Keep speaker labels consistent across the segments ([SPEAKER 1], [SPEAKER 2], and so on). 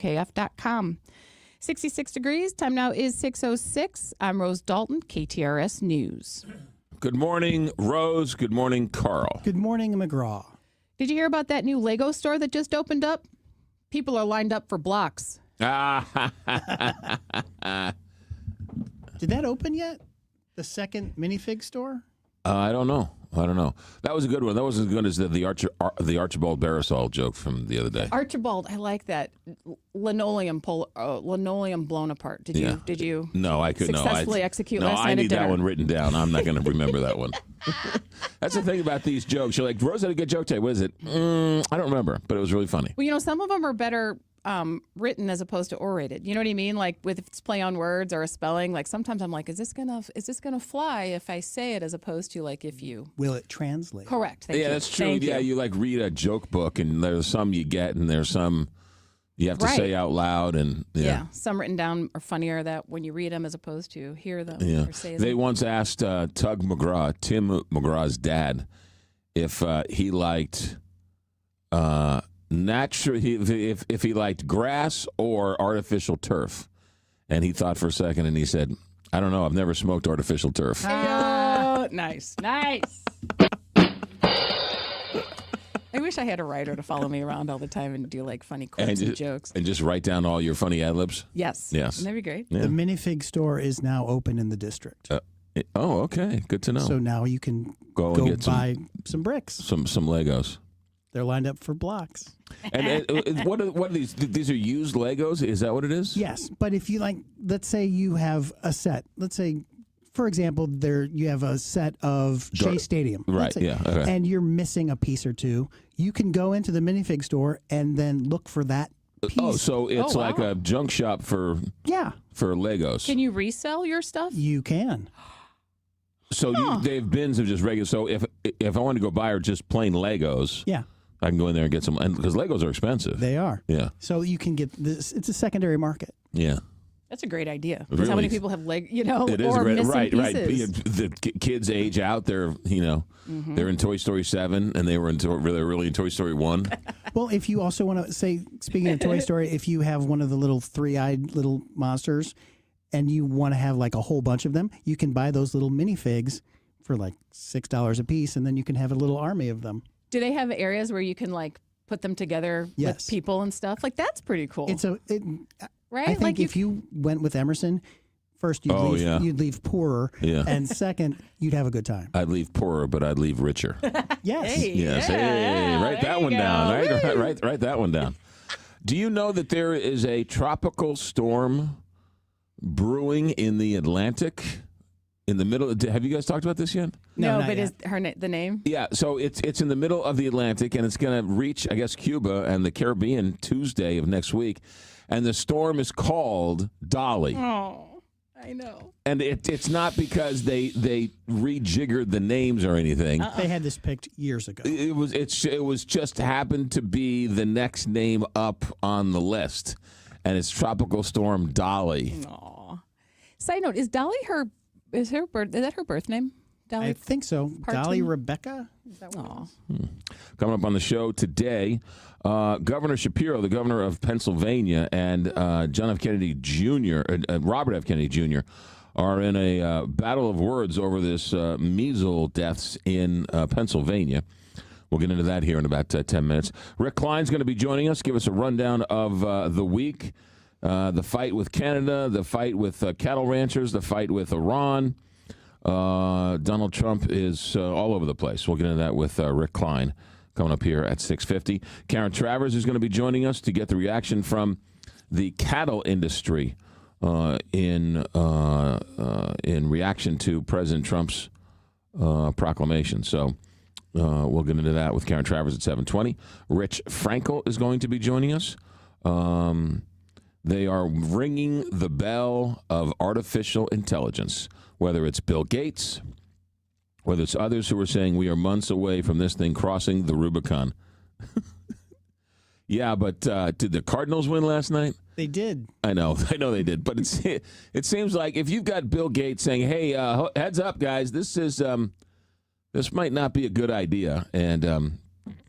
[SPEAKER 1] KF.com. 66 degrees. Time now is 6:06. I'm Rose Dalton, KTRS News.
[SPEAKER 2] Good morning, Rose. Good morning, Carl.
[SPEAKER 3] Good morning, McGraw.
[SPEAKER 1] Did you hear about that new Lego store that just opened up? People are lined up for blocks.
[SPEAKER 3] Did that open yet? The second minifig store?
[SPEAKER 2] I don't know. That was a good one. That wasn't as good as the Archibald Barisal joke from the other day.
[SPEAKER 1] Archibald, I like that. Linoleum blown apart. Did you?
[SPEAKER 2] No, I couldn't.
[SPEAKER 1] Successfully execute
[SPEAKER 2] no,
[SPEAKER 1] last night
[SPEAKER 2] I need
[SPEAKER 1] at dinner?
[SPEAKER 2] that one written down. I'm not going to remember that one. That's the thing about these jokes. You're like, Rose had a good joke today. What is it? I don't remember, but it was really funny.
[SPEAKER 1] Well, some of them are better written as opposed to orated. You know what I mean? Like with its play on words or a spelling. Like sometimes I'm like, is this gonna fly if I say it as opposed to like if you
[SPEAKER 3] will it translate?
[SPEAKER 1] Correct. Thank you.
[SPEAKER 2] That's true.
[SPEAKER 1] Thank
[SPEAKER 2] you like read a joke book, and there's some you get, and there's some you have to say out loud, and
[SPEAKER 1] some written down are funnier that when you read them as opposed to hear them or say them.
[SPEAKER 2] They once asked Tug McGraw, Tim McGraw's dad, if he liked. If he liked grass or artificial turf. And he thought for a second and he said, I don't know, I've never smoked artificial turf.
[SPEAKER 1] Oh, nice. I wish I had a writer to follow me around all the time and do like funny quotes and jokes.
[SPEAKER 2] And just write down all your funny ad-libs?
[SPEAKER 1] Yes. That'd be great.
[SPEAKER 2] Yeah.
[SPEAKER 3] The minifig store is now open in the district.
[SPEAKER 2] Okay. Good to know.
[SPEAKER 3] So now you can go
[SPEAKER 2] and
[SPEAKER 3] buy some bricks.
[SPEAKER 2] Some Legos.
[SPEAKER 3] They're lined up for blocks.
[SPEAKER 2] And what are these? These are used Legos? Is that what it is?
[SPEAKER 3] Yes, but if you let's say you have a set. Let's say, for example, you have a set of Shea Stadium.
[SPEAKER 2] Right, okay.
[SPEAKER 3] And you're missing a piece or two. You can go into the minifig store and then look for that piece.
[SPEAKER 2] Oh, so it's like a junk shop for Legos.
[SPEAKER 1] Can you resell your stuff?
[SPEAKER 3] You can.
[SPEAKER 2] So they have bins of just regular. So if I want to go buy just plain Legos, I can go in there and get some. And because Legos are expensive,
[SPEAKER 3] they are.
[SPEAKER 2] Yeah.
[SPEAKER 3] So you can get this. It's a secondary market.
[SPEAKER 2] Yeah.
[SPEAKER 1] That's a great idea. Because how many people have
[SPEAKER 2] it is
[SPEAKER 1] or missing
[SPEAKER 2] right.
[SPEAKER 1] pieces?
[SPEAKER 2] The kids age out. They're they're in Toy Story 7 and they were really in Toy Story 1.
[SPEAKER 3] Well, if you also want to say, speaking of Toy Story, if you have one of the little three-eyed little monsters and you want to have like a whole bunch of them, you can buy those little minifigs for like $6 a piece, and then you can have a little army of them.
[SPEAKER 1] Do they have areas where you can like put them together with people and stuff? Like that's pretty cool. Right?
[SPEAKER 3] I think if you went with Emerson, first you'd leave poorer, and second you'd have a good time.
[SPEAKER 2] I'd leave poorer, but I'd leave richer.
[SPEAKER 3] Yes.
[SPEAKER 2] Write that one down. Write that one down. Do you know that there is a tropical storm brewing in the Atlantic? In the middle, have you guys talked about this yet?
[SPEAKER 1] No, but yet. Is the name?
[SPEAKER 2] Yeah, so it's in the middle of the Atlantic, and it's going to reach, I guess, Cuba and the Caribbean Tuesday of next week, and the storm is called Dolly.
[SPEAKER 1] Oh, I know.
[SPEAKER 2] And it's not because they rejiggered the names or anything.
[SPEAKER 3] They had this picked years ago.
[SPEAKER 2] It was just happened to be the next name up on the list, and it's Tropical Storm Dolly.
[SPEAKER 1] Aw. Side note: Is Dolly Is that her birth name? Dolly?
[SPEAKER 3] I think so.
[SPEAKER 1] Parton?
[SPEAKER 3] Dolly Rebecca?
[SPEAKER 2] Coming up on the show today, Governor Shapiro, the governor of Pennsylvania, and John F. Kennedy Jr., Robert F. Kennedy Jr., are in a battle of words over this measles deaths in Pennsylvania. We'll get into that here in about 10 minutes. Rick Klein's going to be joining us, give us a rundown of the week. The fight with Canada, the fight with cattle ranchers, the fight with Iran. Donald Trump is all over the place. We'll get into that with Rick Klein coming up here at 6:50. Karen Travers is going to be joining us to get the reaction from the cattle industry in reaction to President Trump's proclamation. So we'll get into that with Karen Travers at 7:20. Rich Frankel is going to be joining us. They are ringing the bell of artificial intelligence, whether it's Bill Gates, whether it's others who are saying we are months away from this thing crossing the Rubicon. Yeah, but did the Cardinals win last night?
[SPEAKER 3] They did.
[SPEAKER 2] I know they did. But it seems like if you've got Bill Gates saying, "Hey, heads up, guys, this might not be a good idea," and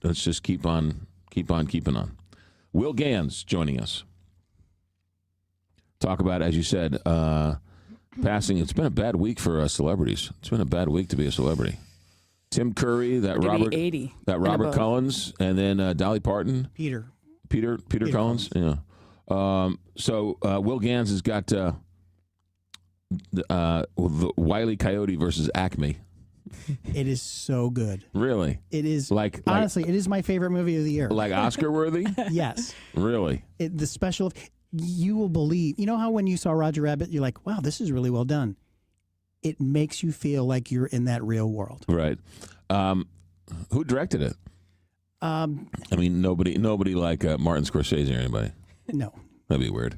[SPEAKER 2] let's just keep on keeping on. Will Gans joining us. talk about, as you said, passing. It's been a bad week for celebrities. It's been a bad week to be a celebrity. Tim Curry, that Robert Collins, and then Dolly Parton.
[SPEAKER 3] Peter
[SPEAKER 2] Collins. Yeah. So Will Gans has got the Wile E. Coyote versus Acme.
[SPEAKER 3] It is so good.
[SPEAKER 2] Really?
[SPEAKER 3] It is. Honestly, it is my favorite movie of the year.
[SPEAKER 2] Like Oscar worthy?
[SPEAKER 3] Yes.
[SPEAKER 2] Really?
[SPEAKER 3] The special. You will believe. You know how when you saw Roger Rabbit, you're like, wow, this is really well done. It makes you feel like you're in that real world.
[SPEAKER 2] Right. Who directed it? I mean, nobody like Martin Scorsese or anybody.
[SPEAKER 3] No.
[SPEAKER 2] That'd be weird.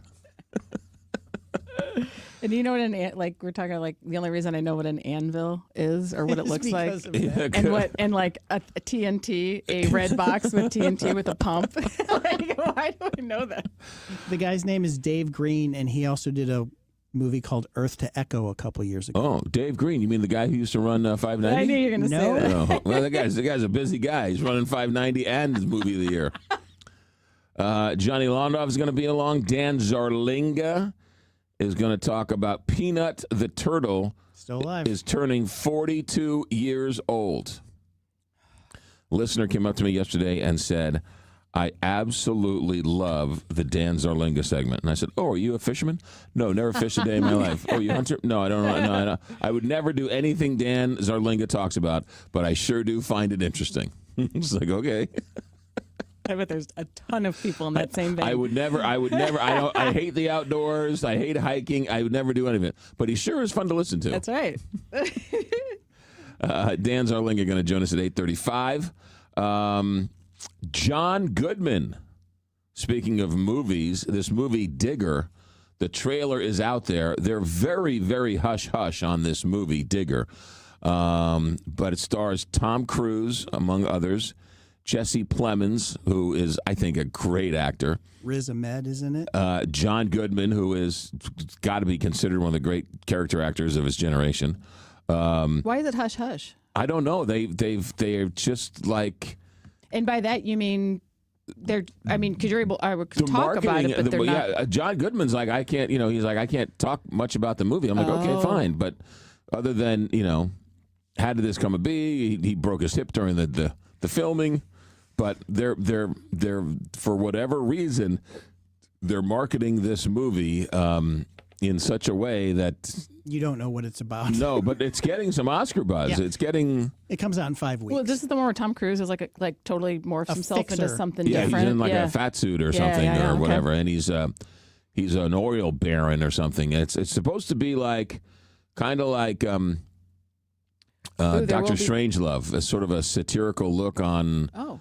[SPEAKER 1] And you know what like we're talking like the only reason I know what an anvil is or what it looks like, and like a TNT, a red box with TNT with a pump. Like, why do I know that?
[SPEAKER 3] The guy's name is Dave Green, and he also did a movie called Earth to Echo a couple years ago.
[SPEAKER 2] Oh, Dave Green. You mean the guy who used to run 590?
[SPEAKER 1] I knew you were going to say that.
[SPEAKER 2] No. Well, the guy's a busy guy. He's running 590 and his movie of the year. Johnny Londoff is going to be along. Dan Zarlinga is going to talk about Peanut the Turtle.
[SPEAKER 3] Still alive.
[SPEAKER 2] Is turning 42 years old. Listener came up to me yesterday and said, I absolutely love the Dan Zarlinga segment. And I said, oh, are you a fisherman? No, never fished a day in my life. Oh, you hunter? No, I don't know. No, I don't. I would never do anything Dan Zarlinga talks about, but I sure do find it interesting. It's like, okay.
[SPEAKER 1] I bet there's a ton of people in that same vein.
[SPEAKER 2] I would never. I hate the outdoors. I hate hiking. I would never do any of it. But he sure is fun to listen to.
[SPEAKER 1] That's right.
[SPEAKER 2] Dan Zarlinga going to join us at 8:35. John Goodman. Speaking of movies, this movie Digger, the trailer is out there. They're very, very hush-hush on this movie Digger. But it stars Tom Cruise, among others, Jesse Plemons, who is, I think, a great actor.
[SPEAKER 3] Riz Ahmed, isn't it?
[SPEAKER 2] John Goodman, who is got to be considered one of the great character actors of his generation.
[SPEAKER 1] Why is it hush-hush?
[SPEAKER 2] I don't know. They're just like...
[SPEAKER 1] And by that, you mean... because you're able to talk about it, but they're not.
[SPEAKER 2] Yeah, John Goodman's like, I can't, he's like, I can't talk much about the movie. I'm like, okay, fine. But other than, how did this come to be? He broke his hip during the filming. But they're for whatever reason, they're marketing this movie in such a way that
[SPEAKER 3] you don't know what it's about.
[SPEAKER 2] No, but it's getting some Oscar buzz. Yeah. It
[SPEAKER 3] comes out in 5 weeks.
[SPEAKER 1] Well, this is the one where Tom Cruise is like totally morphs himself into something
[SPEAKER 2] different.
[SPEAKER 1] He's
[SPEAKER 2] in like a fat suit or something or whatever, and he's an oil baron or something. It's supposed to be like kind of like Dr. Strangelove, a sort of a satirical look on.
[SPEAKER 1] Oh.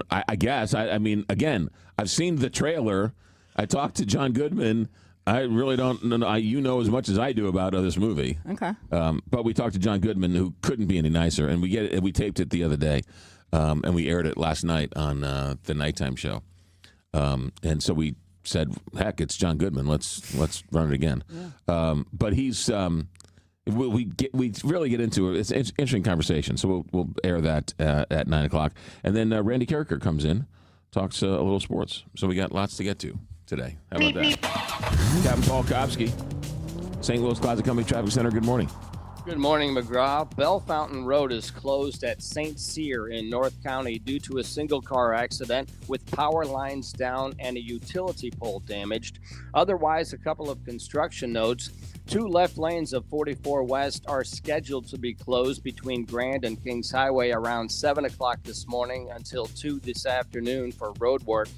[SPEAKER 2] I guess. I mean, again, I've seen the trailer. I talked to John Goodman. I really don't know. You know as much as I do about this movie.
[SPEAKER 1] Okay.
[SPEAKER 2] But we talked to John Goodman, who couldn't be any nicer, and we taped it the other day, and we aired it last night on the nighttime show. And so we said, "Heck, it's John Goodman. Let's run it again." Yeah. But he's. We really get into it. It's an interesting conversation, so we'll air that at 9 o'clock. And then Randy Carricker comes in, talks a little sports. So we got lots to get to today. How about that? Captain Paul Kopsky, St. Louis Closet Company Traffic Center, good morning.
[SPEAKER 4] Good morning, McGraw. Bell Fountain Road is closed at St. Cyr in North County due to a single-car accident with power lines down and a utility pole damaged. Otherwise, a couple of construction notes. 2 left lanes of 44 West are scheduled to be closed between Grand and Kings Highway around 7 o'clock this morning until 2 this afternoon for road work.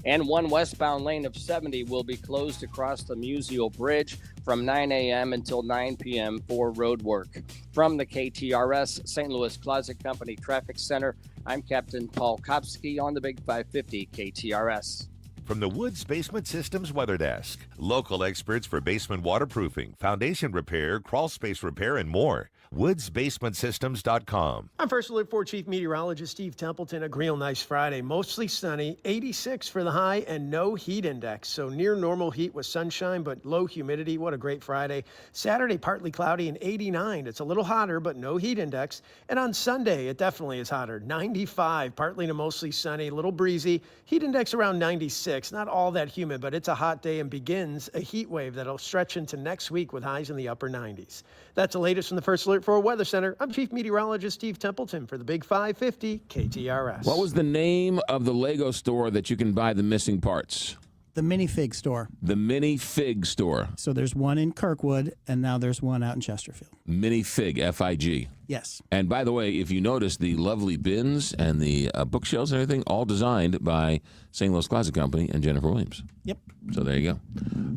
[SPEAKER 4] And 1 westbound lane of 70 will be closed across the Musial Bridge from 9 a.m. until 9 p.m. for road work. From the KTRS St. Louis Closet Company Traffic Center, I'm Captain Paul Kopsky on the Big 550 KTRS.
[SPEAKER 5] From the Woods Basement Systems Weather Desk, local experts for basement waterproofing, foundation repair, crawl space repair, and more. woodsbasementsystems.com.
[SPEAKER 6] I'm First Alert 4 Chief Meteorologist Steve Templeton. A real nice Friday. Mostly sunny, 86 for the high, and no heat index. So near normal heat with sunshine, but low humidity. What a great Friday. Saturday, partly cloudy and 89. It's a little hotter, but no heat index. And on Sunday, it definitely is hotter. 95, partly to mostly sunny, a little breezy. Heat index around 96. Not all that humid, but it's a hot day and begins a heat wave that'll stretch into next week with highs in the upper 90s. That's the latest from the First Alert 4 Weather Center. I'm Chief Meteorologist Steve Templeton for the Big 550 KTRS.
[SPEAKER 2] What was the name of the Lego store that you can buy the missing parts?
[SPEAKER 3] The Minifig store.
[SPEAKER 2] The Minifig store.
[SPEAKER 3] So there's one in Kirkwood, and now there's one out in Chesterfield.
[SPEAKER 2] Minifig, F-I-G.
[SPEAKER 3] Yes.
[SPEAKER 2] And by the way, if you notice, the lovely bins and the bookshelves and everything, all designed by St. Louis Classic Company and Jennifer Williams.
[SPEAKER 3] Yep.
[SPEAKER 2] So there you go.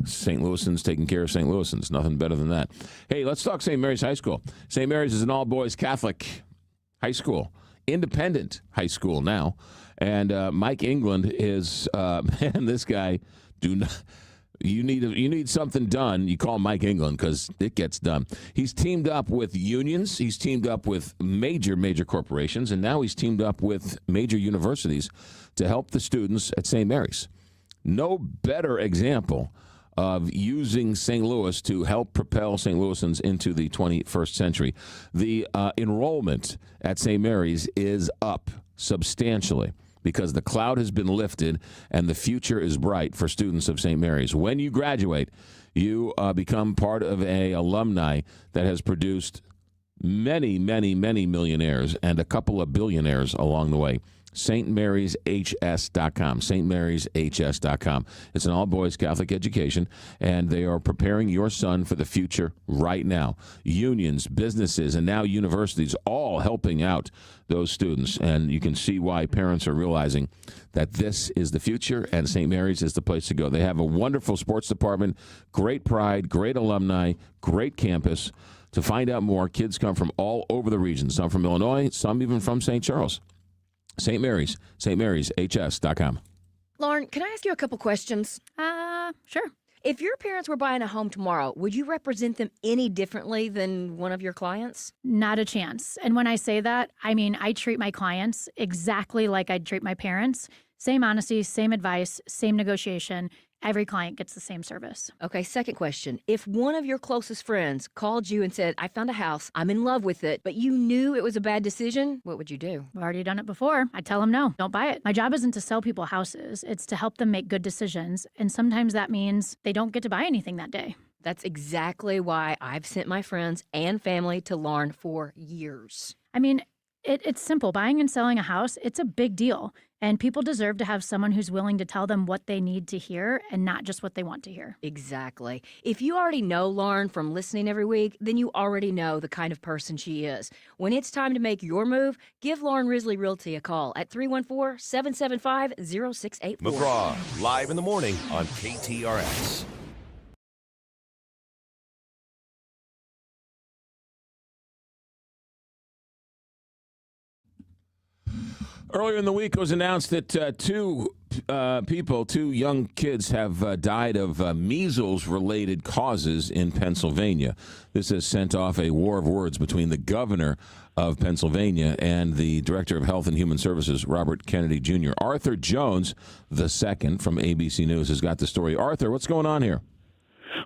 [SPEAKER 2] St. Louisans taking care of St. Louisans. Nothing better than that. Hey, let's talk St. Mary's High School. St. Mary's is an all-boys Catholic high school, independent high school now. And Mike England is, man, this guy, you need something done, you call Mike England because it gets done. He's teamed up with unions. He's teamed up with major corporations. And now he's teamed up with major universities to help the students at St. Mary's. No better example of using St. Louis to help propel St. Louisans into the 21st century. The enrollment at St. Mary's is up substantially because the cloud has been lifted and the future is bright for students of St. Mary's. When you graduate, you become part of an alumni that has produced many millionaires and a couple of billionaires along the way. stmaryshs.com, stmaryshs.com. It's an all-boys Catholic education, and they are preparing your son for the future right now. Unions, businesses, and now universities all helping out those students, and you can see why parents are realizing that this is the future, and St. Mary's is the place to go. They have a wonderful sports department, great pride, great alumni, great campus. To find out more, kids come from all over the region, some from Illinois, some even from St. Charles. St. Mary's, stmaryshs.com.
[SPEAKER 7] Lauren, can I ask you a couple questions?
[SPEAKER 1] Sure.
[SPEAKER 7] If your parents were buying a home tomorrow, would you represent them any differently than one of your clients?
[SPEAKER 8] Not a chance. And when I say that, I mean I treat my clients exactly like I'd treat my parents. Same honesty, same advice, same negotiation. Every client gets the same service.
[SPEAKER 7] Okay, second question. If one of your closest friends called you and said, I found a house, I'm in love with it, but you knew it was a bad decision, what would you do?
[SPEAKER 8] I've already done it before. I tell them no, don't buy it. My job isn't to sell people houses. It's to help them make good decisions. And sometimes that means they don't get to buy anything that day.
[SPEAKER 7] That's exactly why I've sent my friends and family to Lauren for years.
[SPEAKER 8] I mean, it's simple. Buying and selling a house, it's a big deal. And people deserve to have someone who's willing to tell them what they need to hear and not just what they want to hear.
[SPEAKER 7] Exactly. If you already know Lauren from listening every week, then you already know the kind of person she is. When it's time to make your move, give Lauren Risley Realty a call at 314-775-0684.
[SPEAKER 5] McGraw, live in the morning on KTRS.
[SPEAKER 2] Earlier in the week, it was announced that two young kids have died of measles-related causes in Pennsylvania. This has sent off a war of words between the governor of Pennsylvania and the Director of Health and Human Services, Robert Kennedy Jr. Arthur Jones II from ABC News has got the story. Arthur, what's going on here?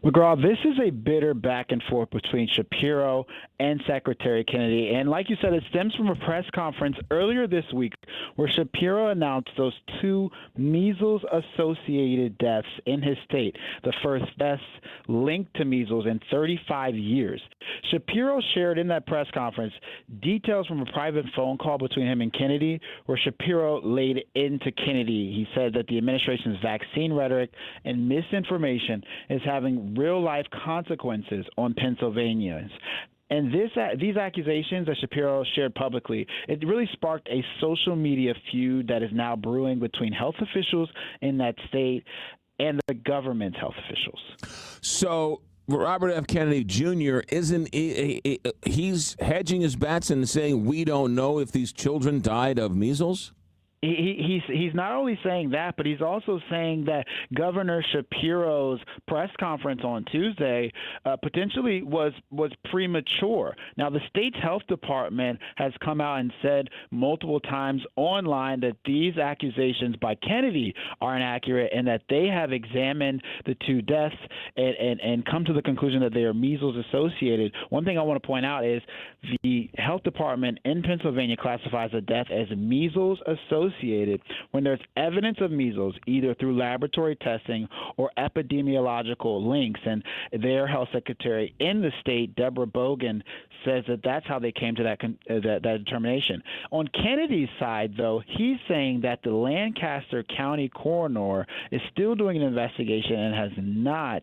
[SPEAKER 9] McGraw, this is a bitter back and forth between Shapiro and Secretary Kennedy. And like you said, it stems from a press conference earlier this week where Shapiro announced those two measles-associated deaths in his state, the first deaths linked to measles in 35 years. Shapiro shared in that press conference details from a private phone call between him and Kennedy where Shapiro laid into Kennedy. He said that the administration's vaccine rhetoric and misinformation is having real-life consequences on Pennsylvanians. And these accusations that Shapiro shared publicly, it really sparked a social media feud that is now brewing between health officials in that state and the government's health officials.
[SPEAKER 2] So Robert F. Kennedy Jr. he's hedging his bets and saying we don't know if these children died of measles?
[SPEAKER 9] He's not only saying that, but he's also saying that Governor Shapiro's press conference on Tuesday potentially was premature. Now, the state's health department has come out and said multiple times online that these accusations by Kennedy are inaccurate and that they have examined the two deaths and come to the conclusion that they are measles associated. One thing I want to point out is the health department in Pennsylvania classifies a death as measles associated when there's evidence of measles, either through laboratory testing or epidemiological links. And their health secretary in the state, Deborah Bogan, says that that's how they came to that determination. On Kennedy's side, though, he's saying that the Lancaster County coroner is still doing an investigation and has not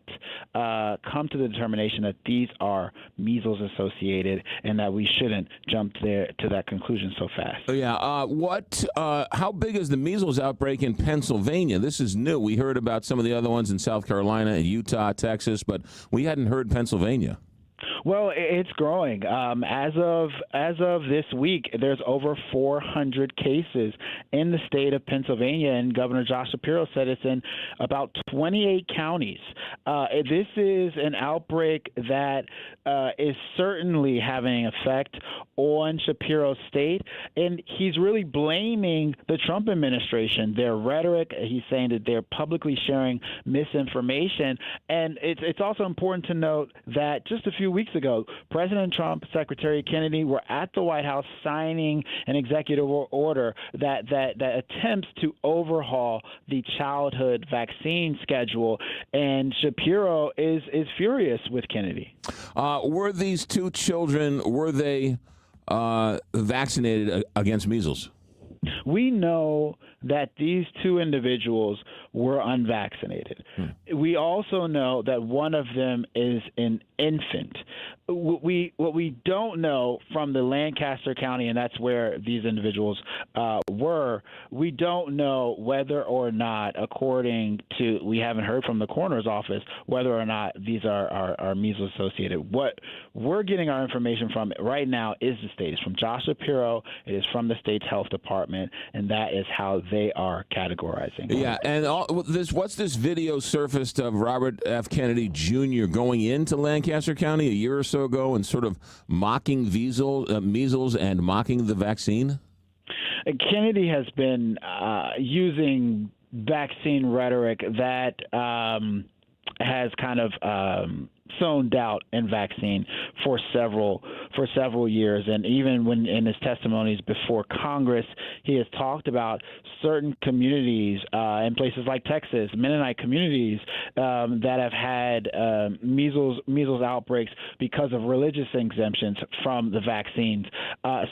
[SPEAKER 9] come to the determination that these are measles associated and that we shouldn't jump there to that conclusion so fast.
[SPEAKER 2] How big is the measles outbreak in Pennsylvania? This is new. We heard about some of the other ones in South Carolina and Utah, Texas, but we hadn't heard Pennsylvania.
[SPEAKER 9] Well, it's growing. As of this week, there's over 400 cases in the state of Pennsylvania, and Governor Josh Shapiro said it's in about 28 counties. This is an outbreak that is certainly having an effect on Shapiro's state, and he's really blaming the Trump administration, their rhetoric. He's saying that they're publicly sharing misinformation, and it's also important to note that just a few weeks ago, President Trump, Secretary Kennedy were at the White House signing an executive order that attempts to overhaul the childhood vaccine schedule, and Shapiro is furious with Kennedy.
[SPEAKER 2] Were these two children, vaccinated against measles?
[SPEAKER 9] We know that these two individuals were unvaccinated. We also know that one of them is an infant. What we don't know from the Lancaster County, and that's where these individuals were, we don't know whether or not, according to, we haven't heard from the coroner's office, whether or not these are measles associated. What we're getting our information from right now is the state. It's from Josh Shapiro. It is from the state's health department, and that is how they are categorizing.
[SPEAKER 2] Yeah, and what's this video surfaced of Robert F. Kennedy Jr. going into Lancaster County a year or so ago and sort of mocking measles and mocking the vaccine?
[SPEAKER 9] Kennedy has been using vaccine rhetoric that has kind of sown doubt in vaccine for several years, and even when in his testimonies before Congress, he has talked about certain communities in places like Texas, Mennonite communities that have had measles outbreaks because of religious exemptions from the vaccines.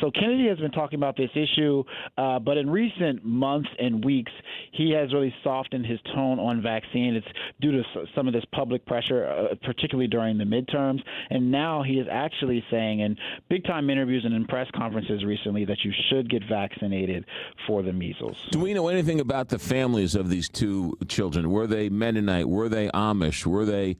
[SPEAKER 9] So Kennedy has been talking about this issue, but in recent months and weeks, he has really softened his tone on vaccine. It's due to some of this public pressure, particularly during the midterms, and now he is actually saying in big-time interviews and in press conferences recently that you should get vaccinated for the measles.
[SPEAKER 2] Do we know anything about the families of these two children? Were they Mennonite? Were they Amish? Were they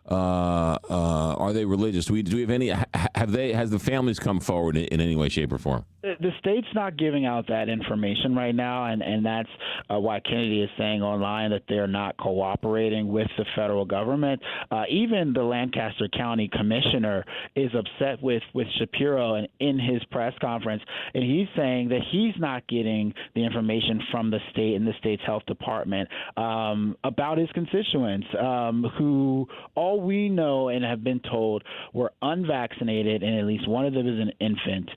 [SPEAKER 2] are they religious? Do we have any? Has the families come forward in any way, shape, or form?
[SPEAKER 9] The state's not giving out that information right now, and that's why Kennedy is saying online that they're not cooperating with the federal government. Even the Lancaster County commissioner is upset with Shapiro in his press conference, and he's saying that he's not getting the information from the state and the state's health department about his constituents who all we know and have been told were unvaccinated, and at least one of them is an infant.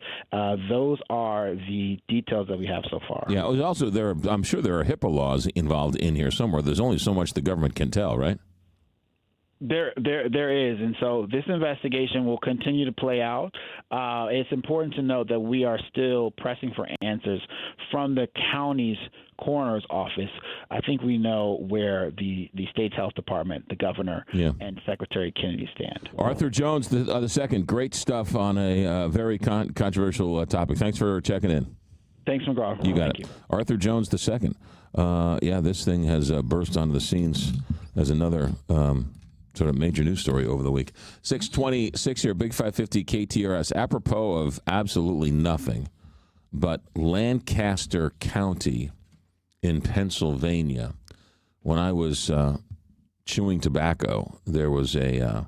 [SPEAKER 9] Those are the details that we have so far.
[SPEAKER 2] Yeah, also I'm sure there are HIPAA laws involved in here somewhere. There's only so much the government can tell, right?
[SPEAKER 9] There is, and so this investigation will continue to play out. It's important to note that we are still pressing for answers from the county's coroner's office. I think we know where the state's health department, the governor, and Secretary Kennedy stand.
[SPEAKER 2] Arthur Jones, the second, great stuff on a very controversial topic. Thanks for checking in.
[SPEAKER 9] Thanks, McGraw.
[SPEAKER 2] You got it. Arthur Jones, the second. This thing has burst onto the scenes as another sort of major news story over the week. 6:26 here, Big 550 KTRS. Apropos of absolutely nothing, but Lancaster County in Pennsylvania, when I was chewing tobacco, there was I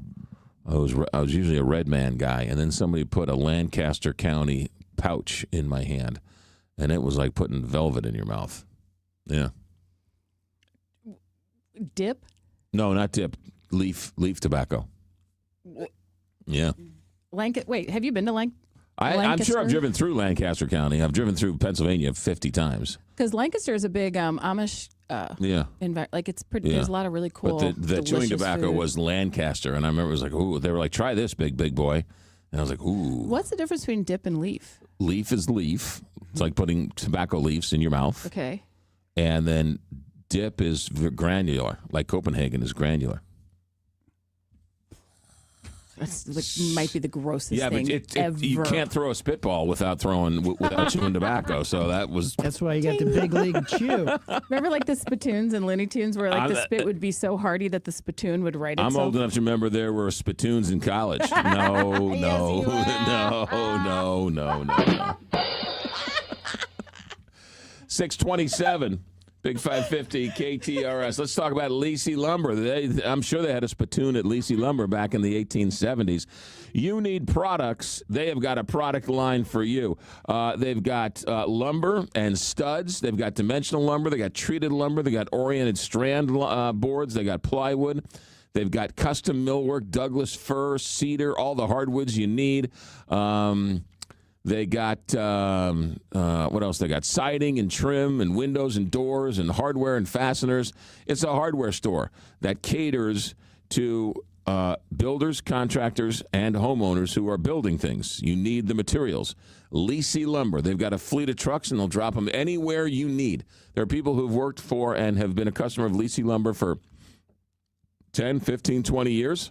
[SPEAKER 2] was usually a Red Man guy, and then somebody put a Lancaster County pouch in my hand, and it was like putting velvet in your mouth. Yeah.
[SPEAKER 1] Dip?
[SPEAKER 2] No, not dip. Leaf tobacco. Yeah.
[SPEAKER 1] Wait, have you been to
[SPEAKER 2] I'm
[SPEAKER 1] Lancaster?
[SPEAKER 2] sure I've driven through Lancaster County. I've driven through Pennsylvania 50 times.
[SPEAKER 1] Because Lancaster is a big Amish. Like it's pretty. Yeah. There's a lot of really cool.
[SPEAKER 2] But the chewing tobacco
[SPEAKER 1] food.
[SPEAKER 2] was Lancaster, and I remember it was like, ooh, they were like, try this, big boy, and I was like, ooh.
[SPEAKER 1] What's the difference between dip and leaf?
[SPEAKER 2] Leaf is leaf. It's like putting tobacco leaves in your mouth.
[SPEAKER 1] Okay.
[SPEAKER 2] And then dip is granular, like Copenhagen is granular.
[SPEAKER 1] That's might be the grossest thing
[SPEAKER 2] but you can't throw a spitball without chewing tobacco. So
[SPEAKER 3] that's why you got the big league chew.
[SPEAKER 1] Remember, like the spittoons and Looney Tunes, where like the spit would be so hearty that the spittoon would write itself.
[SPEAKER 2] I'm old enough to remember there were spittoons in college. No. 627. Big 550 KTRS. Let's talk about Lisi Lumber. I'm sure they had a spittoon at Lisi Lumber back in the 1870s. You need products. They have got a product line for you. They've got lumber and studs. They've got dimensional lumber. They got treated lumber. They got oriented strand boards. They got plywood. They've got custom millwork, Douglas fir, cedar, all the hardwoods you need. They got, what else? They got siding and trim and windows and doors and hardware and fasteners. It's a hardware store that caters to builders, contractors, and homeowners who are building things. You need the materials. Lisi Lumber. They've got a fleet of trucks, and they'll drop them anywhere you need. There are people who've worked for and have been a customer of Lisi Lumber for 10, 15, 20 years.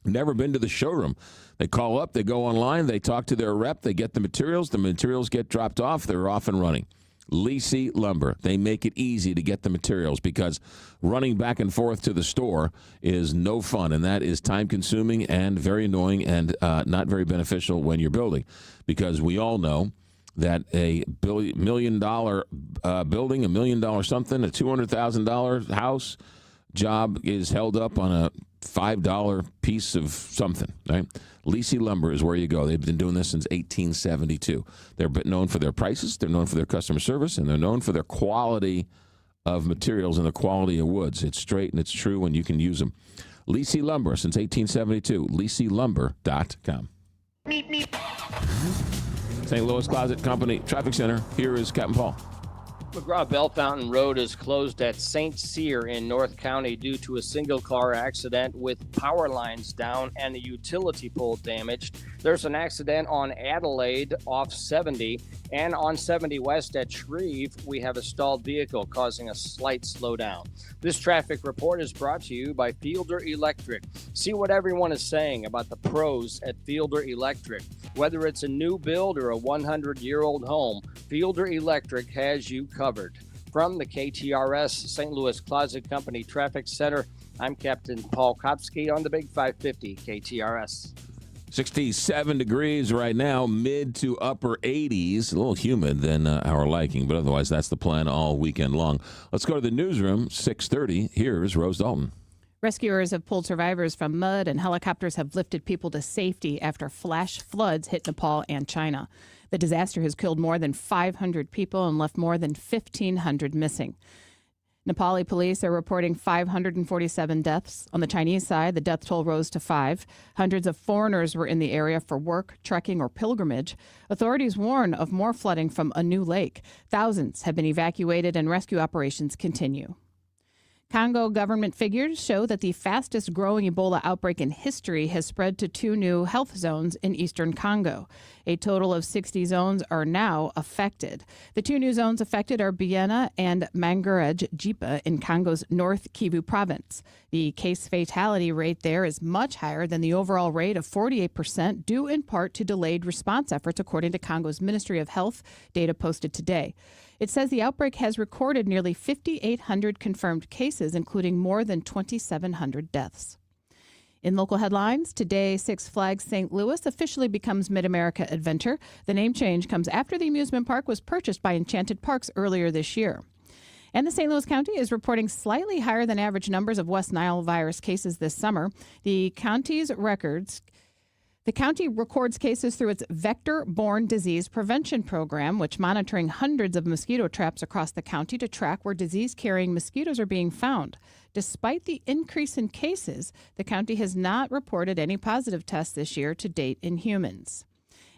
[SPEAKER 2] Never been to the showroom. They call up, they go online, they talk to their rep, they get the materials get dropped off, they're off and running. Lisi Lumber. They make it easy to get the materials because running back and forth to the store is no fun, and that is time-consuming and very annoying and not very beneficial when you're building, because we all know that a $1 million building, $1 million something, a $200,000 house job is held up on a $5 piece of something, right? Lisi Lumber is where you go. They've been doing this since 1872. They're known for their prices, they're known for their customer service, and they're known for their quality of materials and the quality of woods. It's straight and it's true, and you can use them. Lisi Lumber since 1872. LisiLumber.com. St. Louis Closet Company Traffic Center. Here is Captain Paul.
[SPEAKER 4] McGraw Bell Fountain Road is closed at St. Cyr in North County due to a single-car accident with power lines down and a utility pole damaged. There's an accident on Adelaide off 70, and on 70 West at Shreve, we have a stalled vehicle causing a slight slowdown. This traffic report is brought to you by Fielder Electric. See what everyone is saying about the pros at Fielder Electric. Whether it's a new build or a 100-year-old home, Fielder Electric has you covered. From the KTRS St. Louis Closet Company Traffic Center, I'm Captain Paul Kopsky on the Big 550 KTRS.
[SPEAKER 2] 67 degrees right now, mid to upper 80s. A little humid than our liking, but otherwise that's the plan all weekend long. Let's go to the newsroom, 6:30. Here's Rose Dalton.
[SPEAKER 1] Rescuers have pulled survivors from mud, and helicopters have lifted people to safety after flash floods hit Nepal and China. The disaster has killed more than 500 people and left more than 1,500 missing. Nepali police are reporting 547 deaths. On the Chinese side, the death toll rose to 5. Hundreds of foreigners were in the area for work, trekking, or pilgrimage. Authorities warn of more flooding from a new lake. Thousands have been evacuated, and rescue operations continue. Congo government figures show that the fastest growing Ebola outbreak in history has spread to 2 new health zones in eastern Congo. A total of 60 zones are now affected. The 2 new zones affected are Biena and Mangarej-Jipa in Congo's North Kivu province. The case fatality rate there is much higher than the overall rate of 48%, due in part to delayed response efforts, according to Congo's Ministry of Health, data posted today. It says the outbreak has recorded nearly 5,800 confirmed cases, including more than 2,700 deaths. In local headlines, today, Six Flags St. Louis officially becomes Mid-America Adventure. The name change comes after the amusement park was purchased by Enchanted Parks earlier this year. And the St. Louis County is reporting slightly higher than average numbers of West Nile virus cases this summer. The county records cases through its vector-borne disease prevention program, which monitoring hundreds of mosquito traps across the county to track where disease-carrying mosquitoes are being found. Despite the increase in cases, the county has not reported any positive tests this year to date in humans.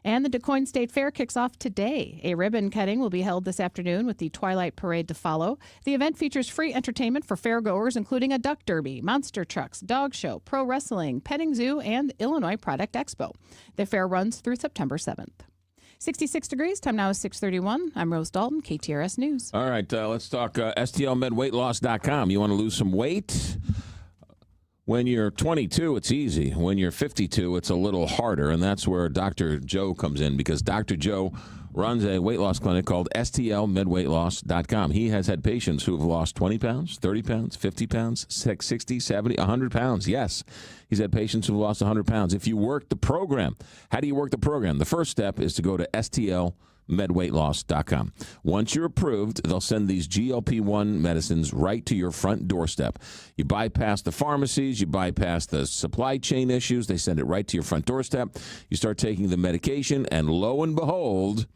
[SPEAKER 1] And the DuQuoin State Fair kicks off today. A ribbon cutting will be held this afternoon with the Twilight Parade to follow. The event features free entertainment for fairgoers, including a duck derby, monster trucks, dog show, pro wrestling, petting zoo, and Illinois Product Expo. The fair runs through September 7th. 66 degrees. Time now is 6:31. I'm Rose Dalton, KTRS News.
[SPEAKER 2] All right, let's talk STLMedWeightLoss.com. You want to lose some weight? When you're 22, it's easy. When you're 52, it's a little harder, and that's where Dr. Joe comes in, because Dr. Joe runs a weight loss clinic called STLMedWeightLoss.com. He has had patients who have lost 20 pounds, 30 pounds, 50 pounds, 60, 70, 100 pounds. Yes, he's had patients who have lost 100 pounds. If you work the program, how do you work the program? The first step is to go to STLMedWeightLoss.com. Once you're approved, they'll send these GLP-1 medicines right to your front doorstep. You bypass the pharmacies, you bypass the supply chain issues, they send it right to your front doorstep. You start taking the medication, and lo and behold,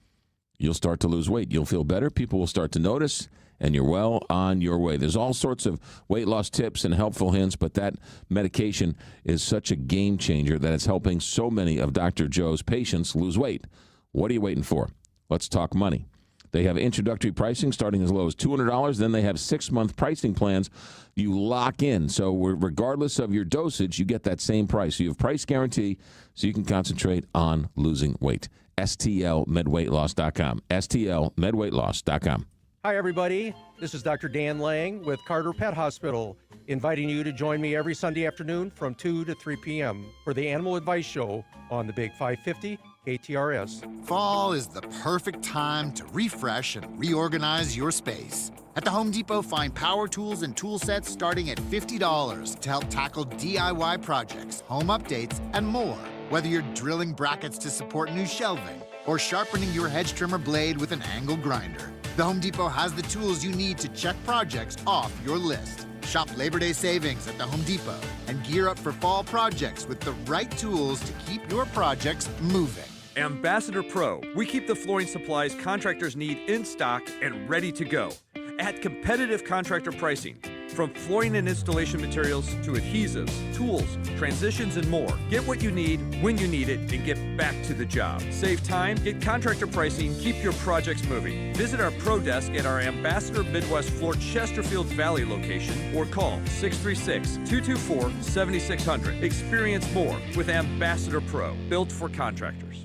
[SPEAKER 2] you'll start to lose weight. You'll feel better, people will start to notice, and you're well on your way. There's all sorts of weight loss tips and helpful hints, but that medication is such a game changer that it's helping so many of Dr. Joe's patients lose weight. What are you waiting for? Let's talk money. They have introductory pricing starting as low as $200. Then they have 6-month pricing plans you lock in. So regardless of your dosage, you get that same price. So you have price guarantee so you can concentrate on losing weight. STLMedWeightLoss.com. STLMedWeightLoss.com.
[SPEAKER 10] Hi, everybody. This is Dr. Dan Lang with Carter Pet Hospital, inviting you to join me every Sunday afternoon from 2 to 3 p.m. for the Animal Advice Show on the Big 550 KTRS.
[SPEAKER 11] Fall is the perfect time to refresh and reorganize your space. At the Home Depot, find power tools and tool sets starting at $50 to help tackle DIY projects, home updates, and more. Whether you're drilling brackets to support new shelving or sharpening your hedge trimmer blade with an angle grinder, the Home Depot has the tools you need to check projects off your list. Shop Labor Day savings at the Home Depot and gear up for fall projects with the right tools to keep your projects moving.
[SPEAKER 12] Ambassador Pro. We keep the flooring supplies contractors need in stock and ready to go at competitive contractor pricing. From flooring and installation materials to adhesives, tools, transitions, and more. Get what you need when you need it and get back to the job. Save time, get contractor pricing, keep your projects moving. Visit our Pro Desk at our Ambassador Midwest Floor Chesterfield Valley location or call 636-224-7600. Experience more with Ambassador Pro, built for contractors.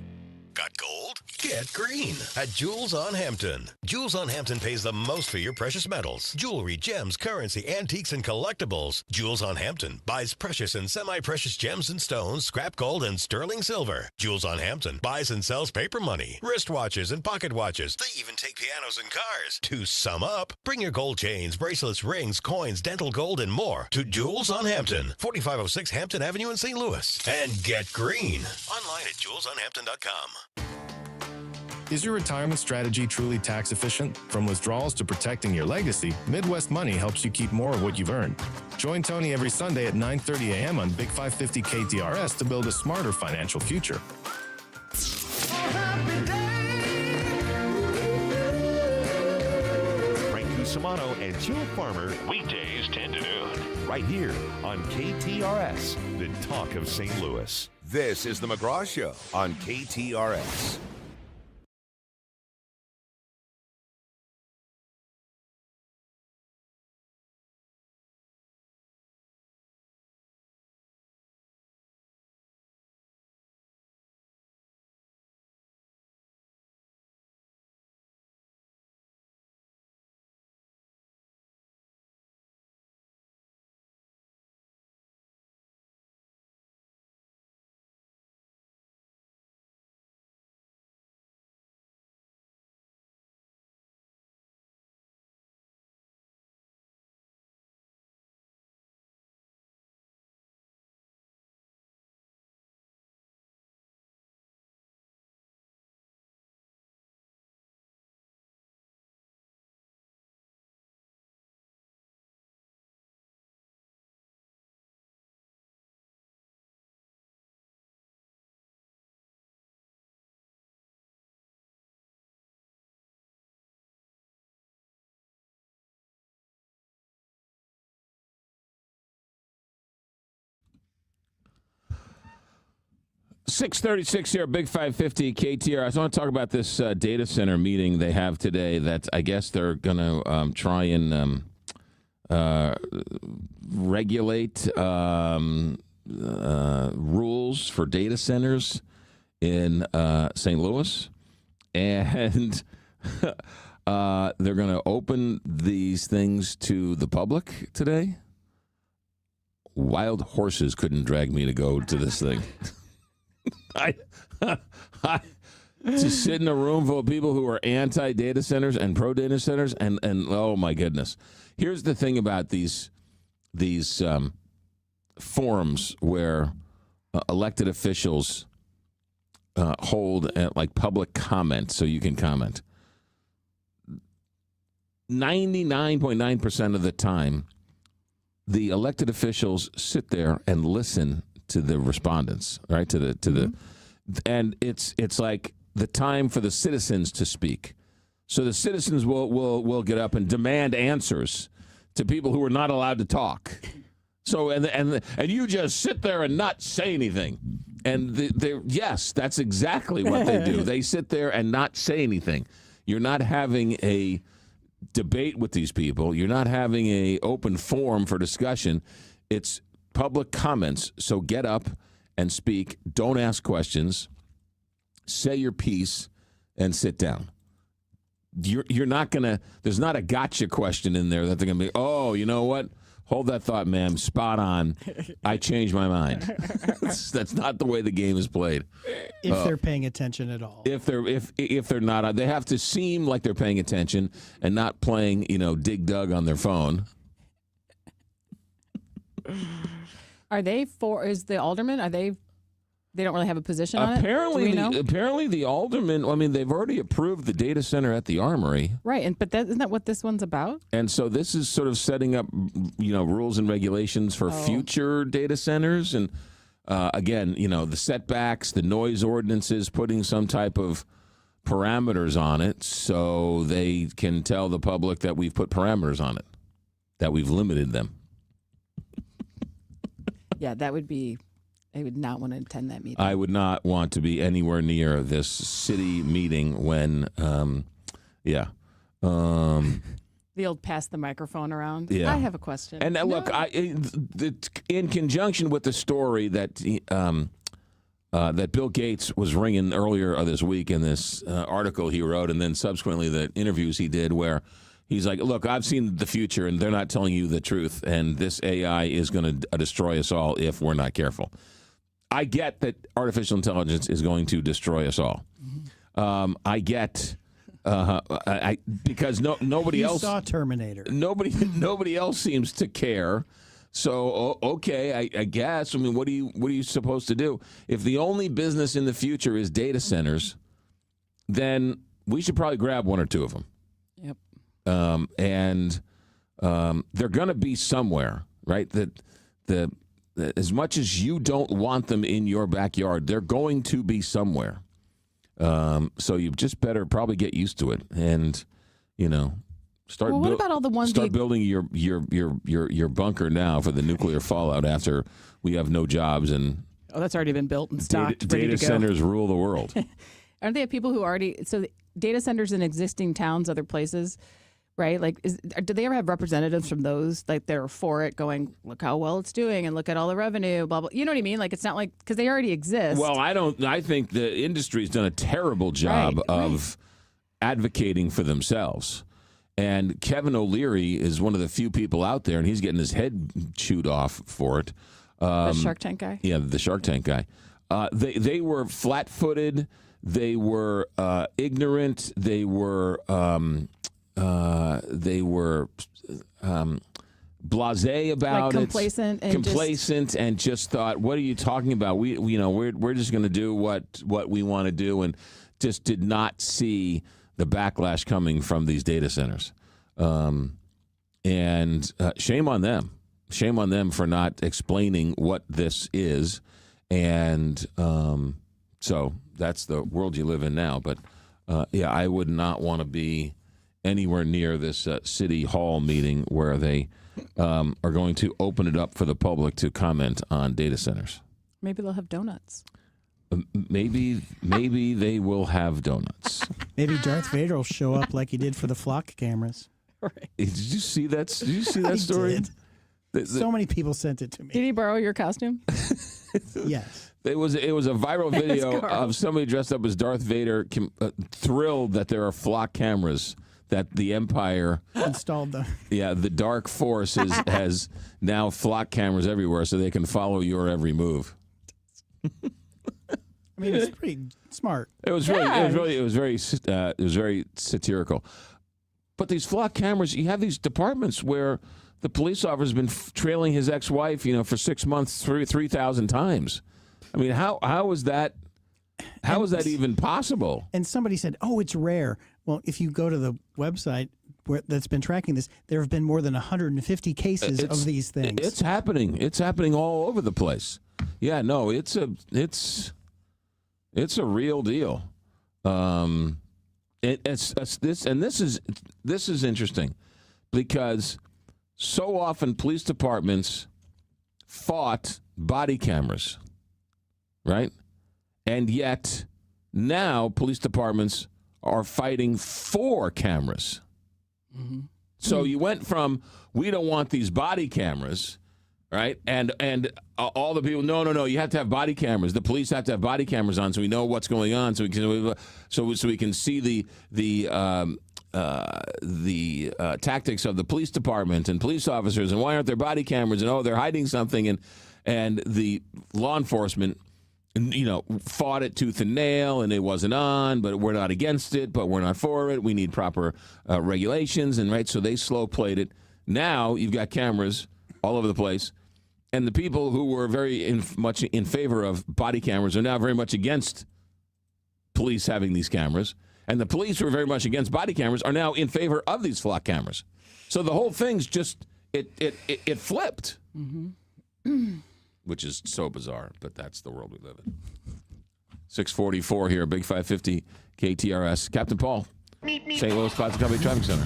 [SPEAKER 5] Got gold? Get green at Jewels on Hampton. Jewels on Hampton pays the most for your precious metals, jewelry, gems, currency, antiques, and collectibles. Jewels on Hampton buys precious and semi-precious gems and stones, scrap gold, and sterling silver. Jewels on Hampton buys and sells paper money, wristwatches, and pocket watches. They even take pianos and cars. To sum up, bring your gold chains, bracelets, rings, coins, dental gold, and more to Jewels on Hampton, 4506 Hampton Avenue in St. Louis. And get green online at jewelsonhampton.com.
[SPEAKER 13] Is your retirement strategy truly tax efficient? From withdrawals to protecting your legacy, Midwest Money helps you keep more of what you've earned. Join Tony every Sunday at 9:30 a.m. on Big 550 KTRS to build a smarter financial future.
[SPEAKER 5] Frank Cusimano and Jill Farmer, weekdays 10 to noon, right here on KTRS, the talk of St. Louis. This is the McGraw Show on KTRS.
[SPEAKER 2] 6:36 here, Big 550 KTR. I just want to talk about this data center meeting they have today. That I guess they're going to try and regulate rules for data centers in St. Louis, and they're going to open these things to the public today. Wild horses couldn't drag me to go to this thing. I to sit in a room full of people who are anti-data centers and pro-data centers, and oh my goodness. Here's the thing about these forums where elected officials hold like public comment, so you can comment. 99.9% of the time, the elected officials sit there and listen to the respondents, right? And it's like the time for the citizens to speak. So the citizens will get up and demand answers to people who are not allowed to talk. So and you just sit there and not say anything. And yes, that's exactly what they do. They sit there and not say anything. You're not having a debate with these people. You're not having a open forum for discussion. It's public comments. So get up and speak. Don't ask questions. Say your piece and sit down. You're not gonna. There's not a gotcha question in there that they're gonna be. Oh, you know what? Hold that thought, ma'am. Spot on. I changed my mind. That's not the way the game is played.
[SPEAKER 3] If they're paying attention at all.
[SPEAKER 2] If they're not, they have to seem like they're paying attention and not playing, Dig Dug on their phone.
[SPEAKER 1] Are they for? Is the alderman? Are they? They don't really have a position on
[SPEAKER 2] apparently,
[SPEAKER 1] it?
[SPEAKER 2] Apparently, the alderman, they've already approved the data center at the Armory.
[SPEAKER 1] But isn't that what this one's about?
[SPEAKER 2] And so this is sort of setting up, rules and regulations for future data centers. And again, the setbacks, the noise ordinances, putting some type of parameters on it so they can tell the public that we've put parameters on it, that we've limited them.
[SPEAKER 1] Yeah, that would be... I would not want to attend that meeting.
[SPEAKER 2] I would not want to be anywhere near this city meeting when,
[SPEAKER 1] the old pass the microphone around.
[SPEAKER 2] Yeah.
[SPEAKER 1] I have a question.
[SPEAKER 2] And look, in conjunction with the story that that Bill Gates was ringing earlier this week in this article he wrote, and then subsequently the interviews he did where he's like, look, I've seen the future, and they're not telling you the truth, and this AI is going to destroy us all if we're not careful. I get that artificial intelligence is going to destroy us all. I get because nobody else
[SPEAKER 3] saw Terminator.
[SPEAKER 2] Nobody else seems to care. So okay, I guess. What are you supposed to do if the only business in the future is data centers? Then we should probably grab one or two of them.
[SPEAKER 1] Yep.
[SPEAKER 2] And they're going to be somewhere, right? As much as you don't want them in your backyard, they're going to be somewhere. So you just better probably get used to it, and start.
[SPEAKER 1] What about all the ones?
[SPEAKER 2] Start building your bunker now for the nuclear fallout after we have no jobs and.
[SPEAKER 1] Oh, that's already been built and stocked.
[SPEAKER 2] Data centers rule the world.
[SPEAKER 1] Aren't they have people who already? So data centers in existing towns, other places. Right? Like, do they ever have representatives from those, like, they're for it going, look how well it's doing and look at all the revenue, blah, blah. You know what I mean? Like, it's not like, because they already exist.
[SPEAKER 2] Well, I think the industry's done a terrible job of advocating for themselves. And Kevin O'Leary is one of the few people out there, and he's getting his head chewed off for it.
[SPEAKER 1] The Shark Tank guy?
[SPEAKER 2] Yeah, the Shark Tank guy. They were flat-footed. They were ignorant. They were blasé about
[SPEAKER 1] complacent
[SPEAKER 2] it, and just thought, "What are you talking about? We're just going to do what we want to do," and just did not see the backlash coming from these data centers. And shame on them. Shame on them for not explaining what this is, and so that's the world you live in now. But I would not want to be anywhere near this city hall meeting where they are going to open it up for the public to comment on data centers.
[SPEAKER 1] Maybe they'll have donuts.
[SPEAKER 2] maybe they will have donuts.
[SPEAKER 3] Maybe Darth Vader will show up like he did for the flock cameras.
[SPEAKER 1] Right.
[SPEAKER 2] Did you see that? Did you see that story?
[SPEAKER 3] So many people sent it to me.
[SPEAKER 1] Did he borrow your costume?
[SPEAKER 3] Yes.
[SPEAKER 2] It was a viral video of somebody dressed up as Darth Vader, thrilled that there are flock cameras, that the Empire
[SPEAKER 3] installed them.
[SPEAKER 2] Yeah, the Dark Force has now flock cameras everywhere, so they can follow your every move.
[SPEAKER 3] I mean, it's pretty smart.
[SPEAKER 2] It was very satirical. But these flock cameras, you have these departments where the police officer's been trailing his ex-wife, for 6 months, 3,000 times. I mean, how is that? How is that even possible?
[SPEAKER 3] And somebody said, "Oh, it's rare." Well, if you go to the website that's been tracking this, there have been more than 150 cases of these things.
[SPEAKER 2] It's happening. It's happening all over the place. Yeah, no, it's a real deal. This is interesting because so often police departments fought body cameras, right? And yet now police departments are fighting for cameras. Mm-hmm. So you went from, we don't want these body cameras, right? And all the people, no, you have to have body cameras. The police have to have body cameras on so we know what's going on, so we can see the tactics of the police department and police officers, and why aren't there body cameras, and they're hiding something, and the law enforcement fought it tooth and nail, and it wasn't on, but we're not against it, but we're not for it. We need proper regulations, and right, so they slow played it. Now you've got cameras all over the place, and the people who were very much in favor of body cameras are now very much against police having these cameras, and the police who are very much against body cameras are now in favor of these flock cameras. So the whole thing's just it flipped. Mm-hmm. Which is so bizarre, but that's the world we live in. 644 here, Big 550 KTRS. Captain Paul, St. Louis Plaza Company Traffic Center.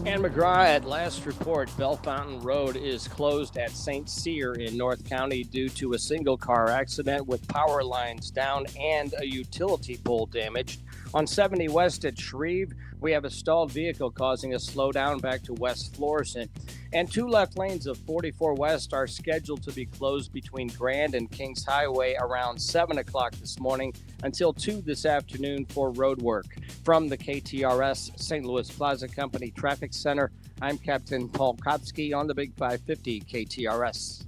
[SPEAKER 4] And McGraw, at last report, Bell Fountain Road is closed at St. Cyr in North County due to a single car accident with power lines down and a utility pole damaged. On 70 West at Shreve, we have a stalled vehicle causing a slowdown back to West Florissant. And 2 left lanes of 44 West are scheduled to be closed between Grand and Kings Highway around 7 o'clock this morning until 2 this afternoon for road work. From the KTRS St. Louis Plaza Company Traffic Center, I'm Captain Paul Kopsky on the Big 550 KTRS.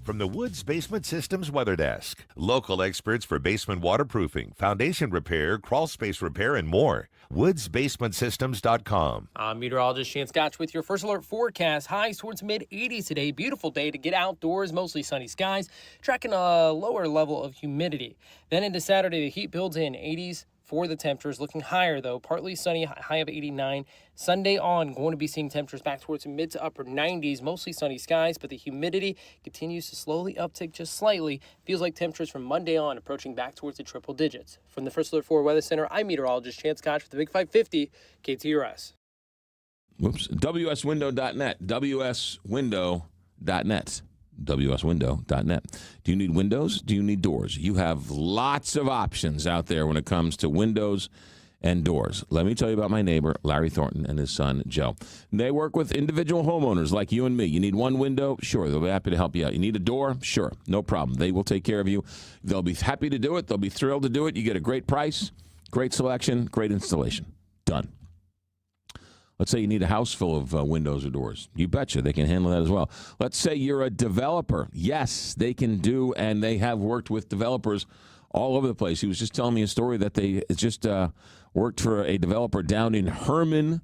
[SPEAKER 14] From the Woods Basement Systems Weather Desk, local experts for basement waterproofing, foundation repair, crawl space repair, and more. WoodsBasementSystems.com.
[SPEAKER 15] I'm meteorologist Shane Scotch with your first alert forecast. Highs towards mid-80s today. Beautiful day to get outdoors, mostly sunny skies, tracking a lower level of humidity. Then into Saturday, the heat builds in 80s for the temperatures, looking higher though, partly sunny, high of 89. Sunday on, going to be seeing temperatures back towards mid to upper 90s, mostly sunny skies, but the humidity continues to slowly uptick just slightly. Feels like temperatures from Monday on approaching back towards the triple digits. From the First Alert 4 Weather Center, I'm meteorologist Chance Scotch with the Big 550 KTRS.
[SPEAKER 2] Whoops. WSWindow.net. WSWindow.net. WSWindow.net. Do you need windows? Do you need doors? You have lots of options out there when it comes to windows and doors. Let me tell you about my neighbor, Larry Thornton, and his son, Joe. They work with individual homeowners like you and me. You need one window? Sure, they'll be happy to help you out. You need a door? Sure, no problem. They will take care of you. They'll be happy to do it. They'll be thrilled to do it. You get a great price, great selection, great installation. Done. Let's say you need a house full of windows or doors. You betcha they can handle that as well. Let's say you're a developer. Yes, they can do, and they have worked with developers all over the place. He was just telling me a story that they just worked for a developer down in Herman,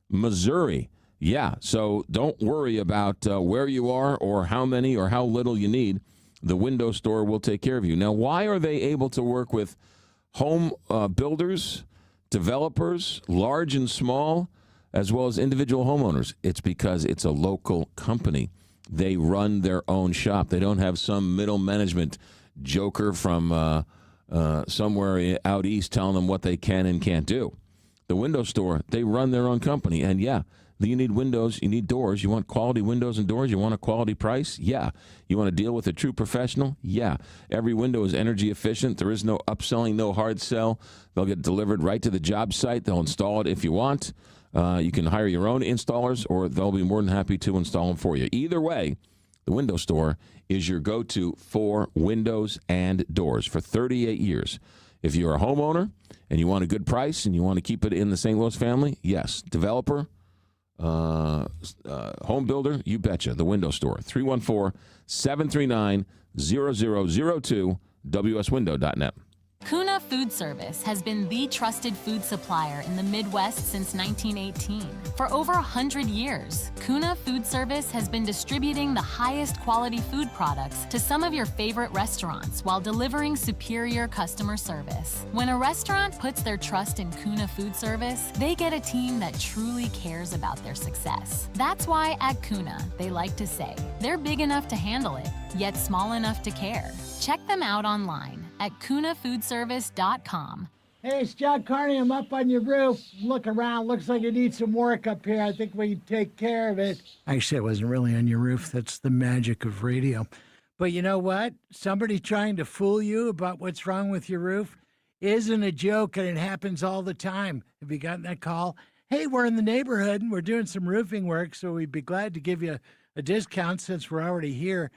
[SPEAKER 2] Missouri. Yeah, so don't worry about where you are or how many or how little you need. The window store will take care of you. Now, why are they able to work with home builders, developers, large and small, as well as individual homeowners? It's because it's a local company. They run their own shop. They don't have some middle management joker from somewhere out east telling them what they can and can't do. The window store, they run their own company. And yeah, You need windows, you need doors, you want quality windows and doors, you want a quality price? Yeah. You want to deal with a true professional? Yeah. Every window is energy efficient. There is no upselling, no hard sell. They'll get delivered right to the job site. They'll install it if you want. You can hire your own installers, or they'll be more than happy to install them for you. Either way, the Window Store is your go-to for windows and doors for 38 years. If you're a homeowner and you want a good price and you want to keep it in the St. Louis family, yes. Developer, home builder, you betcha. The Window Store, 314-739-0002, WSWindow.net.
[SPEAKER 16] Kuna Food Service has been the trusted food supplier in the Midwest since 1918. For over 100 years, Kuna Food Service has been distributing the highest quality food products to some of your favorite restaurants while delivering superior customer service. When a restaurant puts their trust in Kuna Food Service, they get a team that truly cares about their success. That's why at Kuna, they like to say, they're big enough to handle it, yet small enough to care. Check them out online at kunafoodservice.com.
[SPEAKER 17] Hey, it's John Carney. I'm up on your roof. Look around. Looks like you need some work up here. I think we can take care of it. Actually, I wasn't really on your roof. That's the magic of radio. But you know what? Somebody trying to fool you about what's wrong with your roof isn't a joke, and it happens all the time. Have you gotten that call? Hey, we're in the neighborhood, and we're doing some roofing work, so we'd be glad to give you a discount since we're already here.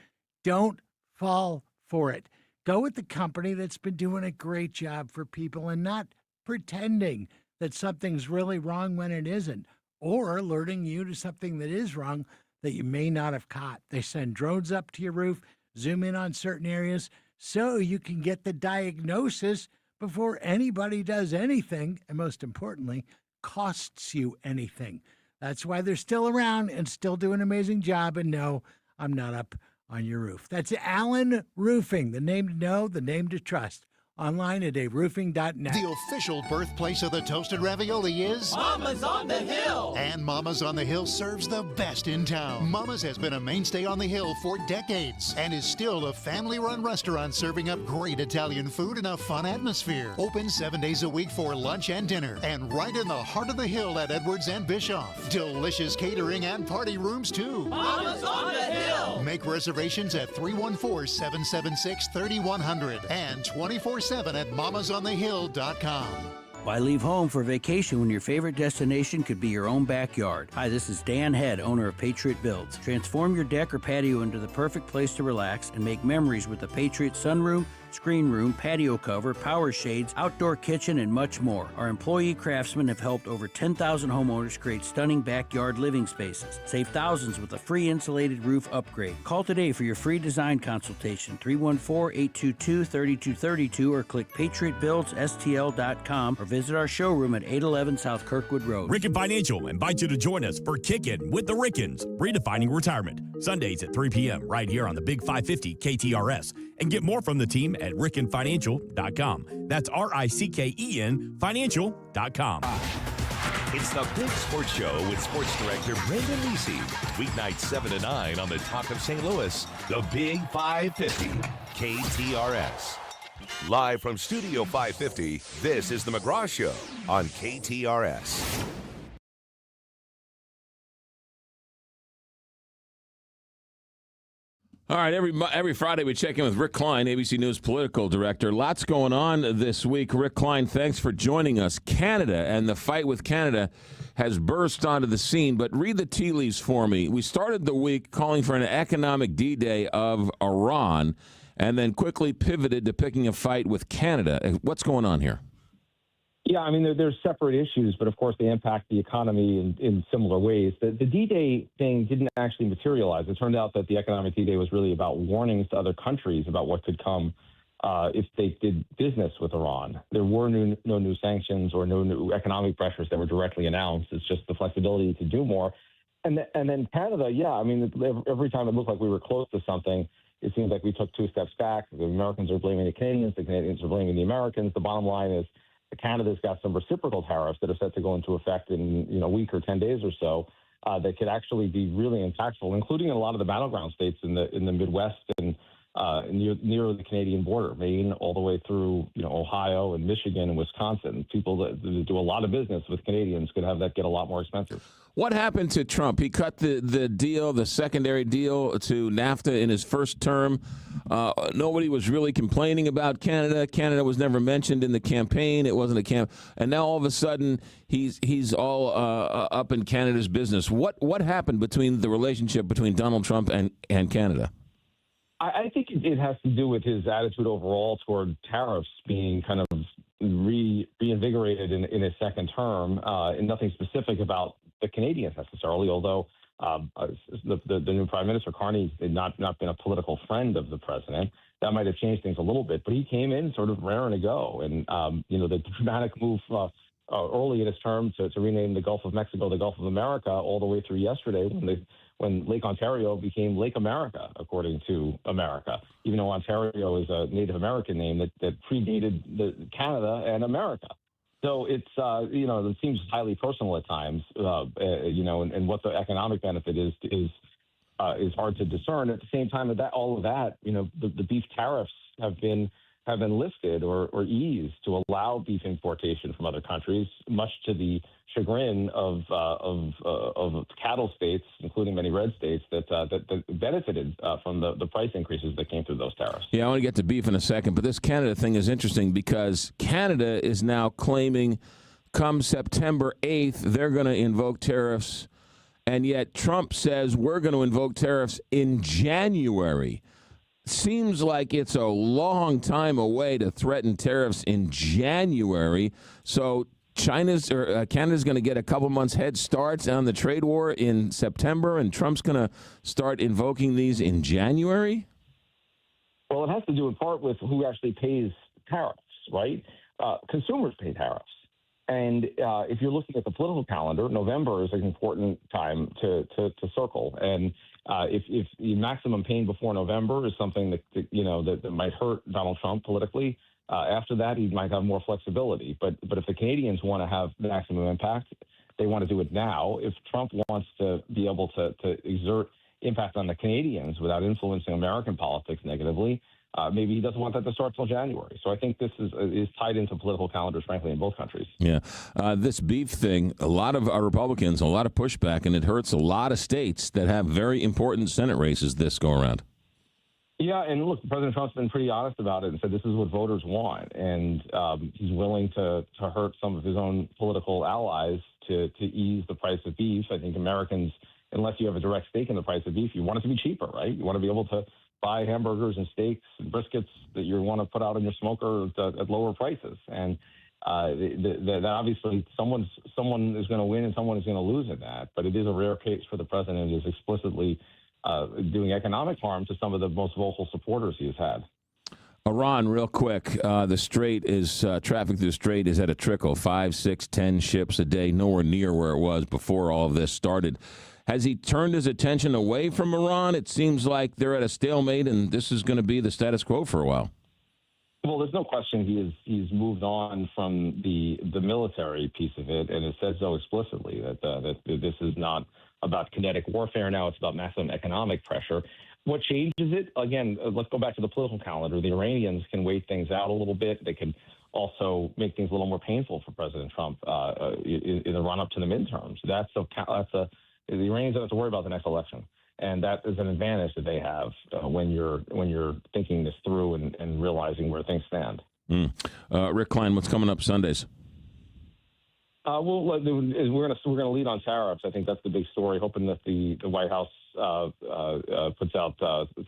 [SPEAKER 17] Don't fall for it. Go with the company that's been doing a great job for people and not pretending that something's really wrong when it isn't, or alerting you to something that is wrong that you may not have caught. They send drones up to your roof, zoom in on certain areas, so you can get the diagnosis before anybody does anything, and most importantly, costs you anything. That's why they're still around and still do an amazing job. And no, I'm not up on your roof. That's Allen Roofing, the name to know, the name to trust. Online at aroofing.net.
[SPEAKER 18] The official birthplace of the toasted ravioli is
[SPEAKER 19] Mama's on the Hill.
[SPEAKER 18] And Mama's on the Hill serves the best in town. Mama's has been a mainstay on the Hill for decades and is still a family-run restaurant serving up great Italian food in a fun atmosphere. Open 7 days a week for lunch and dinner, and right in the heart of the Hill at Edwards and Bischoff. Delicious catering and party rooms too.
[SPEAKER 19] Mama's on the Hill.
[SPEAKER 18] Make reservations at 314-776-3100 and 24/7 at mamasonthehill.com.
[SPEAKER 20] Why leave home for vacation when your favorite destination could be your own backyard? Hi, this is Dan Head, owner of Patriot Builds. Transform your deck or patio into the perfect place to relax and make memories with the Patriot sunroom, screen room, patio cover, power shades, outdoor kitchen, and much more. Our employee craftsmen have helped over 10,000 homeowners create stunning backyard living spaces. Save thousands with a free insulated roof upgrade. Call today for your free design consultation, 314-822-3232, or click patriotbuildsstl.com, or visit our showroom at 811 South Kirkwood Road.
[SPEAKER 21] Ricken Financial invites you to join us for Kickin' with the Rickens, redefining retirement. Sundays at 3 p.m. right here on the Big 550 KTRS. And get more from the team at rickenfinancial.com. That's RICKEN financial.com.
[SPEAKER 14] It's the Big Sports Show with Sports Director Brendan Lisi. Weeknights 7 to 9 on the Talk of St. Louis, the Big 550 KTRS. Live from Studio 550, this is the McGraw Show on KTRS.
[SPEAKER 2] All right, every Friday we check in with Rick Klein, ABC News political director. Lots going on this week. Rick Klein, thanks for joining us. Canada and the fight with Canada has burst onto the scene, but read the tea leaves for me. We started the week calling for an economic D-Day of Iran and then quickly pivoted to picking a fight with Canada. What's going on here?
[SPEAKER 22] Yeah, I mean, there's separate issues, but of course they impact the economy in similar ways. The D-Day thing didn't actually materialize. It turned out that the economic D-Day was really about warnings to other countries about what could come if they did business with Iran. There were no new sanctions or no new economic pressures that were directly announced. It's just the flexibility to do more. And then Canada, yeah, I mean, every time it looked like we were close to something, it seems like we took two steps back. The Americans are blaming the Canadians are blaming the Americans. The bottom line is, Canada's got some reciprocal tariffs that are set to go into effect in a week or 10 days or so that could actually be really impactful, including in a lot of the battleground states in the Midwest and near the Canadian border, Maine, all the way through Ohio and Michigan and Wisconsin. People that do a lot of business with Canadians could have that get a lot more expensive.
[SPEAKER 2] What happened to Trump? He cut the deal, the secondary deal to NAFTA in his first term. Nobody was really complaining about Canada. Canada was never mentioned in the campaign. It wasn't a camp. And now all of a sudden, he's all up in Canada's business. What happened between the relationship between Donald Trump and Canada?
[SPEAKER 22] I think it has to do with his attitude overall toward tariffs being kind of reinvigorated in his second term, and nothing specific about the Canadians necessarily, although the new Prime Minister, Carney, had not been a political friend of the president. That might have changed things a little bit, but he came in sort of raring to go. And, the dramatic move early in his term to rename the Gulf of Mexico the Gulf of America all the way through yesterday when Lake Ontario became Lake America, according to America, even though Ontario is a Native American name that predated Canada and America. So it's, it seems highly personal at times, and what the economic benefit is hard to discern. At the same time, all of that, the beef tariffs have been lifted or eased to allow beef importation from other countries, much to the chagrin of cattle states, including many red states that benefited from the price increases that came through those tariffs.
[SPEAKER 2] Yeah, I want to get to beef in a second, but this Canada thing is interesting because Canada is now claiming come September 8th, they're going to invoke tariffs, and yet Trump says we're going to invoke tariffs in January. Seems like it's a long time away to threaten tariffs in January. So Canada's going to get a couple months head starts on the trade war in September, and Trump's going to start invoking these in January?
[SPEAKER 22] Well, it has to do in part with who actually pays tariffs, right? Consumers pay tariffs. And if you're looking at the political calendar, November is an important time to circle. And if the maximum pain before November is something that might hurt Donald Trump politically, after that he might have more flexibility. But if the Canadians want to have maximum impact, they want to do it now. If Trump wants to be able to exert impact on the Canadians without influencing American politics negatively, maybe he doesn't want that to start till January. So I think this is tied into political calendars, frankly, in both countries.
[SPEAKER 2] Yeah. This beef thing, a lot of our Republicans, a lot of pushback, and it hurts a lot of states that have very important Senate races this go around.
[SPEAKER 22] Yeah, and look, President Trump's been pretty honest about it and said this is what voters want. And he's willing to hurt some of his own political allies to ease the price of beef. I think Americans, unless you have a direct stake in the price of beef, you want it to be cheaper, right? You want to be able to buy hamburgers and steaks and briskets that you want to put out in your smoker at lower prices. And that obviously someone is going to win and someone is going to lose in that. But it is a rare case for the president is explicitly doing economic harm to some of the most vocal supporters he has had.
[SPEAKER 2] Iran, real quick, the Strait is, traffic through the Strait is at a trickle, 5, 6, 10 ships a day, nowhere near where it was before all of this started. Has he turned his attention away from Iran? It seems like they're at a stalemate, and this is going to be the status quo for a while.
[SPEAKER 22] Well, there's no question he's moved on from the military piece of it, and it says so explicitly that this is not about kinetic warfare now. It's about maximum economic pressure. What changes it? Again, let's go back to the political calendar. The Iranians can wait things out a little bit. They can also make things a little more painful for President Trump in the run-up to the midterms. The Iranians don't have to worry about the next election. And that is an advantage that they have when you're thinking this through and realizing where things stand.
[SPEAKER 2] Rick Klein, what's coming up Sundays?
[SPEAKER 22] We're going to lead on tariffs. I think that's the big story. Hoping that the White House puts out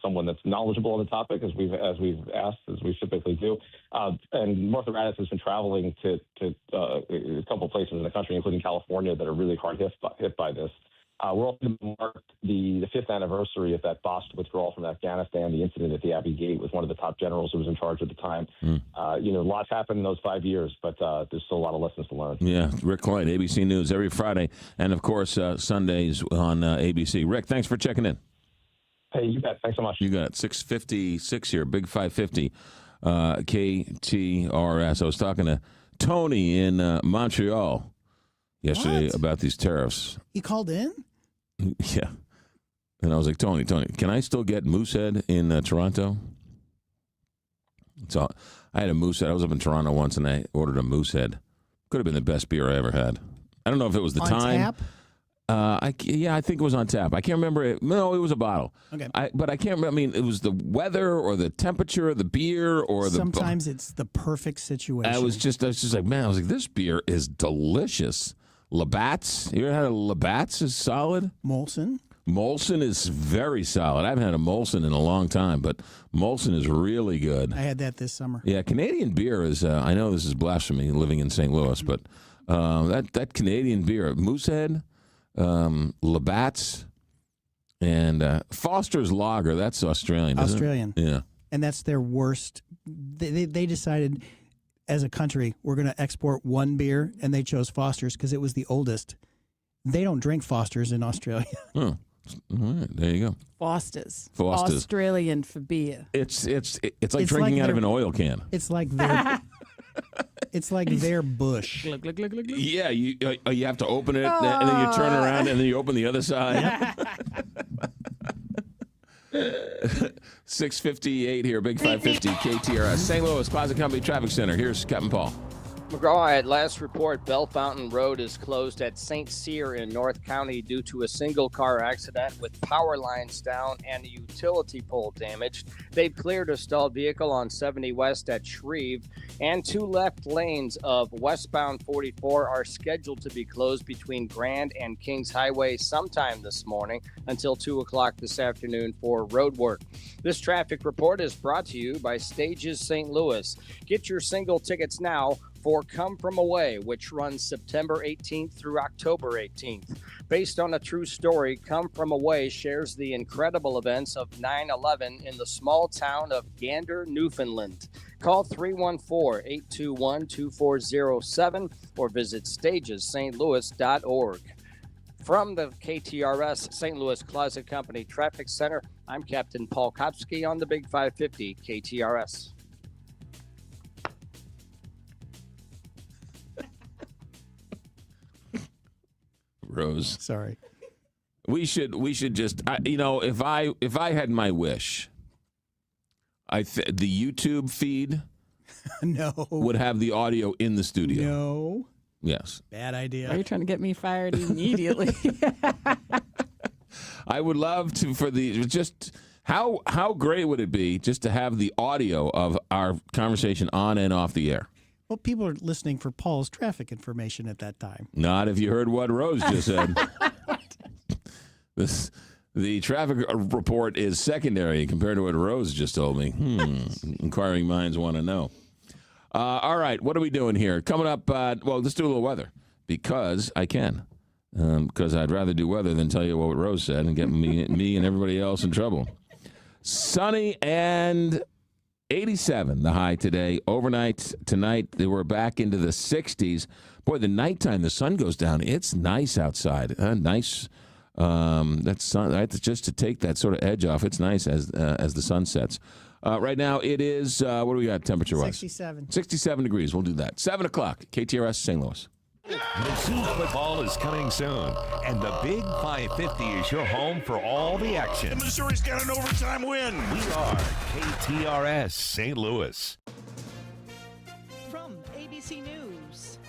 [SPEAKER 22] someone that's knowledgeable on the topic, as we've asked, as we typically do. And Martha Raddatz has been traveling to a couple of places in the country, including California, that are really hard hit by this. We're also going to mark the 5th anniversary of that botched withdrawal from Afghanistan. The incident at the Abbey Gate was one of the top generals who was in charge at the time. Lots happened in those 5 years, but there's still a lot of lessons to learn.
[SPEAKER 2] Yeah, Rick Klein, ABC News every Friday, and of course Sundays on ABC. Rick, thanks for checking in.
[SPEAKER 22] Hey, you bet. Thanks so much.
[SPEAKER 2] You got it. 6:56 here, Big 550, KTRS. I was talking to Tony in Montreal yesterday about these tariffs.
[SPEAKER 3] He called in?
[SPEAKER 2] Yeah. And I was like, Tony, can I still get Moosehead in Toronto? So I had a Moosehead. I was up in Toronto once, and I ordered a Moosehead. Could have been the best beer I ever had. I don't know if it was the time.
[SPEAKER 3] Tap?
[SPEAKER 2] I think it was on tap. I can't remember it. No, it was a bottle.
[SPEAKER 3] Okay.
[SPEAKER 2] But I can't remember. I mean, it was the weather or the temperature of the beer or the.
[SPEAKER 3] Sometimes it's the perfect situation.
[SPEAKER 2] I was just like, man, I was like, this beer is delicious. Labatt's. You ever had a Labatt's? Is solid.
[SPEAKER 3] Molson.
[SPEAKER 2] Molson is very solid. I haven't had a Molson in a long time, but Molson is really good.
[SPEAKER 3] I had that this summer.
[SPEAKER 2] Yeah, Canadian beer is. I know this is blasphemy living in St. Louis, but that Canadian beer, Moosehead, Labatt's, and Foster's Lager. That's Australian. Isn't
[SPEAKER 3] Australian.
[SPEAKER 2] It? Yeah.
[SPEAKER 3] And that's their worst. They decided as a country we're going to export one beer, and they chose Foster's because it was the oldest. They don't drink Foster's in Australia.
[SPEAKER 2] Oh, all right, there you go.
[SPEAKER 1] Foster's.
[SPEAKER 2] Australian
[SPEAKER 1] for beer.
[SPEAKER 2] It's like drinking out of an oil can.
[SPEAKER 3] It's like their it's like their Bush.
[SPEAKER 1] Glug, glug, glug, glug, glug.
[SPEAKER 2] Yeah, you have to open it, and then you turn around, and then you open the other side. 6:58 here, Big 550 KTRS, St. Louis Plaza Company Traffic Center. Here's Captain Paul.
[SPEAKER 4] McGraw, at last report, Bell Fountain Road is closed at St. Cyr in North County due to a single car accident with power lines down and a utility pole damaged. They've cleared a stalled vehicle on 70 West at Shreve, and 2 left lanes of westbound 44 are scheduled to be closed between Grand and Kings Highway sometime this morning until 2 o'clock this afternoon for road work. This traffic report is brought to you by Stages St. Louis. Get your single tickets now for Come From Away, which runs September 18th through October 18th. Based on a true story, Come From Away shares the incredible events of 9/11 in the small town of Gander, Newfoundland. Call 314-821-2407 or visit stagesstlouis.org. From the KTRS St. Louis Closet Company Traffic Center, I'm Captain Paul Kopsky on the Big 550 KTRS.
[SPEAKER 2] Rose.
[SPEAKER 3] Sorry.
[SPEAKER 2] We should just if I had my wish, the YouTube feed
[SPEAKER 3] no
[SPEAKER 2] would have the audio in the studio.
[SPEAKER 3] No.
[SPEAKER 2] Yes.
[SPEAKER 3] Bad idea.
[SPEAKER 1] Are you trying to get me fired immediately?
[SPEAKER 2] I would love to how great would it be just to have the audio of our conversation on and off the air?
[SPEAKER 3] Well, people are listening for Paul's traffic information at that time.
[SPEAKER 2] Not if you heard what Rose just said. The traffic report is secondary compared to what Rose just told me. Inquiring minds want to know. All right, what are we doing here? Coming up, let's do a little weather because I can. Because I'd rather do weather than tell you what Rose said and get me and everybody else in trouble. Sunny and 87, the high today. Overnight tonight, they were back into the 60s. Boy, the nighttime, the sun goes down. It's nice outside. Nice. That's just to take that sort of edge off. It's nice as the sun sets. Right now, it is, what do we got temperature-wise?
[SPEAKER 3] 67.
[SPEAKER 2] 67 degrees. We'll do that. 7 o'clock, KTRS St. Louis.
[SPEAKER 14] Mizzou football is coming soon, and the Big 550 is your home for all the action.
[SPEAKER 21] Missouri's got an overtime win.
[SPEAKER 14] We are KTRS St. Louis.
[SPEAKER 6] From ABC News,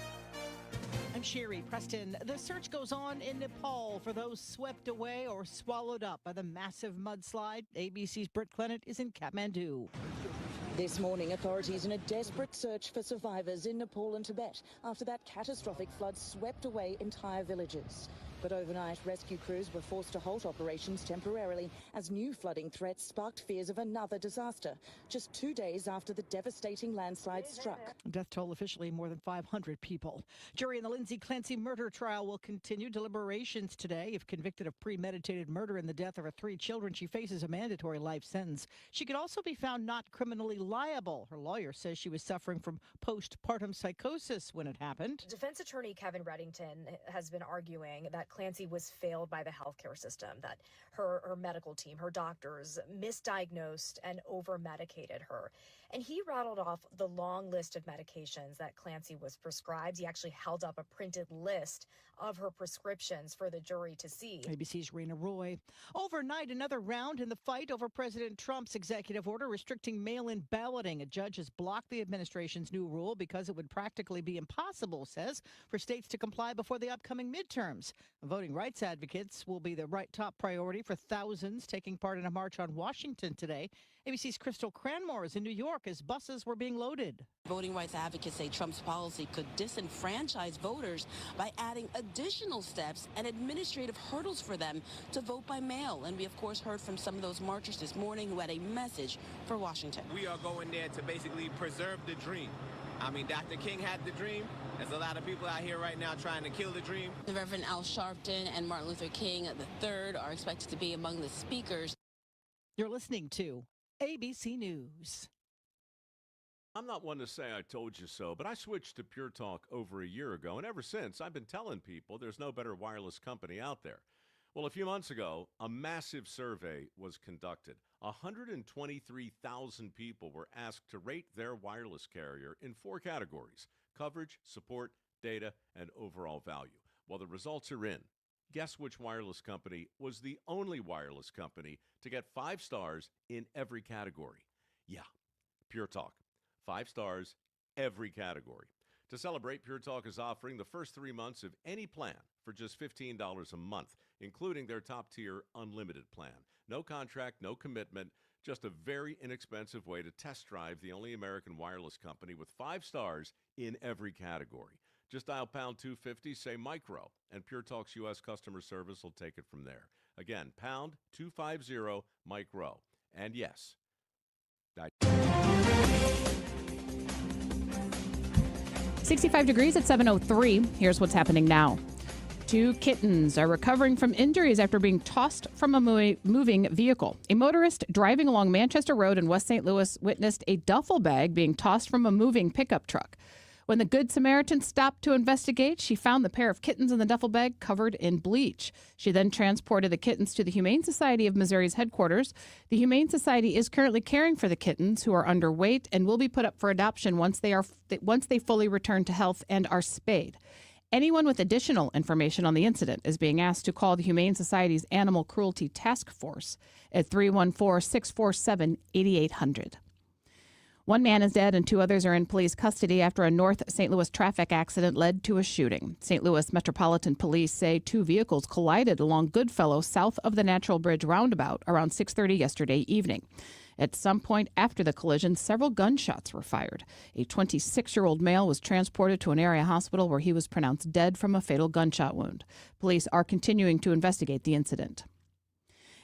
[SPEAKER 6] I'm Sherry Preston. The search goes on in Nepal for those swept away or swallowed up by the massive mudslide. ABC's Britt Clennett is in Kathmandu.
[SPEAKER 8] This morning, authorities in a desperate search for survivors in Nepal and Tibet after that catastrophic flood swept away entire villages. But overnight, rescue crews were forced to halt operations temporarily as new flooding threats sparked fears of another disaster, just 2 days after the devastating landslide struck.
[SPEAKER 6] Death toll officially more than 500 people. Jury in the Lindsay Clancy murder trial will continue deliberations today. If convicted of premeditated murder in the death of her 3 children, she faces a mandatory life sentence. She could also be found not criminally liable. Her lawyer says she was suffering from postpartum psychosis when it happened.
[SPEAKER 23] Defense attorney Kevin Reddington has been arguing that
[SPEAKER 7] Clancy was failed by the healthcare system, that her medical team, her doctors misdiagnosed and over-medicated her. And he rattled off the long list of medications that Clancy was prescribed. He actually held up a printed list of her prescriptions for the jury to see.
[SPEAKER 6] ABC's Raina Roy. Overnight, another round in the fight over President Trump's executive order restricting mail-in balloting. A judge has blocked the administration's new rule because it would practically be impossible, says, for states to comply before the upcoming midterms. Voting rights advocates will be the top priority for thousands taking part in a march on Washington today. ABC's Crystal Cranmore is in New York as buses were being loaded.
[SPEAKER 9] Voting rights advocates say Trump's policy could disenfranchise voters by adding additional steps and administrative hurdles for them to vote by mail. And we, of course, heard from some of those marchers this morning who had a message for Washington.
[SPEAKER 23] We are going there to basically preserve the dream. I mean, Dr. King had the dream. There's a lot of people out here right now trying to kill the dream.
[SPEAKER 9] The Reverend Al Sharpton and Martin Luther King III are expected to be among the speakers.
[SPEAKER 6] You're listening to ABC News.
[SPEAKER 24] I'm not one to say I told you so, but I switched to Pure Talk over a year ago, and ever since, I've been telling people there's no better wireless company out there. Well, a few months ago, a massive survey was conducted. 123,000 people were asked to rate their wireless carrier in 4 categories: coverage, support, data, and overall value. Well, the results are in. Guess which wireless company was the only wireless company to get 5 stars in every category? Yeah, Pure Talk. 5 stars, every category. To celebrate, Pure Talk is offering the first 3 months of any plan for just $15 a month, including their top-tier unlimited plan. No contract, no commitment, just a very inexpensive way to test drive the only American wireless company with 5 stars in every category. Just dial pound 250, say micro, and Pure Talk's U.S. customer service will take it from there. Again, pound 250 micro. And yes,
[SPEAKER 1] 65 degrees at 7:03. Here's what's happening now. 2 kittens are recovering from injuries after being tossed from a moving vehicle. A motorist driving along Manchester Road in West St. Louis witnessed a duffel bag being tossed from a moving pickup truck. When the Good Samaritan stopped to investigate, she found the pair of kittens in the duffel bag covered in bleach. She then transported the kittens to the Humane Society of Missouri's headquarters. The Humane Society is currently caring for the kittens, who are underweight and will be put up for adoption once they fully return to health and are spayed. Anyone with additional information on the incident is being asked to call the Humane Society's Animal Cruelty Task Force at 314-647-8800. 1 man is dead and 2 others are in police custody after a North St. Louis traffic accident led to a shooting. St. Louis Metropolitan Police say 2 vehicles collided along Goodfellow south of the Natural Bridge roundabout around 6:30 yesterday evening. At some point after the collision, several gunshots were fired. A 26-year-old male was transported to an area hospital where he was pronounced dead from a fatal gunshot wound. Police are continuing to investigate the incident.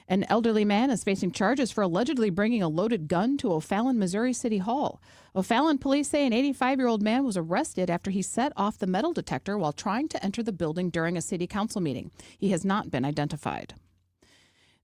[SPEAKER 1] An elderly man is facing charges for allegedly bringing a loaded gun to O'Fallon, Missouri City Hall. O'Fallon police say an 85-year-old man was arrested after he set off the metal detector while trying to enter the building during a city council meeting. He has not been identified.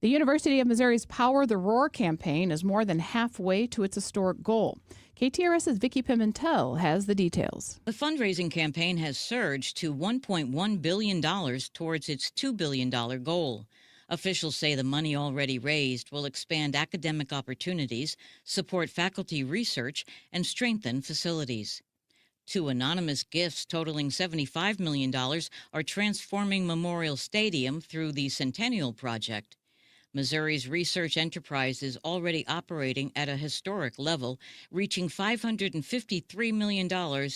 [SPEAKER 1] The University of Missouri's Power the Roar campaign is more than halfway to its historic goal. KTRS's Vicki Pimentel has the details.
[SPEAKER 25] The fundraising campaign has surged to $1.1 billion towards its $2 billion goal. Officials say the money already raised will expand academic opportunities, support faculty research, and strengthen facilities. 2 anonymous gifts totaling $75 million are transforming Memorial Stadium through the Centennial Project. Missouri's research enterprise is already operating at a historic level, reaching $553 million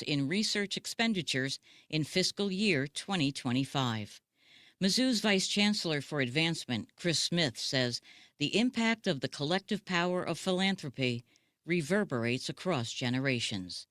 [SPEAKER 25] in research expenditures in fiscal year 2025. Mizzou's Vice Chancellor for Advancement, Chris Smith, says the impact of the collective power of philanthropy reverberates across generations.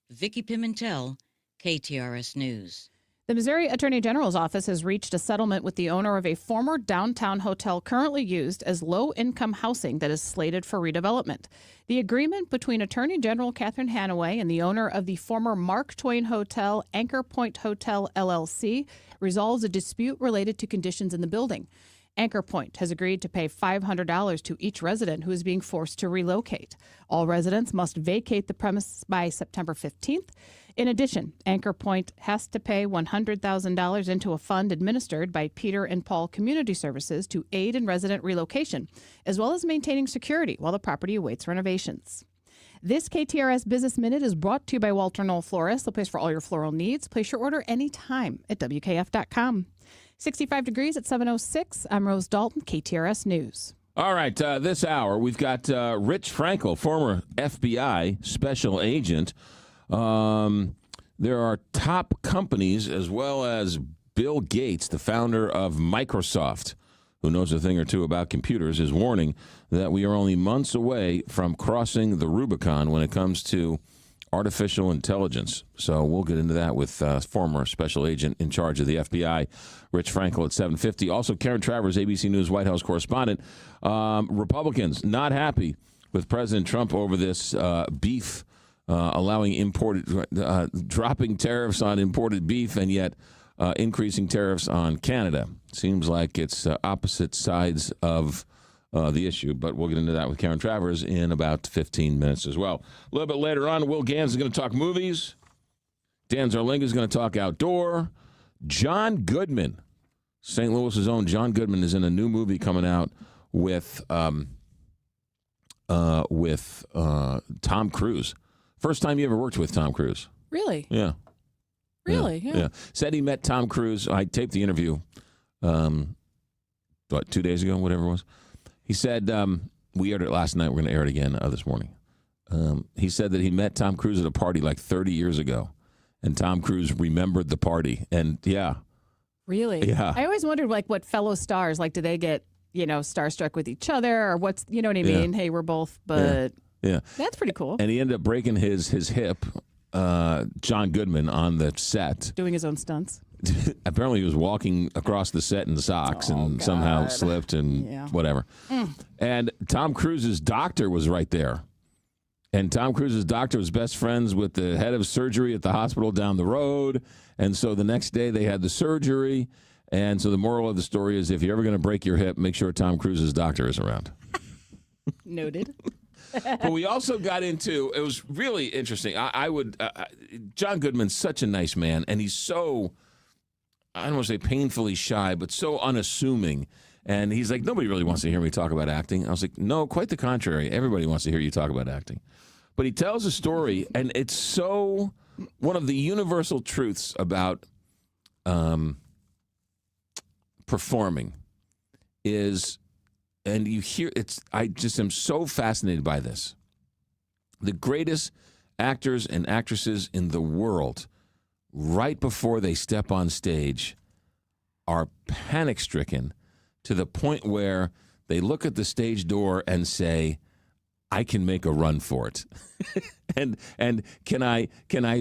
[SPEAKER 25] Vicki Pimentel, KTRS News.
[SPEAKER 1] The Missouri Attorney General's office has reached a settlement with the owner of a former downtown hotel currently used as low-income housing that is slated for redevelopment. The agreement between Attorney General Catherine Hanaway and the owner of the former Mark Twain Hotel, Anchor Point Hotel, LLC, resolves a dispute related to conditions in the building. Anchor Point has agreed to pay $500 to each resident who is being forced to relocate. All residents must vacate the premise by September 15th. In addition, Anchor Point has to pay $100,000 into a fund administered by Peter and Paul Community Services to aid in resident relocation, as well as maintaining security while the property awaits renovations. This KTRS Business Minute is brought to you by Walter Knoll Florist, the place for all your floral needs. Place your order anytime at WKF.com. 65 degrees at 7:06. I'm Rose Dalton, KTRS News.
[SPEAKER 2] All right, this hour, we've got Rich Frankel, former FBI special agent. There are top companies, as well as Bill Gates, the founder of Microsoft, who knows a thing or two about computers, is warning that we are only months away from crossing the Rubicon when it comes to artificial intelligence. So we'll get into that with former special agent in charge of the FBI, Rich Frankel, at 7:50. Also, Karen Travers, ABC News White House correspondent. Republicans not happy with President Trump over this beef, allowing dropping tariffs on imported beef, and yet increasing tariffs on Canada. Seems like it's opposite sides of the issue, but we'll get into that with Karen Travers in about 15 minutes as well. A little bit later on, Will Gans is going to talk movies. Dan Zarlinga is going to talk outdoor. John Goodman, St. Louis's own John Goodman, is in a new movie coming out with Tom Cruise. First time you ever worked with Tom Cruise.
[SPEAKER 1] Really?
[SPEAKER 2] Yeah.
[SPEAKER 1] Really? Yeah.
[SPEAKER 2] Said he met Tom Cruise. I taped the interview, 2 days ago, whatever it was. He said, we aired it last night. We're going to air it again this morning. He said that he met Tom Cruise at a party like 30 years ago, and Tom Cruise remembered the party. And yeah.
[SPEAKER 1] Really?
[SPEAKER 2] Yeah.
[SPEAKER 1] I always wondered, like, what fellow stars, like, do they get, starstruck with each other, or what's, you know what I mean? Hey, we're both, but
[SPEAKER 2] yeah.
[SPEAKER 1] That's pretty cool.
[SPEAKER 2] And he ended up breaking his hip, John Goodman, on the set.
[SPEAKER 1] Doing his own stunts.
[SPEAKER 2] Apparently he was walking across the set in socks and somehow slipped and whatever. And Tom Cruise's doctor was right there. And Tom Cruise's doctor was best friends with the head of surgery at the hospital down the road. And so the next day they had the surgery. And so the moral of the story is, if you're ever going to break your hip, make sure Tom Cruise's doctor is around.
[SPEAKER 1] Noted.
[SPEAKER 2] But we also got into, it was really interesting. John Goodman's such a nice man, and he's so, I don't want to say painfully shy, but so unassuming. And he's like, nobody really wants to hear me talk about acting. I was like, no, quite the contrary. Everybody wants to hear you talk about acting. But he tells a story, and it's so, one of the universal truths about performing is, and you hear, I just am so fascinated by this. The greatest actors and actresses in the world, right before they step on stage, are panic-stricken to the point where they look at the stage door and say, I can make a run for it. and can I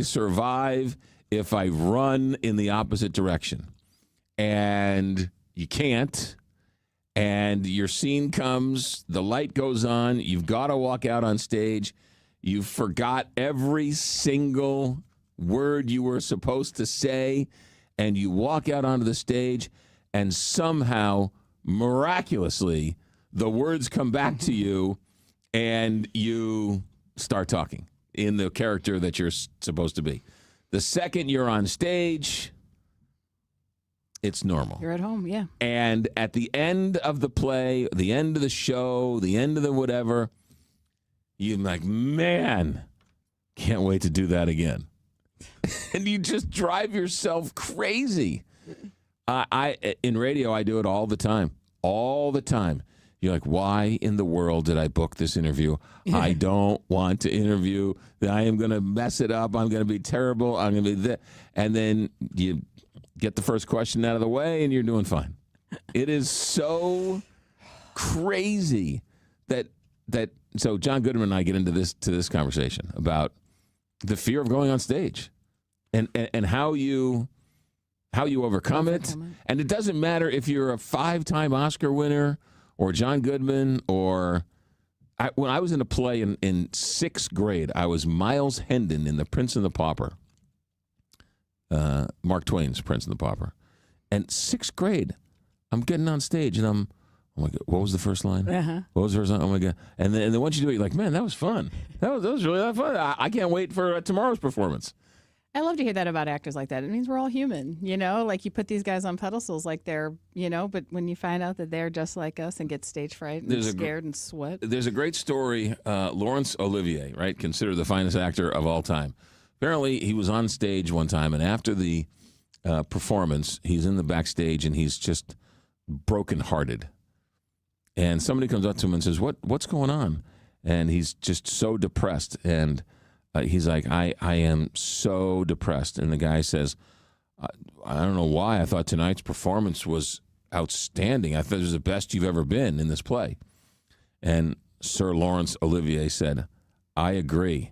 [SPEAKER 2] survive if I run in the opposite direction? And you can't. And your scene comes, the light goes on, you've got to walk out on stage. You forgot every single word you were supposed to say, and you walk out onto the stage, and somehow, miraculously, the words come back to you, and you start talking in the character that you're supposed to be. The second you're on stage, it's normal.
[SPEAKER 1] You're at home, yeah.
[SPEAKER 2] And at the end of the play, the end of the show, the end of the whatever, you're like, man, can't wait to do that again. And you just drive yourself crazy. In radio, I do it all the time. All the time. You're like, why in the world did I book this interview? I don't want to interview. I am going to mess it up. I'm going to be terrible. I'm going to be that. And then you get the first question out of the way, and you're doing fine. It is so crazy that so John Goodman and I get into this conversation about the fear of going on stage and how you overcome it. And it doesn't matter if you're a 5-time Oscar winner or John Goodman or when I was in a play in 6th grade, I was Miles Hendon in The Prince and the Pauper. Mark Twain's Prince and the Pauper. And 6th grade, I'm getting on stage, and I'm, oh my God, what was the first line?
[SPEAKER 1] Uh-huh.
[SPEAKER 2] What was the first line? Oh my God! And then once you do it, you're like, man, that was fun. That was really that fun. I can't wait for tomorrow's performance.
[SPEAKER 1] I love to hear that about actors like that. It means we're all human, Like you put these guys on pedestals like they're, but when you find out that they're just like us and get stage fright and scared and sweat.
[SPEAKER 2] There's a great story. Laurence Olivier, right, considered the finest actor of all time. Apparently, he was on stage one time, and after the performance, he's in the backstage, and he's just brokenhearted. And somebody comes up to him and says, "What's going on?" And he's just so depressed, and he's like, I am so depressed. And the guy says, I don't know why. I thought tonight's performance was outstanding. I thought it was the best you've ever been in this play. And Sir Laurence Olivier said, I agree,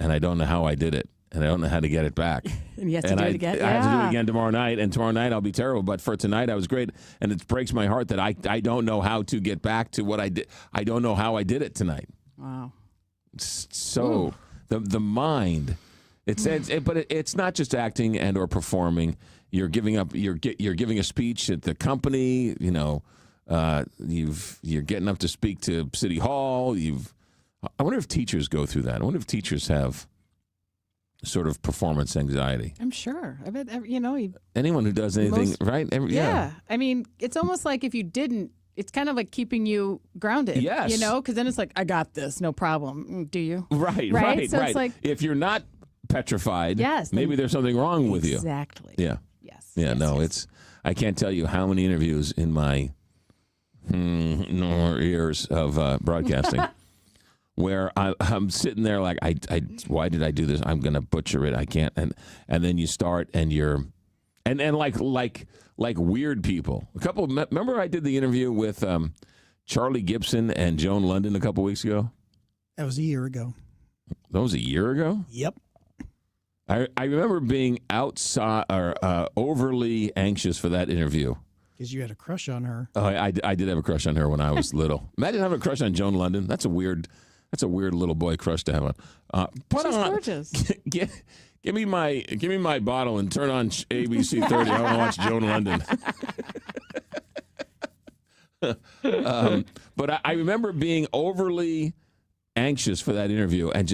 [SPEAKER 2] and I don't know how I did it, and I don't know how to get it back.
[SPEAKER 1] And you have to do it again?
[SPEAKER 2] I have to do it again tomorrow night, and tomorrow night I'll be terrible. But for tonight, I was great, and it breaks my heart that I don't know how to get back to what I did. I don't know how I did it tonight.
[SPEAKER 1] Wow.
[SPEAKER 2] So... The mind, but it's not just acting and or performing. You're giving up. You're giving a speech at the company. You're getting up to speak to City Hall. I wonder if teachers go through that. I wonder if teachers have sort of performance anxiety.
[SPEAKER 1] I'm sure. I bet
[SPEAKER 2] anyone who does anything right.
[SPEAKER 1] Yeah. I mean, it's almost like if you didn't. It's kind of like keeping you grounded,
[SPEAKER 2] yes.
[SPEAKER 1] Because then it's like, I got this, no problem. Do you?
[SPEAKER 2] Right.
[SPEAKER 1] So it's like,
[SPEAKER 2] if you're not petrified,
[SPEAKER 1] yes,
[SPEAKER 2] maybe there's something wrong with you.
[SPEAKER 1] Exactly.
[SPEAKER 2] Yeah.
[SPEAKER 1] Yes.
[SPEAKER 2] Yeah, it's, I can't tell you how many interviews in my years of broadcasting where I'm sitting there like, why did I do this? I'm going to butcher it. I can't. And then you start and you're, and like weird people. Remember I did the interview with Charlie Gibson and Joan London a couple weeks ago?
[SPEAKER 3] That was a year ago.
[SPEAKER 2] That was a year ago?
[SPEAKER 3] Yep.
[SPEAKER 2] I remember being outside or overly anxious for that interview.
[SPEAKER 3] Because you had a crush on her.
[SPEAKER 2] Oh, I did have a crush on her when I was little. Imagine having a crush on Joan London. That's a weird little boy crush to have on.
[SPEAKER 1] She's gorgeous.
[SPEAKER 2] Give me my bottle and turn on ABC 30. I want to watch Joan London. But I remember being overly anxious for that interview, and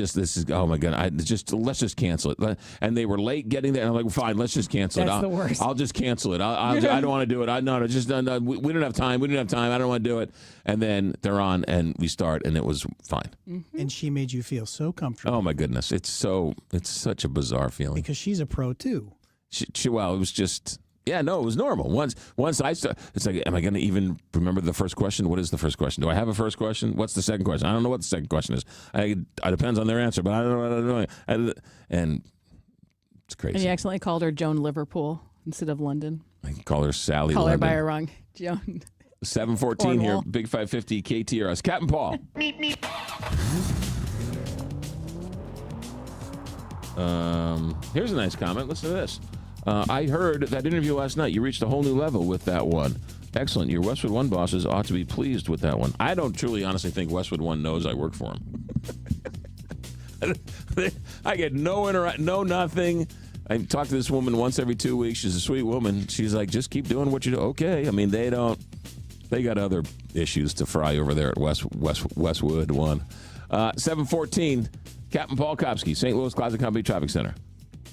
[SPEAKER 2] oh my God, let's just cancel it. And they were late getting there, and I'm like, fine, let's just cancel it.
[SPEAKER 1] That's the worst.
[SPEAKER 2] I'll just cancel it. I don't want to do it. No, we don't have time. We don't have time. I don't want to do it. And then they're on, and we start, and it was fine.
[SPEAKER 1] Mm-hmm.
[SPEAKER 3] And she made you feel so comfortable.
[SPEAKER 2] Oh my goodness, it's such a bizarre feeling.
[SPEAKER 3] Because she's a pro too.
[SPEAKER 2] Well, it was just. Yeah, no, it was normal. Once I start, it's like, am I going to even remember the first question? What is the first question? Do I have a first question? What's the second question? I don't know what the second question is. It depends on their answer, but I don't know. And it's crazy.
[SPEAKER 1] And you accidentally called her Joan Liverpool instead of London.
[SPEAKER 2] I call her Sally
[SPEAKER 1] Call
[SPEAKER 2] London.
[SPEAKER 1] her by her wrong. Joan.
[SPEAKER 2] 7:14 here, Big 550 KTRS. Captain Paul. Here's a nice comment. Listen to this. I heard that interview last night. You reached a whole new level with that one. Excellent. Your Westwood One bosses ought to be pleased with that one. I don't truly, honestly think Westwood One knows I work for them. I get no nothing. I talk to this woman once every 2 weeks. She's a sweet woman. She's like, just keep doing what you do. Okay. I mean, they got other issues to fry over there at Westwood One. 7:14, Captain Paul Kopsky, St. Louis Closet Company Traffic Center.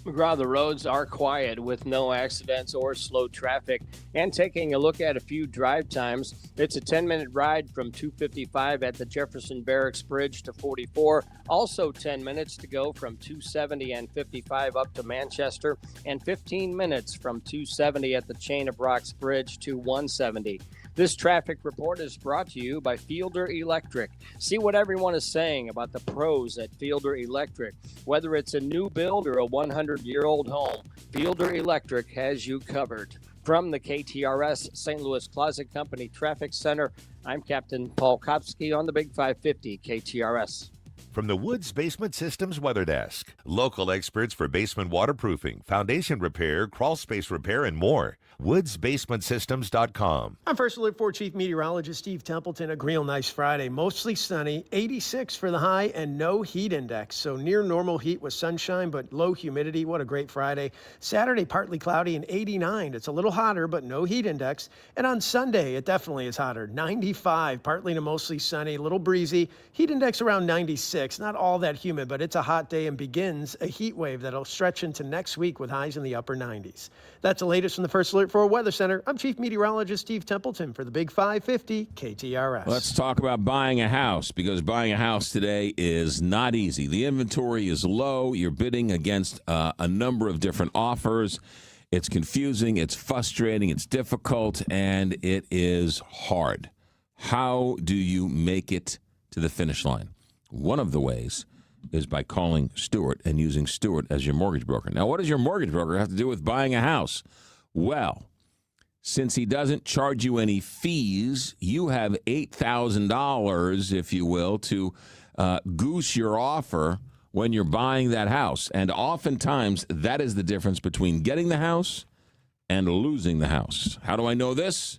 [SPEAKER 4] McGraw, the roads are quiet with no accidents or slow traffic. And taking a look at a few drive times, it's a 10-minute ride from 255 at the Jefferson Barracks Bridge to 44. Also 10 minutes to go from 270 and 55 up to Manchester. And 15 minutes from 270 at the Chain of Rocks Bridge to 170. This traffic report is brought to you by Fielder Electric. See what everyone is saying about the pros at Fielder Electric. Whether it's a new build or a 100-year-old home, Fielder Electric has you covered. From the KTRS St. Louis Closet Company Traffic Center, I'm Captain Paul Kopsky on the Big 550 KTRS.
[SPEAKER 14] from the Woods Basement Systems Weather Desk. Local experts for basement waterproofing, foundation repair, crawl space repair, and more. WoodsBasementSystems.com.
[SPEAKER 5] I'm First Alert 4 Chief Meteorologist Steve Templeton. A real nice Friday. Mostly sunny, 86 for the high, and no heat index. So near normal heat with sunshine, but low humidity. What a great Friday. Saturday, partly cloudy and 89. It's a little hotter, but no heat index. And on Sunday, it definitely is hotter. 95, partly to mostly sunny, a little breezy. Heat index around 96. Not all that humid, but it's a hot day and begins a heat wave that'll stretch into next week with highs in the upper 90s. That's the latest from the First Alert 4 Weather Center. I'm Chief Meteorologist Steve Templeton for the Big 550 KTRS.
[SPEAKER 2] Let's talk about buying a house, because buying a house today is not easy. The inventory is low. You're bidding against a number of different offers. It's confusing, it's frustrating, it's difficult, and it is hard. How do you make it to the finish line? One of the ways is by calling Stewart and using Stewart as your mortgage broker. Now, what does your mortgage broker have to do with buying a house? Well, since he doesn't charge you any fees, you have $8,000, if you will, to goose your offer when you're buying that house. And oftentimes, that is the difference between getting the house and losing the house. How do I know this?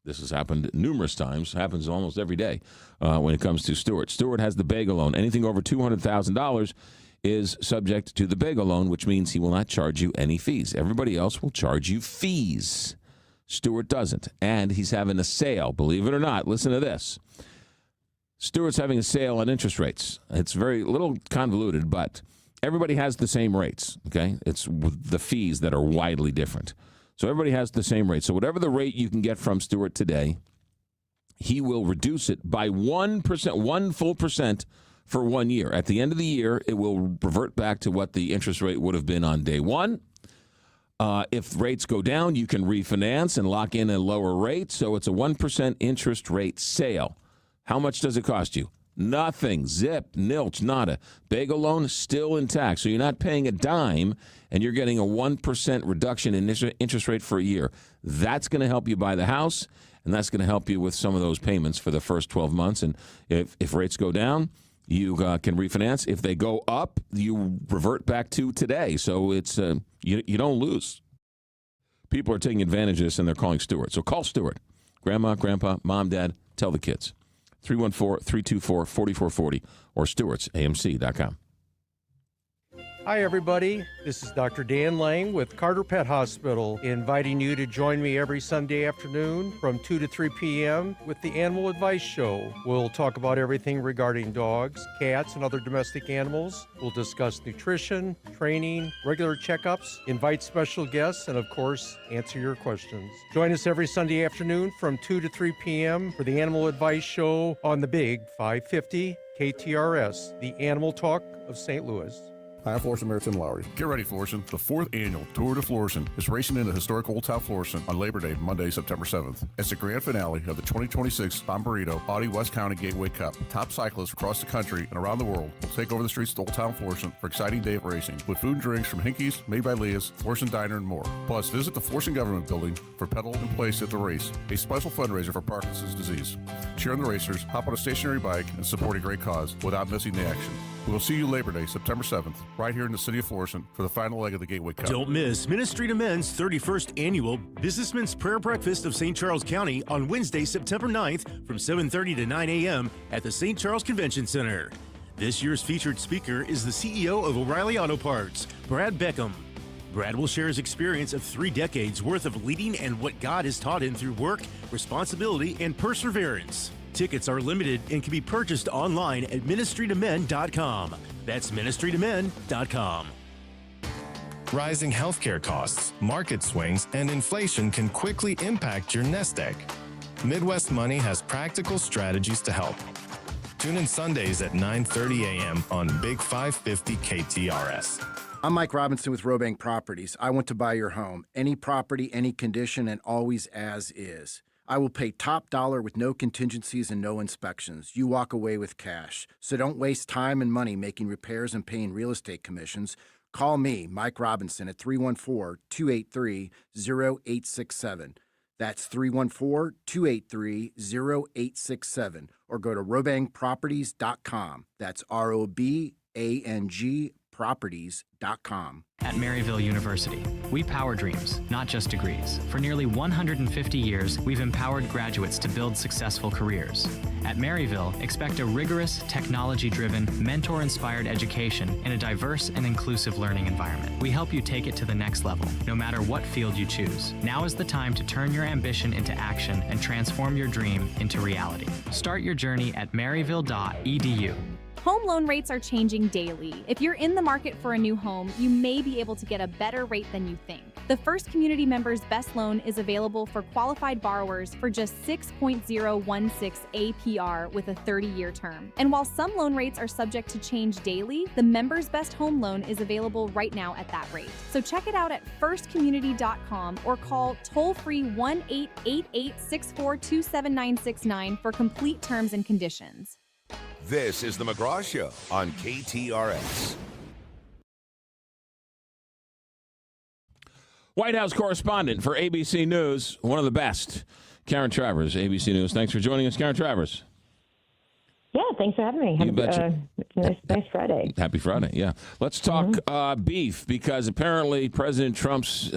[SPEAKER 2] This has happened numerous times, happens almost every day when it comes to Stewart. Stewart has the bagel loan. Anything over $200,000 is subject to the bagel loan, which means he will not charge you any fees. Everybody else will charge you fees. Stewart doesn't. And he's having a sale, believe it or not. Listen to this. Stewart's having a sale on interest rates. It's very little convoluted, but everybody has the same rates, okay? It's the fees that are widely different. So everybody has the same rate. So whatever the rate you can get from Stewart today, he will reduce it by 1%, 1 full percent for 1 year. At the end of the year, it will revert back to what the interest rate would have been on day one. If rates go down, you can refinance and lock in a lower rate. So it's a 1% interest rate sale. How much does it cost you? Nothing. Zip, nilch, nada. Bagel loan still intact. So you're not paying a dime, and you're getting a 1% reduction in interest rate for a year. That's going to help you buy the house, and that's going to help you with some of those payments for the first 12 months. And if rates go down, you can refinance. If they go up, you revert back to today. So it's you don't lose. People are taking advantage of this, and they're calling Stewart. So call Stewart. Grandma, grandpa, mom, dad, tell the kids. 314-324-4440 or stewartsamc.com.
[SPEAKER 10] Hi, everybody. This is Dr. Dan Lang with Carter Pet Hospital, inviting you to join me every Sunday afternoon from 2 to 3 p.m. with the Animal Advice Show. We'll talk about everything regarding dogs, cats, and other domestic animals. We'll discuss nutrition, training, regular checkups, invite special guests, and, of course, answer your questions. Join us every Sunday afternoon from 2 to 3 p.m. for the Animal Advice Show on the Big 550 KTRS, the Animal Talk of St. Louis.
[SPEAKER 11] Hi, I'm Florissant Mayor Tim Lowry. Get ready, Florissant. The 4th annual Tour de Florissant is racing into historic Old Town Florissant on Labor Day, Monday, September 7th. It's the grand finale of the 2026 Bomberito Audi West County Gateway Cup. Top cyclists across the country and around the world will take over the streets of Old Town Florissant for an exciting day of racing, with food and drinks from Hinky's, Made by Leah's, Florissant Diner, and more. Plus, visit the Florissant Government Building for pedal and place at the race, a special fundraiser for Parkinson's disease. Cheer on the racers, hop on a stationary bike, and support a great cause without missing the action. We will see you Labor Day, September 7th, right here in the city of Florissant for the final leg of the Gateway Cup.
[SPEAKER 21] Don't miss Ministry to Men's 31st Annual Businessmen's Prayer Breakfast of St. Charles County on Wednesday, September 9th from 7:30 to 9 a.m. at the St. Charles Convention Center. This year's featured speaker is the CEO of O'Reilly Auto Parts, Brad Beckham. Brad will share his experience of 3 decades worth of leading and what God has taught him through work, responsibility, and perseverance. Tickets are limited and can be purchased online at ministrytomen.com. That's ministrytomen.com.
[SPEAKER 12] Rising healthcare costs, market swings, and inflation can quickly impact your nest egg. Midwest Money has practical strategies to help. Tune in Sundays at 9:30 a.m. on Big 550 KTRS.
[SPEAKER 13] I'm Mike Robinson with Robank Properties. I want to buy your home. Any property, any condition, and always as is. I will pay top dollar with no contingencies and no inspections. You walk away with cash. So don't waste time and money making repairs and paying real estate commissions. Call me, Mike Robinson, at 314-283-0867. That's 314-283-0867. Or go to robangproperties.com. That's ROBANG properties.com.
[SPEAKER 15] At Maryville University, we power dreams, not just degrees. For nearly 150 years, we've empowered graduates to build successful careers. At Maryville, expect a rigorous, technology-driven, mentor-inspired education in a diverse and inclusive learning environment. We help you take it to the next level, no matter what field you choose. Now is the time to turn your ambition into action and transform your dream into reality. Start your journey at maryville.edu.
[SPEAKER 16] Home loan rates are changing daily. If you're in the market for a new home, you may be able to get a better rate than you think. The First Community Members Best Loan is available for qualified borrowers for just 6.016 APR with a 30-year term. And while some loan rates are subject to change daily, the Members Best Home Loan is available right now at that rate. So check it out at firstcommunity.com or call toll-free 1-888-642-7969 for complete terms and conditions.
[SPEAKER 14] This is the McGraw Show on KTRS.
[SPEAKER 2] White House correspondent for ABC News, one of the best, Karen Travers, ABC News. Thanks for joining us, Karen Travers.
[SPEAKER 17] Yeah, thanks for having me.
[SPEAKER 2] You betcha.
[SPEAKER 17] Nice Friday.
[SPEAKER 2] Happy Friday, yeah. Let's talk beef, because apparently President Trump's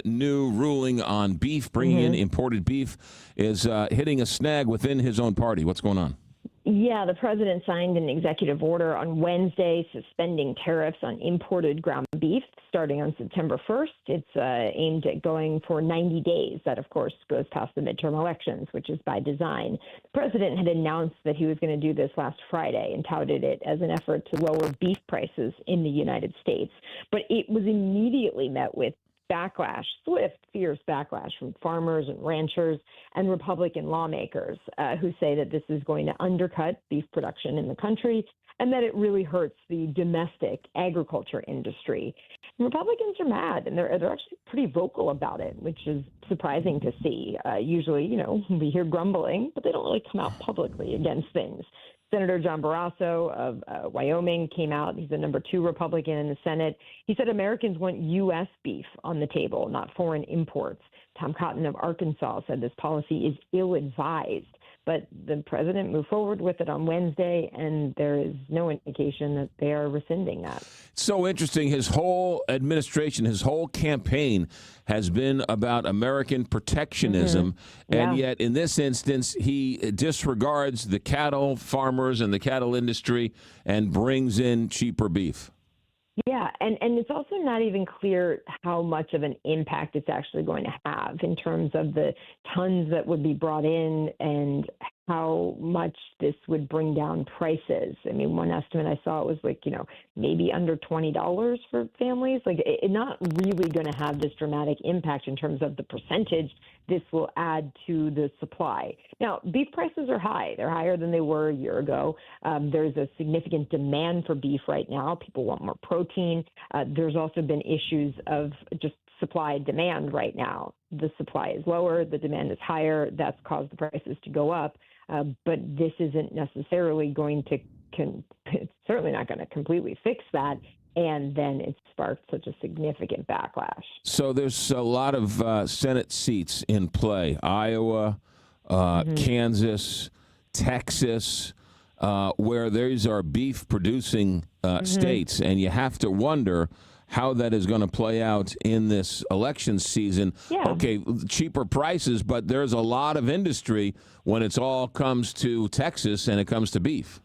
[SPEAKER 2] new ruling on beef, bringing in imported beef, is hitting a snag within his own party. What's going on?
[SPEAKER 17] Yeah, the president signed an executive order on Wednesday suspending tariffs on imported ground beef starting on September 1st. It's aimed at going for 90 days. That, of course, goes past the midterm elections, which is by design. The president had announced that he was going to do this last Friday and touted it as an effort to lower beef prices in the United States. But it was immediately met with backlash, swift, fierce backlash from farmers and ranchers and Republican lawmakers who say that this is going to undercut beef production in the country and that it really hurts the domestic agriculture industry. And Republicans are mad, and they're actually pretty vocal about it, which is surprising to see. Usually, we hear grumbling, but they don't really come out publicly against things. Senator John Barrasso of Wyoming came out. He's the number 2 Republican in the Senate. He said Americans want U.S. beef on the table, not foreign imports. Tom Cotton of Arkansas said this policy is ill-advised. But the president moved forward with it on Wednesday, and there is no indication that they are rescinding that.
[SPEAKER 2] So interesting. His whole administration, his whole campaign has been about American protectionism. And yet in this instance, he disregards the cattle farmers and the cattle industry and brings in cheaper beef.
[SPEAKER 17] Yeah, and it's also not even clear how much of an impact it's actually going to have in terms of the tons that would be brought in and how much this would bring down prices. I mean, one estimate I saw was maybe under $20 for families. It's not really going to have this dramatic impact in terms of the percentage this will add to the supply. Now, beef prices are high. They're higher than they were a year ago. There's a significant demand for beef right now. People want more protein. There's also been issues of just supply and demand right now. The supply is lower, the demand is higher. That's caused the prices to go up. But this isn't necessarily going to, it's certainly not going to completely fix that. And then it sparked such a significant backlash.
[SPEAKER 2] So there's a lot of Senate seats in play. Iowa, Kansas, Texas, where these are beef-producing states. And you have to wonder how that is going to play out in this election season. Yeah. Okay, cheaper prices, but there's a lot of industry when it all comes to Texas and it comes to beef.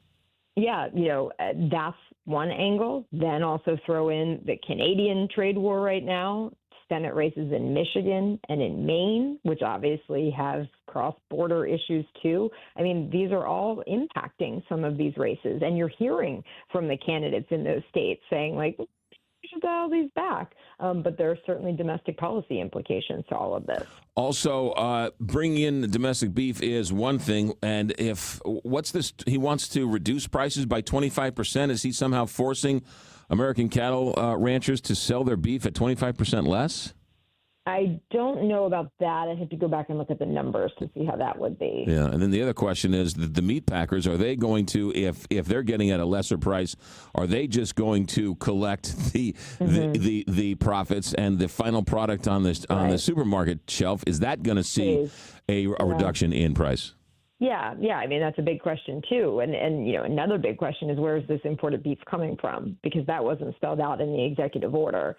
[SPEAKER 17] Yeah, that's one angle. Then also throw in the Canadian trade war right now, Senate races in Michigan and in Maine, which obviously have cross-border issues too. I mean, these are all impacting some of these races. And you're hearing from the candidates in those states saying, we should dial these back. But there are certainly domestic policy implications to all of this.
[SPEAKER 2] Also, bringing in domestic beef is one thing. And he wants to reduce prices by 25%. Is he somehow forcing American cattle ranchers to sell their beef at 25% less?
[SPEAKER 17] I don't know about that. I'd have to go back and look at the numbers to see how that would be.
[SPEAKER 2] Yeah, and then the other question is the meat packers, are they going to, if they're getting at a lesser price, are they just going to collect the profits and the final product on this on the supermarket shelf? Is that going to see a reduction in price?
[SPEAKER 17] Yeah. I mean, that's a big question too. And another big question is, where is this imported beef coming from? Because that wasn't spelled out in the executive order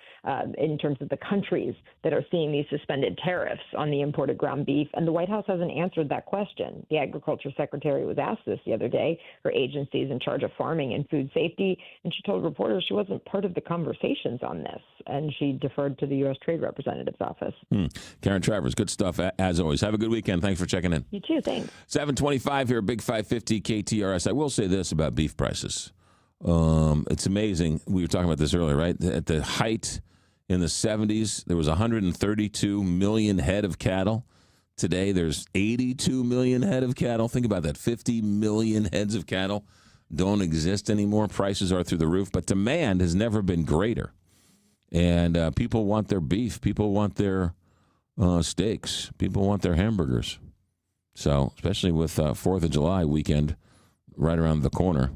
[SPEAKER 17] in terms of the countries that are seeing these suspended tariffs on the imported ground beef. And the White House hasn't answered that question. The Agriculture Secretary was asked this the other day. Her agency is in charge of farming and food safety, and she told reporters she wasn't part of the conversations on this, and she deferred to the U.S. Trade Representative's office.
[SPEAKER 2] Karen Travers, good stuff as always. Have a good weekend. Thanks for checking in.
[SPEAKER 17] You too. Thanks.
[SPEAKER 2] 725 here, Big 550 KTRS. I will say this about beef prices. It's amazing. We were talking about this earlier, right? At the height in the 70s, there was 132 million head of cattle. Today, there's 82 million head of cattle. Think about that. 50 million heads of cattle don't exist anymore. Prices are through the roof, but demand has never been greater. And people want their beef. People want their steaks. People want their hamburgers. So, especially with 4th of July weekend right around the corner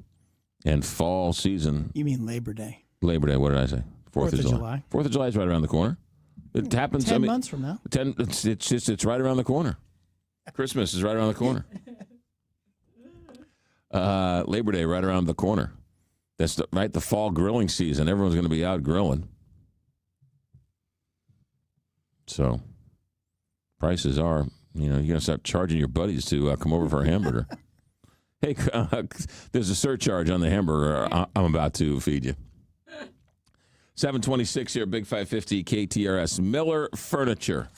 [SPEAKER 2] and fall season.
[SPEAKER 3] You mean Labor Day?
[SPEAKER 2] Labor Day, what did I say? 4th of July. 4th of July is right around the corner. It happens
[SPEAKER 3] 10 months from now.
[SPEAKER 2] It's right around the corner. Christmas is right around the corner. Labor Day right around the corner. That's the fall grilling season. Everyone's going to be out grilling. So, prices are, you're going to start charging your buddies to come over for a hamburger. Hey, there's a surcharge on the hamburger I'm about to feed you. 726 here, Big 550 KTRS. Miller Furniture.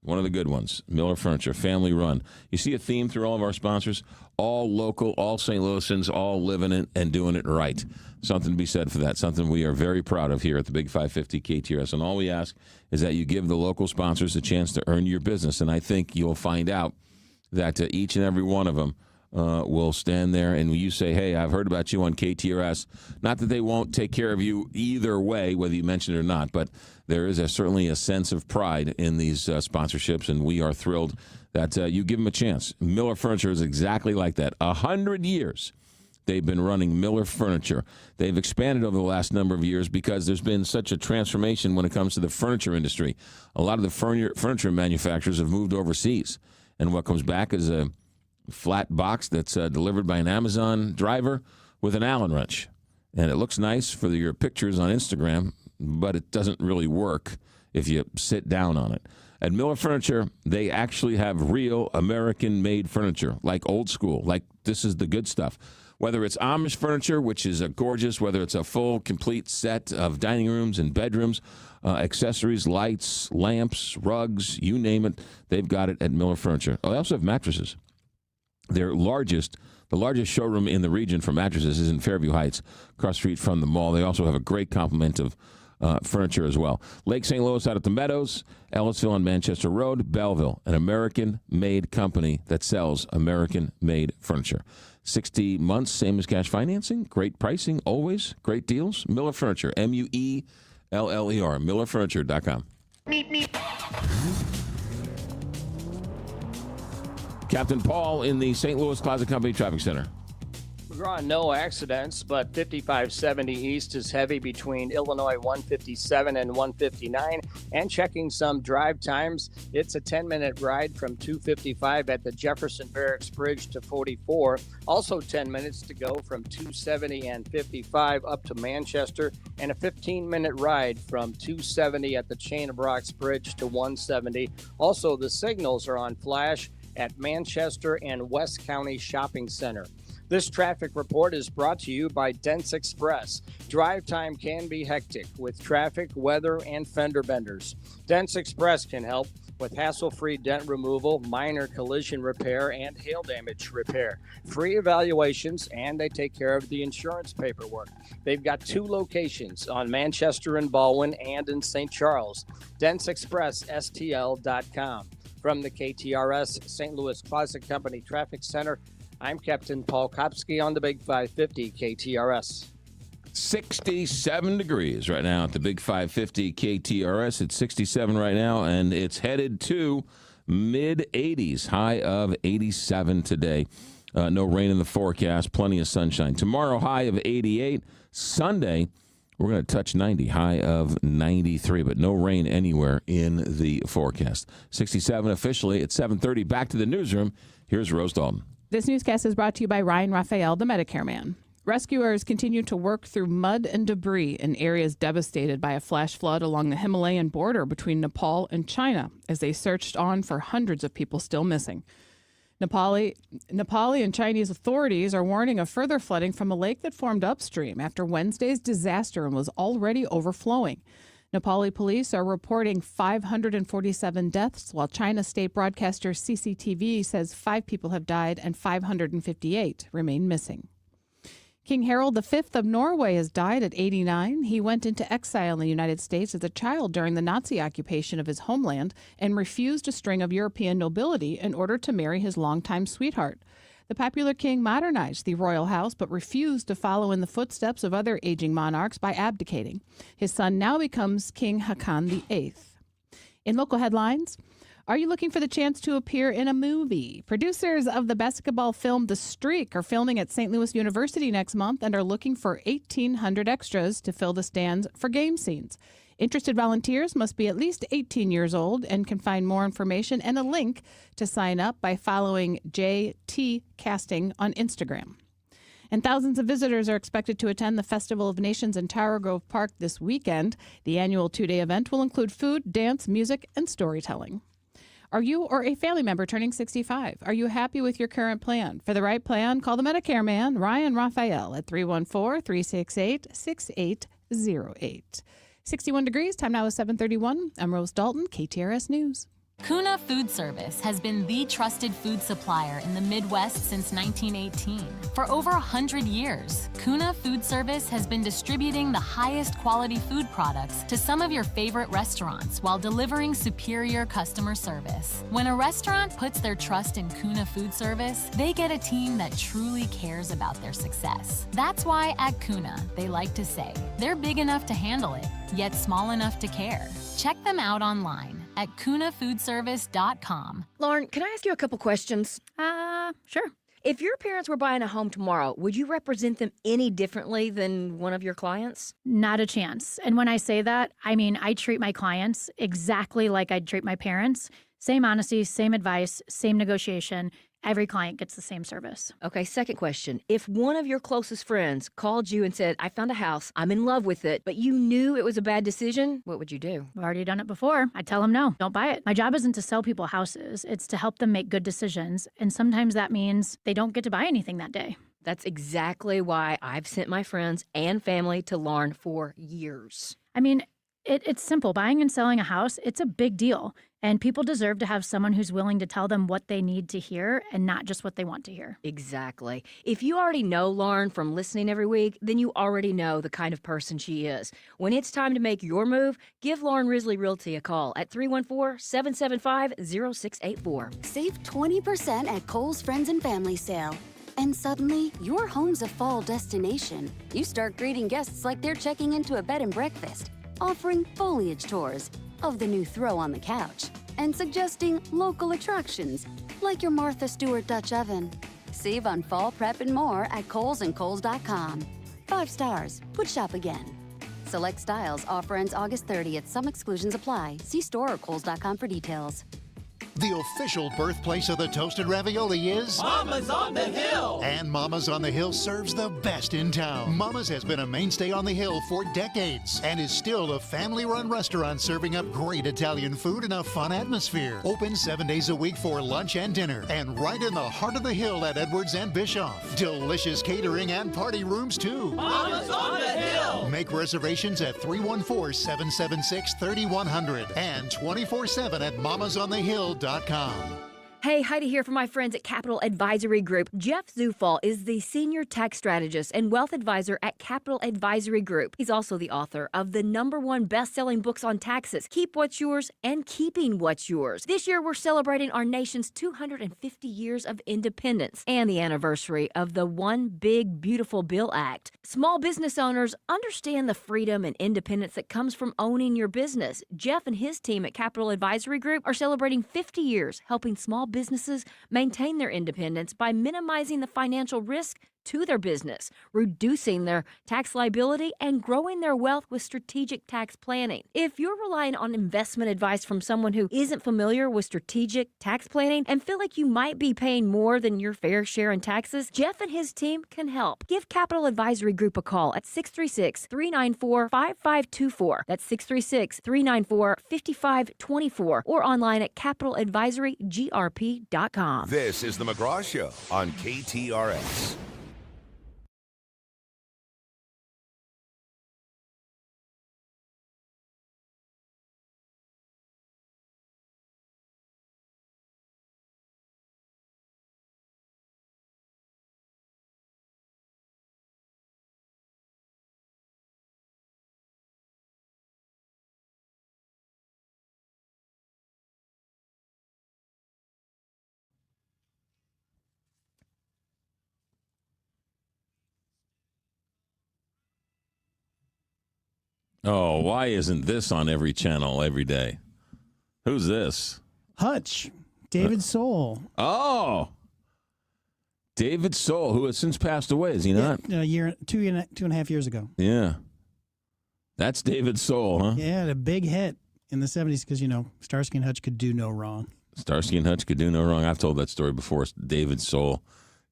[SPEAKER 2] One of the good ones. Miller Furniture, family run. You see a theme through all of our sponsors? All local, all St. Louisans, all living it and doing it right. Something to be said for that. Something we are very proud of here at the Big 550 KTRS. And all we ask is that you give the local sponsors a chance to earn your business. And I think you'll find out that each and every one of them will stand there, and you say, hey, I've heard about you on KTRS. Not that they won't take care of you either way, whether you mention it or not, but there is certainly a sense of pride in these sponsorships, and we are thrilled that you give them a chance. Miller Furniture is exactly like that. 100 years they've been running Miller Furniture. They've expanded over the last number of years because there's been such a transformation when it comes to the furniture industry. A lot of the furniture manufacturers have moved overseas, and what comes back is a flat box that's delivered by an Amazon driver with an Allen wrench. And it looks nice for your pictures on Instagram, but it doesn't really work if you sit down on it. At Miller Furniture, they actually have real American-made furniture, like old school, like this is the good stuff. Whether it's Amish furniture, which is gorgeous, whether it's a full, complete set of dining rooms and bedrooms, accessories, lights, lamps, rugs, you name it, they've got it at Miller Furniture. Oh, they also have mattresses. The largest showroom in the region for mattresses is in Fairview Heights, across the street from the mall. They also have a great complement of furniture as well. Lake St. Louis out at the Meadows, Ellisville on Manchester Road, Belleville, an American-made company that sells American-made furniture. 60 months, same as cash financing, great pricing, always great deals. Miller Furniture, Mueller, millerfurniture.com. Captain Paul in the St. Louis Closet Company Traffic Center.
[SPEAKER 4] McGraw, no accidents, but 5570 East is heavy between Illinois 157 and 159. And checking some drive times, it's a 10-minute ride from 255 at the Jefferson Barracks Bridge to 44. Also 10 minutes to go from 270 and 55 up to Manchester, and a 15-minute ride from 270 at the Chain of Rocks Bridge to 170. Also, the signals are on flash at Manchester and West County Shopping Center. This traffic report is brought to you by Dents Express. Drive time can be hectic with traffic, weather, and fender benders. Dents Express can help with hassle-free dent removal, minor collision repair, and hail damage repair. Free evaluations, and they take care of the insurance paperwork. They've got 2 locations on Manchester and Baldwin and in St. Charles. DentsExpressSTL.com. From the KTRS St. Louis Closet Company Traffic Center, I'm Captain Paul Kopsky on the Big 550 KTRS.
[SPEAKER 2] 67 degrees right now at the Big 550 KTRS. It's 67 right now, and it's headed to mid-80s, high of 87 today. No rain in the forecast, plenty of sunshine. Tomorrow, high of 88. Sunday, we're going to touch 90, high of 93, but no rain anywhere in the forecast. 67 officially at 7:30. Back to the newsroom. Here's Rose Dalton.
[SPEAKER 1] This newscast is brought to you by Ryan Raphael, the Medicare Man. Rescuers continue to work through mud and debris in areas devastated by a flash flood along the Himalayan border between Nepal and China as they searched on for hundreds of people still missing. Nepali and Chinese authorities are warning of further flooding from a lake that formed upstream after Wednesday's disaster and was already overflowing. Nepali police are reporting 547 deaths, while China's state broadcaster CCTV says 5 people have died and 558 remain missing. King Harold V of Norway has died at 89. He went into exile in the United States as a child during the Nazi occupation of his homeland and refused a string of European nobility in order to marry his longtime sweetheart. The popular king modernized the royal house but refused to follow in the footsteps of other aging monarchs by abdicating. His son now becomes King Haakon VIII. In local headlines, are you looking for the chance to appear in a movie? Producers of the basketball film The Streak are filming at St. Louis University next month and are looking for 1,800 extras to fill the stands for game scenes. Interested volunteers must be at least 18 years old and can find more information and a link to sign up by following JT Casting on Instagram. And thousands of visitors are expected to attend the Festival of Nations in Tower Grove Park this weekend. The annual 2-day event will include food, dance, music, and storytelling. Are you or a family member turning 65? Are you happy with your current plan? For the right plan, call the Medicare Man, Ryan Raphael, at 314-368-6808. 61 degrees, time now is 7:31. I'm Rose Dalton, KTRS News.
[SPEAKER 8] Kuna Food Service has been the trusted food supplier in the Midwest since 1918. For over 100 years, Kuna Food Service has been distributing the highest quality food products to some of your favorite restaurants while delivering superior customer service. When a restaurant puts their trust in Kuna Food Service, they get a team that truly cares about their success. That's why at Kuna, they like to say, they're big enough to handle it, yet small enough to care. Check them out online at kunafoodservice.com.
[SPEAKER 18] Lauren, can I ask you a couple questions?
[SPEAKER 8] Sure.
[SPEAKER 18] If your parents were buying a home tomorrow, would you represent them any differently than one of your clients?
[SPEAKER 19] Not a chance. And when I say that, I mean I treat my clients exactly like I'd treat my parents. Same honesty, same advice, same negotiation. Every client gets the same service.
[SPEAKER 18] Okay, second question. If one of your closest friends called you and said, I found a house, I'm in love with it, but you knew it was a bad decision, what would you do?
[SPEAKER 19] I've already done it before. I tell them no, don't buy it. My job isn't to sell people houses. It's to help them make good decisions. And sometimes that means they don't get to buy anything that day.
[SPEAKER 18] That's exactly why I've sent my friends and family to Lauren for years.
[SPEAKER 19] I mean, it's simple. Buying and selling a house, it's a big deal. And people deserve to have someone who's willing to tell them what they need to hear and not just what they want to hear.
[SPEAKER 18] Exactly. If you already know Lauren from listening every week, then you already know the kind of person she is. When it's time to make your move, give Lauren Risley Realty a call at 314-775-0684.
[SPEAKER 20] Save 20% at Kohl's Friends and Family Sale. And suddenly, your home's a fall destination. You start greeting guests like they're checking into a bed and breakfast, offering foliage tours of the new throw on the couch, and suggesting local attractions like your Martha Stewart Dutch oven. Save on fall prep and more at KohlsandKohls.com. 5 stars. Would shop again. Select styles. Offer ends August 30th. Some exclusions apply. See store or Kohls.com for details.
[SPEAKER 22] The official birthplace of the toasted ravioli is
[SPEAKER 26] Mama's on the Hill.
[SPEAKER 22] And Mama's on the Hill serves the best in town. Mama's has been a mainstay on the Hill for decades and is still a family-run restaurant serving up great Italian food in a fun atmosphere. Open 7 days a week for lunch and dinner, and right in the heart of the Hill at Edwards and Bischoff. Delicious catering and party rooms too.
[SPEAKER 26] Mama's on the Hill.
[SPEAKER 22] Make reservations at 314-776-3100 and 24/7 at mamasonthehill.com.
[SPEAKER 18] Hey, Heidi here from my friends at Capital Advisory Group. Jeff Zufall is the senior tax strategist and wealth advisor at Capital Advisory Group. He's also the author of the #1 best-selling books on taxes, Keep What's Yours and Keeping What's Yours. This year, we're celebrating our nation's 250 years of independence and the anniversary of the One Big Beautiful Bill Act. Small business owners understand the freedom and independence that comes from owning your business. Jeff and his team at Capital Advisory Group are celebrating 50 years helping small businesses maintain their independence by minimizing the financial risk to their business, reducing their tax liability, and growing their wealth with strategic tax planning. If you're relying on investment advice from someone who isn't familiar with strategic tax planning and feel like you might be paying more than your fair share in taxes, Jeff and his team can help. Give Capital Advisory Group a call at 636-394-5524. That's 636-394-5524 or online at capitaladvisorygrp.com.
[SPEAKER 14] This is the McGraw Show on KTRS.
[SPEAKER 2] Oh, why isn't this on every channel every day? Who's this?
[SPEAKER 3] Hutch, David Soul.
[SPEAKER 2] Oh, David Soul, who has since passed away, is he not?
[SPEAKER 3] Yeah, two and a half years ago.
[SPEAKER 2] Yeah. That's David Soul, huh?
[SPEAKER 3] Yeah, a big hit in the 70s because, Starsky and Hutch could do no wrong.
[SPEAKER 2] Starsky and Hutch could do no wrong. I've told that story before. It's David Soul,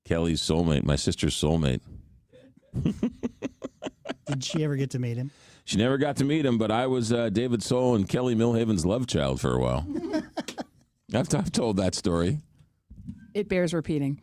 [SPEAKER 2] Kelly's soulmate, my sister's soulmate.
[SPEAKER 3] Did she ever get to meet him?
[SPEAKER 2] She never got to meet him, but I was David Soul and Kelly Milhaven's love child for a while. I've told that story.
[SPEAKER 1] It bears repeating.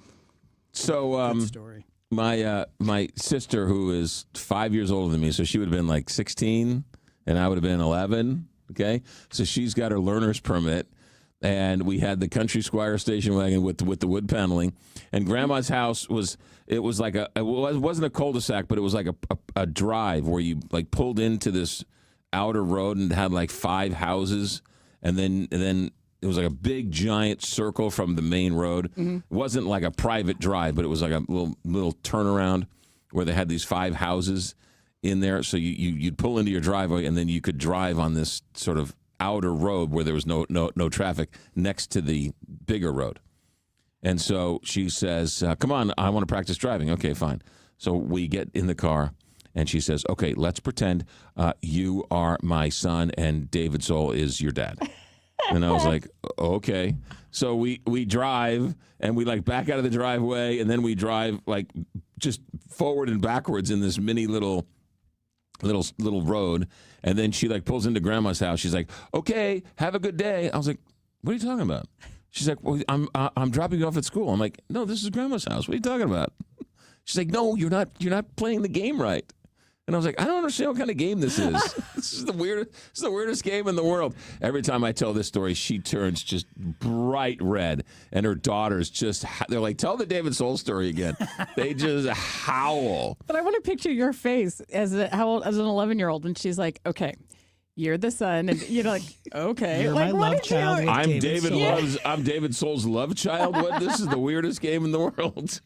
[SPEAKER 2] So,
[SPEAKER 3] Good story.
[SPEAKER 2] my sister, who is 5 years older than me, so she would have been like 16, and I would have been 11. Okay, so she's got her learner's permit, and we had the Country Squire station wagon with the wood paneling, and Grandma's house was like it wasn't a cul-de-sac, but it was like a drive where you like pulled into this outer road and had like 5 houses, and then it was like a big giant circle from the main road. Mm-hmm. It wasn't like a private drive, but it was like a little turnaround where they had these 5 houses in there. So you'd pull into your driveway, and then you could drive on this sort of outer road where there was no traffic next to the bigger road. And so she says, come on, I want to practice driving. Okay, fine. So we get in the car, and she says, okay, let's pretend you are my son and David Soul is your dad. And I was like, okay. So we drive, and we like back out of the driveway, and then we drive like just forward and backwards in this mini little road. And then she like pulls into Grandma's house. She's like, okay, have a good day. I was like, what are you talking about? She's like, well, I'm dropping you off at school. I'm like, no, this is Grandma's house. What are you talking about? She's like, no, you're not playing the game right. And I was like, I don't understand what kind of game this is. This is the weirdest game in the world. Every time I tell this story, she turns just bright red, and her daughters they're like, tell the David Soul story again. They just howl.
[SPEAKER 1] But I want to picture your face as an 11-year-old when she's like, okay, you're the son, and you're like, okay,
[SPEAKER 3] you're
[SPEAKER 1] like,
[SPEAKER 3] my love child.
[SPEAKER 2] I'm David Soul's love child. What? This is the weirdest game in the world.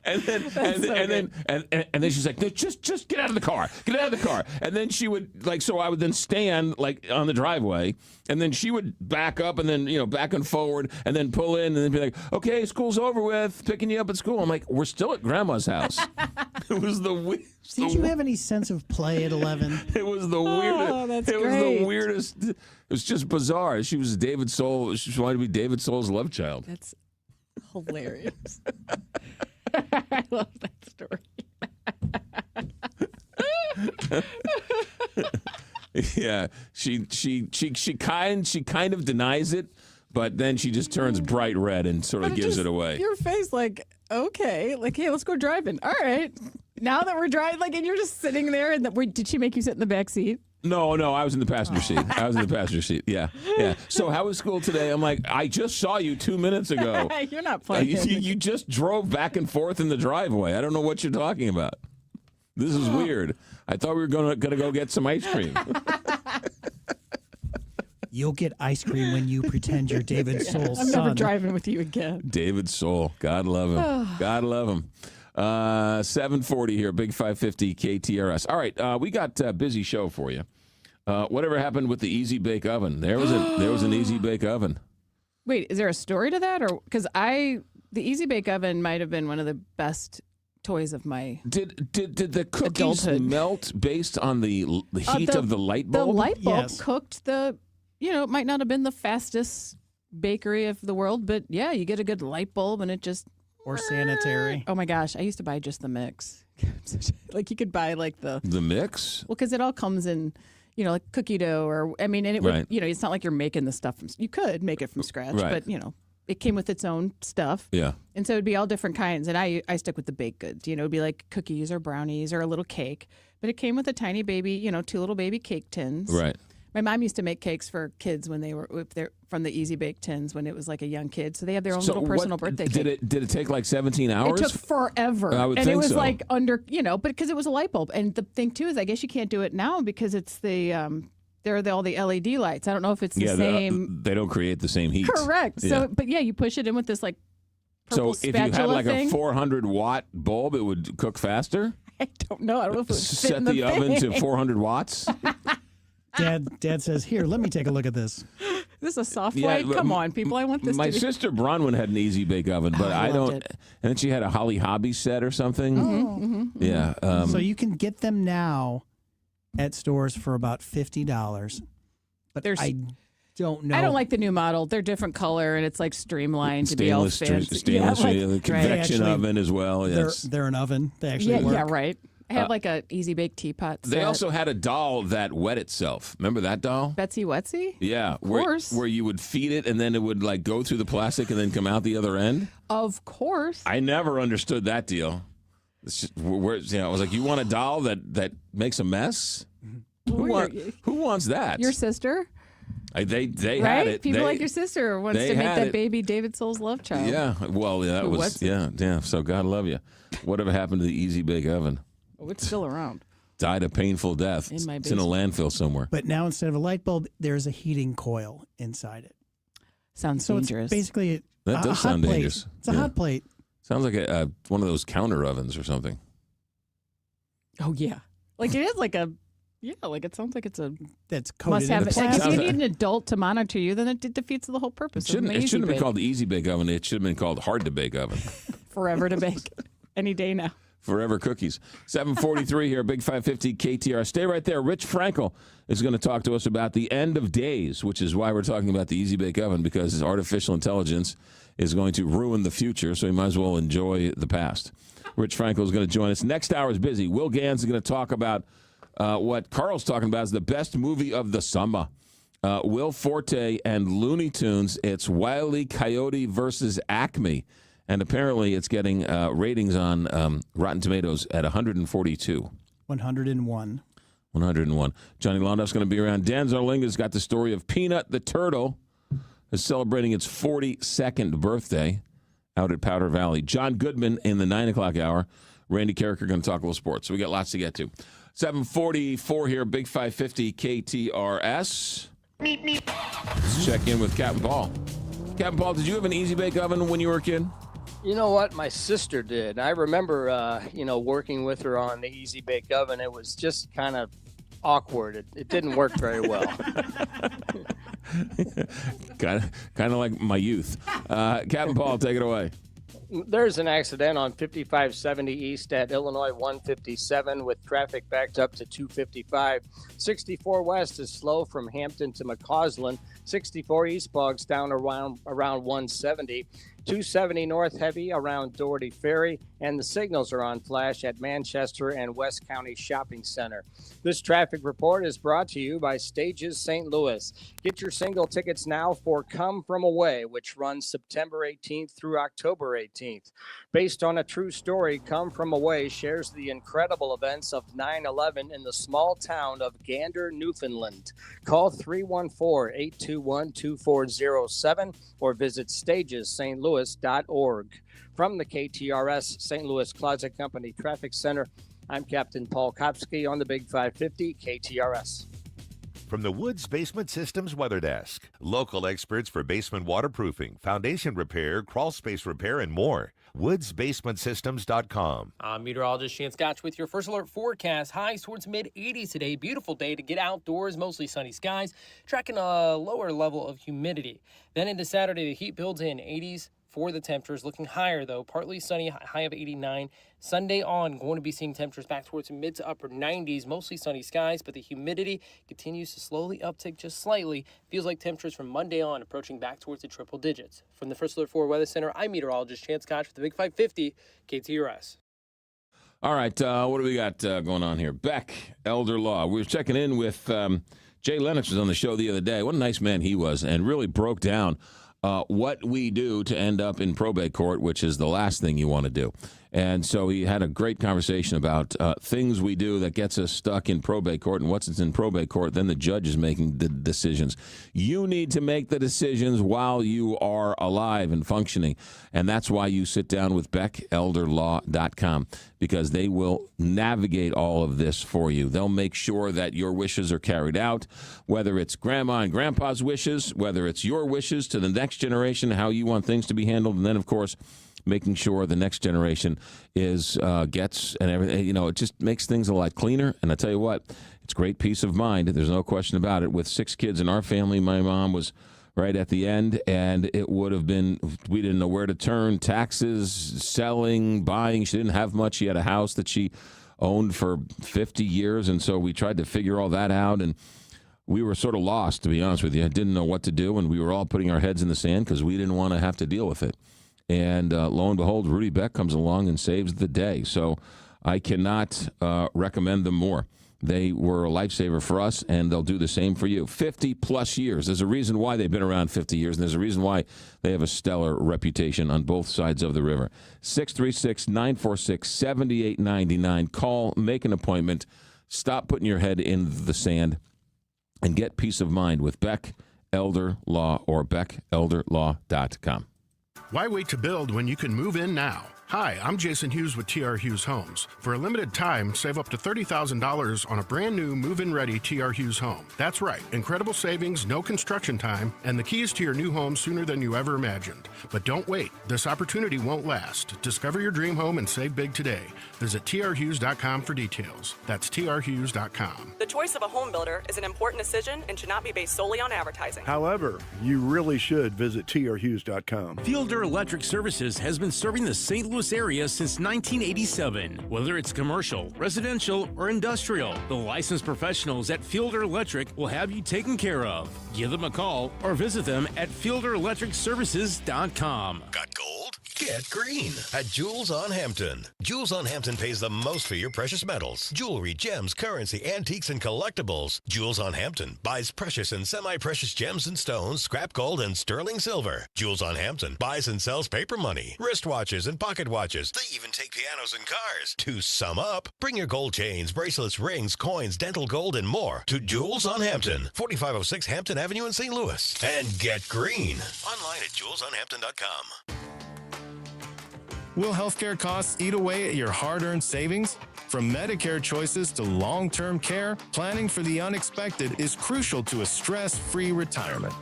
[SPEAKER 2] And then she's like, no, just get out of the car. Get out of the car. And then she would so I would then stand like on the driveway, and then she would back up and then back and forward and then pull in and then be like, okay, school's over with, picking you up at school. I'm like, we're still at Grandma's house. It was the weirdest.
[SPEAKER 3] Did you have any sense of play at 11?
[SPEAKER 2] It was the weirdest.
[SPEAKER 1] Oh, that's
[SPEAKER 2] it was
[SPEAKER 1] great.
[SPEAKER 2] the weirdest. It was just bizarre. She was David Soul. She wanted to be David Soul's love child.
[SPEAKER 1] That's hilarious. I love that story.
[SPEAKER 2] Yeah, she kind of denies it, but then she just turns bright red and sort of gives it away.
[SPEAKER 1] Your face, like, okay, like, hey, let's go driving. All right, now that we're driving, like, and you're just sitting there. And did she make you sit in the back seat?
[SPEAKER 2] No, I was in the passenger seat. Yeah. So how was school today? I'm like, I just saw you 2 minutes ago.
[SPEAKER 1] You're not playing.
[SPEAKER 2] You just drove back and forth in the driveway. I don't know what you're talking about. This is weird. I thought we were gonna go get some ice cream.
[SPEAKER 3] You'll get ice cream when you pretend you're David Soul's son.
[SPEAKER 1] I'm never driving with you again.
[SPEAKER 2] David Soul. God love him. God love him. 7:40 here, Big 550 KTRS. All right, we got a busy show for you. Whatever happened with the Easy Bake Oven? There was an Easy Bake Oven.
[SPEAKER 1] Wait, is there a story to that? Or because the Easy Bake Oven might have been one of the best toys of my
[SPEAKER 2] Did the cookies
[SPEAKER 1] adulthood.
[SPEAKER 2] melt based on the heat of the light bulb?
[SPEAKER 1] The light bulb
[SPEAKER 3] Yes.
[SPEAKER 1] cooked it might not have been the fastest bakery of the world, but yeah, you get a good light bulb and it just.
[SPEAKER 3] Or sanitary.
[SPEAKER 1] Oh my gosh, I used to buy just the mix. Like you could buy like the
[SPEAKER 2] mix?
[SPEAKER 1] Well, because it all comes in, like cookie dough and it would,
[SPEAKER 2] Right.
[SPEAKER 1] it's not like you're making the stuff you could make it from scratch,
[SPEAKER 2] Right.
[SPEAKER 1] but it came with its own stuff.
[SPEAKER 2] Yeah.
[SPEAKER 1] And so it'd be all different kinds. And I stick with the baked goods, it'd be like cookies or brownies or a little cake, but it came with a tiny baby, 2 little baby cake tins.
[SPEAKER 2] Right.
[SPEAKER 1] My mom used to make cakes for kids when they're from the Easy Bake Tins when it was like a young kid. So they have their own little personal birthday cake.
[SPEAKER 2] Did it take like 17 hours?
[SPEAKER 1] It took forever.
[SPEAKER 2] I would
[SPEAKER 1] and
[SPEAKER 2] think
[SPEAKER 1] it was
[SPEAKER 2] so.
[SPEAKER 1] like but because it was a light bulb. And the thing too is I guess you can't do it now because it's all the LED lights. I don't know if it's the same.
[SPEAKER 2] They don't create the same heat.
[SPEAKER 1] Correct.
[SPEAKER 2] Yeah.
[SPEAKER 1] So, but yeah, you push it in with this like purple
[SPEAKER 2] So if you had
[SPEAKER 1] spatula
[SPEAKER 2] like
[SPEAKER 1] thing.
[SPEAKER 2] a 400-watt bulb, it would cook faster?
[SPEAKER 1] I don't know. I don't know if it would fit
[SPEAKER 2] Set
[SPEAKER 1] in
[SPEAKER 2] the oven to
[SPEAKER 1] thing.
[SPEAKER 2] 400 watts?
[SPEAKER 3] Dad says, "Here, let me take a look at this."
[SPEAKER 1] This is a soft
[SPEAKER 2] Yeah,
[SPEAKER 1] light.
[SPEAKER 2] but
[SPEAKER 1] Come on, people. I want this
[SPEAKER 2] My
[SPEAKER 1] to be.
[SPEAKER 2] sister Bronwyn had an Easy Bake Oven, but
[SPEAKER 1] I
[SPEAKER 2] I don't.
[SPEAKER 1] loved it.
[SPEAKER 2] And then she had a Holly Hobby set or something. Yeah.
[SPEAKER 3] So you can get them now at stores for about $50. But I don't know.
[SPEAKER 1] I don't like the new model. They're different color and it's like streamlined to be all
[SPEAKER 2] Stainless,
[SPEAKER 1] fancy.
[SPEAKER 2] stainless, the convection
[SPEAKER 3] Actually,
[SPEAKER 2] oven as well. Yes.
[SPEAKER 3] They're an oven. They actually work.
[SPEAKER 1] Yeah, right. I have like a Easy Bake teapot.
[SPEAKER 2] They
[SPEAKER 1] set.
[SPEAKER 2] also had a doll that wet itself. Remember that doll?
[SPEAKER 1] Betsy Wetsy?
[SPEAKER 2] Yeah,
[SPEAKER 1] Of course.
[SPEAKER 2] Where you would feed it and then it would like go through the plastic and then come out the other end.
[SPEAKER 1] Of course.
[SPEAKER 2] I never understood that deal. It's just, I was like, you want a doll that makes a mess? Who wants that?
[SPEAKER 1] Your sister?
[SPEAKER 2] They
[SPEAKER 1] right?
[SPEAKER 2] had it.
[SPEAKER 1] People
[SPEAKER 2] They-
[SPEAKER 1] like your sister wants
[SPEAKER 2] they
[SPEAKER 1] to make
[SPEAKER 2] had
[SPEAKER 1] that
[SPEAKER 2] it.
[SPEAKER 1] baby David Soul's love child.
[SPEAKER 2] Yeah, well, that
[SPEAKER 1] Who
[SPEAKER 2] was
[SPEAKER 1] wants it?
[SPEAKER 2] yeah. So God love you. Whatever happened to the Easy Bake Oven?
[SPEAKER 1] Oh, it's still around.
[SPEAKER 2] Died a painful death.
[SPEAKER 1] In my
[SPEAKER 2] It's in a landfill somewhere.
[SPEAKER 3] But now instead of a light bulb, there's a heating coil inside it.
[SPEAKER 1] Sounds
[SPEAKER 3] So
[SPEAKER 1] dangerous.
[SPEAKER 3] it's basically
[SPEAKER 2] That
[SPEAKER 3] a
[SPEAKER 2] does
[SPEAKER 3] hot
[SPEAKER 2] sound
[SPEAKER 3] plate.
[SPEAKER 2] dangerous.
[SPEAKER 3] It's a
[SPEAKER 2] Yeah.
[SPEAKER 3] hot plate.
[SPEAKER 2] Sounds like one of those counter ovens or something.
[SPEAKER 1] Oh yeah, like it is like a like it sounds like it's a
[SPEAKER 3] that's
[SPEAKER 1] must
[SPEAKER 3] coated in
[SPEAKER 1] have
[SPEAKER 3] the
[SPEAKER 1] it. Like if you
[SPEAKER 2] plastic.
[SPEAKER 1] need an adult to monitor you, then it defeats the whole purpose.
[SPEAKER 2] It shouldn't
[SPEAKER 1] of
[SPEAKER 2] have
[SPEAKER 1] the Easy
[SPEAKER 2] been
[SPEAKER 1] Bake.
[SPEAKER 2] called the Easy Bake Oven. It should have been called Hard to Bake Oven.
[SPEAKER 1] Forever to bake, any day now.
[SPEAKER 2] Forever Cookies. 7:43 here, Big 550 KTR. Stay right there. Rich Frankel is going to talk to us about the end of days, which is why we're talking about the Easy Bake Oven, because artificial intelligence is going to ruin the future, so you might as well enjoy the past. Rich Frankel is going to join us. Next hour is busy. Will Gans is going to talk about what Carl's talking about is the best movie of the summer. Will Forte and Looney Tunes. It's Wile E. Coyote versus Acme. And apparently it's getting ratings on Rotten Tomatoes at 142.
[SPEAKER 3] 101.
[SPEAKER 2] 101. Johnny Londoff's going to be around. Dan Zarlinga's got the story of Peanut the Turtle is celebrating its 42nd birthday out at Powder Valley. John Goodman in the 9 o'clock hour. Randy Carrick are going to talk a little sports. So we got lots to get to. 7:44 here, Big 550 KTRS. Let's check in with Captain Paul. Captain Paul, did you have an Easy Bake Oven when you were a kid?
[SPEAKER 4] You know what? My sister did. I remember, working with her on the Easy Bake Oven. It was just kind of awkward. It didn't work very well.
[SPEAKER 2] kind of like my youth. Captain Paul, take it away.
[SPEAKER 4] There's an accident on 5570 East at Illinois 157 with traffic backed up to 255. 64 West is slow from Hampton to McCausland. 64 East bogs down around 170. 270 North heavy around Doherty Ferry, and the signals are on flash at Manchester and West County Shopping Center. This traffic report is brought to you by Stages St. Louis. Get your single tickets now for Come From Away, which runs September 18th through October 18th. Based on a true story, Come From Away shares the incredible events of 9/11 in the small town of Gander, Newfoundland. Call 314-821-2407 or visit stagesstlouis.org. From the KTRS St. Louis Closet Company Traffic Center, I'm Captain Paul Kopsky on the Big 550 KTRS.
[SPEAKER 14] From the Woods Basement Systems Weather Desk, local experts for basement waterproofing, foundation repair, crawl space repair, and more. WoodsBasementSystems.com.
[SPEAKER 6] I'm meteorologist Shane Scotch with your first alert forecast. Highs towards mid-80s today. Beautiful day to get outdoors, mostly sunny skies, tracking a lower level of humidity. Then into Saturday, the heat builds in 80s for the temperatures, looking higher though, partly sunny, high of 89. Sunday on, going to be seeing temperatures back towards mid to upper 90s, mostly sunny skies, but the humidity continues to slowly uptick just slightly. Feels like temperatures from Monday on approaching back towards the triple digits. From the First Alert 4 Weather Center, I'm meteorologist Chance Scotch with the Big 550 KTRS.
[SPEAKER 2] All right, what do we got going on here? Beck, Elder Law. We were checking in with Jay Lennox was on the show the other day. What a nice man he was, and really broke down what we do to end up in probate court, which is the last thing you want to do. And so he had a great conversation about things we do that gets us stuck in probate court, and once it's in probate court, then the judge is making the decisions. You need to make the decisions while you are alive and functioning, and that's why you sit down with BeckElderLaw.com, because they will navigate all of this for you. They'll make sure that your wishes are carried out, whether it's grandma and grandpa's wishes, whether it's your wishes to the next generation, how you want things to be handled, and then, of course, making sure the next generation is gets and everything. You know, it just makes things a lot cleaner. And I tell you what, it's great peace of mind. There's no question about it. With 6 kids in our family, my mom was right at the end, and it would have been, we didn't know where to turn. Taxes, selling, buying. She didn't have much. She had a house that she owned for 50 years, and so we tried to figure all that out, and we were sort of lost, to be honest with you. I didn't know what to do, and we were all putting our heads in the sand because we didn't want to have to deal with it. And lo and behold, Rudy Beck comes along and saves the day. So I cannot recommend them more. They were a lifesaver for us, and they'll do the same for you. 50-plus years. There's a reason why they've been around 50 years, and there's a reason why they have a stellar reputation on both sides of the river. 636-946-7899. Call, make an appointment. Stop putting your head in the sand, and get peace of mind with Beck Elder Law or BeckElderLaw.com.
[SPEAKER 7] Why wait to build when you can move in now? Hi, I'm Jason Hughes with TR Hughes Homes. For a limited time, save up to $30,000 on a brand new move-in ready TR Hughes home. That's right, incredible savings, no construction time, and the keys to your new home sooner than you ever imagined. But don't wait, this opportunity won't last. Discover your dream home and save big today. Visit trhughes.com for details. That's trhughes.com.
[SPEAKER 9] The choice of a home builder is an important decision and should not be based solely on advertising.
[SPEAKER 23] However, you really should visit trhughes.com.
[SPEAKER 21] Fielder Electric Services has been serving the St. Louis area since 1987. Whether it's commercial, residential, or industrial, the licensed professionals at Fielder Electric will have you taken care of. Give them a call or visit them at fielderelectricservices.com.
[SPEAKER 14] Got gold? Get green at Jewels on Hampton. Jewels on Hampton pays the most for your precious metals, jewelry, gems, currency, antiques, and collectibles. Jewels on Hampton buys precious and semi-precious gems and stones, scrap gold, and sterling silver. Jewels on Hampton buys and sells paper money, wristwatches, and pocket watches. They even take pianos and cars. To sum up, bring your gold chains, bracelets, rings, coins, dental gold, and more to Jewels on Hampton, 4506 Hampton Avenue in St. Louis. And get green. Online at jewelsonhampton.com.
[SPEAKER 12] Will healthcare costs eat away at your hard-earned savings? From Medicare choices to long-term care, planning for the unexpected is crucial to a stress-free retirement.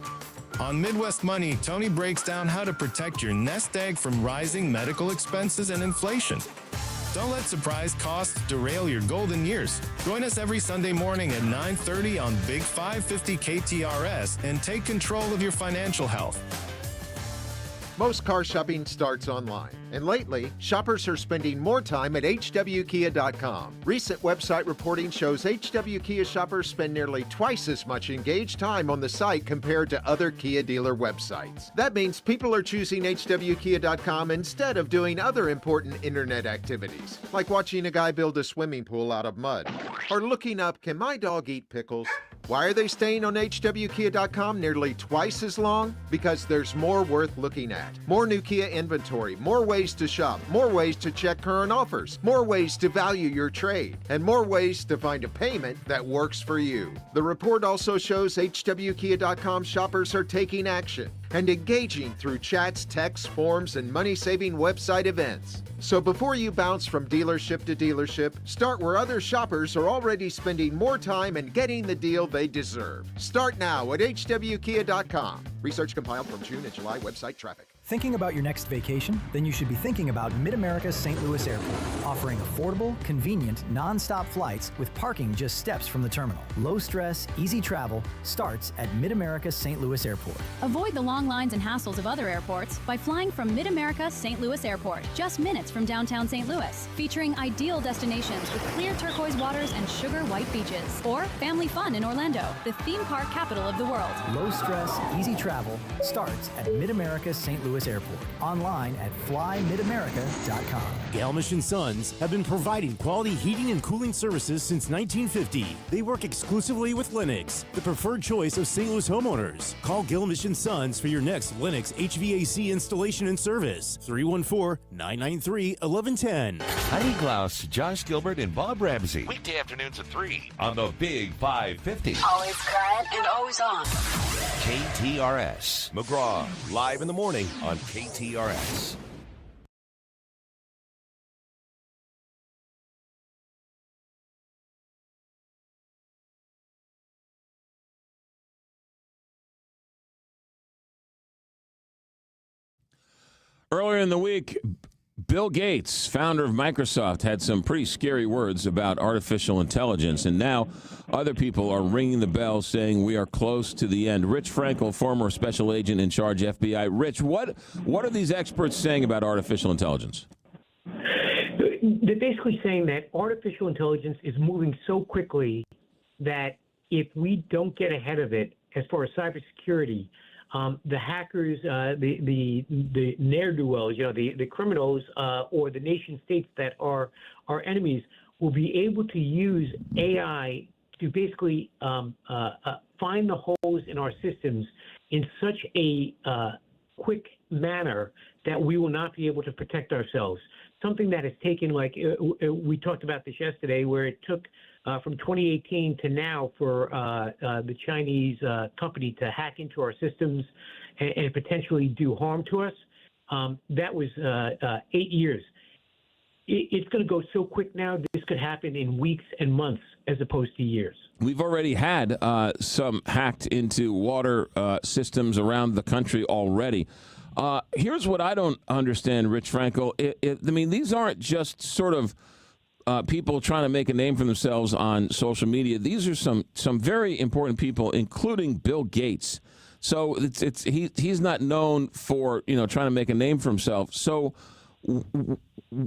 [SPEAKER 12] On Midwest Money, Tony breaks down how to protect your nest egg from rising medical expenses and inflation. Don't let surprise costs derail your golden years. Join us every Sunday morning at 9:30 on Big 550 KTRS and take control of your financial health.
[SPEAKER 5] Most car shopping starts online, and lately, shoppers are spending more time at hwkia.com. Recent website reporting shows HW Kia shoppers spend nearly twice as much engaged time on the site compared to other Kia dealer websites. That means people are choosing hwkia.com instead of doing other important internet activities, like watching a guy build a swimming pool out of mud, or looking up, can my dog eat pickles? Why are they staying on hwkia.com nearly twice as long? Because there's more worth looking at. More new Kia inventory, more ways to shop, more ways to check current offers, more ways to value your trade, and more ways to find a payment that works for you. The report also shows hwkia.com shoppers are taking action and engaging through chats, texts, forums, and money-saving website events. So before you bounce from dealership to dealership, start where other shoppers are already spending more time and getting the deal they deserve. Start now at hwkia.com. Research compiled from June and July website traffic.
[SPEAKER 10] Thinking about your next vacation? Then you should be thinking about Mid-America's St. Louis Airport, offering affordable, convenient, non-stop flights with parking just steps from the terminal. Low stress, easy travel starts at Mid-America's St. Louis Airport.
[SPEAKER 11] Avoid the long lines and hassles of other airports by flying from Mid-America St. Louis Airport, just minutes from downtown St. Louis, featuring ideal destinations with clear turquoise waters and sugar white beaches. Or family fun in Orlando, the theme park capital of the world.
[SPEAKER 10] Low stress, easy travel starts at Mid-America's St. Louis Airport. Online at flymidamerica.com.
[SPEAKER 21] Galmish & Sons have been providing quality heating and cooling services since 1950. They work exclusively with Lennox, the preferred choice of St. Louis homeowners. Call Galmish & Sons for your next Lennox HVAC installation and service. 314-993-1110.
[SPEAKER 14] Heidi Klaus, Josh Gilbert, and Bob Ramsey. Weekday afternoons at 3 on the Big 550.
[SPEAKER 13] Always current and always on.
[SPEAKER 14] KTRS. McGraw, live in the morning on KTRS.
[SPEAKER 2] Earlier in the week, Bill Gates, founder of Microsoft, had some pretty scary words about artificial intelligence, and now other people are ringing the bell saying we are close to the end. Rich Frankel, former special agent in charge FBI. Rich, what are these experts saying about artificial intelligence?
[SPEAKER 24] They're basically saying that artificial intelligence is moving so quickly that if we don't get ahead of it as far as cybersecurity, the hackers, the ne'er-do-wells, the criminals or the nation states that are our enemies will be able to use AI to basically find the holes in our systems in such a quick manner that we will not be able to protect ourselves. Something that has taken, like we talked about this yesterday, where it took from 2018 to now for the Chinese company to hack into our systems and potentially do harm to us. That was 8 years. It's going to go so quick now, this could happen in weeks and months as opposed to years.
[SPEAKER 2] We've already had some hacked into water systems around the country already. Here's what I don't understand, Rich Frankel. I mean, these aren't just sort of people trying to make a name for themselves on social media. These are some very important people, including Bill Gates. So he's not known for trying to make a name for himself. So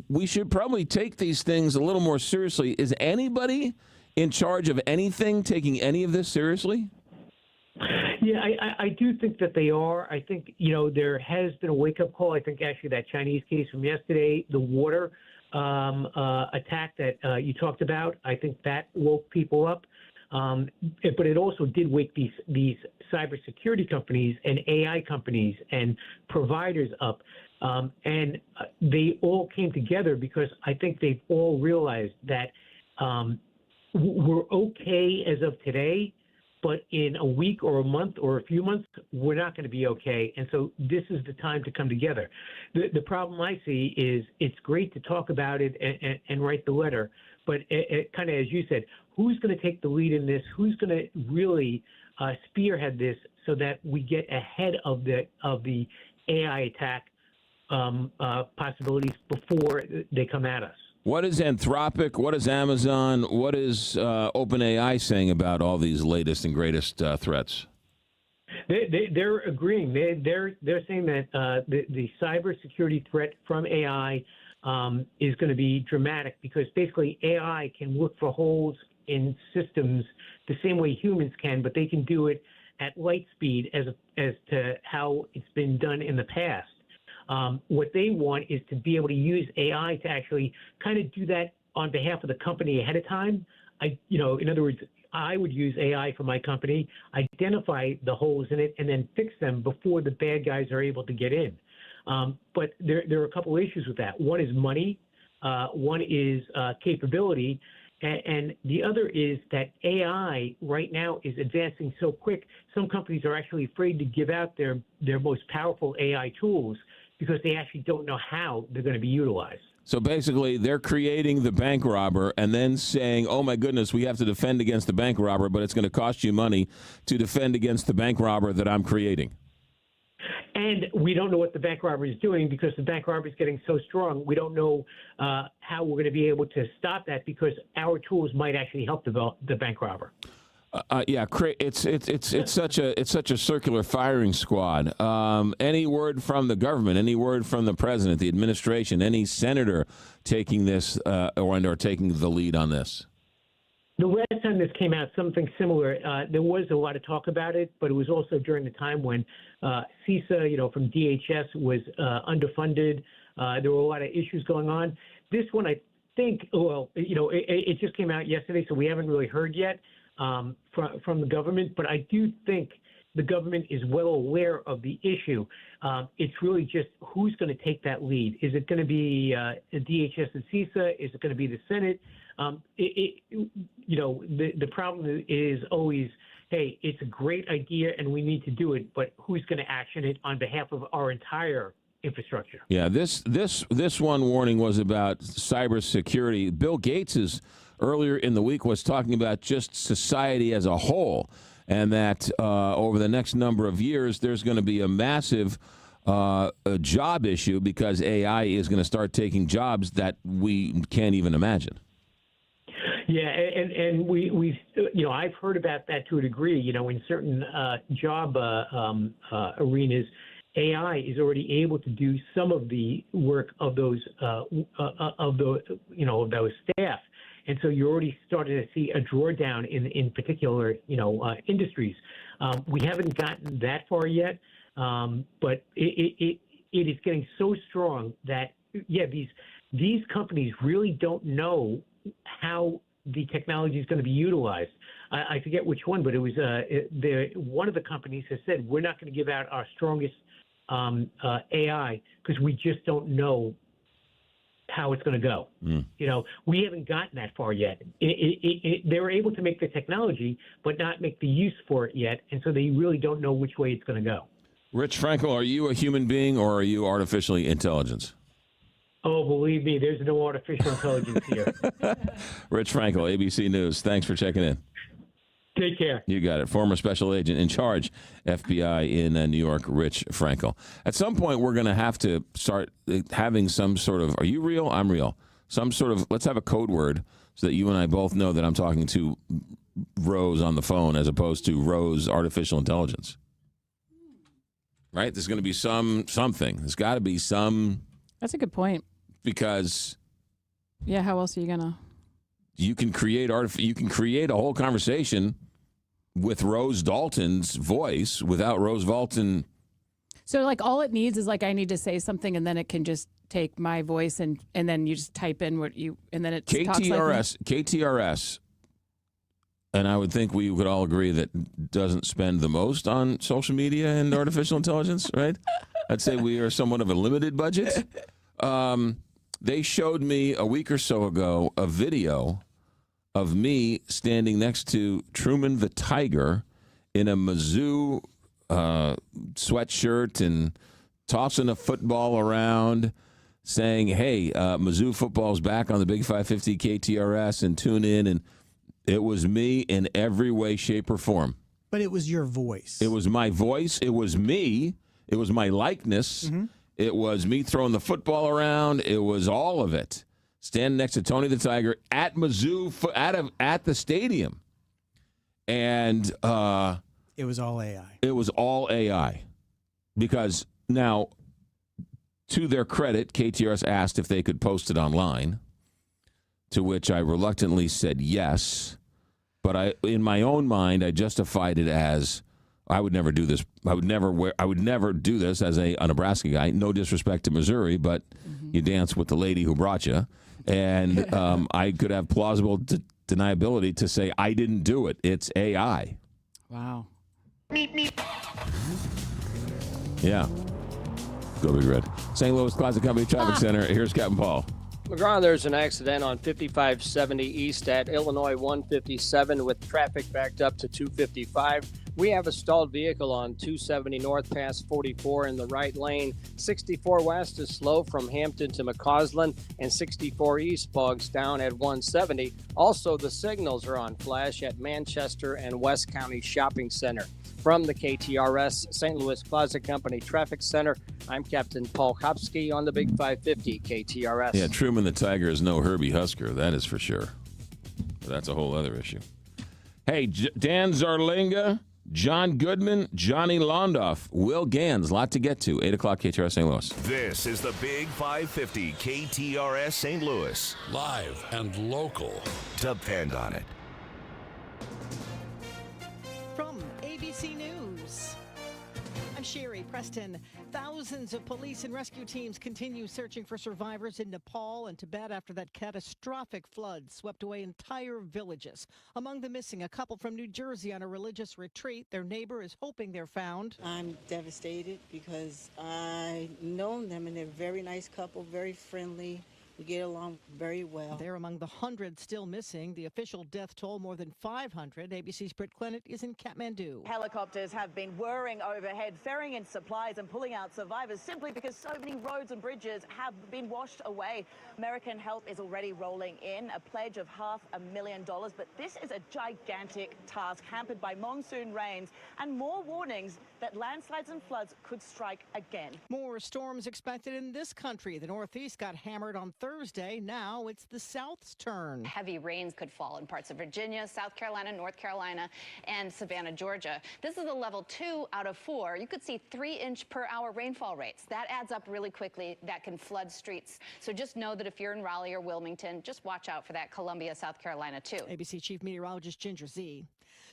[SPEAKER 2] we should probably take these things a little more seriously. Is anybody in charge of anything taking any of this seriously?
[SPEAKER 24] Yeah, I do think that they are. I think, there has been a wake-up call. I think actually that Chinese case from yesterday, the water attack that you talked about, I think that woke people up. But it also did wake these cybersecurity companies and AI companies and providers up. And they all came together because I think they've all realized that we're okay as of today, but in a week or a month or a few months, we're not going to be okay. And so this is the time to come together. The problem I see is it's great to talk about it and write the letter, but it kind of, as you said, who's going to take the lead in this? Who's going to really spearhead this so that we get ahead of the AI attack possibilities before they come at us?
[SPEAKER 2] What is Anthropic? What is Amazon? What is OpenAI saying about all these latest and greatest threats?
[SPEAKER 24] They're agreeing. They're saying that the cybersecurity threat from AI is going to be dramatic because basically AI can look for holes in systems the same way humans can, but they can do it at light speed as to how it's been done in the past. What they want is to be able to use AI to actually kind of do that on behalf of the company ahead of time. In other words, I would use AI for my company, identify the holes in it, and then fix them before the bad guys are able to get in. But there are a couple issues with that. One is money. One is capability. And the other is that AI right now is advancing so quick, some companies are actually afraid to give out their most powerful AI tools because they actually don't know how they're going to be utilized.
[SPEAKER 2] So basically, they're creating the bank robber and then saying, oh, my goodness, we have to defend against the bank robber, but it's going to cost you money to defend against the bank robber that I'm creating.
[SPEAKER 24] And we don't know what the bank robber is doing because the bank robber is getting so strong. We don't know how we're going to be able to stop that because our tools might actually help the bank robber. It's such a circular firing squad. Any word from the government? Any word from the president, the administration? Any senator taking this or taking the lead on this? The last time this came out, something similar, there was a lot of talk about it, but it was also during the time when CISA, from DHS was underfunded. There were a lot of issues going on. This one, I think, it just came out yesterday, so we haven't really heard yet from the government. But I do think the government is well aware of the issue. It's really just who's going to take that lead. Is it going to be DHS and CISA? Is it going to be the Senate? The problem is always, hey, it's a great idea and we need to do it, but who's going to action it on behalf of our entire infrastructure? Yeah, this one warning was about cybersecurity. Bill Gates earlier in the week was talking about just society as a whole, and that over the next number of years, there's going to be a massive a job issue because AI is going to start taking jobs that we can't even imagine. Yeah, and we I've heard about that to a degree. In certain job arenas, AI is already able to do some of the work of those those staff, and so you're already starting to see a drawdown in particular industries. We haven't gotten that far yet, but it is getting so strong that these companies really don't know how the technology is going to be utilized. I forget which one, but it was one of the companies has said we're not going to give out our strongest AI because we just don't know how it's going to go. We haven't gotten that far yet. They were able to make the technology, but not make the use for it yet, and so they really don't know which way it's going to go. Rich Frankel, are you a human being or are you artificial intelligence? Oh, believe me, there's no artificial intelligence here. Rich Frankel, ABC News. Thanks for checking in. Take care. You got it. Former special agent in charge, FBI in New York, Rich Frankel. At some point, we're going to have to start having some sort of, are you real? I'm real. Some sort of, let's have a code word so that you and I both know that I'm talking to Rose on the phone as opposed to Rose artificial intelligence. Right? There's going to be something. There's got to be some.
[SPEAKER 1] That's a good point.
[SPEAKER 2] Because
[SPEAKER 1] how else are you gonna? You can create
[SPEAKER 2] a whole conversation with Rose Dalton's voice without Rose Dalton.
[SPEAKER 1] So all it needs is I need to say something and then it can just take my voice and then you just type in what you and then it KTRS. And I would think we would all agree that doesn't spend the most on social media and artificial intelligence, right? I'd say we are somewhat of a limited budget. They showed me a week or so ago a video of me standing next to Truman the Tiger in a Mizzou sweatshirt and tossing a football around, saying, hey, Mizzou football's back on the Big 550 KTRS and tune in. And it was me in every way, shape, or form.
[SPEAKER 3] But it was your voice.
[SPEAKER 2] It was my voice. It was me. It was my likeness. Mm-hmm. It was me throwing the football around. It was all of it. Standing next to Tony the Tiger at Mizzou, at the stadium. And
[SPEAKER 3] It was all AI.
[SPEAKER 2] It was all AI. Because now, to their credit, KTRS asked if they could post it online, to which I reluctantly said yes. But in my own mind, I justified it as I would never do this. I would never do this as a Nebraska guy. No disrespect to Missouri, but you dance with the lady who brought you. And I could have plausible deniability to say I didn't do it. It's AI.
[SPEAKER 1] Wow.
[SPEAKER 2] Yeah. Go Big Red. St. Louis Classic Company Traffic Center. Here's Captain Paul.
[SPEAKER 4] McGraw, there's an accident on 5570 east at Illinois 157 with traffic backed up to 255. We have a stalled vehicle on 270 north past 44 in the right lane. 64 west is slow from Hampton to McCausland, and 64 east bogs down at 170. Also, the signals are on flash at Manchester and West County Shopping Center. From the KTRS St. Louis Plaza Company Traffic Center, I'm Captain Paul Kopsky on the Big 550 KTRS.
[SPEAKER 2] Yeah, Truman the Tiger is no Herbie Husker, that is for sure. But that's a whole other issue. Hey, Dan Zarlinga, John Goodman, Johnny Londoff, Will Gans, a lot to get to. 8 o'clock KTRS St. Louis.
[SPEAKER 14] This is the Big 550 KTRS St. Louis.
[SPEAKER 8] Live and local.
[SPEAKER 14] Depend on it.
[SPEAKER 15] From ABC News, I'm Sherry Preston. Thousands of police and rescue teams continue searching for survivors in Nepal and Tibet after that catastrophic flood swept away entire villages. Among the missing, a couple from New Jersey on a religious retreat. Their neighbor is hoping they're found.
[SPEAKER 16] I'm devastated because I've known them and they're a very nice couple, very friendly. We get along very well.
[SPEAKER 15] They're among the 100 still missing. The official death toll more than 500. ABC's Britt Clennett is in Kathmandu.
[SPEAKER 17] Helicopters have been whirring overhead, ferrying in supplies and pulling out survivors simply because so many roads and bridges have been washed away. American help is already rolling in, a pledge of $500,000. But this is a gigantic task hampered by monsoon rains and more warnings that landslides and floods could strike again.
[SPEAKER 15] More storms expected in this country. The Northeast got hammered on Thursday. Now it's the South's turn.
[SPEAKER 19] Heavy rains could fall in parts of Virginia, South Carolina, North Carolina, and Savannah, Georgia. This is a level 2 out of 4. You could see 3-inch per hour rainfall rates. That adds up really quickly. That can flood streets. So just know that if you're in Raleigh or Wilmington, just watch out for that. Columbia, South Carolina, too.
[SPEAKER 15] ABC Chief Meteorologist Ginger Z.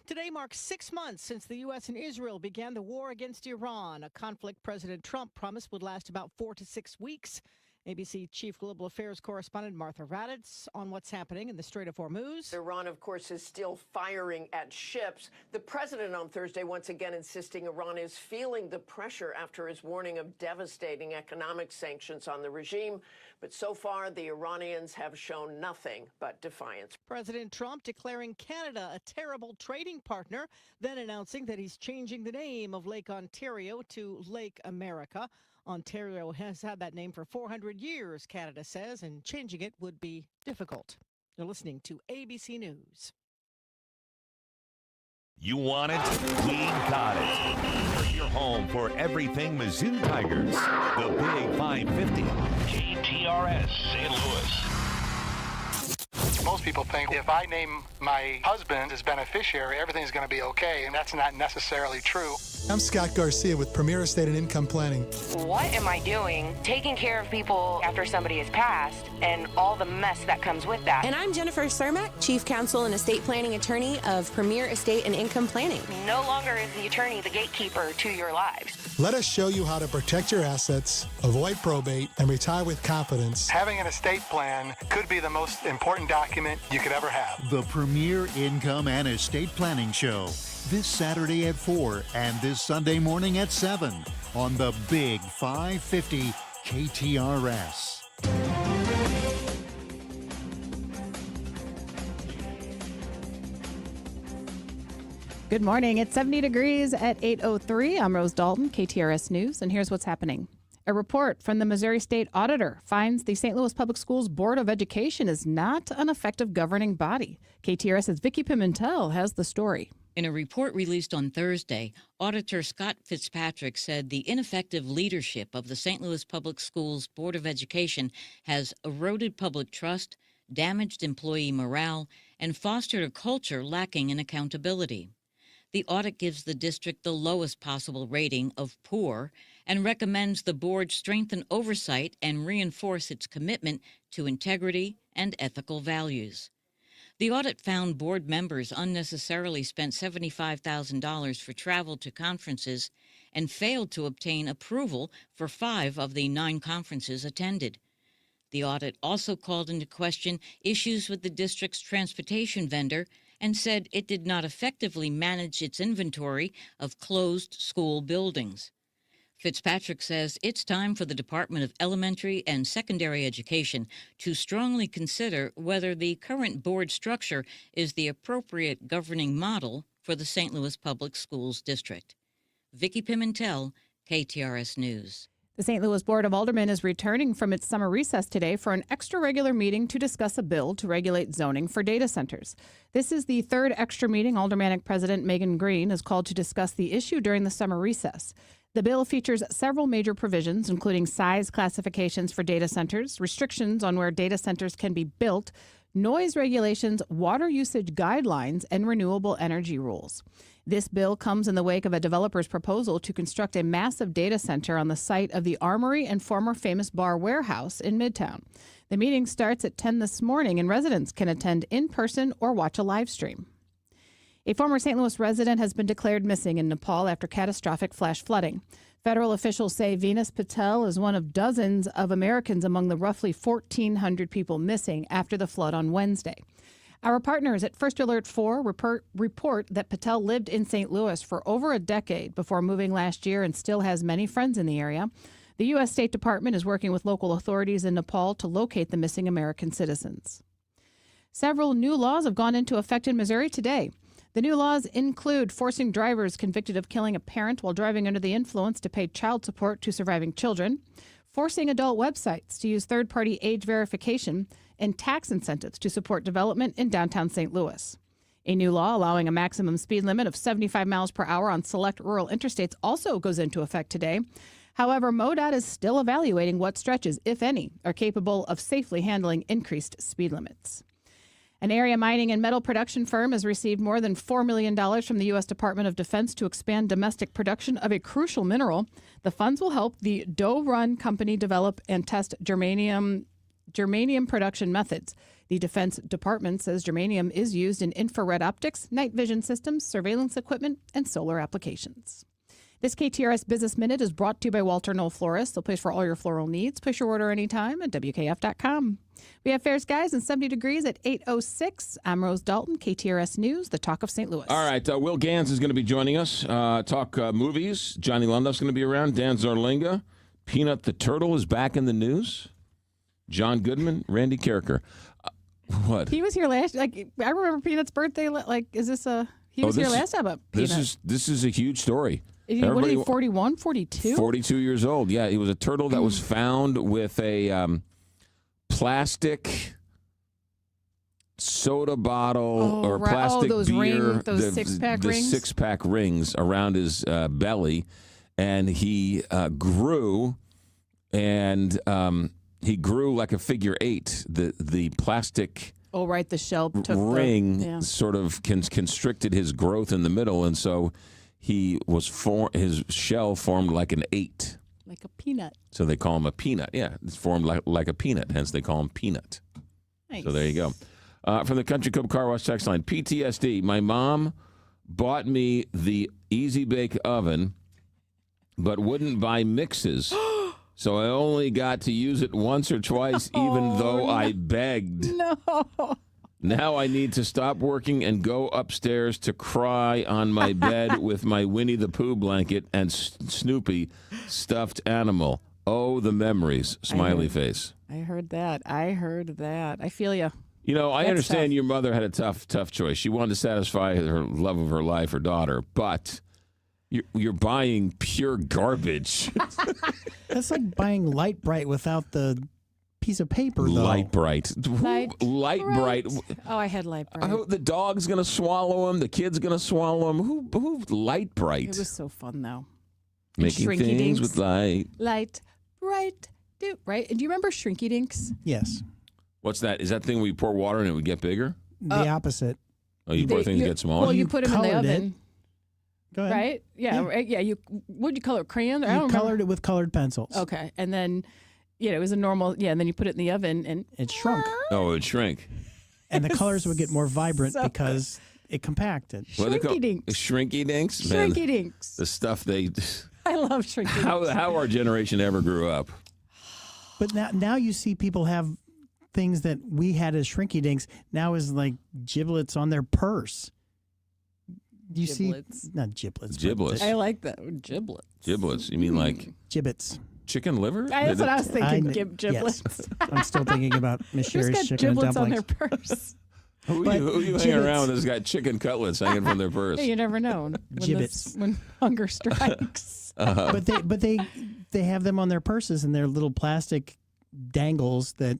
[SPEAKER 15] Today marks 6 months since the U.S. and Israel began the war against Iran, a conflict President Trump promised would last about 4 to 6 weeks. ABC Chief Global Affairs Correspondent Martha Raddatz on what's happening in the Strait of Hormuz.
[SPEAKER 25] Iran, of course, is still firing at ships. The president on Thursday once again insisting Iran is feeling the pressure after his warning of devastating economic sanctions on the regime. But so far, the Iranians have shown nothing but defiance.
[SPEAKER 15] President Trump declaring Canada a terrible trading partner, then announcing that he's changing the name of Lake Ontario to Lake America. Ontario has had that name for 400 years, Canada says, and changing it would be difficult. You're listening to ABC News.
[SPEAKER 14] You want it? We got it. Your home for everything Mizzou Tigers. The Big 550. KTRS St. Louis.
[SPEAKER 27] Most people think if I name my husband as beneficiary, everything's going to be okay, and that's not necessarily true.
[SPEAKER 28] I'm Scott Garcia with Premier Estate and Income Planning.
[SPEAKER 29] What am I doing taking care of people after somebody has passed and all the mess that comes with that?
[SPEAKER 30] And I'm Jennifer Cermak, Chief Counsel and Estate Planning Attorney of Premier Estate and Income Planning.
[SPEAKER 29] No longer is the attorney the gatekeeper to your lives.
[SPEAKER 28] Let us show you how to protect your assets, avoid probate, and retire with confidence.
[SPEAKER 27] Having an estate plan could be the most important document you could ever have.
[SPEAKER 22] The Premier Income and Estate Planning Show. This Saturday at 4 and this Sunday morning at 7 on the Big 550 KTRS.
[SPEAKER 1] Good morning. It's 70 degrees at 8:03. I'm Rose Dalton, KTRS News, and here's what's happening. A report from the Missouri State Auditor finds the St. Louis Public Schools Board of Education is not an effective governing body. KTRS's Vicki Pimentel has the story.
[SPEAKER 31] In a report released on Thursday, Auditor Scott Fitzpatrick said the ineffective leadership of the St. Louis Public Schools Board of Education has eroded public trust, damaged employee morale, and fostered a culture lacking in accountability. The audit gives the district the lowest possible rating of poor and recommends the board strengthen oversight and reinforce its commitment to integrity and ethical values. The audit found board members unnecessarily spent $75,000 for travel to conferences and failed to obtain approval for 5 of the 9 conferences attended. The audit also called into question issues with the district's transportation vendor and said it did not effectively manage its inventory of closed school buildings. Fitzpatrick says it's time for the Department of Elementary and Secondary Education to strongly consider whether the current board structure is the appropriate governing model for the St. Louis Public Schools District. Vicki Pimentel, KTRS News.
[SPEAKER 1] The St. Louis Board of Aldermen is returning from its summer recess today for an extra regular meeting to discuss a bill to regulate zoning for data centers. This is the third extra meeting Aldermanic President Megan Green has called to discuss the issue during the summer recess. The bill features several major provisions, including size classifications for data centers, restrictions on where data centers can be built, noise regulations, water usage guidelines, and renewable energy rules. This bill comes in the wake of a developer's proposal to construct a massive data center on the site of the Armory and former Famous Bar warehouse in Midtown. The meeting starts at 10 this morning, and residents can attend in person or watch a live stream. A former St. Louis resident has been declared missing in Nepal after catastrophic flash flooding. Federal officials say Venus Patel is one of dozens of Americans among the roughly 1,400 people missing after the flood on Wednesday. Our partners at First Alert 4 report that Patel lived in St. Louis for over a decade before moving last year and still has many friends in the area. The U.S. State Department is working with local authorities in Nepal to locate the missing American citizens. Several new laws have gone into effect in Missouri today. The new laws include forcing drivers convicted of killing a parent while driving under the influence to pay child support to surviving children, forcing adult websites to use third-party age verification, and tax incentives to support development in downtown St. Louis. A new law allowing a maximum speed limit of 75 miles per hour on select rural interstates also goes into effect today. However, MoDOT is still evaluating what stretches, if any, are capable of safely handling increased speed limits. An area mining and metal production firm has received more than $4 million from the U.S. Department of Defense to expand domestic production of a crucial mineral. The funds will help the Doe Run Company develop and test germanium production methods. The Defense Department says germanium is used in infrared optics, night vision systems, surveillance equipment, and solar applications. This KTRS Business Minute is brought to you by Walter Knoll Florist, the place for all your floral needs. Place your order anytime at WKF.com. We have fair skies and 70 degrees at 8:06. I'm Rose Dalton, KTRS News, the talk of St. Louis.
[SPEAKER 2] All right, Will Gans is going to be joining us. Talk movies. Johnny Lunduff's going to be around. Dan Zarlinga. Peanut the Turtle is back in the news. John Goodman, Randy Carricker. What?
[SPEAKER 1] He was here last. I remember Peanut's birthday. Is this a? He was here last time. Up.
[SPEAKER 2] This is a huge story.
[SPEAKER 1] What is he? 41, 42?
[SPEAKER 2] 42 years old. Yeah, he was a turtle that was found with a plastic soda bottle or plastic beer.
[SPEAKER 1] Those six-pack rings.
[SPEAKER 2] The six-pack rings around his belly, and he grew, and he grew like a figure 8. The plastic.
[SPEAKER 1] Oh, right. The shell took
[SPEAKER 2] ring sort of constricted his growth in the middle, and so he was his shell formed like an 8.
[SPEAKER 1] Like a peanut.
[SPEAKER 2] So they call him a peanut. Yeah, it's formed like a peanut, hence they call him Peanut.
[SPEAKER 1] Nice.
[SPEAKER 2] So there you go. From the Country Club Car Wash text line, PTSD. My mom bought me the Easy Bake Oven, but wouldn't buy mixes. So I only got to use it once or twice, even though I begged.
[SPEAKER 1] No.
[SPEAKER 2] Now I need to stop working and go upstairs to cry on my bed with my Winnie the Pooh blanket and Snoopy stuffed animal. Oh, the memories. Smiley face.
[SPEAKER 1] I heard that. I feel you.
[SPEAKER 2] You know, I understand
[SPEAKER 1] tough.
[SPEAKER 2] Your mother had a tough choice. She wanted to satisfy her love of her life, her daughter, but you're buying pure garbage.
[SPEAKER 3] That's like buying Light Bright without the piece of paper, though.
[SPEAKER 2] Light Bright. Light Bright.
[SPEAKER 1] Oh, I had Light Bright.
[SPEAKER 2] The dog's going to swallow him. The kid's going to swallow him. Who Light Bright?
[SPEAKER 1] It was so fun, though.
[SPEAKER 2] Making things
[SPEAKER 1] Dinks.
[SPEAKER 2] with light.
[SPEAKER 1] Light Bright. Right? And do you remember Shrinky Dinks?
[SPEAKER 3] Yes.
[SPEAKER 2] What's that? Is that thing where you pour water and it would get bigger?
[SPEAKER 3] The opposite.
[SPEAKER 2] Oh, you pour things get smaller?
[SPEAKER 1] Well, you put them in the oven.
[SPEAKER 3] Go ahead.
[SPEAKER 1] Right? Yeah. Right? Yeah. Would you color it crayon? I don't
[SPEAKER 3] You colored
[SPEAKER 1] remember.
[SPEAKER 3] it with colored pencils.
[SPEAKER 1] Okay. And then, it was a normal. Yeah. And then you put it in the oven and
[SPEAKER 3] it shrunk.
[SPEAKER 2] Oh, it would shrink.
[SPEAKER 3] And the colors would get more vibrant because it compacted.
[SPEAKER 2] What are they called?
[SPEAKER 1] Shrinky dinks.
[SPEAKER 2] Shrinky dinks? Man,
[SPEAKER 1] Shrinky dinks.
[SPEAKER 2] the stuff they.
[SPEAKER 1] I love shrinky dinks.
[SPEAKER 2] How our generation ever grew up.
[SPEAKER 3] But now you see people have things that we had as shrinky dinks now is like giblets on their purse. You
[SPEAKER 1] Giblets.
[SPEAKER 3] see, not giblets.
[SPEAKER 2] Giblets.
[SPEAKER 1] I like that. Giblets.
[SPEAKER 2] Giblets. You mean like
[SPEAKER 3] Gibbets.
[SPEAKER 2] chicken liver?
[SPEAKER 1] That's what I was thinking.
[SPEAKER 3] I-
[SPEAKER 1] Giblets.
[SPEAKER 3] Yes. I'm still thinking about Miss
[SPEAKER 1] Who's
[SPEAKER 3] Sherry's
[SPEAKER 1] got
[SPEAKER 3] chicken and
[SPEAKER 1] giblets on
[SPEAKER 3] dumplings.
[SPEAKER 1] their purse?
[SPEAKER 2] Who
[SPEAKER 3] But
[SPEAKER 2] you hanging
[SPEAKER 3] giblets.
[SPEAKER 2] around with that's got chicken cutlets hanging from their purse?
[SPEAKER 1] Hey, you never know
[SPEAKER 3] Gibbets.
[SPEAKER 1] when hunger strikes.
[SPEAKER 3] But they have them on their purses and they're little plastic dangles that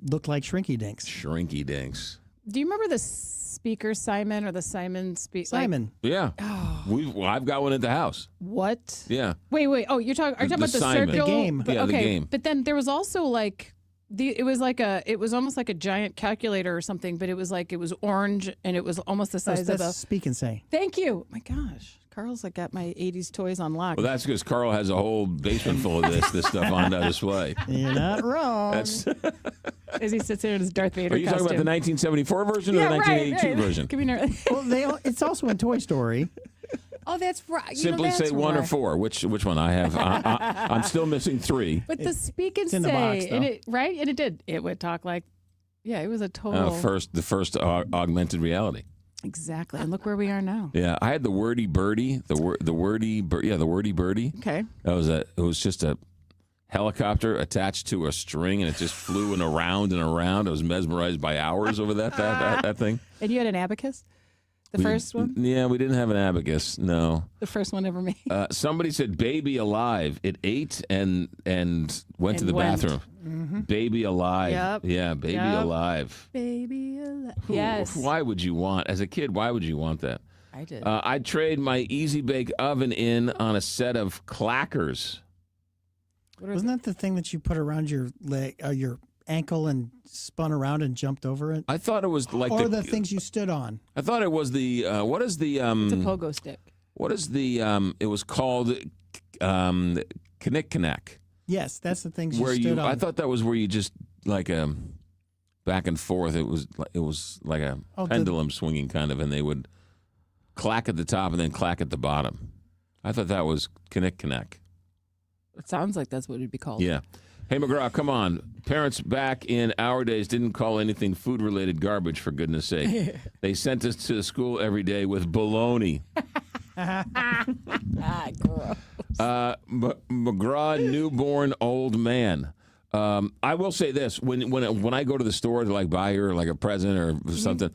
[SPEAKER 3] look like shrinky dinks.
[SPEAKER 2] Shrinky dinks.
[SPEAKER 1] Do you remember the speaker Simon or the Simon speak?
[SPEAKER 3] Simon.
[SPEAKER 2] Yeah. I've got one at the house.
[SPEAKER 1] What?
[SPEAKER 2] Yeah.
[SPEAKER 1] Wait. Oh, are you talking about the
[SPEAKER 2] Simon.
[SPEAKER 1] circle?
[SPEAKER 3] The game.
[SPEAKER 1] But,
[SPEAKER 2] Yeah, the
[SPEAKER 1] okay,
[SPEAKER 2] game.
[SPEAKER 1] But then there was also like it was almost like a giant calculator or something, but it was orange and it was almost the size of
[SPEAKER 3] That's
[SPEAKER 1] a.
[SPEAKER 3] Speak and Say.
[SPEAKER 1] Thank you. My gosh, Carl's like got my '80s toys on lock.
[SPEAKER 2] Well, that's because Carl has a whole basement full of this stuff on display.
[SPEAKER 3] You're not wrong.
[SPEAKER 2] That's.
[SPEAKER 1] As he sits there in his Darth Vader
[SPEAKER 2] Are you talking
[SPEAKER 1] costume.
[SPEAKER 2] about the 1974 version or the 1982 version?
[SPEAKER 1] Give me
[SPEAKER 3] Well, it's also in Toy Story.
[SPEAKER 1] Oh, that's right.
[SPEAKER 2] Simply say one or four. Which one I have? I'm still missing three.
[SPEAKER 1] But the speak and
[SPEAKER 3] It's in the
[SPEAKER 1] say,
[SPEAKER 3] box, though.
[SPEAKER 1] and it did. It would talk like, yeah, it was a total.
[SPEAKER 2] The first augmented reality.
[SPEAKER 1] Exactly, and look where we are now.
[SPEAKER 2] Yeah, I had the wordy birdie, the wordy birdie.
[SPEAKER 1] Okay.
[SPEAKER 2] It was just a helicopter attached to a string, and it just flew around and around. I was mesmerized by hours over that thing.
[SPEAKER 1] And you had an abacus, the first one,
[SPEAKER 2] Yeah, we didn't have an abacus. No.
[SPEAKER 1] the first one ever made.
[SPEAKER 2] Somebody said "baby alive." It ate and went to the
[SPEAKER 1] went.
[SPEAKER 2] bathroom.
[SPEAKER 3] Mm-hmm.
[SPEAKER 2] Baby alive.
[SPEAKER 1] Yep.
[SPEAKER 2] Yeah, baby
[SPEAKER 1] Yep.
[SPEAKER 2] alive.
[SPEAKER 1] Baby alive.
[SPEAKER 2] Who-
[SPEAKER 1] Yes,
[SPEAKER 2] Why would you want, as a kid? Why would you want that?
[SPEAKER 1] I did.
[SPEAKER 2] I'd trade my Easy Bake Oven in on a set of clackers.
[SPEAKER 3] Wasn't that the thing that you put around your leg, your ankle, and spun around and jumped over it?
[SPEAKER 2] I thought it was like
[SPEAKER 3] Or the things you stood on.
[SPEAKER 2] I thought it was the what is the
[SPEAKER 1] it's a pogo stick.
[SPEAKER 2] what is the it was called Knick-Knack.
[SPEAKER 3] Yes, that's the things you
[SPEAKER 2] Where
[SPEAKER 3] stood on.
[SPEAKER 2] I thought that was where you just like back and forth. It was like a pendulum swinging kind of, and they would clack at the top and then clack at the bottom. I thought that was Knick-Knack.
[SPEAKER 1] It sounds like that's what it'd be called.
[SPEAKER 2] Yeah. Hey, McGraw, come on. Parents back in our days didn't call anything food-related garbage, for goodness sake. They sent us to school every day with bologna.
[SPEAKER 1] Gross.
[SPEAKER 2] McGraw, newborn old man. I will say this: when I go to the store to like buy her like a present or something,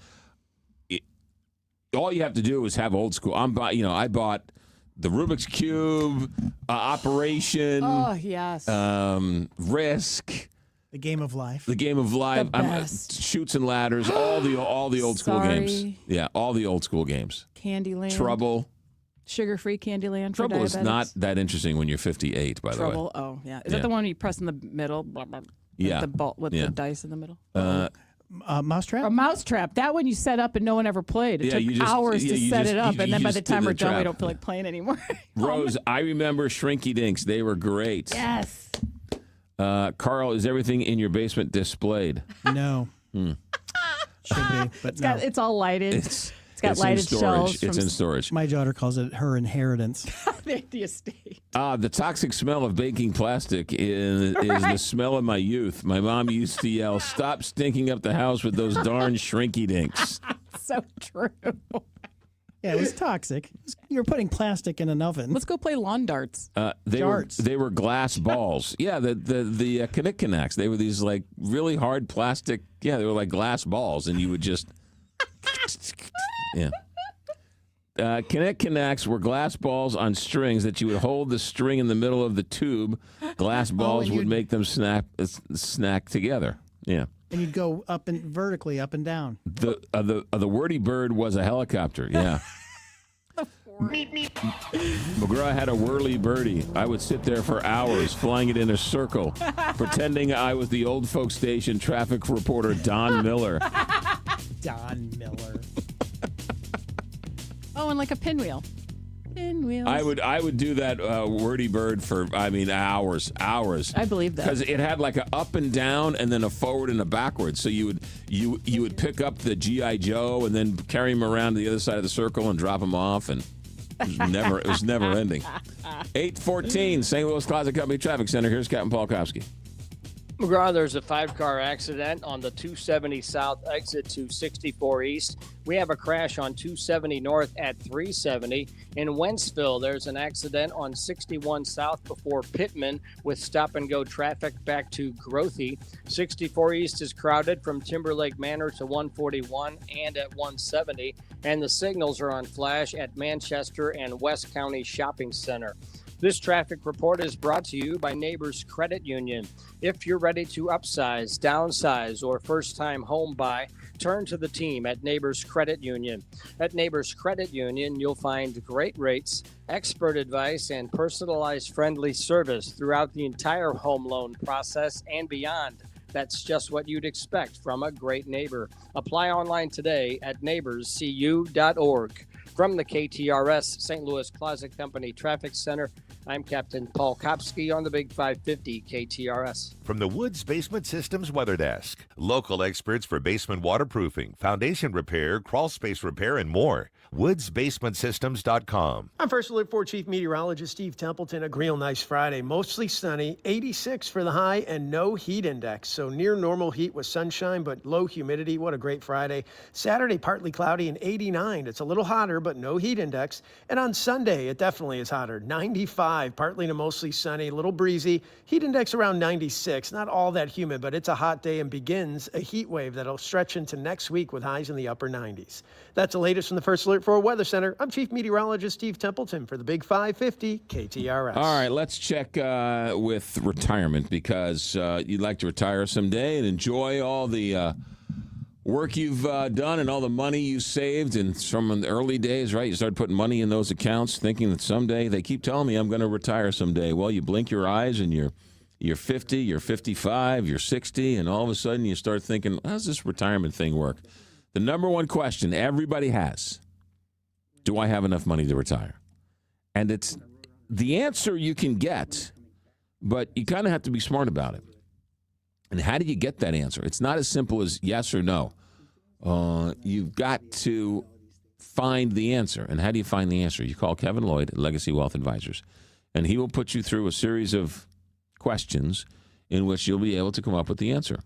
[SPEAKER 2] all you have to do is have old school. I bought the Rubik's Cube, Operation.
[SPEAKER 1] Oh yes.
[SPEAKER 2] Risk.
[SPEAKER 3] The Game of Life.
[SPEAKER 2] The Game of Life.
[SPEAKER 1] The best.
[SPEAKER 2] Shoots and Ladders. All the old school games.
[SPEAKER 1] Sorry.
[SPEAKER 2] Yeah, all the old school games.
[SPEAKER 1] Candyland.
[SPEAKER 2] Trouble.
[SPEAKER 1] Sugar-free Candyland. For
[SPEAKER 2] Trouble is
[SPEAKER 1] diabetics.
[SPEAKER 2] not that interesting when you're 58. By the way.
[SPEAKER 1] Trouble. Oh yeah. Is
[SPEAKER 2] Yeah.
[SPEAKER 1] that the one you press in the middle? Blah, blah,
[SPEAKER 2] Yeah.
[SPEAKER 1] With
[SPEAKER 2] Yeah.
[SPEAKER 1] the dice in the middle.
[SPEAKER 3] Mousetrap?
[SPEAKER 1] A mousetrap. That one you set up and no one ever played. It
[SPEAKER 2] Yeah,
[SPEAKER 1] took
[SPEAKER 2] you just-
[SPEAKER 1] hours
[SPEAKER 2] yeah,
[SPEAKER 1] to
[SPEAKER 2] you
[SPEAKER 1] set
[SPEAKER 2] just-
[SPEAKER 1] it up,
[SPEAKER 2] you-
[SPEAKER 1] and then
[SPEAKER 2] you
[SPEAKER 1] by the
[SPEAKER 2] just did
[SPEAKER 1] time
[SPEAKER 2] the
[SPEAKER 1] we're done, we
[SPEAKER 2] trap.
[SPEAKER 1] don't feel like playing anymore.
[SPEAKER 2] Rose, I remember Shrinky Dinks. They were great.
[SPEAKER 1] Yes.
[SPEAKER 2] Carl, is everything in your basement displayed?
[SPEAKER 3] No. Should be, but no.
[SPEAKER 1] It's all lighted.
[SPEAKER 2] It's
[SPEAKER 1] got
[SPEAKER 2] in
[SPEAKER 1] lighted
[SPEAKER 2] storage.
[SPEAKER 1] shelves.
[SPEAKER 2] It's in storage.
[SPEAKER 3] My daughter calls it her inheritance.
[SPEAKER 1] the estate.
[SPEAKER 2] The toxic smell of baking plastic is the smell of my youth. My mom used to yell, "Stop stinking up the house with those darn Shrinky Dinks."
[SPEAKER 1] So true.
[SPEAKER 3] Yeah, it was toxic. You're putting plastic in an oven.
[SPEAKER 1] Let's go play lawn darts.
[SPEAKER 2] They were glass balls. Yeah, the Knick-Knacks. They were these like really hard plastic. Yeah, they were like glass balls, and you would just yeah. Knick-Knacks were glass balls on strings that you would hold the string in the middle of the tube. Glass balls would make them snack together. Yeah.
[SPEAKER 3] And you'd go up and vertically up and down.
[SPEAKER 2] The wordy bird was a helicopter. Yeah. McGraw had a whirly birdie. I would sit there for hours, flying it in a circle, pretending I was the old folk station traffic reporter Don Miller.
[SPEAKER 3] Don Miller.
[SPEAKER 1] Oh, and like a pinwheel. Pinwheels.
[SPEAKER 2] I would do that wordy bird for hours.
[SPEAKER 1] I believe that
[SPEAKER 2] because it had like a up and down and then a forward and a backwards. So you would pick up the GI Joe and then carry him around to the other side of the circle and drop him off, and it was never ending. 8:14 St. Louis Closet Company Traffic Center. Here's Captain Paul Kopsky.
[SPEAKER 4] McGraw, there's a 5-car accident on the 270 South exit to 64 East. We have a crash on 270 North at 370. In Wentzville, there's an accident on 61 South before Pittman with stop-and-go traffic back to Grothy. 64 East is crowded from Timberlake Manor to 141 and at 170. And the signals are on flash at Manchester and West County Shopping Center. This traffic report is brought to you by Neighbors Credit Union. If you're ready to upsize, downsize, or first-time home buy, turn to the team at Neighbors Credit Union. At Neighbors Credit Union, you'll find great rates, expert advice, and personalized friendly service throughout the entire home loan process and beyond. That's just what you'd expect from a great neighbor. Apply online today at neighborscu.org. From the KTRS St. Louis Closet Company Traffic Center, I'm Captain Paul Kopsky on the Big 550 KTRS.
[SPEAKER 14] From the Woods Basement Systems Weather Desk, local experts for basement waterproofing, foundation repair, crawl space repair, and more. WoodsBasementSystems.com.
[SPEAKER 5] I'm First Alert 4 Chief Meteorologist Steve Templeton. A real nice Friday. Mostly sunny, 86 for the high, and no heat index. So near normal heat with sunshine, but low humidity. What a great Friday. Saturday, partly cloudy and 89. It's a little hotter, but no heat index. And on Sunday, it definitely is hotter. 95, partly to mostly sunny, a little breezy. Heat index around 96. Not all that humid, but it's a hot day and begins a heat wave that'll stretch into next week with highs in the upper 90s. That's the latest from the First Alert for Weather Center. I'm Chief Meteorologist Steve Templeton for the Big 550 KTRS.
[SPEAKER 2] All right, let's check with retirement because you'd like to retire someday and enjoy all the work you've done and all the money you saved. And from the early days, right, you started putting money in those accounts thinking that someday, they keep telling me I'm going to retire someday. Well, you blink your eyes and you're 50, you're 55, you're 60, and all of a sudden you start thinking, how does this retirement thing work? The number one question everybody has, do I have enough money to retire? And it's the answer you can get, but you kind of have to be smart about it. And how do you get that answer? It's not as simple as yes or no. You've got to find the answer. And how do you find the answer? You call Kevin Lloyd at Legacy Wealth Advisors, and he will put you through a series of questions in which you'll be able to come up with the answer.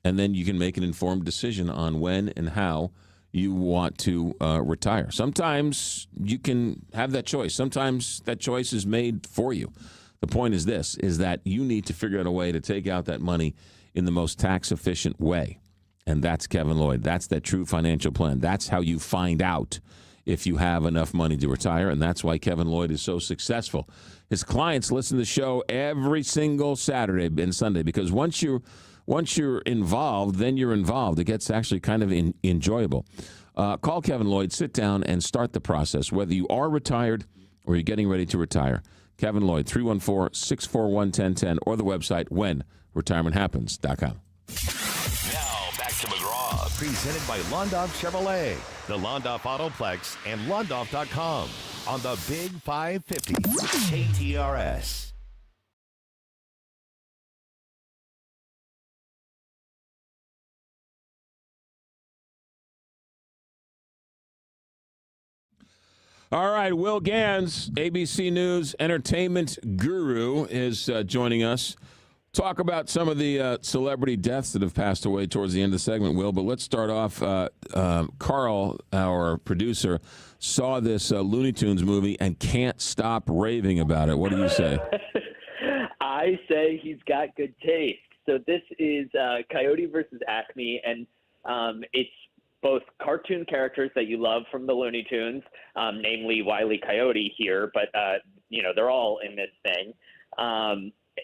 [SPEAKER 2] And then you can make an informed decision on when and how you want to retire. Sometimes you can have that choice. Sometimes that choice is made for you. The point is this, is that you need to figure out a way to take out that money in the most tax-efficient way. And that's Kevin Lloyd. That's that true financial plan. That's how you find out if you have enough money to retire, and that's why Kevin Lloyd is so successful. His clients listen to the show every single Saturday and Sunday because once you're involved, then you're involved. It gets actually kind of enjoyable. Call Kevin Lloyd, sit down, and start the process, whether you are retired or you're getting ready to retire. Kevin Lloyd, 314-641-1010, or the website whenretirementhappens.com.
[SPEAKER 14] Now back to McGraw, presented by Londoff Chevrolet, the Londoff Autoplex, and Londoff.com on the Big 550 KTRS.
[SPEAKER 2] All right, Will Gans, ABC News entertainment guru, is joining us. Talk about some of the celebrity deaths that have passed away towards the end of the segment, Will. But let's start off. Carl, our producer, saw this Looney Tunes movie and can't stop raving about it. What do you say?
[SPEAKER 6] I say he's got good taste. So this is Coyote versus Acme, and it's both cartoon characters that you love from the Looney Tunes, namely Wile E. Coyote here, but, they're all in this thing,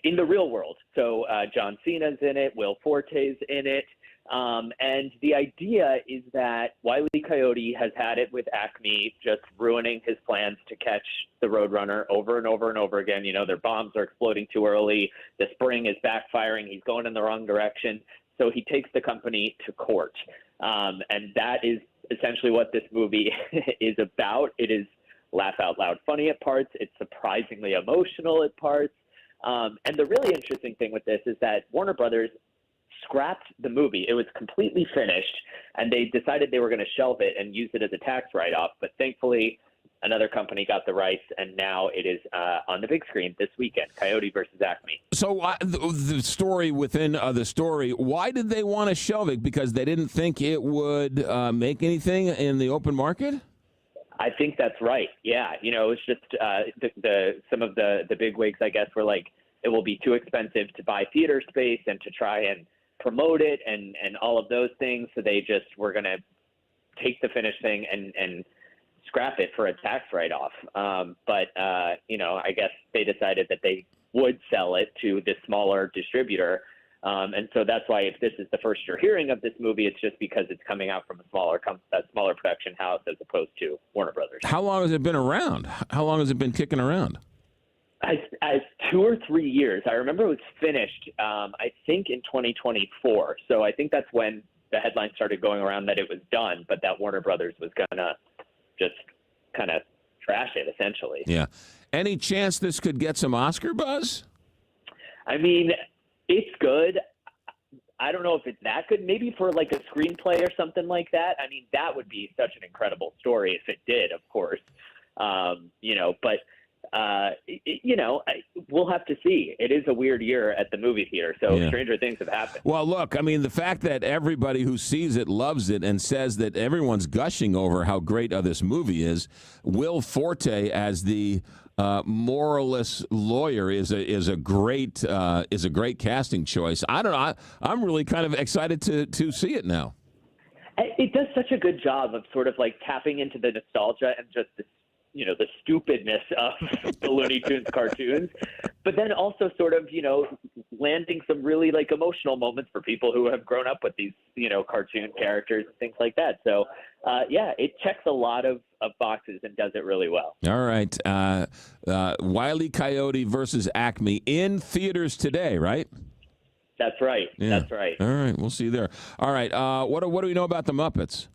[SPEAKER 6] in the real world. So John Cena's in it, Will Forte's in it, and the idea is that Wile E. Coyote has had it with Acme, just ruining his plans to catch the Roadrunner over and over and over again. Their bombs are exploding too early, the spring is backfiring, he's going in the wrong direction, so he takes the company to court. And that is essentially what this movie is about. It is laugh out loud funny at parts. It's surprisingly emotional at parts. And the really interesting thing with this is that Warner Brothers scrapped the movie. It was completely finished, and they decided they were going to shelve it and use it as a tax write-off. But thankfully, another company got the rights, and now it is on the big screen this weekend, Coyote versus Acme.
[SPEAKER 2] So the story within the story, why did they want to shelve it? Because they didn't think it would make anything in the open market?
[SPEAKER 6] I think that's right. Yeah. You know, it was just some of the bigwigs, I guess, were like, it will be too expensive to buy theater space and to try and promote it and all of those things. So they just were going to take the finished thing and scrap it for a tax write-off. But you know, I guess they decided that they would sell it to this smaller distributor. And so that's why if this is the first you're hearing of this movie, it's just because it's coming out from a smaller production house as opposed to Warner Brothers.
[SPEAKER 2] How long has it been around? How long has it been kicking around?
[SPEAKER 6] As 2 or 3 years. I remember it was finished, I think, in 2024. So I think that's when the headline started going around that it was done, but that Warner Brothers was going to just kind of trash it, essentially.
[SPEAKER 2] Yeah. Any chance this could get some Oscar buzz?
[SPEAKER 6] I mean, it's good. I don't know if it's that good. Maybe for like a screenplay or something like that. I mean, that would be such an incredible story if it did, of course. You know, but you know, we'll have to see. It is a weird year at the movie theater, so
[SPEAKER 2] Yeah.
[SPEAKER 6] stranger things have happened.
[SPEAKER 2] Well, look, I mean, the fact that everybody who sees it loves it and says that everyone's gushing over how great this movie is. Will Forte as the moralist lawyer is a great casting choice. I don't know. I'm really kind of excited to see it now.
[SPEAKER 6] It does such a good job of sort of like tapping into the nostalgia and just the stupidness of the Looney Tunes cartoons, but then also sort of, landing some really like emotional moments for people who have grown up with these, cartoon characters and things like that. So, yeah, it checks a lot of boxes and does it really well.
[SPEAKER 2] All right. Wile E. Coyote versus Acme in theaters today, right?
[SPEAKER 6] That's right.
[SPEAKER 2] Yeah.
[SPEAKER 6] That's right.
[SPEAKER 2] All right. We'll see you there. All right. What do we know about the Muppets?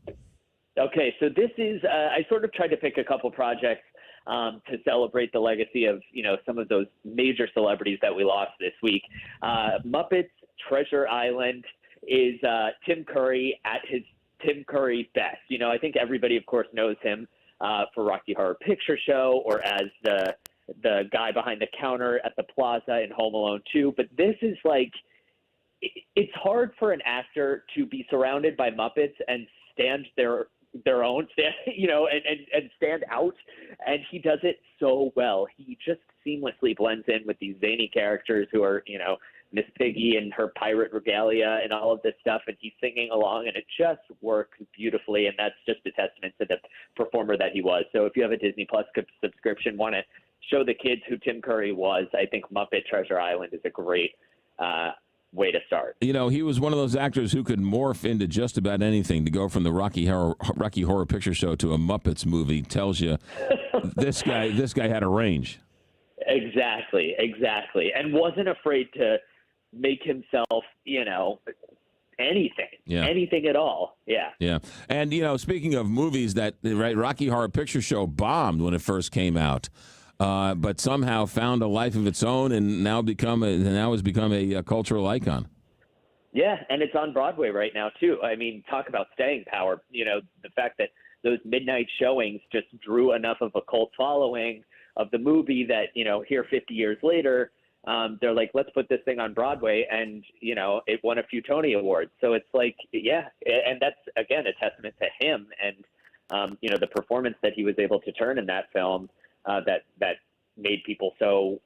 [SPEAKER 6] Okay, so this is I sort of tried to pick a couple projects to celebrate the legacy of some of those major celebrities that we lost this week. Muppets Treasure Island is Tim Curry at his Tim Curry best. I think everybody, of course, knows him for Rocky Horror Picture Show or as the guy behind the counter at the Plaza in Home Alone 2. But this is like it's hard for an actor to be surrounded by Muppets and stand their own, and stand out, and he does it so well. He just seamlessly blends in with these zany characters who are, Miss Piggy and her pirate regalia and all of this stuff, and he's singing along, and it just works beautifully, and that's just a testament to the performer that he was. So if you have a Disney Plus subscription, want to show the kids who Tim Curry was, I think Muppet Treasure Island is a great way to start.
[SPEAKER 2] He was one of those actors who could morph into just about anything. To go from the Rocky Horror Picture Show to a Muppets movie tells you this guy had a range.
[SPEAKER 6] Exactly, and wasn't afraid to make himself, anything at all. Yeah.
[SPEAKER 2] And
[SPEAKER 6] speaking
[SPEAKER 2] of movies that Rocky Horror Picture Show bombed when it first came out. But somehow found a life of its own and now has become a cultural icon.
[SPEAKER 6] Yeah, and it's on Broadway right now too. I mean, talk about staying power. The fact that those midnight showings just drew enough of a cult following of the movie that here 50 years later, they're like, let's put this thing on Broadway, and it won a few Tony Awards. So it's like, yeah, and that's again a testament to him and the performance that he was able to turn in that film. That made people so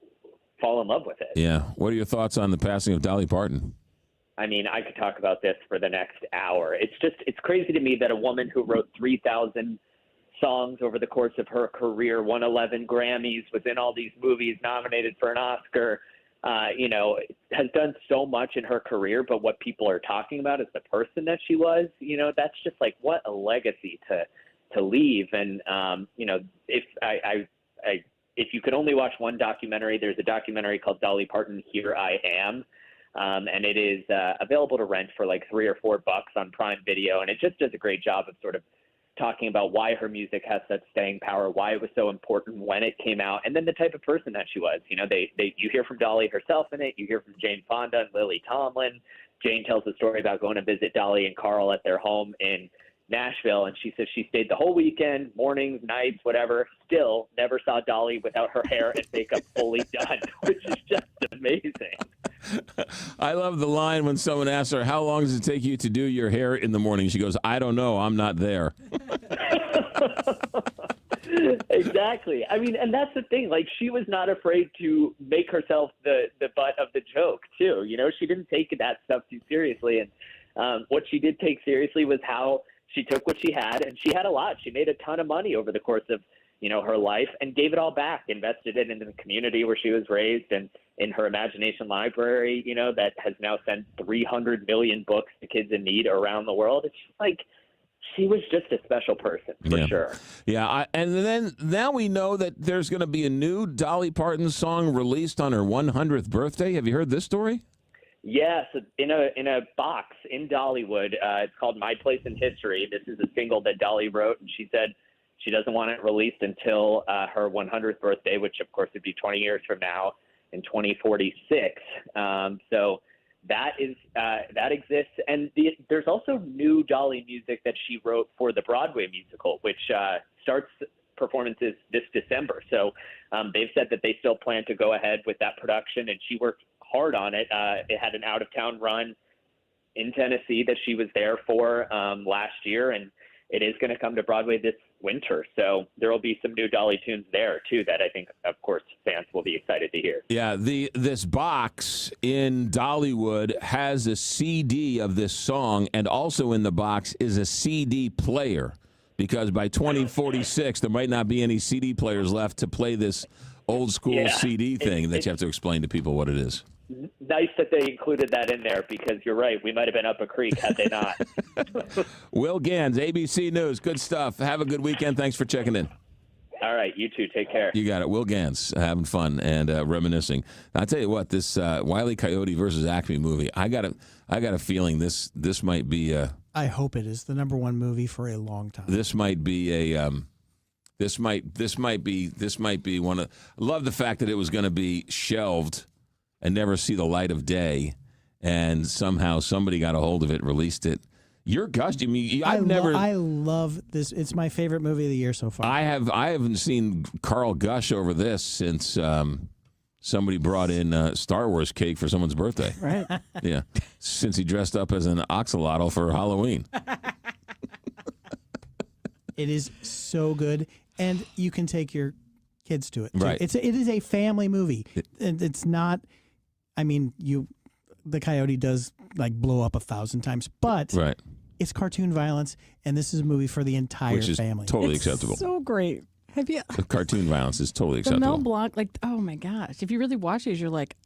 [SPEAKER 6] fall in love with it.
[SPEAKER 2] Yeah. What are your thoughts on the passing of Dolly Parton?
[SPEAKER 6] I mean, I could talk about this for the next hour. It's crazy to me that a woman who wrote 3,000 songs over the course of her career, won 11 Grammys, was in all these movies, nominated for an Oscar, has done so much in her career, but what people are talking about is the person that she was. That's just like, what a legacy to leave. And, if you could only watch one documentary, there's a documentary called Dolly Parton, Here I Am. And it is available to rent for like $3 or $4 on Prime Video. And it just does a great job of sort of talking about why her music has such staying power, why it was so important when it came out, and then the type of person that she was. You know, you hear from Dolly herself in it. You hear from Jane Fonda and Lily Tomlin. Jane tells a story about going to visit Dolly and Carl at their home in Nashville, and she says she stayed the whole weekend, mornings, nights, whatever, still never saw Dolly without her hair and makeup fully done, which is just amazing.
[SPEAKER 2] I love the line when someone asks her, how long does it take you to do your hair in the morning? She goes, I don't know. I'm not there.
[SPEAKER 6] Exactly. I mean, and that's the thing. Like, she was not afraid to make herself the butt of the joke, too. You know, she didn't take that stuff too seriously. And what she did take seriously was how she took what she had, and she had a lot. She made a ton of money over the course of, you know, her life, and gave it all back, invested it into the community where she was raised and in her imagination library, you know, that has now sent 300 million books to kids in need around the world. It's just like, she was just a special person, for sure.
[SPEAKER 2] Yeah, and then now we know that there's going to be a new Dolly Parton song released on her 100th birthday. Have you heard this story?
[SPEAKER 6] Yes, in a box in Dollywood. It's called My Place in History. This is a single that Dolly wrote, and she said she doesn't want it released until her 100th birthday, which, of course, would be 20 years from now in 2046. So that exists. And there's also new Dolly music that she wrote for the Broadway musical, which starts performances this December. So they've said that they still plan to go ahead with that production, and she worked hard on it. It had an out-of-town run in Tennessee that she was there for last year, and it is going to come to Broadway this winter. So there will be some new Dolly tunes there, too, that I think, of course, fans will be excited to hear.
[SPEAKER 2] Yeah, this box in Dollywood has a CD of this song, and also in the box is a CD player, because by 2046, there might not be any CD players left to play this old-school CD thing that you have to explain to people what it is.
[SPEAKER 6] Nice that they included that in there, because you're right. We might have been up a creek had they not.
[SPEAKER 2] Will Gans, ABC News. Good stuff. Have a good weekend. Thanks for checking in.
[SPEAKER 6] All right, you too. Take care.
[SPEAKER 2] You got it. Will Gans, having fun and reminiscing. I'll tell you what, this Wile E. Coyote versus Acme movie, I got a feeling this might be
[SPEAKER 3] I hope it is the #1 movie for a long time.
[SPEAKER 2] This might be a this might be one of. I love the fact that it was going to be shelved and never see the light of day, and somehow somebody got a hold of it, released it. You're gushy. I mean,
[SPEAKER 3] I love this. It's my favorite movie of the year so far.
[SPEAKER 2] I haven't seen Carl gush over this since somebody brought in Star Wars cake for someone's birthday.
[SPEAKER 3] Right.
[SPEAKER 2] Yeah. Since he dressed up as an oxalotl for Halloween.
[SPEAKER 3] It is so good, and you can take your kids to it.
[SPEAKER 2] Right.
[SPEAKER 3] It is a family movie. It's not. I mean, the coyote does like blow up 1,000 times, but
[SPEAKER 2] right.
[SPEAKER 3] It's cartoon violence, and this is a movie for the entire
[SPEAKER 2] Which is
[SPEAKER 3] family.
[SPEAKER 2] Totally acceptable.
[SPEAKER 1] So great. Have you?
[SPEAKER 2] The cartoon violence is totally
[SPEAKER 1] The
[SPEAKER 2] acceptable.
[SPEAKER 1] Mel Blanc, like, oh my gosh! If you really watch these, you're like,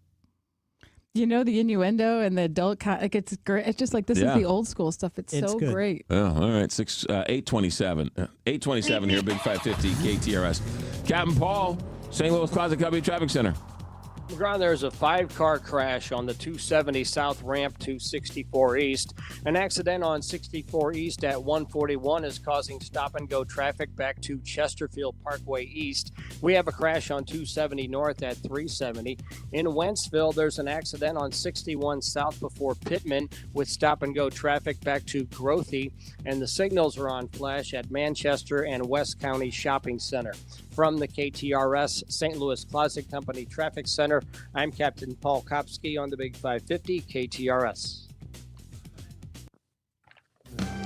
[SPEAKER 1] you know, the innuendo and the adult, like, it's great. It's just like this is the old school stuff. It's so
[SPEAKER 3] good.
[SPEAKER 1] great.
[SPEAKER 2] Oh, all right. 827 here, Big 550 KTRS. Captain Paul, St. Louis Closet Company Traffic Center.
[SPEAKER 4] McGraw, there's a 5-car crash on the 270 South ramp to 64 East. An accident on 64 East at 141 is causing stop-and-go traffic back to Chesterfield Parkway East. We have a crash on 270 North at 370. In Wentzville, there's an accident on 61 South before Pittman with stop-and-go traffic back to Grothy. And the signals are on flash at Manchester and West County Shopping Center. From the KTRS St. Louis Closet Company Traffic Center, I'm Captain Paul Kopsky on the Big 550 KTRS.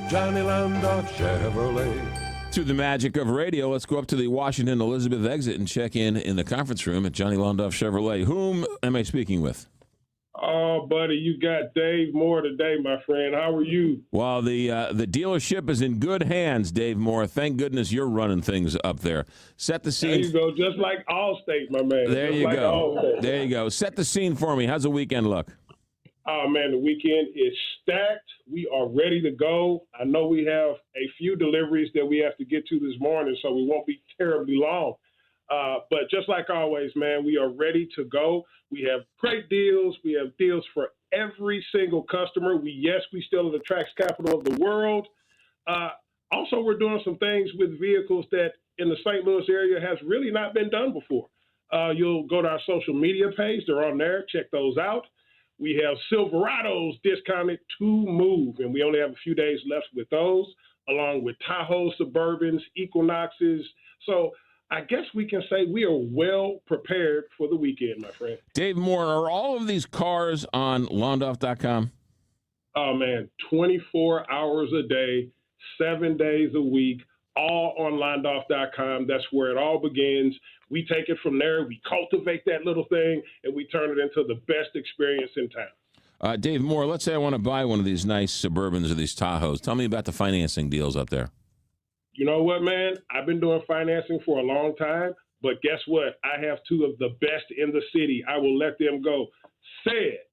[SPEAKER 8] Johnny Landau Chevrolet.
[SPEAKER 2] Through the magic of radio, let's go up to the Washington Elizabeth exit and check in the conference room at Johnny Landau Chevrolet. Whom am I speaking with?
[SPEAKER 7] Oh, buddy, you got Dave Moore today, my friend. How are you?
[SPEAKER 2] Well, the dealership is in good hands, Dave Moore. Thank goodness you're running things up there. Set the scene.
[SPEAKER 7] There you go, just like Allstate, my man.
[SPEAKER 2] There
[SPEAKER 7] just
[SPEAKER 2] you
[SPEAKER 7] like
[SPEAKER 2] go.
[SPEAKER 7] Allstate.
[SPEAKER 2] There you go. Set the scene for me. How's the weekend look?
[SPEAKER 7] Oh, man, the weekend is stacked. We are ready to go. I know we have a few deliveries that we have to get to this morning, so we won't be terribly long. But just like always, man, we are ready to go. We have great deals. We have deals for every single customer. We still are the Trax capital of the world. Also, we're doing some things with vehicles that in the St. Louis area has really not been done before. You'll go to our social media page. They're on there. Check those out. We have Silverados discounted to move, and we only have a few days left with those, along with Tahoe Suburbans, Equinoxes. So I guess we can say we are well prepared for the weekend, my friend.
[SPEAKER 2] Dave Moore, are all of these cars on Londoff.com?
[SPEAKER 7] Oh, man, 24 hours a day, 7 days a week, all on Londoff.com. That's where it all begins. We take it from there. We cultivate that little thing, and we turn it into the best experience in town.
[SPEAKER 2] Dave Moore, let's say I want to buy one of these nice Suburbans or these Tahoes. Tell me about the financing deals up there.
[SPEAKER 7] You know what, man? I've been doing financing for a long time, but guess what? I have two of the best in the city. I will let them go. Say it.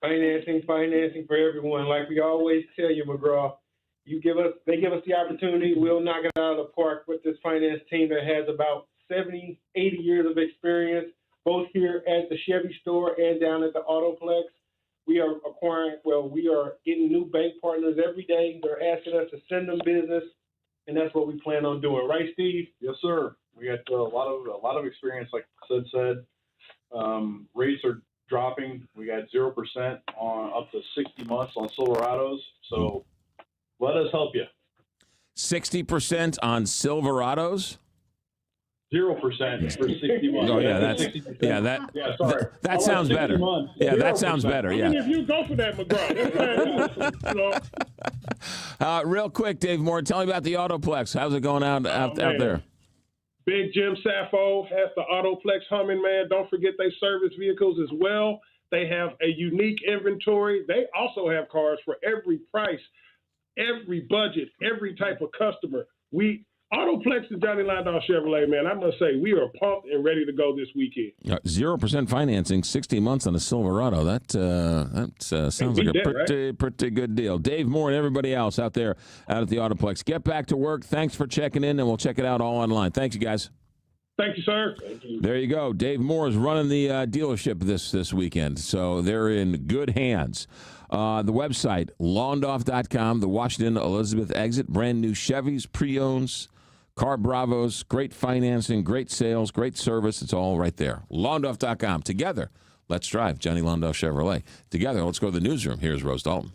[SPEAKER 9] Financing for everyone. Like we always tell you, McGraw, they give us the opportunity. We'll knock it out of the park with this finance team that has about 70, 80 years of experience, both here at the Chevy store and down at the Autoplex. We are getting new bank partners every day. They're asking us to send them business, and that's what we plan on doing. Right, Steve?
[SPEAKER 10] Yes, sir. We got a lot of experience, like Sid said. Rates are dropping. We got 0% on up to 60 months on Silverados. So let us help you.
[SPEAKER 2] 60% on Silverados?
[SPEAKER 10] 0% for 60 months.
[SPEAKER 2] Oh yeah, that sounds better. Yeah, that sounds better. Yeah.
[SPEAKER 7] If you go for that, McGraw,
[SPEAKER 2] real quick, Dave Moore, tell me about the Autoplex. How's it going out there?
[SPEAKER 7] Big Jim Sappho has the Autoplex humming, man. Don't forget they service vehicles as well. They have a unique inventory. They also have cars for every price, every budget, every type of customer. Autoplex and Johnny Landau Chevrolet, man, I must say, we are pumped and ready to go this weekend.
[SPEAKER 2] 0% financing, 60 months on a Silverado. That sounds like a pretty good deal. Dave Moore and everybody else out there out at the Autoplex, get back to work. Thanks for checking in, and we'll check it out all online. Thanks, you guys.
[SPEAKER 7] Thank you, sir. Thank you.
[SPEAKER 2] There you go. Dave Moore is running the dealership this weekend, so they're in good hands. The website, Londoff.com, the Washington Elizabeth exit, brand new Chevys, pre-owns, Car Bravos, great financing, great sales, great service. It's all right there. Londoff.com. Together, let's drive. Johnny Landau Chevrolet. Together, let's go to the newsroom. Here's Rose Dalton.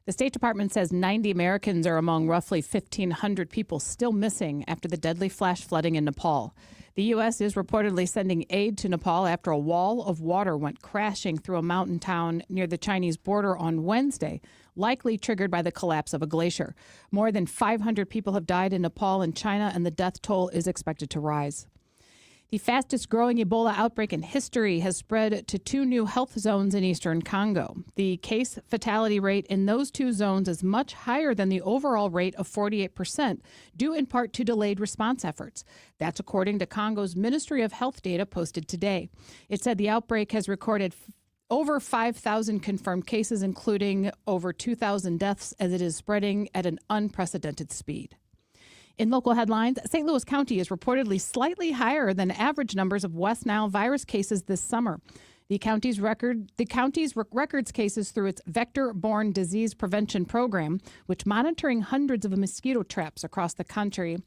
[SPEAKER 1] The State Department says 90 Americans are among roughly 1,500 people still missing after the deadly flash flooding in Nepal. The U.S. is reportedly sending aid to Nepal after a wall of water went crashing through a mountain town near the Chinese border on Wednesday, likely triggered by the collapse of a glacier. More than 500 people have died in Nepal and China, and the death toll is expected to rise. The fastest-growing Ebola outbreak in history has spread to 2 new health zones in eastern Congo. The case fatality rate in those 2 zones is much higher than the overall rate of 48%, due in part to delayed response efforts. That's according to Congo's Ministry of Health data posted today. It said the outbreak has recorded over 5,000 confirmed cases, including over 2,000 deaths, as it is spreading at an unprecedented speed. In local headlines, St. Louis County is reportedly slightly higher than average numbers of West Nile virus cases this summer. The county's records cases through its vector-borne disease prevention program, which monitoring hundreds of mosquito traps across the county,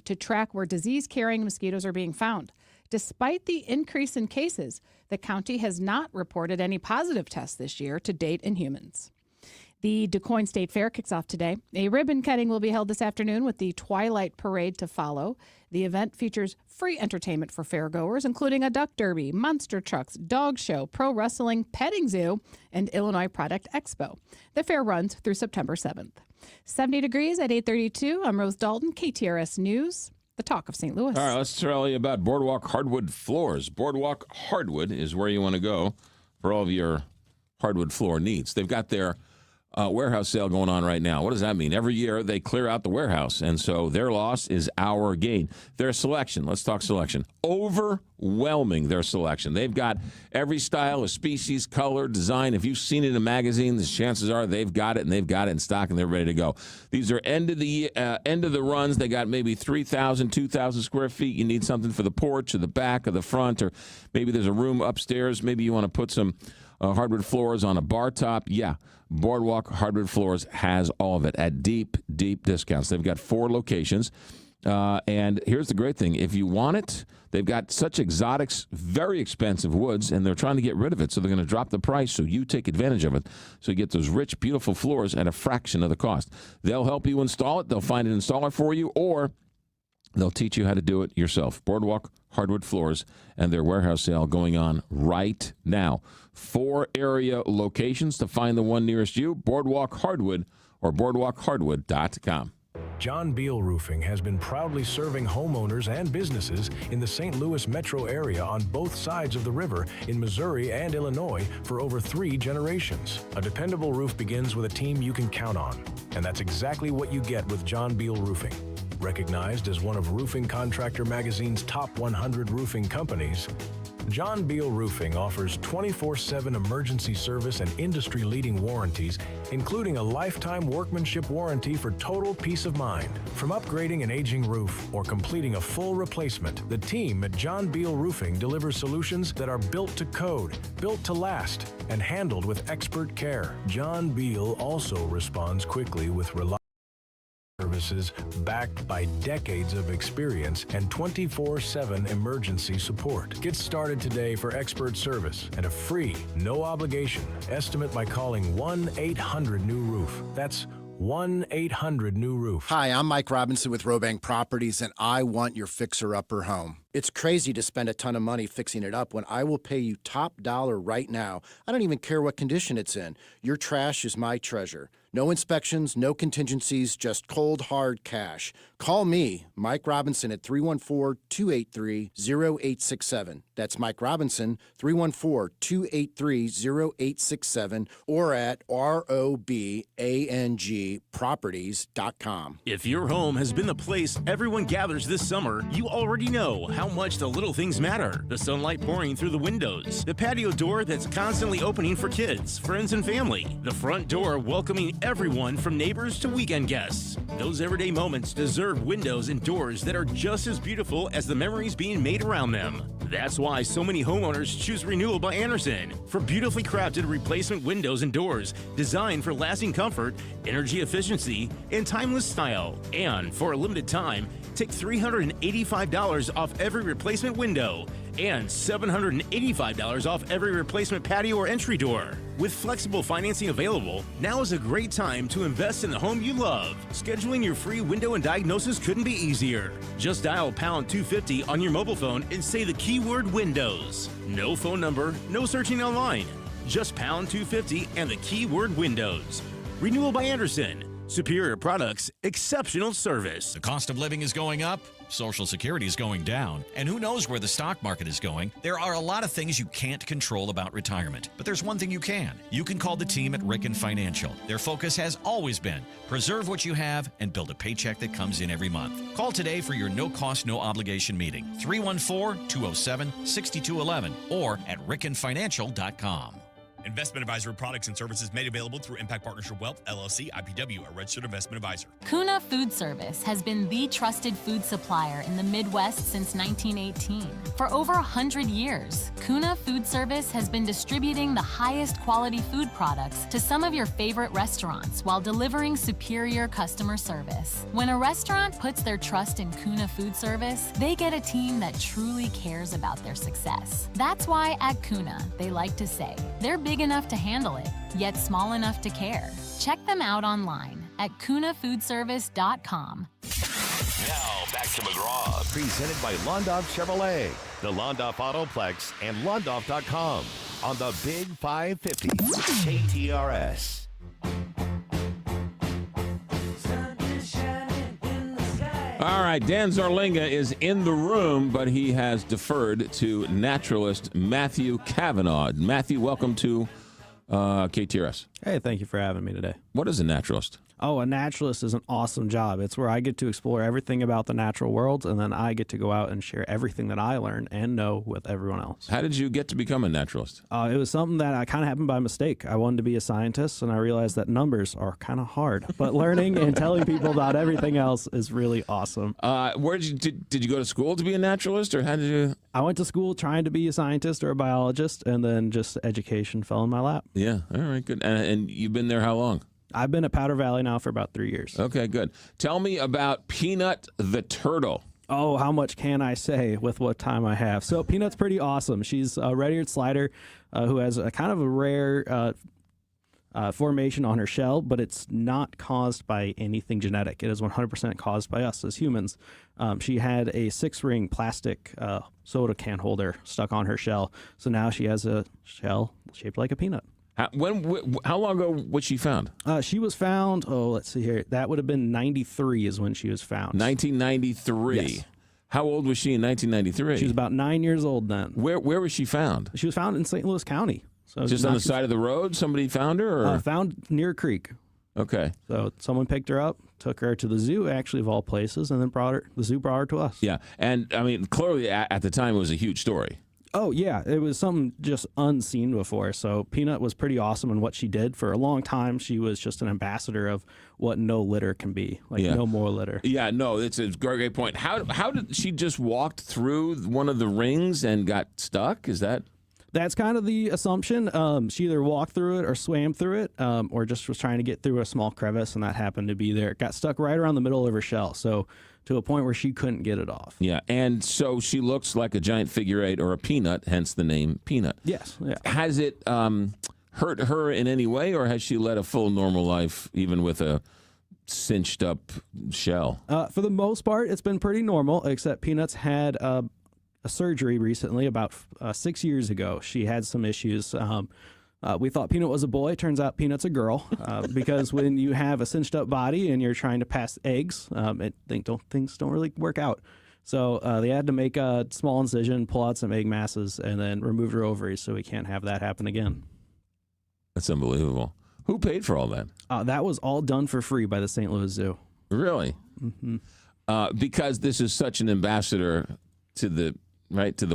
[SPEAKER 1] to track where disease-carrying mosquitoes are being found. Despite the increase in cases, the county has not reported any positive tests this year to date in humans. The DuQuoin State Fair kicks off today. A ribbon cutting will be held this afternoon with the Twilight Parade to follow. The event features free entertainment for fairgoers, including a duck derby, monster trucks, dog show, pro wrestling, petting zoo, and Illinois Product Expo. The fair runs through September 7th. 70 degrees at 8:32. I'm Rose Dalton, KTRS News, the talk of St. Louis.
[SPEAKER 2] All right, let's tell you about Boardwalk Hardwood Floors. Boardwalk Hardwood is where you want to go for all of your hardwood floor needs. They've got their warehouse sale going on right now. What does that mean? Every year they clear out the warehouse, and so their loss is our gain. Their selection, let's talk selection, overwhelming their selection. They've got every style of species, color, design. If you've seen it in a magazine, the chances are they've got it, and they've got it in stock, and they're ready to go. These are end of the runs. They got maybe 3,000, 2,000 square feet. You need something for the porch or the back or the front, or maybe there's a room upstairs. Maybe you want to put some hardwood floors on a bar top. Yeah, Boardwalk Hardwood Floors has all of it at deep, deep discounts. They've got 4 locations. And here's the great thing. If you want it, they've got such exotics, very expensive woods, and they're trying to get rid of it. So they're going to drop the price so you take advantage of it. So you get those rich, beautiful floors at a fraction of the cost. They'll help you install it. They'll find an installer for you, or they'll teach you how to do it yourself. Boardwalk Hardwood Floors and their warehouse sale going on right now. 4 area locations to find the one nearest you. Boardwalk Hardwood or boardwalkhardwood.com.
[SPEAKER 11] John Beal Roofing has been proudly serving homeowners and businesses in the St. Louis metro area on both sides of the river in Missouri and Illinois for over 3 generations. A dependable roof begins with a team you can count on, and that's exactly what you get with John Beal Roofing. Recognized as one of Roofing Contractor Magazine's top 100 roofing companies, John Beal Roofing offers 24/7 emergency service and industry-leading warranties, including a lifetime workmanship warranty for total peace of mind. From upgrading an aging roof or completing a full replacement, the team at John Beal Roofing delivers solutions that are built to code, built to last, and handled with expert care. John Beal also responds quickly with reliable services backed by decades of experience and 24/7 emergency support. Get started today for expert service and a free, no-obligation estimate by calling 1-800-NEW-ROOF. That's 1-800-NEW-ROOF.
[SPEAKER 12] Hi, I'm Mike Robinson with Robank Properties, and I want your fixer-upper home. It's crazy to spend a ton of money fixing it up when I will pay you top dollar right now. I don't even care what condition it's in. Your trash is my treasure. No inspections, no contingencies, just cold, hard cash. Call me, Mike Robinson, at 314-283-0867. That's Mike Robinson, 314-283-0867, or at robangproperties.com.
[SPEAKER 13] If your home has been the place everyone gathers this summer, you already know how much the little things matter. The sunlight pouring through the windows, the patio door that's constantly opening for kids, friends, and family, the front door welcoming everyone from neighbors to weekend guests. Those everyday moments deserve windows and doors that are just as beautiful as the memories being made around them. That's why so many homeowners choose Renewal by Andersen for beautifully crafted replacement windows and doors designed for lasting comfort, energy efficiency, and timeless style. And for a limited time, take $385 off every replacement window and $785 off every replacement patio or entry door. With flexible financing available, now is a great time to invest in the home you love. Scheduling your free window and diagnosis couldn't be easier. Just dial pound 250 on your mobile phone and say the keyword windows. No phone number, no searching online. Just pound 250 and the keyword windows. Renewal by Andersen. Superior products, exceptional service.
[SPEAKER 16] The cost of living is going up. Social Security is going down, and who knows where the stock market is going. There are a lot of things you can't control about retirement, but there's one thing you can. You can call the team at Ricken Financial. Their focus has always been preserve what you have and build a paycheck that comes in every month. Call today for your no-cost, no-obligation meeting, 314-207-6211 or at rickenfinancial.com.
[SPEAKER 17] Investment advisory products and services made available through Impact Partnership Wealth, LLC, IPW, a registered investment advisor.
[SPEAKER 18] Kuna Food Service has been the trusted food supplier in the Midwest since 1918. For over 100 years, Kuna Food Service has been distributing the highest quality food products to some of your favorite restaurants while delivering superior customer service. When a restaurant puts their trust in Kuna Food Service, they get a team that truly cares about their success. That's why at Kuna, they like to say, they're big enough to handle it, yet small enough to care. Check them out online at kunafoodservice.com.
[SPEAKER 14] Now back to McGraw, presented by Londoff Chevrolet, the Londoff Autoplex, and Londoff.com on the Big 550 KTRS.
[SPEAKER 2] All right, Dan Zarlinga is in the room, but he has deferred to naturalist Matthew Cavanaugh. Matthew, welcome to KTRS.
[SPEAKER 15] Hey, thank you for having me today.
[SPEAKER 2] What is a naturalist?
[SPEAKER 15] Oh, a naturalist is an awesome job. It's where I get to explore everything about the natural world, and then I get to go out and share everything that I learn and know with everyone else.
[SPEAKER 2] How did you get to become a naturalist?
[SPEAKER 15] It was something that kind of happened by mistake. I wanted to be a scientist, and I realized that numbers are kind of hard, but learning and telling people about everything else is really awesome.
[SPEAKER 2] Where did you go to school to be a naturalist, or how did you?
[SPEAKER 15] I went to school trying to be a scientist or a biologist, and then just education fell in my lap.
[SPEAKER 2] Yeah, all right, good. And you've been there how long?
[SPEAKER 15] I've been at Powder Valley now for about 3 years.
[SPEAKER 2] Okay, good. Tell me about Peanut the turtle.
[SPEAKER 15] Oh, how much can I say with what time I have? So Peanut's pretty awesome. She's a red-eared slider who has a kind of a rare formation on her shell, but it's not caused by anything genetic. It is 100% caused by us as humans. She had a 6-ring plastic soda can holder stuck on her shell, so now she has a shell shaped like a peanut.
[SPEAKER 2] How long ago was she found?
[SPEAKER 15] She was found, let's see here. That would have been 93 is when she was found.
[SPEAKER 2] 1993?
[SPEAKER 15] Yes.
[SPEAKER 2] How old was she in 1993?
[SPEAKER 15] She was about 9 years old then.
[SPEAKER 2] Where was she found?
[SPEAKER 15] She was found in St. Louis County. So
[SPEAKER 2] just on the side of the road? Somebody found her? Or?
[SPEAKER 15] Found near a creek.
[SPEAKER 2] Okay.
[SPEAKER 15] So someone picked her up, took her to the zoo, actually, of all places, and then the zoo brought her to us.
[SPEAKER 2] Yeah. And, I mean, clearly at the time it was a huge story.
[SPEAKER 15] Oh, yeah. It was something just unseen before. So Peanut was pretty awesome in what she did. For a long time, she was just an ambassador of what no litter can be, no more litter.
[SPEAKER 2] Yeah, no, it's a great point. How did she just walked through one of the rings and got stuck? Is that...
[SPEAKER 15] That's kind of the assumption. She either walked through it or swam through it, or just was trying to get through a small crevice, and that happened to be there. It got stuck right around the middle of her shell, so to a point where she couldn't get it off.
[SPEAKER 2] Yeah, and so she looks like a giant figure 8 or a peanut, hence the name Peanut.
[SPEAKER 15] Yes. Yeah.
[SPEAKER 2] Has it hurt her in any way, or has she led a full normal life, even with a cinched up shell?
[SPEAKER 15] For the most part, it's been pretty normal, except Peanut's had a surgery recently, about 6 years ago. She had some issues. We thought Peanut was a boy. Turns out Peanut's a girl because when you have a cinched up body and you're trying to pass eggs, things don't really work out. So they had to make a small incision, pull out some egg masses, and then remove her ovaries so we can't have that happen again.
[SPEAKER 2] That's unbelievable. Who paid for all that?
[SPEAKER 15] That was all done for free by the St. Louis Zoo.
[SPEAKER 2] Really?
[SPEAKER 15] Mm-hmm.
[SPEAKER 2] Because this is such an ambassador to the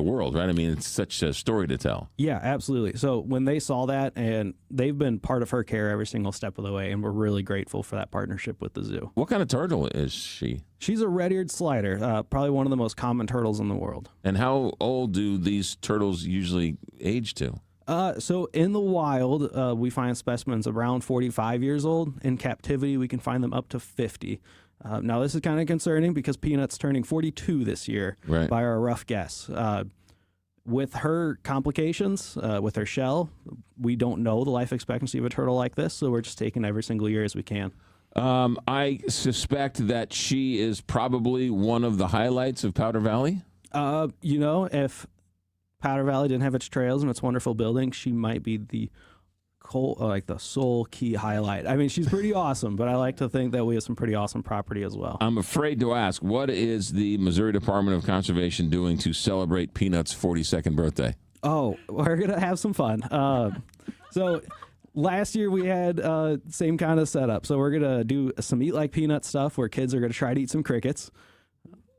[SPEAKER 2] world, right? I mean, it's such a story to tell.
[SPEAKER 15] Yeah, absolutely. So when they saw that, and they've been part of her care every single step of the way, and we're really grateful for that partnership with the zoo.
[SPEAKER 2] What kind of turtle is she?
[SPEAKER 15] She's a red-eared slider, probably one of the most common turtles in the world.
[SPEAKER 2] And how old do these turtles usually age to?
[SPEAKER 15] So in the wild, we find specimens around 45 years old. In captivity, we can find them up to 50. Now, this is kind of concerning because Peanut's turning 42 this year,
[SPEAKER 2] right,
[SPEAKER 15] by our rough guess. With her complications, with her shell, we don't know the life expectancy of a turtle like this, so we're just taking every single year as we can.
[SPEAKER 2] I suspect that she is probably one of the highlights of Powder Valley.
[SPEAKER 15] If Powder Valley didn't have its trails and its wonderful buildings, she might be the sole key highlight. I mean, she's pretty awesome, but I like to think that we have some pretty awesome property as well.
[SPEAKER 2] I'm afraid to ask, what is the Missouri Department of Conservation doing to celebrate Peanut's 42nd birthday?
[SPEAKER 15] Oh, we're going to have some fun. So last year we had same kind of setup. So we're going to do some Eat Like Peanut stuff where kids are going to try to eat some crickets,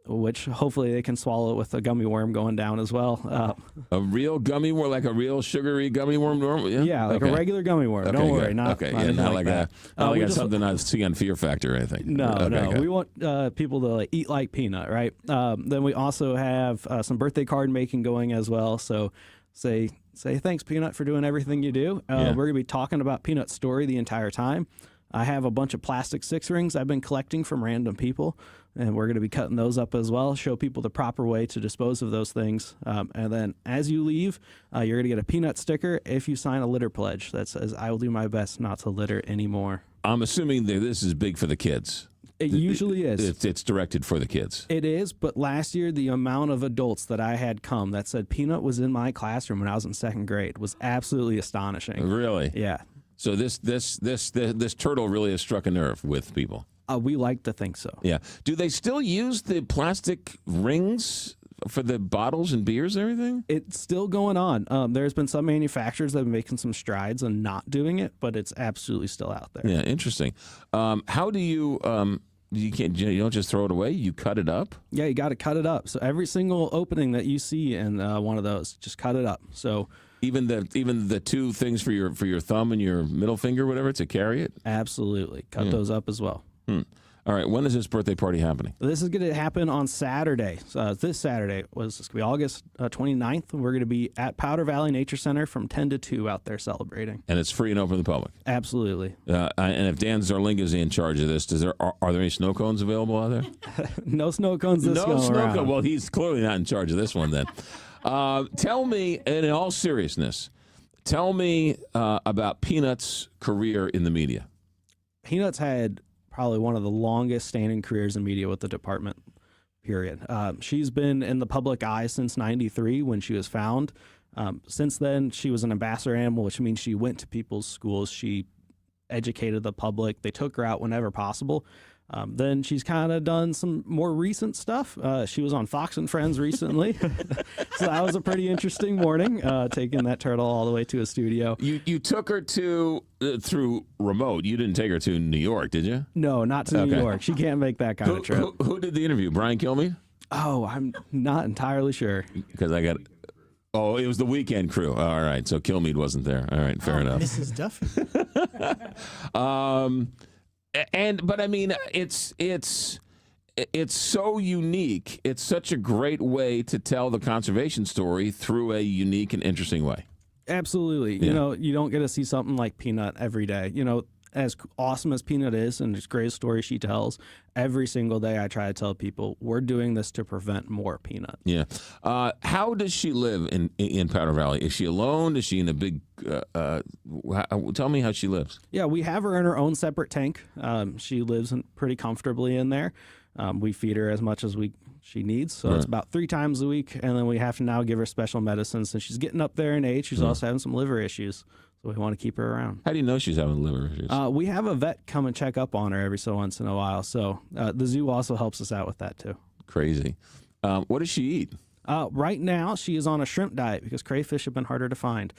[SPEAKER 15] which hopefully they can swallow with a gummy worm going down as well.
[SPEAKER 2] A real gummy worm, like a real sugary gummy worm?
[SPEAKER 15] Yeah, like a regular gummy worm.
[SPEAKER 2] Okay,
[SPEAKER 15] Don't worry,
[SPEAKER 2] not like something I see on Fear Factor or anything.
[SPEAKER 15] No,
[SPEAKER 2] good.
[SPEAKER 15] We want people to eat like Peanut, right? Then we also have some birthday card making going as well. So say thanks, Peanut, for doing everything you do. We're going to be talking about Peanut's story the entire time. I have a bunch of plastic 6 rings I've been collecting from random people, and we're going to be cutting those up as well, show people the proper way to dispose of those things. And then as you leave, you're going to get a Peanut sticker if you sign a litter pledge that says, I will do my best not to litter anymore.
[SPEAKER 2] I'm assuming that this is big for the kids.
[SPEAKER 15] It usually is.
[SPEAKER 2] It's directed for the kids.
[SPEAKER 15] It is, but last year the amount of adults that I had come that said Peanut was in my classroom when I was in 2nd grade was absolutely astonishing.
[SPEAKER 2] Really?
[SPEAKER 15] Yeah.
[SPEAKER 2] So this turtle really has struck a nerve with people.
[SPEAKER 15] We like to think so.
[SPEAKER 2] Yeah. Do they still use the plastic rings for the bottles and beers and everything?
[SPEAKER 15] It's still going on. There's been some manufacturers that have been making some strides and not doing it, but it's absolutely still out there.
[SPEAKER 2] Yeah, interesting. How do you you don't just throw it away? You cut it up?
[SPEAKER 15] Yeah, you got to cut it up. So every single opening that you see in one of those, just cut it up. So
[SPEAKER 2] even the two things for your thumb and your middle finger, whatever, to carry it?
[SPEAKER 15] Absolutely. Cut those up as well.
[SPEAKER 2] All right. When is this birthday party happening?
[SPEAKER 15] This is going to happen on Saturday. This Saturday it's going to be August 29th. We're going to be at Powder Valley Nature Center from 10 to 2 out there celebrating.
[SPEAKER 2] And it's free and open to the public?
[SPEAKER 15] Absolutely.
[SPEAKER 2] And if Dan Zarlinga is in charge of this, are there any snow cones available out there?
[SPEAKER 15] No snow cones this
[SPEAKER 2] No
[SPEAKER 15] go
[SPEAKER 2] snow
[SPEAKER 15] around.
[SPEAKER 2] cone. Well, he's clearly not in charge of this one then. Tell me, and in all seriousness, tell me about Peanut's career in the media.
[SPEAKER 15] Peanut's had probably one of the longest standing careers in media with the department, period. She's been in the public eye since 93 when she was found. Since then, she was an ambassador animal, which means she went to people's schools. She educated the public. They took her out whenever possible. Then she's kind of done some more recent stuff. She was on Fox and Friends recently. So that was a pretty interesting morning, taking that turtle all the way to a studio.
[SPEAKER 2] You took her to through remote. You didn't take her to New York, did you?
[SPEAKER 15] No, not to New York. She can't make that kind of trip.
[SPEAKER 2] Who did the interview? Brian Kilmeade?
[SPEAKER 15] Oh, I'm not entirely sure.
[SPEAKER 2] Because I got... Oh, it was the weekend crew. All right, so Kilmeade wasn't there. All right, fair enough.
[SPEAKER 3] Mrs. Duffy.
[SPEAKER 2] But I mean, it's so unique. It's such a great way to tell the conservation story through a unique and interesting way.
[SPEAKER 15] Absolutely.
[SPEAKER 2] Yeah.
[SPEAKER 15] You know, you don't get to see something like Peanut every day. You know, as awesome as Peanut is and as great a story she tells, every single day I try to tell people we're doing this to prevent more Peanut.
[SPEAKER 2] Yeah. How does she live in Powder Valley? Is she alone? Is she in a big... tell me how she lives.
[SPEAKER 15] Yeah, we have her in her own separate tank. She lives pretty comfortably in there. We feed her as much as she needs, so it's about 3 times a week, and then we have to now give her special medicine since she's getting up there in age. She's also having some liver issues, so we want to keep her around.
[SPEAKER 2] How do you know she's having liver issues?
[SPEAKER 15] We have a vet come and check up on her every so once in a while, so the zoo also helps us out with that too.
[SPEAKER 2] Crazy. What does she eat?
[SPEAKER 15] Right now, she is on a shrimp diet because crayfish have been harder to find.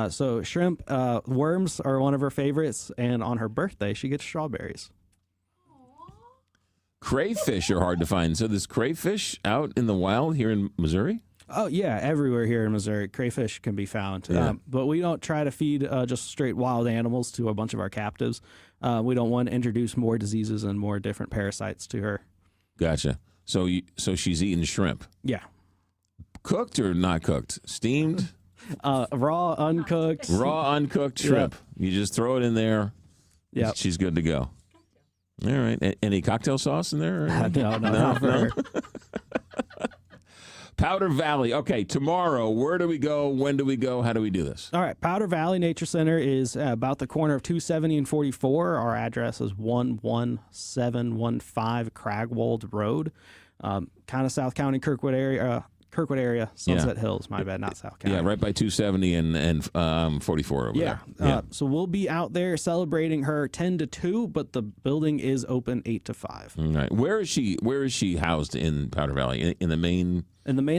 [SPEAKER 15] So shrimp, worms are one of her favorites, and on her birthday, she gets strawberries.
[SPEAKER 2] Crayfish are hard to find. So there's crayfish out in the wild here in Missouri?
[SPEAKER 15] Oh, yeah, everywhere here in Missouri, crayfish can be found.
[SPEAKER 2] Yeah.
[SPEAKER 15] But we don't try to feed just straight wild animals to a bunch of our captives. We don't want to introduce more diseases and more different parasites to her.
[SPEAKER 2] Gotcha. So she's eating shrimp?
[SPEAKER 15] Yeah.
[SPEAKER 2] Cooked or not cooked? Steamed?
[SPEAKER 15] Raw, uncooked.
[SPEAKER 2] Raw, uncooked shrimp. You just throw it in there.
[SPEAKER 15] Yeah.
[SPEAKER 2] She's good to go. All right. Any cocktail sauce in there?
[SPEAKER 15] No, not for her.
[SPEAKER 2] Powder Valley. Okay, tomorrow, where do we go? When do we go? How do we do this?
[SPEAKER 15] All right, Powder Valley Nature Center is about the corner of 270 and 44. Our address is 11715 Cragwold Road, kind of South County, Kirkwood area, Sunset Hills. My bad, not South County.
[SPEAKER 2] Yeah, right by 270 and 44 over there.
[SPEAKER 15] So we'll be out there celebrating her 10 to 2, but the building is open 8 to 5.
[SPEAKER 2] All right. Where is she housed in Powder Valley? In the main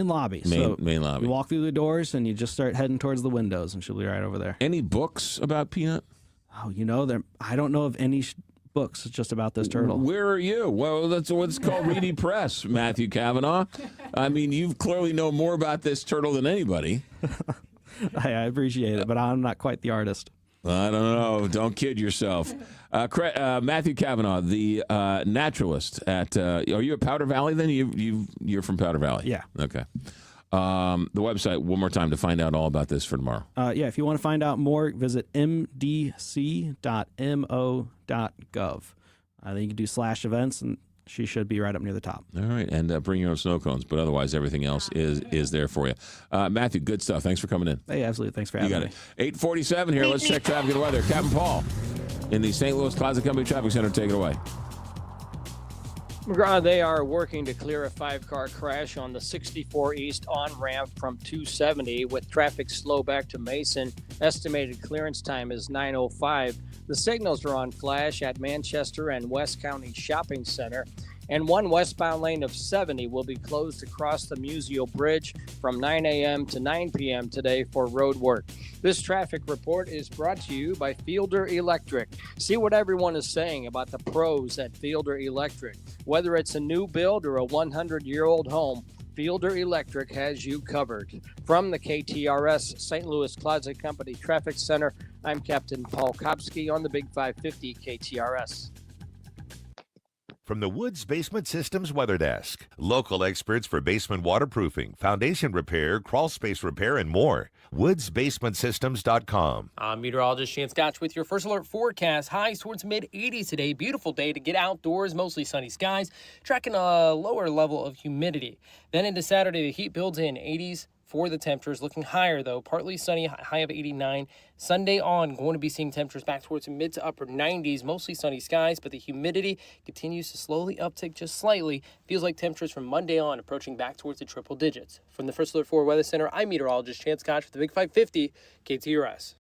[SPEAKER 15] lobby.
[SPEAKER 2] Main lobby.
[SPEAKER 15] You walk through the doors and you just start heading towards the windows, and she'll be right over there.
[SPEAKER 2] Any books about Peanut?
[SPEAKER 15] Oh, I don't know of any books just about this turtle.
[SPEAKER 2] Where are you? Well, that's what's called Reedy Press, Matthew Kavanaugh. I mean, you clearly know more about this turtle than anybody.
[SPEAKER 15] I appreciate it, but I'm not quite the artist.
[SPEAKER 2] I don't know. Don't kid yourself. Matthew Kavanaugh, the naturalist at. Are you at Powder Valley? Then you're from Powder Valley.
[SPEAKER 15] Yeah.
[SPEAKER 2] Okay. The website one more time to find out all about this for tomorrow.
[SPEAKER 15] If you want to find out more, visit mdc.mo.gov. Then you can do /events, and she should be right up near the top.
[SPEAKER 2] All right, and bring your own snow cones, but otherwise everything else is there for you. Matthew, good stuff. Thanks for coming in.
[SPEAKER 15] Hey, absolutely. Thanks for having me.
[SPEAKER 2] 8:47 here. Let's check traffic and weather. Captain Paul in the St. Louis Closet Company Traffic Center. Take it away.
[SPEAKER 4] McGraw, they are working to clear a 5-car crash on the 64 East on-ramp from 270 with traffic slow back to Mason. Estimated clearance time is 9:05. The signals are on flash at Manchester and West County Shopping Center. And one westbound lane of 70 will be closed across the Museo Bridge from 9 a.m. to 9 p.m. today for road work. This traffic report is brought to you by Fielder Electric. See what everyone is saying about the pros at Fielder Electric. Whether it's a new build or a 100-year-old home, Fielder Electric has you covered. From the KTRS St. Louis Closet Company Traffic Center, I'm Captain Paul Kopsky on the Big 550 KTRS.
[SPEAKER 14] From the Woods Basement Systems Weather Desk, local experts for basement waterproofing, foundation repair, crawl space repair, and more. WoodsBasementSystems.com.
[SPEAKER 19] I'm meteorologist Shane Scotch with your first alert forecast. Highs towards mid-80s today. Beautiful day to get outdoors, mostly sunny skies, tracking a lower level of humidity. Then into Saturday, the heat builds in 80s for the temperatures. Looking higher, though. Partly sunny, high of 89. Sunday on, going to be seeing temperatures back towards mid to upper 90s, mostly sunny skies, but the humidity continues to slowly uptick just slightly. Feels like temperatures from Monday on approaching back towards the triple digits. From the First Alert 4 Weather Center, I'm meteorologist Chance Scotch with the Big 550 KTRS.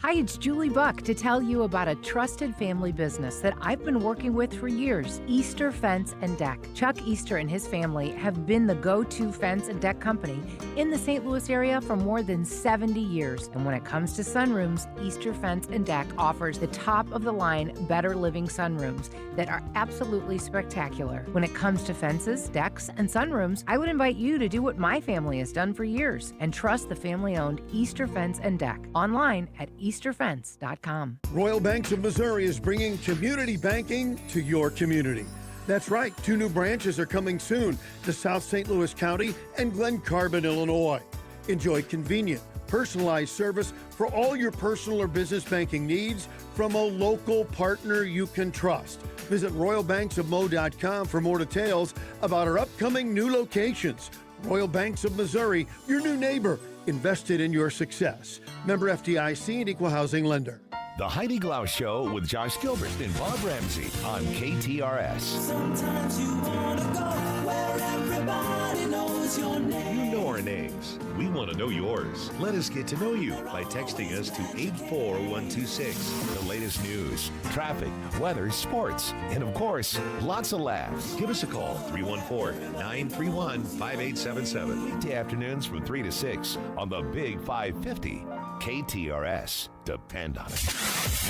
[SPEAKER 20] Hi, it's Julie Buck to tell you about a trusted family business that I've been working with for years, Easter Fence and Deck. Chuck Easter and his family have been the go-to fence and deck company in the St. Louis area for more than 70 years. And when it comes to sunrooms, Easter Fence and Deck offers the top-of-the-line Better Living sunrooms that are absolutely spectacular. When it comes to fences, decks, and sunrooms, I would invite you to do what my family has done for years and trust the family-owned Easter Fence and Deck online at easterfence.com.
[SPEAKER 8] Royal Banks of Missouri is bringing community banking to your community. That's right, 2 new branches are coming soon to South St. Louis County and Glen Carbon, Illinois. Enjoy convenient, personalized service for all your personal or business banking needs from a local partner you can trust. Visit royalbanksofmo.com for more details about our upcoming new locations. Royal Banks of Missouri, your new neighbor, invested in your success. Member FDIC and Equal Housing Lender.
[SPEAKER 14] The Heidi Glaus Show with Josh Gilbert and Bob Ramsey on KTRS.
[SPEAKER 21] Sometimes you want to go where everybody knows your name.
[SPEAKER 14] You know our names. We want to know yours. Let us get to know you by texting us to 84126. The latest news, traffic, weather, sports, and of course, lots of laughs. Give us a call, 314-931-5877. Weekday afternoons from 3 to 6 on the Big 550. KTRS. Depend on it.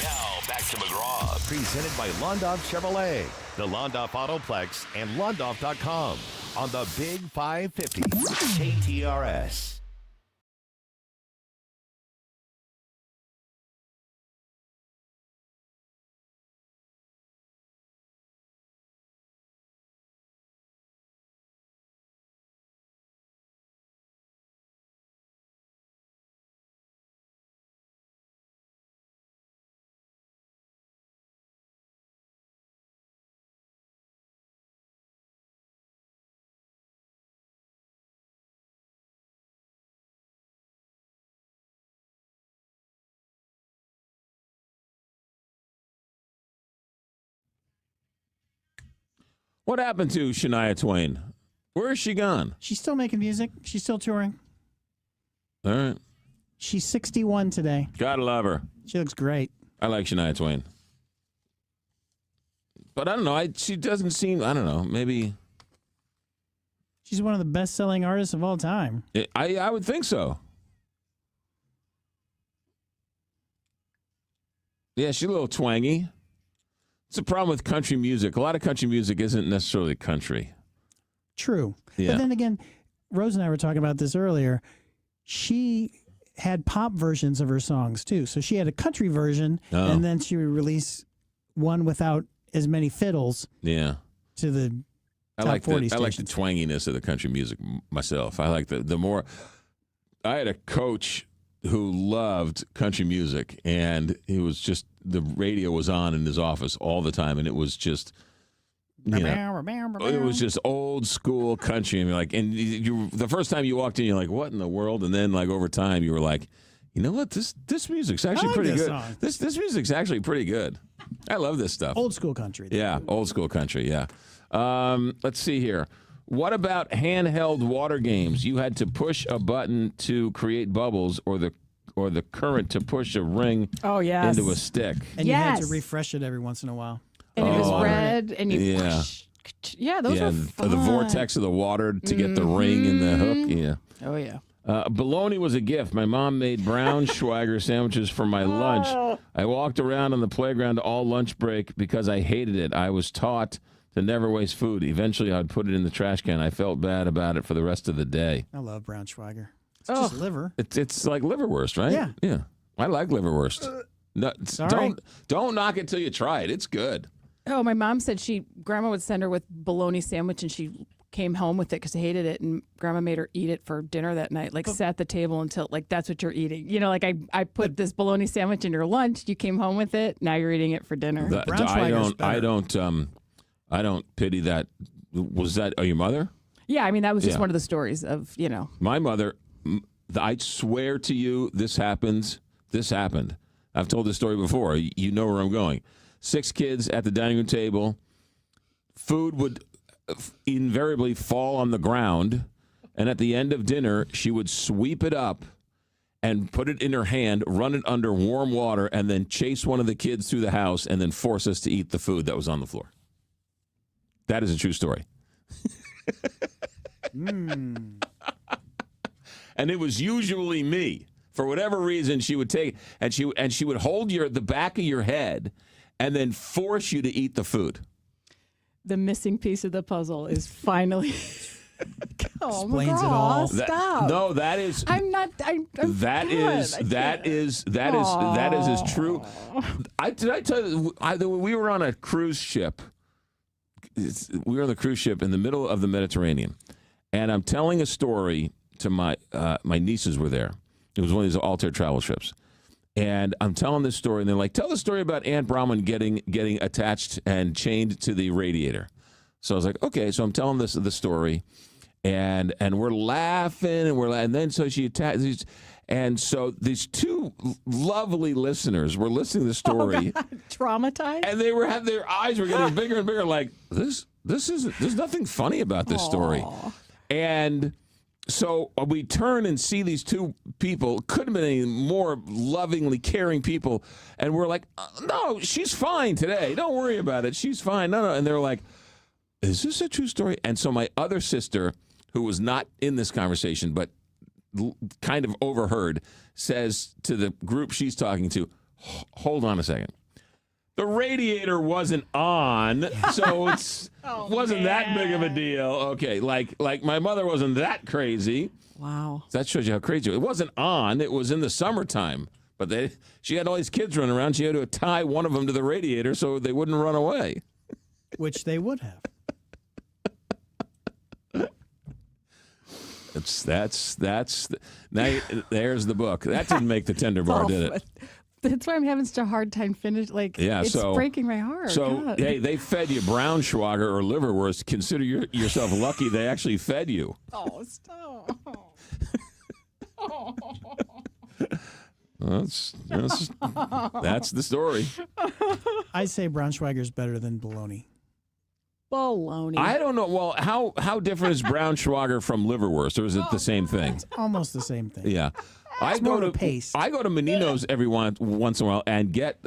[SPEAKER 14] Now, back to McGraw, presented by Londoff Chevrolet, the Londoff Autoplex, and Londoff.com on the Big 550. KTRS.
[SPEAKER 2] What happened to Shania Twain? Where is she gone?
[SPEAKER 3] She's still making music. She's still touring.
[SPEAKER 2] All right.
[SPEAKER 3] She's 61 today.
[SPEAKER 2] Gotta love her.
[SPEAKER 3] She looks great.
[SPEAKER 2] I like Shania Twain. But I don't know. She doesn't seem, I don't know, maybe.
[SPEAKER 3] She's one of the best-selling artists of all time.
[SPEAKER 2] I would think so. Yeah, she's a little twangy. It's a problem with country music. A lot of country music isn't necessarily country.
[SPEAKER 3] True.
[SPEAKER 2] Yeah.
[SPEAKER 3] But then again, Rose and I were talking about this earlier. She had pop versions of her songs, too. So she had a country version, and then she would release one without as many fiddles.
[SPEAKER 2] Yeah.
[SPEAKER 3] To the top 40 stations.
[SPEAKER 2] I like the twanginess of the country music myself. I like the more. I had a coach who loved country music, and it was just the radio was on in his office all the time, and it was just, it was just old school country. And the first time you walked in, you're like, "What in the world?" And then, like over time, you were like, "You know what? This music's actually pretty good.
[SPEAKER 3] Song.
[SPEAKER 2] This music's actually pretty good. I love this stuff."
[SPEAKER 3] Old school country.
[SPEAKER 2] Yeah, old school country. Yeah. Let's see here. What about handheld water games? You had to push a button to create bubbles, or the current to push a ring into a stick.
[SPEAKER 3] And you had to refresh it every once in a while.
[SPEAKER 1] And it was red, and you.
[SPEAKER 2] Yeah.
[SPEAKER 1] Yeah, those were fun.
[SPEAKER 2] The vortex of the water to get the ring and the hook. Yeah.
[SPEAKER 1] Oh, yeah.
[SPEAKER 2] Bologna was a gift. My mom made Braunschweiger sandwiches for my lunch. I walked around on the playground all lunch break because I hated it. I was taught to never waste food. Eventually, I'd put it in the trash can. I felt bad about it for the rest of the day.
[SPEAKER 3] I love Braunschweiger. It's just liver.
[SPEAKER 2] It's like liverwurst, right?
[SPEAKER 3] Yeah.
[SPEAKER 2] Yeah. I like liverwurst. No, don't knock it till you try it. It's good.
[SPEAKER 1] Oh, my mom said Grandma would send her with bologna sandwich, and she came home with it because I hated it, and Grandma made her eat it for dinner that night. Like, sat at the table until, like, that's what you're eating. You know, like, I put this bologna sandwich in your lunch. You came home with it. Now you're eating it for dinner.
[SPEAKER 2] I don't pity that. Was that your mother?
[SPEAKER 1] Yeah, I mean, that was just one of the stories of, you know.
[SPEAKER 2] My mother, I swear to you, this happened. I've told this story before. You know where I'm going. 6 kids at the dining room table. Food would invariably fall on the ground, and at the end of dinner, she would sweep it up and put it in her hand, run it under warm water, and then chase one of the kids through the house and then force us to eat the food that was on the floor. That is a true story. And it was usually me. For whatever reason, she would take and she would hold the back of your head and then force you to eat the food.
[SPEAKER 1] The missing piece of the puzzle is finally.
[SPEAKER 3] Explains it all.
[SPEAKER 1] Stop.
[SPEAKER 2] That is.
[SPEAKER 1] I'm not.
[SPEAKER 2] That is as true. Did I tell you? We were on a cruise ship. We were on the cruise ship in the middle of the Mediterranean, and I'm telling a story to my nieces were there. It was one of these Altair travel trips. And I'm telling this story, and they're like, tell the story about Aunt Brahman getting attached and chained to the radiator. So I was like, okay. So I'm telling the story, and we're laughing, and then so she attached, and so these 2 lovely listeners were listening to the story.
[SPEAKER 1] Oh, God. Traumatized?
[SPEAKER 2] And their eyes were getting bigger and bigger, like, there's nothing funny about this story. And so we turn and see these 2 people, couldn't have been any more lovingly caring people, and we're like, no, she's fine today. Don't worry about it. She's fine. No. And they're like, is this a true story? And so my other sister, who was not in this conversation but kind of overheard, says to the group she's talking to, hold on a second. The radiator wasn't on, so it wasn't that big of a deal. Okay, like my mother wasn't that crazy.
[SPEAKER 1] Wow.
[SPEAKER 2] That shows you how crazy it wasn't on. It was in the summertime, but she had all these kids running around. She had to tie one of them to the radiator so they wouldn't run away.
[SPEAKER 3] Which they would have.
[SPEAKER 2] Now there's the book. That didn't make the tender bar, did it?
[SPEAKER 1] That's why I'm having such a hard time it's breaking my heart.
[SPEAKER 2] So,
[SPEAKER 1] God.
[SPEAKER 2] hey, they fed you Braunschweiger or liverwurst. Consider yourself lucky they actually fed you.
[SPEAKER 1] Oh, stop.
[SPEAKER 2] That's the story.
[SPEAKER 3] I say Braunschweiger's better than bologna.
[SPEAKER 1] Bologna.
[SPEAKER 2] I don't know. Well, how different is Braunschweiger from liverwurst, or is it the same thing?
[SPEAKER 3] It's almost the same thing.
[SPEAKER 2] Yeah.
[SPEAKER 3] I go to
[SPEAKER 2] Menino's every once in a while and get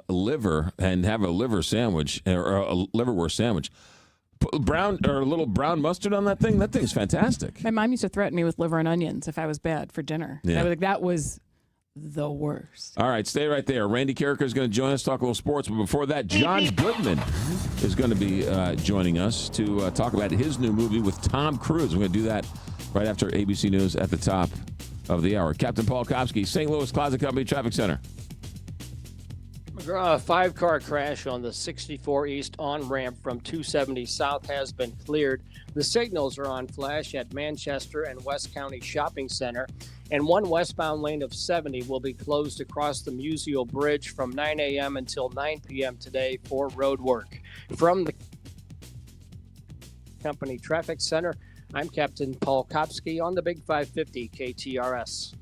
[SPEAKER 2] liver and have a liver sandwich or a liverwurst sandwich. Put a little brown mustard on that thing. That thing's fantastic.
[SPEAKER 1] My mom used to threaten me with liver and onions if I was bad for dinner.
[SPEAKER 2] Yeah.
[SPEAKER 1] I was like, that was the worst.
[SPEAKER 2] All right, stay right there. Randy Carricker is going to join us, talk a little sports. But before that, John Goodman is going to be joining us to talk about his new movie with Tom Cruise. We're going to do that right after ABC News at the top of the hour. Captain Paul Kopsky, St. Louis Closet Company Traffic Center.
[SPEAKER 4] McGraw, a 5-car crash on the 64 East on-ramp from 270 South has been cleared. The signals are on flash at Manchester and West County Shopping Center, and one westbound lane of 70 will be closed across the Musial Bridge from 9 a.m. until 9 p.m. today for road work. From the Company Traffic Center, I'm Captain Paul Kopsky on the Big 550 KTRS.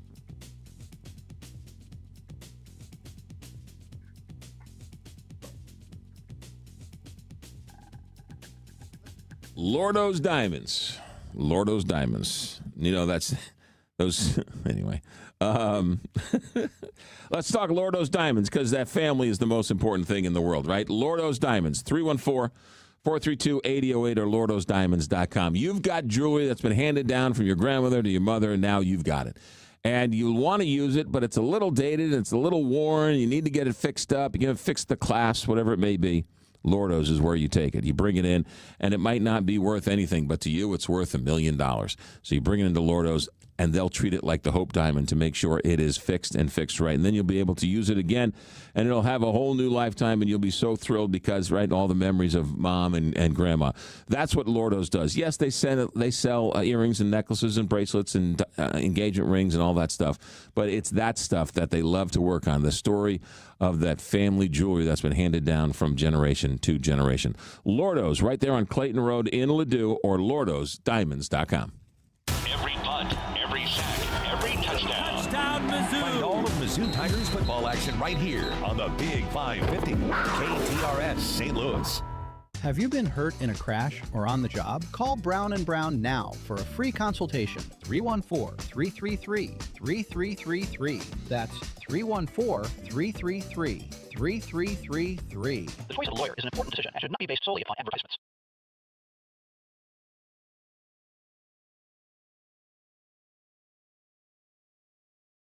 [SPEAKER 2] Lordo's Diamonds. You know, that's Anyway, let's talk Lordo's Diamonds, because that family is the most important thing in the world, right? Lordo's Diamonds, 314-432-8008 or lordosdiamonds.com. You've got jewelry that's been handed down from your grandmother to your mother, and now you've got it. And you want to use it, but it's a little dated, it's a little worn, you need to get it fixed up, you can fix the clasp, whatever it may be. Lordo's is where you take it. You bring it in, and it might not be worth anything, but to you, it's worth $1 million. So you bring it into Lordo's, and they'll treat it like the Hope Diamond to make sure it is fixed and fixed right. And then you'll be able to use it again, and it'll have a whole new lifetime, and you'll be so thrilled because, right, all the memories of mom and grandma. That's what Lordo's does. Yes, they sell earrings and necklaces and bracelets and engagement rings and all that stuff, but it's that stuff that they love to work on, the story of that family jewelry that's been handed down from generation to generation. Lordo's, right there on Clayton Road in Ladue, or lordosdiamonds.com.
[SPEAKER 14] Every punt, every sack, every touchdown.
[SPEAKER 21] Touchdown, Mizzou!
[SPEAKER 14] Find all of Mizzou Tigers football action right here on the Big 550, KTRS St. Louis.
[SPEAKER 5] Have you been hurt in a crash or on the job? Call Brown & Brown now for a free consultation. 314-333-3333. That's 314-333-3333.
[SPEAKER 22] The choice of a lawyer is an important decision and should not be based solely upon advertisements.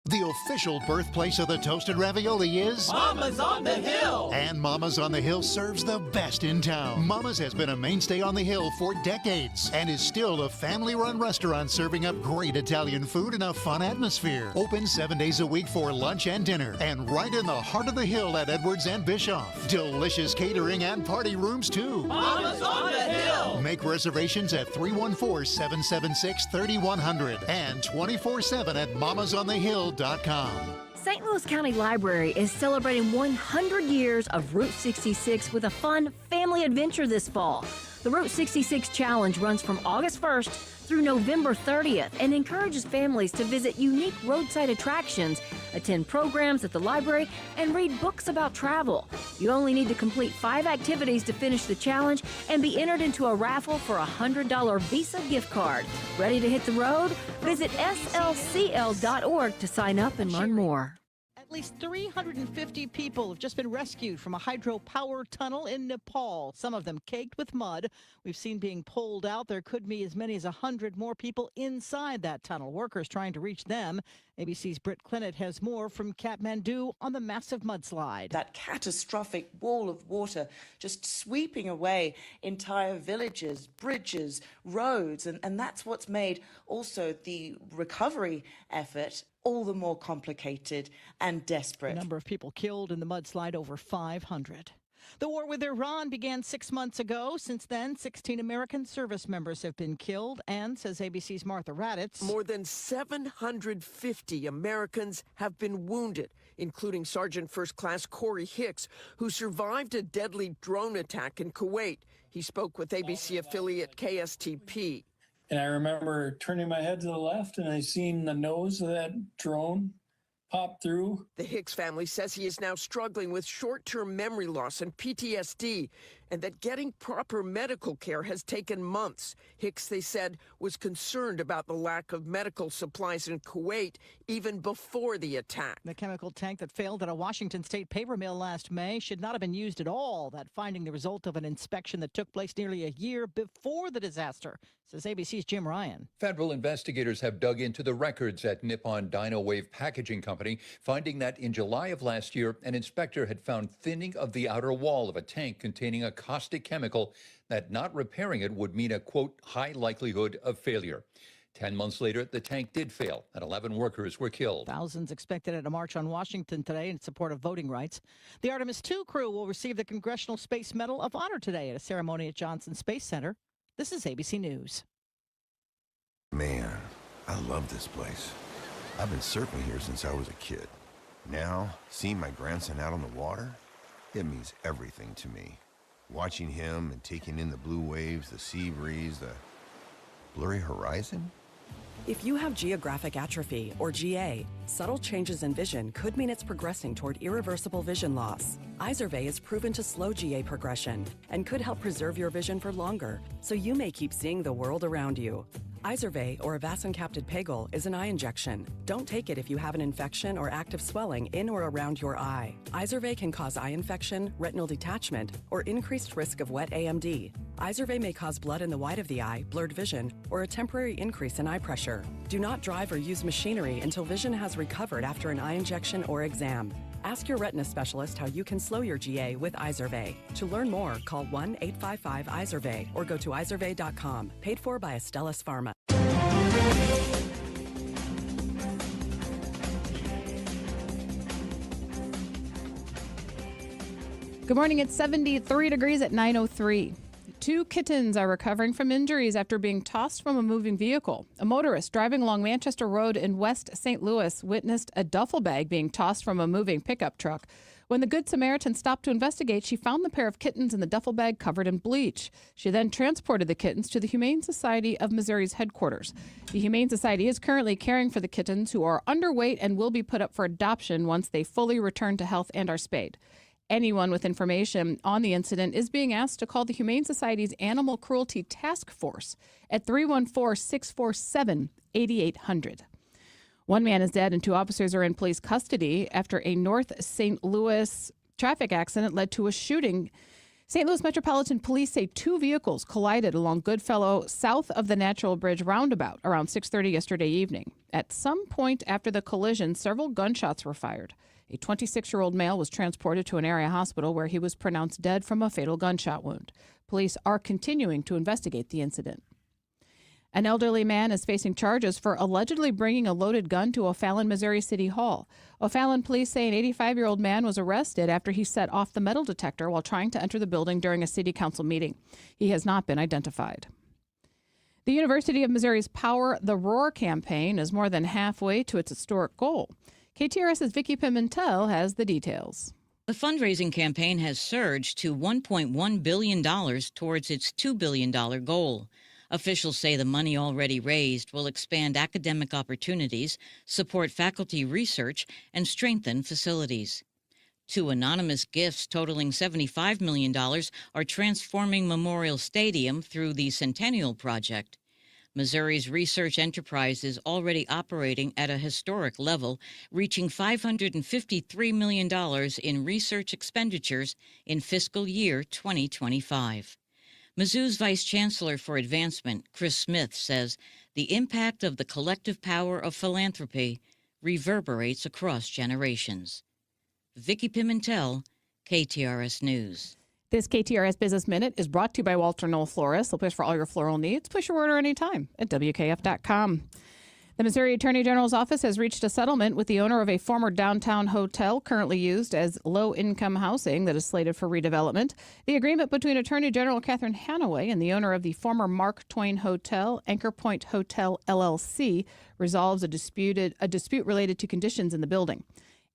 [SPEAKER 23] The official birthplace of the toasted ravioli is
[SPEAKER 21] Mama's on the Hill.
[SPEAKER 23] And Mama's on the Hill serves the best in town. Mama's has been a mainstay on the Hill for decades and is still a family-run restaurant serving up great Italian food in a fun atmosphere. Open 7 days a week for lunch and dinner, and right in the heart of the Hill at Edwards and Bischoff. Delicious catering and party rooms too.
[SPEAKER 21] Mama's on the Hill.
[SPEAKER 23] Make reservations at 314-776-3100 and 24/7 at mamasonthehill.com.
[SPEAKER 24] St. Louis County Library is celebrating 100 years of Route 66 with a fun family adventure this fall. The Route 66 Challenge runs from August 1st through November 30th and encourages families to visit unique roadside attractions, attend programs at the library, and read books about travel. You only need to complete 5 activities to finish the challenge and be entered into a raffle for a $100 Visa gift card. Ready to hit the road? Visit slcl.org to sign up and learn more.
[SPEAKER 25] At least 350 people have just been rescued from a hydropower tunnel in Nepal, some of them caked with mud. We've seen being pulled out. There could be as many as 100 more people inside that tunnel. Workers trying to reach them. ABC's Britt Clinett has more from Kathmandu on the massive mudslide.
[SPEAKER 26] That catastrophic wall of water just sweeping away entire villages, bridges, roads, and that's what's made also the recovery effort all the more complicated and desperate.
[SPEAKER 25] The number of people killed in the mudslide, over 500. The war with Iran began 6 months ago. Since then, 16 American service members have been killed, and, says ABC's Martha Raddatz,
[SPEAKER 27] more than 750 Americans have been wounded, including Sergeant First Class Corey Hicks, who survived a deadly drone attack in Kuwait. He spoke with ABC affiliate KSTP.
[SPEAKER 28] And I remember turning my head to the left, and I seen the nose of that drone pop through.
[SPEAKER 27] The Hicks family says he is now struggling with short-term memory loss and PTSD, and that getting proper medical care has taken months. Hicks, they said, was concerned about the lack of medical supplies in Kuwait even before the attack.
[SPEAKER 25] The chemical tank that failed at a Washington state paper mill last May should not have been used at all. That finding the result of an inspection that took place nearly a year before the disaster, says ABC's Jim Ryan.
[SPEAKER 29] Federal investigators have dug into the records at Nippon Dino Wave Packaging Company, finding that in July of last year, an inspector had found thinning of the outer wall of a tank containing a caustic chemical that not repairing it would mean a, quote, high likelihood of failure. 10 months later, the tank did fail, and 11 workers were killed.
[SPEAKER 25] Thousands expected at a march on Washington today in support of voting rights. The Artemis II crew will receive the Congressional Space Medal of Honor today at a ceremony at Johnson Space Center. This is ABC News.
[SPEAKER 30] Man, I love this place. I've been surfing here since I was a kid. Now, seeing my grandson out on the water, it means everything to me. Watching him and taking in the blue waves, the sea breeze, the blurry horizon.
[SPEAKER 31] If you have geographic atrophy, or GA, subtle changes in vision could mean it's progressing toward irreversible vision loss. Izervay is proven to slow GA progression and could help preserve your vision for longer, so you may keep seeing the world around you. Izervay, or avacincaptad pegol, is an eye injection. Don't take it if you have an infection or active swelling in or around your eye. Izervay can cause eye infection, retinal detachment, or increased risk of wet AMD. Izervay may cause blood in the white of the eye, blurred vision, or a temporary increase in eye pressure. Do not drive or use machinery until vision has recovered after an eye injection or exam. Ask your retina specialist how you can slow your GA with Izervay. To learn more, call 1-855-IZERVAY or go to izervay.com. Paid for by Astellas Pharma.
[SPEAKER 1] Good morning. It's 73 degrees at 9:03. 2 kittens are recovering from injuries after being tossed from a moving vehicle. A motorist driving along Manchester Road in West St. Louis witnessed a duffel bag being tossed from a moving pickup truck. When the Good Samaritan stopped to investigate, she found the pair of kittens in the duffel bag covered in bleach. She then transported the kittens to the Humane Society of Missouri's headquarters. The Humane Society is currently caring for the kittens, who are underweight and will be put up for adoption once they fully return to health and are spayed. Anyone with information on the incident is being asked to call the Humane Society's Animal Cruelty Task Force at 314-647-8800. One man is dead and 2 officers are in police custody after a North St. Louis traffic accident led to a shooting. St. Louis Metropolitan Police say 2 vehicles collided along Goodfellow south of the Natural Bridge roundabout around 6:30 yesterday evening. At some point after the collision, several gunshots were fired. A 26-year-old male was transported to an area hospital where he was pronounced dead from a fatal gunshot wound. Police are continuing to investigate the incident. An elderly man is facing charges for allegedly bringing a loaded gun to O'Fallon, Missouri City Hall. O'Fallon police say an 85-year-old man was arrested after he set off the metal detector while trying to enter the building during a city council meeting. He has not been identified. The University of Missouri's Power the Roar campaign is more than halfway to its historic goal. KTRS's Vicki Pimentel has the details.
[SPEAKER 6] The fundraising campaign has surged to $1.1 billion towards its $2 billion goal. Officials say the money already raised will expand academic opportunities, support faculty research, and strengthen facilities. 2 anonymous gifts totaling $75 million are transforming Memorial Stadium through the Centennial Project. Missouri's research enterprise is already operating at a historic level, reaching $553 million in research expenditures in fiscal year 2025. Mizzou's Vice Chancellor for Advancement, Chris Smith, says the impact of the collective power of philanthropy reverberates across generations. Vicki Pimentel, KTRS News.
[SPEAKER 1] This KTRS Business Minute is brought to you by Walter Knoll Florist, the place for all your floral needs. Place your order anytime at WKF.com. The Missouri Attorney General's office has reached a settlement with the owner of a former downtown hotel currently used as low-income housing that is slated for redevelopment. The agreement between Attorney General Catherine Hanaway and the owner of the former Mark Twain Hotel, Anchor Point Hotel LLC, resolves a dispute related to conditions in the building.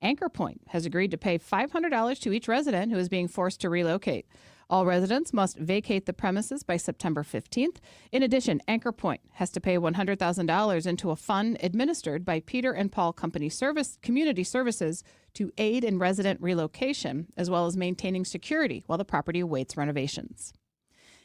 [SPEAKER 1] Anchor Point has agreed to pay $500 to each resident who is being forced to relocate. All residents must vacate the premises by September 15th. In addition, Anchor Point has to pay $100,000 into a fund administered by Peter and Paul Community Services to aid in resident relocation, as well as maintaining security while the property awaits renovations.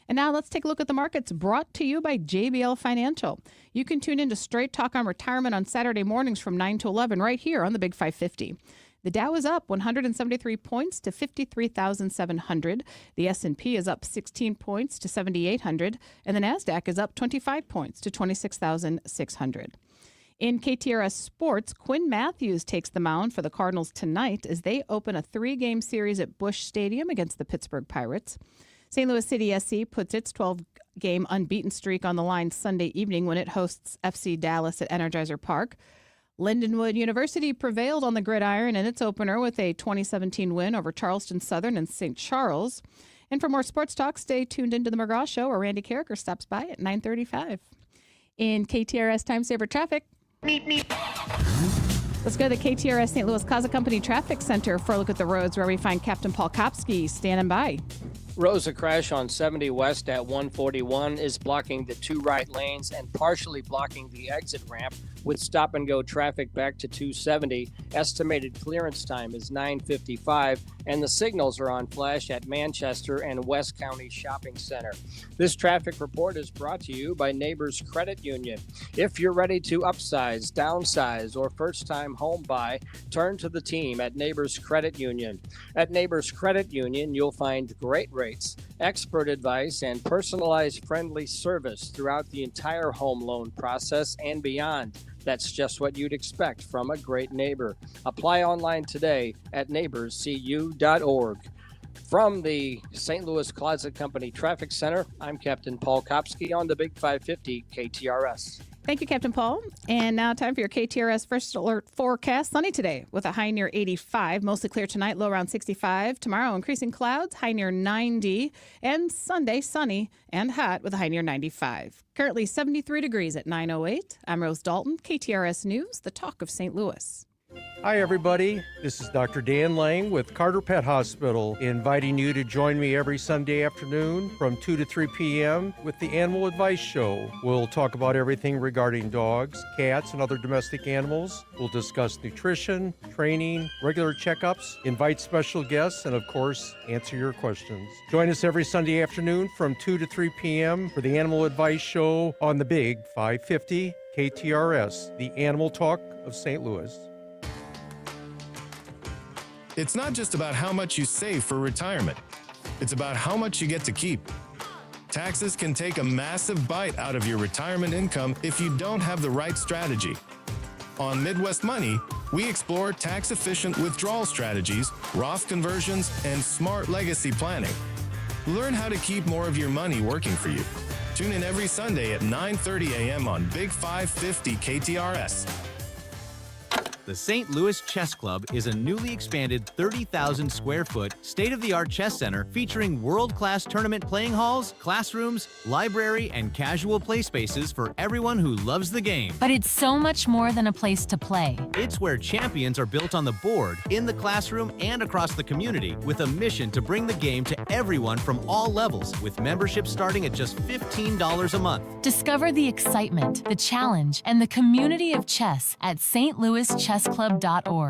[SPEAKER 1] And now let's take a look at the markets, brought to you by JBL Financial. You can tune in to Straight Talk on Retirement on Saturday mornings from 9 to 11 right here on the Big 550. The Dow is up 173 points to 53,700. The S&P is up 16 points to 7,800. And the NASDAQ is up 25 points to 26,600. In KTRS Sports, Quinn Matthews takes the mound for the Cardinals tonight as they open a 3-game series at Busch Stadium against the Pittsburgh Pirates. St. Louis City SC puts its 12-game unbeaten streak on the line Sunday evening when it hosts FC Dallas at Energizer Park. Lindenwood University prevailed on the gridiron in its opener with a 2017 win over Charleston Southern and St. Charles. And for more sports talk, stay tuned into the McGraw Show, where Randy Carricker stops by at 9:35. In KTRS Time Saver Traffic, let's go to the KTRS St. Louis Casa Company Traffic Center for a look at the roads, where we find Captain Paul Kopsky standing by.
[SPEAKER 4] Rosa crash on 70 West at 141 is blocking the two right lanes and partially blocking the exit ramp with stop-and-go traffic back to 270. Estimated clearance time is 9:55, and the signals are on flash at Manchester and West County Shopping Center. This traffic report is brought to you by Neighbors Credit Union. If you're ready to upsize, downsize, or first-time home buy, turn to the team at Neighbors Credit Union. At Neighbors Credit Union, you'll find great rates, expert advice, and personalized friendly service throughout the entire home loan process and beyond. That's just what you'd expect from a great neighbor. Apply online today at neighborscu.org. From the St. Louis Closet Company Traffic Center, I'm Captain Paul Kopsky on the Big 550 KTRS.
[SPEAKER 1] Thank you, Captain Paul. And now time for your KTRS First Alert forecast. Sunny today with a high near 85. Mostly clear tonight, low around 65. Tomorrow, increasing clouds, high near 90. And Sunday, sunny and hot with a high near 95. Currently 73 degrees at 9:08. I'm Rose Dalton, KTRS News, the talk of St. Louis.
[SPEAKER 7] Hi, everybody. This is Dr. Dan Lang with Carter Pet Hospital, inviting you to join me every Sunday afternoon from 2 to 3 p.m. with the Animal Advice Show. We'll talk about everything regarding dogs, cats, and other domestic animals. We'll discuss nutrition, training, regular checkups, invite special guests, and of course, answer your questions. Join us every Sunday afternoon from 2 to 3 p.m. for the Animal Advice Show on the Big 550 KTRS, the Animal Talk of St. Louis.
[SPEAKER 9] It's not just about how much you save for retirement. It's about how much you get to keep. Taxes can take a massive bite out of your retirement income if you don't have the right strategy. On Midwest Money, we explore tax-efficient withdrawal strategies, Roth conversions, and smart legacy planning. Learn how to keep more of your money working for you. Tune in every Sunday at 9:30 a.m. on Big 550 KTRS.
[SPEAKER 10] The St. Louis Chess Club is a newly expanded 30,000 square foot state-of-the-art chess center featuring world-class tournament playing halls, classrooms, library, and casual play spaces for everyone who loves the game.
[SPEAKER 11] But it's so much more than a place to play.
[SPEAKER 10] It's where champions are built on the board, in the classroom, and across the community with a mission to bring the game to everyone from all levels with membership starting at just $15 a month.
[SPEAKER 11] Discover the excitement, the challenge, and the community of chess at stlouischessclub.org.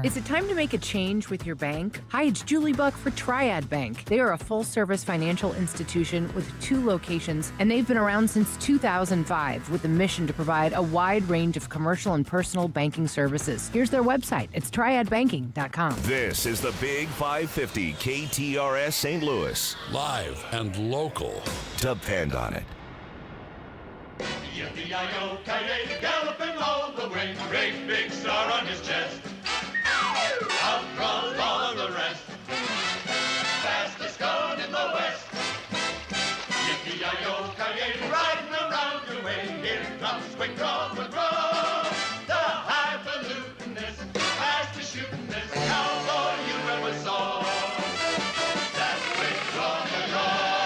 [SPEAKER 20] Is it time to make a change with your bank? Hi, it's Julie Buck for Triad Bank. They are a full-service financial institution with 2 locations, and they've been around since 2005 with a mission to provide a wide range of commercial and personal banking services. Here's their website. It's triadbanking.com.
[SPEAKER 14] This is the Big 550 KTRS St. Louis.
[SPEAKER 12] Live and local.
[SPEAKER 14] Depend on it.
[SPEAKER 21] Yippee-yi-yo-ki-yay, galloping all the way, great big star on his chest. Out from all of the rest, fastest gun in the West. Yippee-yi-yo-ki-yay, riding around your way, here comes Quick-Draw McGraw, the highfalutinist, fastest shootingest cowboy you ever saw. That's Quick-Draw McGraw.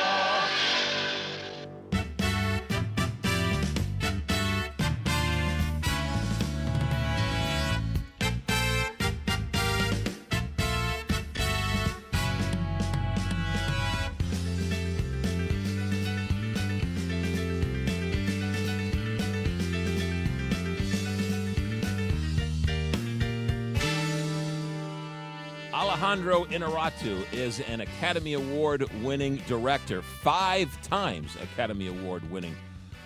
[SPEAKER 2] Alejandro Inarritu is an Academy Award-winning director, 5 times Academy Award-winning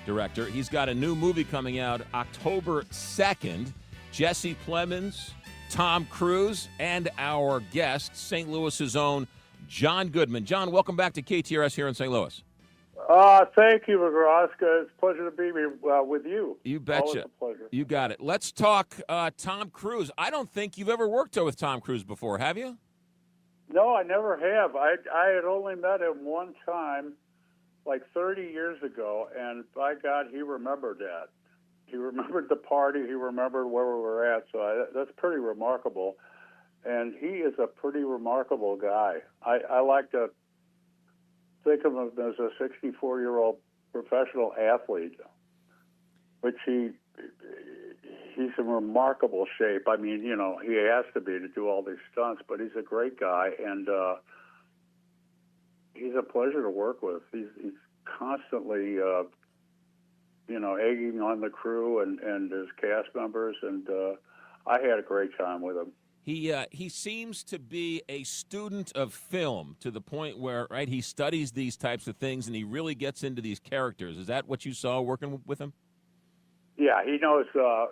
[SPEAKER 2] director. He's got a new movie coming out October 2nd. Jesse Plemons, Tom Cruise, and our guest, St. Louis's own John Goodman. John, welcome back to KTRS here in St. Louis.
[SPEAKER 13] Thank you, McGraw. It's a pleasure to be with you.
[SPEAKER 2] You betcha.
[SPEAKER 13] Always a pleasure.
[SPEAKER 2] You got it. Let's talk Tom Cruise. I don't think you've ever worked with Tom Cruise before, have you?
[SPEAKER 13] No, I never have. I had only met him one time, like 30 years ago, and by God, he remembered that. He remembered the party. He remembered where we were at, so that's pretty remarkable. And he is a pretty remarkable guy. I like to think of him as a 64-year-old professional athlete, which he's in remarkable shape. I mean, you know, he has to be to do all these stunts, but he's a great guy, and he's a pleasure to work with. He's constantly, egging on the crew and his cast members, and I had a great time with him.
[SPEAKER 2] He seems to be a student of film to the point where, right, he studies these types of things and he really gets into these characters. Is that what you saw working with him?
[SPEAKER 13] Yeah, he knows a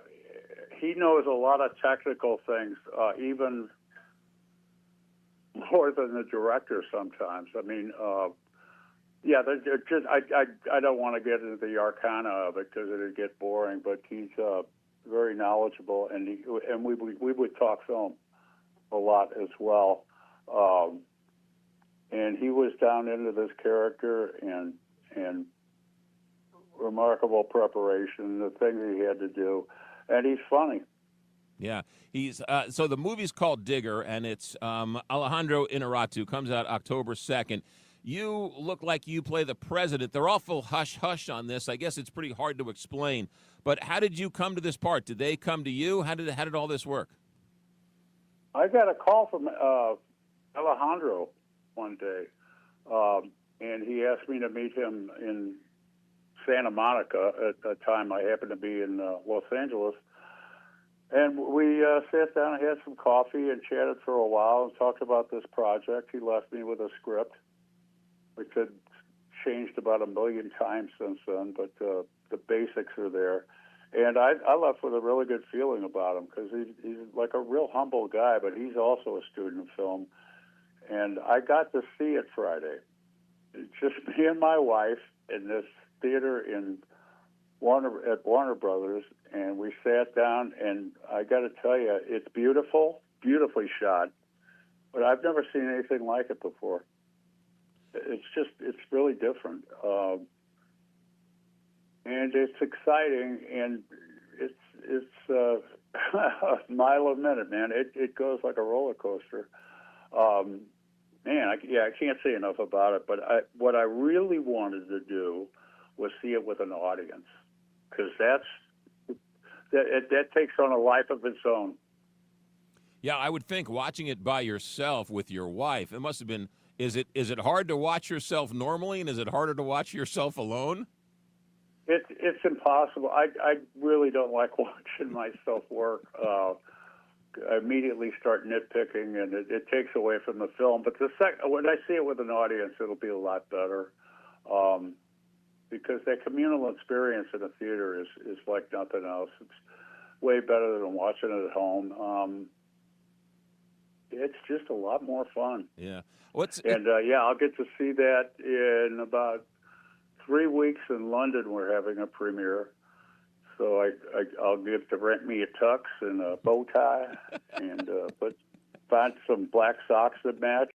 [SPEAKER 13] lot of technical things, even more than the director sometimes. I mean, I don't want to get into the arcana of it because it'd get boring. But he's very knowledgeable, and we would talk film a lot as well. And he was down into this character and remarkable preparation, the things he had to do, and he's funny.
[SPEAKER 2] Yeah, he's so the movie's called Digger, and it's Alejandro Inarritu. Comes out October 2nd. You look like you play the president. They're awful hush-hush on this. I guess it's pretty hard to explain. But how did you come to this part? Did they come to you? How did all this work?
[SPEAKER 13] I got a call from Alejandro one day, and he asked me to meet him in Santa Monica at the time I happened to be in Los Angeles. And we sat down and had some coffee and chatted for a while and talked about this project. He left me with a script, which had changed about 1 million times since then, but the basics are there. And I left with a really good feeling about him because he's like a real humble guy, but he's also a student of film. And I got to see it Friday. It's just me and my wife in this theater at Warner Brothers, and we sat down, and I got to tell you, it's beautiful, beautifully shot, but I've never seen anything like it before. It's really different. And it's exciting, and it's a mile a minute, man. It goes like a roller coaster. I can't say enough about it, but what I really wanted to do was see it with an audience, because that takes on a life of its own.
[SPEAKER 2] Yeah, I would think watching it by yourself with your wife, it must have been. Is it hard to watch yourself normally, and is it harder to watch yourself alone?
[SPEAKER 13] It's impossible. I really don't like watching myself work. I immediately start nitpicking, and it takes away from the film. But when I see it with an audience, it'll be a lot better, because that communal experience in a theater is like nothing else. It's way better than watching it at home. It's just a lot more fun.
[SPEAKER 2] Yeah.
[SPEAKER 13] I'll get to see that in about 3 weeks in London. We're having a premiere. So I'll get to rent me a tux and a bow tie and find some black socks that match.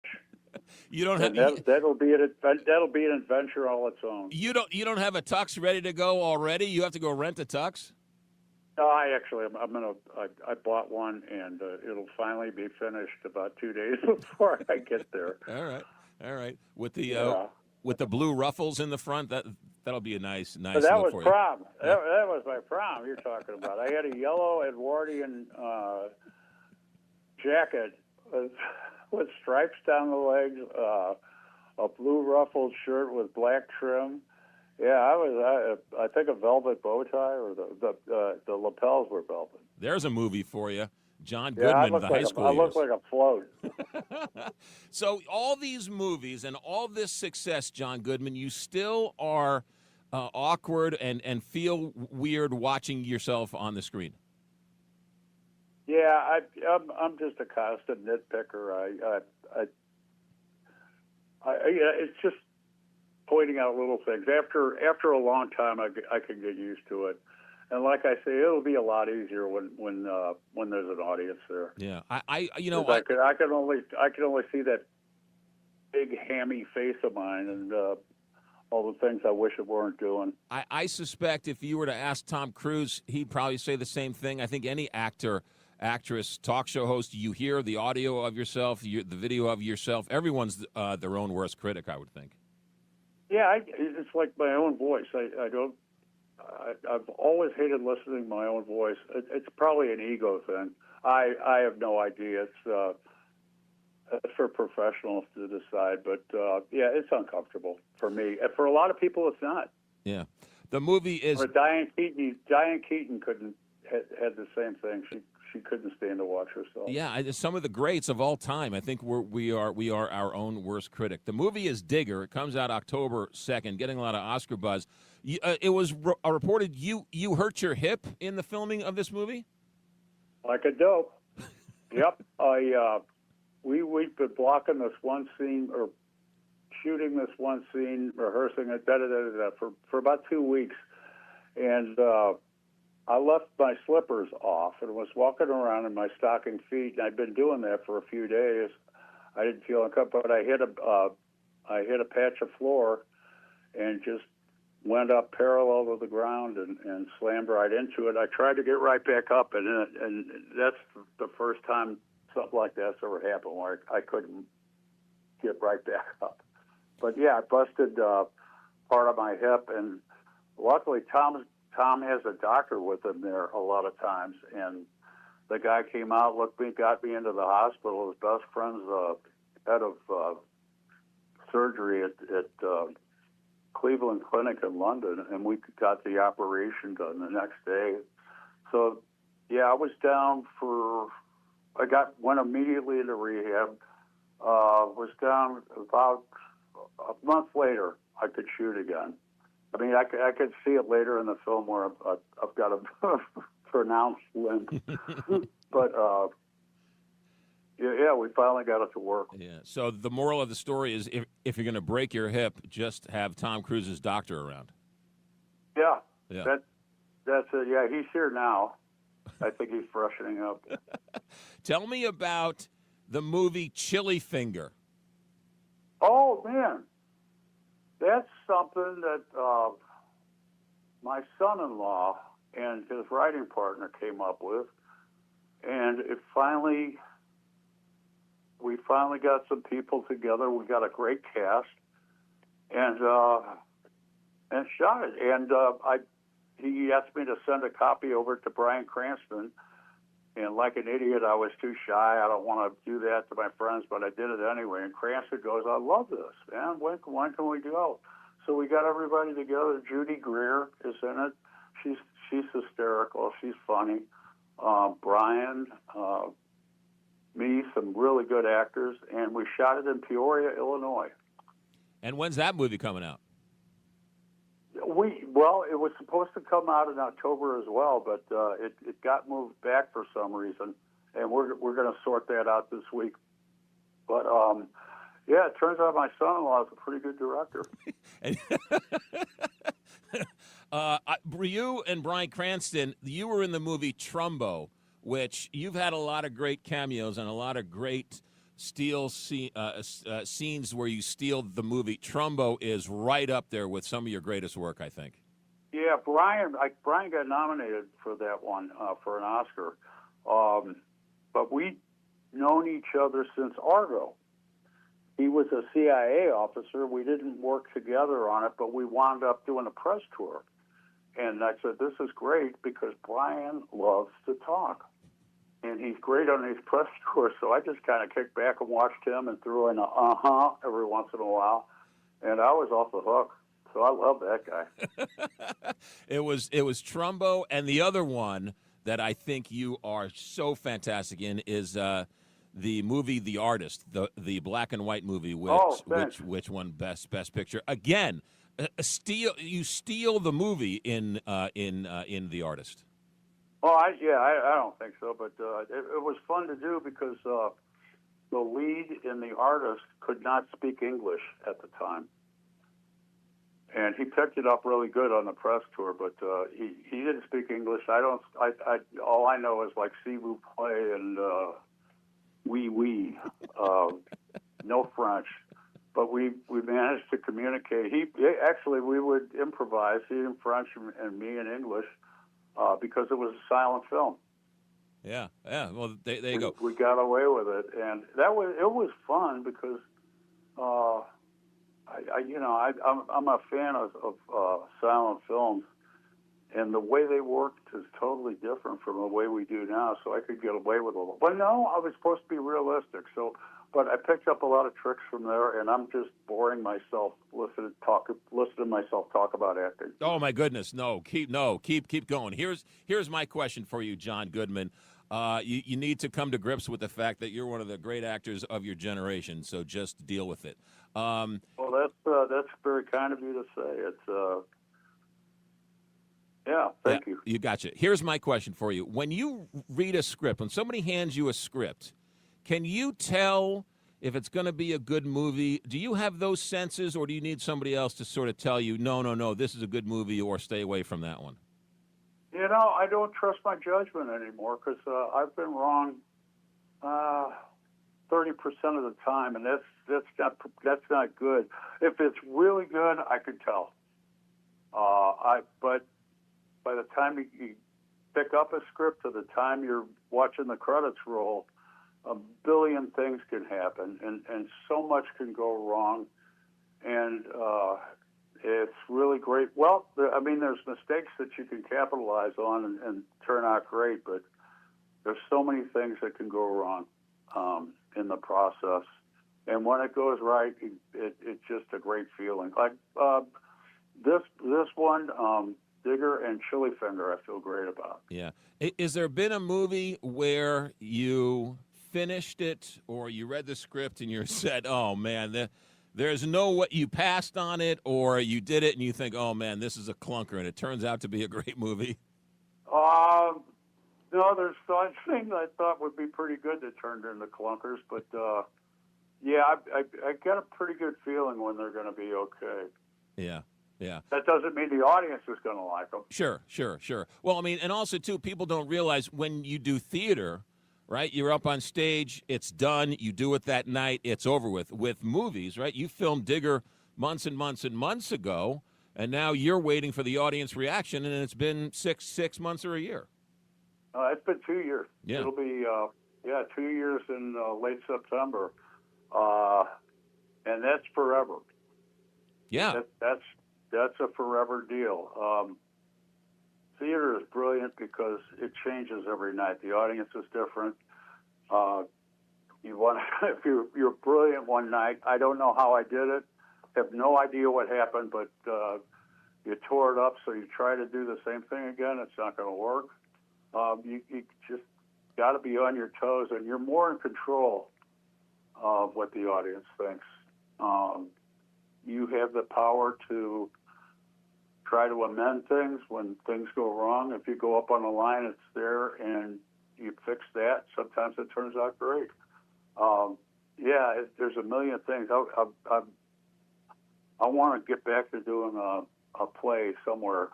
[SPEAKER 2] You don't have
[SPEAKER 13] that'll be an adventure all its own.
[SPEAKER 2] You don't have a tux ready to go already? You have to go rent a tux?
[SPEAKER 13] No, I bought one, and it'll finally be finished about 2 days before I get there.
[SPEAKER 2] All right. With the blue ruffles in the front, that'll be a nice
[SPEAKER 13] but that
[SPEAKER 2] look
[SPEAKER 13] was
[SPEAKER 2] for you.
[SPEAKER 13] prom. That was my prom you're talking about. I had a yellow Edwardian jacket with stripes down the legs, a blue ruffled shirt with black trim. Yeah, I think a velvet bow tie, or the lapels were velvet.
[SPEAKER 2] There's a movie for you. John Goodman, the high school
[SPEAKER 13] years. I look like a float.
[SPEAKER 2] So all these movies and all this success, John Goodman, you still are awkward and feel weird watching yourself on the screen.
[SPEAKER 13] Yeah, I'm just a constant nitpicker. It's just pointing out little things. After a long time, I can get used to it. And like I say, it'll be a lot easier when there's an audience there.
[SPEAKER 2] Yeah,
[SPEAKER 13] I can only see that big hammy face of mine and all the things I wish it weren't doing.
[SPEAKER 2] I suspect if you were to ask Tom Cruise, he'd probably say the same thing. I think any actor, actress, talk show host, you hear the audio of yourself, the video of yourself. Everyone's their own worst critic, I would think.
[SPEAKER 13] Yeah, it's like my own voice. I've always hated listening to my own voice. It's probably an ego thing. I have no idea. It's That's for professionals to decide. But yeah, it's uncomfortable for me. And for a lot of people, it's not.
[SPEAKER 2] Yeah. The movie is.
[SPEAKER 13] Or Diane Keaton couldn't had the same thing. She couldn't stand to watch herself.
[SPEAKER 2] Yeah, some of the greats of all time. I think we are our own worst critic. The movie is Digger. It comes out October 2nd, getting a lot of Oscar buzz. It was reported you hurt your hip in the filming of this movie.
[SPEAKER 13] Like a dope. Yep. We've been blocking this one scene or shooting this one scene, rehearsing it, for about 2 weeks, and I left my slippers off and was walking around in my stocking feet, and I'd been doing that for a few days. I didn't feel uncomfortable, but I hit a patch of floor and just went up parallel to the ground and slammed right into it. I tried to get right back up, and that's the first time something like that's ever happened, where I couldn't get right back up. But yeah, I busted part of my hip, and luckily Tom has a doctor with him there a lot of times, and the guy came out, got me into the hospital. His best friend's head of surgery at Cleveland Clinic in London, and we got the operation done the next day. So yeah, I was down went immediately into rehab. Was down about a month later. I could shoot again. I mean, I could see it later in the film where I've got a pronounced limp. But, yeah, we finally got it to work.
[SPEAKER 2] Yeah. So the moral of the story is if you're going to break your hip, just have Tom Cruise's doctor around.
[SPEAKER 13] Yeah.
[SPEAKER 2] Yeah.
[SPEAKER 13] That's it. Yeah, he's here now. I think he's freshening up.
[SPEAKER 2] Tell me about the movie Chili Finger.
[SPEAKER 13] Oh, man. That's something that my son-in-law and his writing partner came up with, and we finally got some people together. We got a great cast, and shot it. And he asked me to send a copy over to Bryan Cranston. And like an idiot, I was too shy. I don't want to do that to my friends, but I did it anyway. And Cranston goes, "I love this, man. When can we go?" So we got everybody together. Judy Greer is in it. She's hysterical. She's funny. Brian, me, some really good actors, and we shot it in Peoria, Illinois.
[SPEAKER 2] And when's that movie coming out?
[SPEAKER 13] Well, it was supposed to come out in October as well, but it got moved back for some reason, and we're going to sort that out this week. But yeah, it turns out my son-in-law is a pretty good director.
[SPEAKER 2] You and Bryan Cranston, you were in the movie Trumbo, which you've had a lot of great cameos and a lot of great scenes where you steal the movie. Trumbo is right up there with some of your greatest work, I think.
[SPEAKER 13] Yeah, Brian got nominated for that one for an Oscar, but we've known each other since Argo. He was a CIA officer. We didn't work together on it, but we wound up doing a press tour. And I said, "This is great because Brian loves to talk. And he's great on these press tours." So I just kind of kicked back and watched him and threw in a every once in a while. And I was off the hook. So I love that guy.
[SPEAKER 2] It was Trumbo, and the other one that I think you are so fantastic in is the movie The Artist, the black and white movie, which won best picture. Again, you steal the movie in The Artist.
[SPEAKER 13] Oh, I don't think so, but it was fun to do because the lead in The Artist could not speak English at the time. And he picked it up really good on the press tour, but he didn't speak English. All I know is like "s'il vous plaît" and oui, no French. But we managed to communicate. We would improvise, he in French and me in English, because it was a silent film.
[SPEAKER 2] Yeah. Well, there you go.
[SPEAKER 13] We got away with it, and it was fun because. I'm a fan of silent films, and the way they worked is totally different from the way we do now. So I could get away with a little. But no, I was supposed to be realistic. So but I picked up a lot of tricks from there, and I'm just boring myself listening to myself talk about acting.
[SPEAKER 2] Oh my goodness, keep going. Here's my question for you, John Goodman. You need to come to grips with the fact that you're one of the great actors of your generation. So just deal with it.
[SPEAKER 13] Well, that's very kind of you to say. It's thank you.
[SPEAKER 2] You gotcha. Here's my question for you. When you read a script, when somebody hands you a script, can you tell if it's going to be a good movie? Do you have those senses, or do you need somebody else to sort of tell you, no, this is a good movie, or stay away from that one?
[SPEAKER 13] I don't trust my judgment anymore because I've been wrong 30% of the time, and that's not good. If it's really good, I could tell. But by the time you pick up a script to the time you're watching the credits roll, a billion things can happen, and so much can go wrong, and it's really great. Well, there's mistakes that you can capitalize on and turn out great, but there's so many things that can go wrong in the process. And when it goes right, it's just a great feeling. Like this one, Digger and Chili Finger, I feel great about.
[SPEAKER 2] Yeah. Is there been a movie where you finished it or you read the script and you said, oh, man, there's no what you passed on it, or you did it and you think, oh, man, this is a clunker, and it turns out to be a great movie?
[SPEAKER 13] No, there's things I thought would be pretty good that turned into clunkers, but I get a pretty good feeling when they're going to be okay.
[SPEAKER 2] Yeah.
[SPEAKER 13] That doesn't mean the audience is going to like them.
[SPEAKER 2] Sure. Well, and also, too, people don't realize when you do theater, right, you're up on stage, it's done, you do it that night, it's over with. With movies, right, you filmed Digger months and months and months ago, and now you're waiting for the audience reaction, and it's been six months or a year.
[SPEAKER 13] It's been 2 years.
[SPEAKER 2] Yeah.
[SPEAKER 13] It'll be 2 years in late September, and that's forever.
[SPEAKER 2] Yeah,
[SPEAKER 13] that's a forever deal. Theater is brilliant because it changes every night. The audience is different. If you're brilliant one night, I don't know how I did it. Have no idea what happened, but you tore it up. So you try to do the same thing again. It's not going to work. You just got to be on your toes, and you're more in control of what the audience thinks. You have the power to try to amend things when things go wrong. If you go up on a line, it's there, and you fix that. Sometimes it turns out great. There's a million things. I want to get back to doing a play somewhere.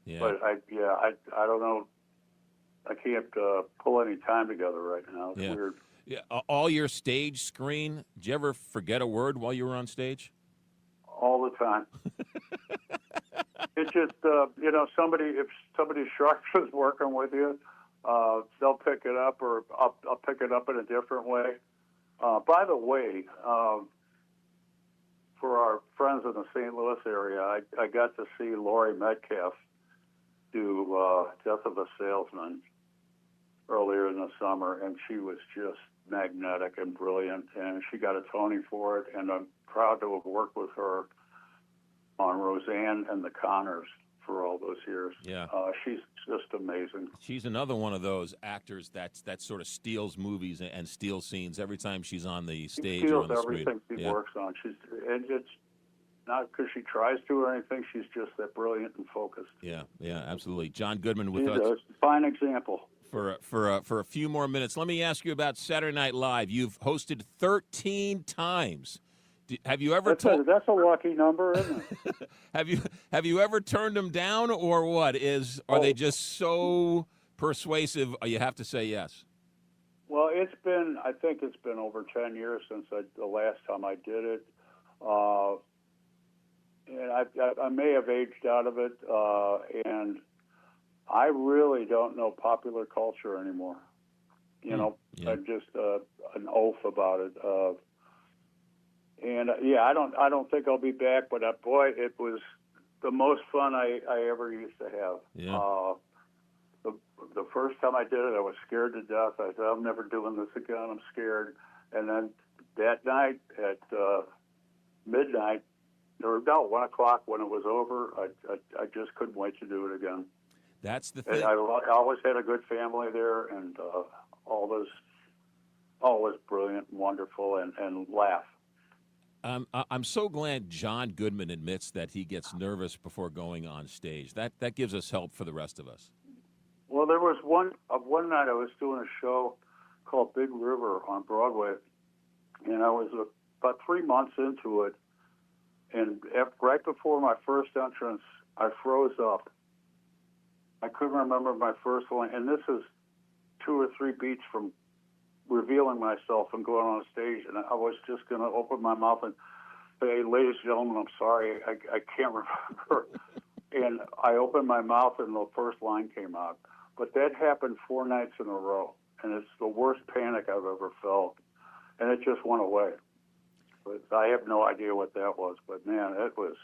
[SPEAKER 2] Yeah.
[SPEAKER 13] But I don't know. I can't pull any time together right now. It's weird.
[SPEAKER 2] Yeah. All your stage screen, did you ever forget a word while you were on stage?
[SPEAKER 13] All the time. It's just, if somebody sharp is working with you, they'll pick it up, or I'll pick it up in a different way. By the way, for our friends in the St. Louis area, I got to see Laurie Metcalf do Death of a Salesman earlier in the summer, and she was just magnetic and brilliant, and she got a Tony for it, and I'm proud to have worked with her on Roseanne and the Connors for all those years.
[SPEAKER 2] Yeah.
[SPEAKER 13] She's just amazing.
[SPEAKER 2] She's another one of those actors that sort of steals movies and steals scenes every time she's on the stage.
[SPEAKER 13] She
[SPEAKER 2] or
[SPEAKER 13] steals
[SPEAKER 2] on the screen.
[SPEAKER 13] everything she works on. And it's not because she tries to or anything. She's just that brilliant and focused.
[SPEAKER 2] Yeah, absolutely. John Goodman with us.
[SPEAKER 13] She's a fine example.
[SPEAKER 2] For a few more minutes, let me ask you about Saturday Night Live. You've hosted 13 times. Have you ever
[SPEAKER 13] that's a lucky number, isn't it?
[SPEAKER 2] Have you ever turned them down, or what? Are they just so persuasive? You have to say yes.
[SPEAKER 13] Well, I think it's been over 10 years since the last time I did it, and I may have aged out of it, and I really don't know popular culture anymore. I'm just an oaf about it. I don't think I'll be back, but boy, it was the most fun I ever used to have.
[SPEAKER 2] Yeah.
[SPEAKER 13] The first time I did it, I was scared to death. I said, I'm never doing this again. I'm scared. And then that night at midnight, or no, 1 o'clock when it was over, I just couldn't wait to do it again.
[SPEAKER 2] That's the
[SPEAKER 13] And
[SPEAKER 2] thing.
[SPEAKER 13] I always had a good family there, and all was brilliant and wonderful, and laugh.
[SPEAKER 2] I'm so glad John Goodman admits that he gets nervous before going on stage. That gives us help for the rest of us.
[SPEAKER 13] Well, there was one night I was doing a show called Big River on Broadway, and I was about 3 months into it, and right before my first entrance, I froze up. I couldn't remember my first line, and this is 2 or 3 beats from revealing myself and going on stage, and I was just going to open my mouth and say, "Ladies and gentlemen, I'm sorry, I can't remember." And I opened my mouth, and the first line came out. But that happened 4 nights in a row, and it's the worst panic I've ever felt, and it just went away. But I have no idea what that was, but man, it was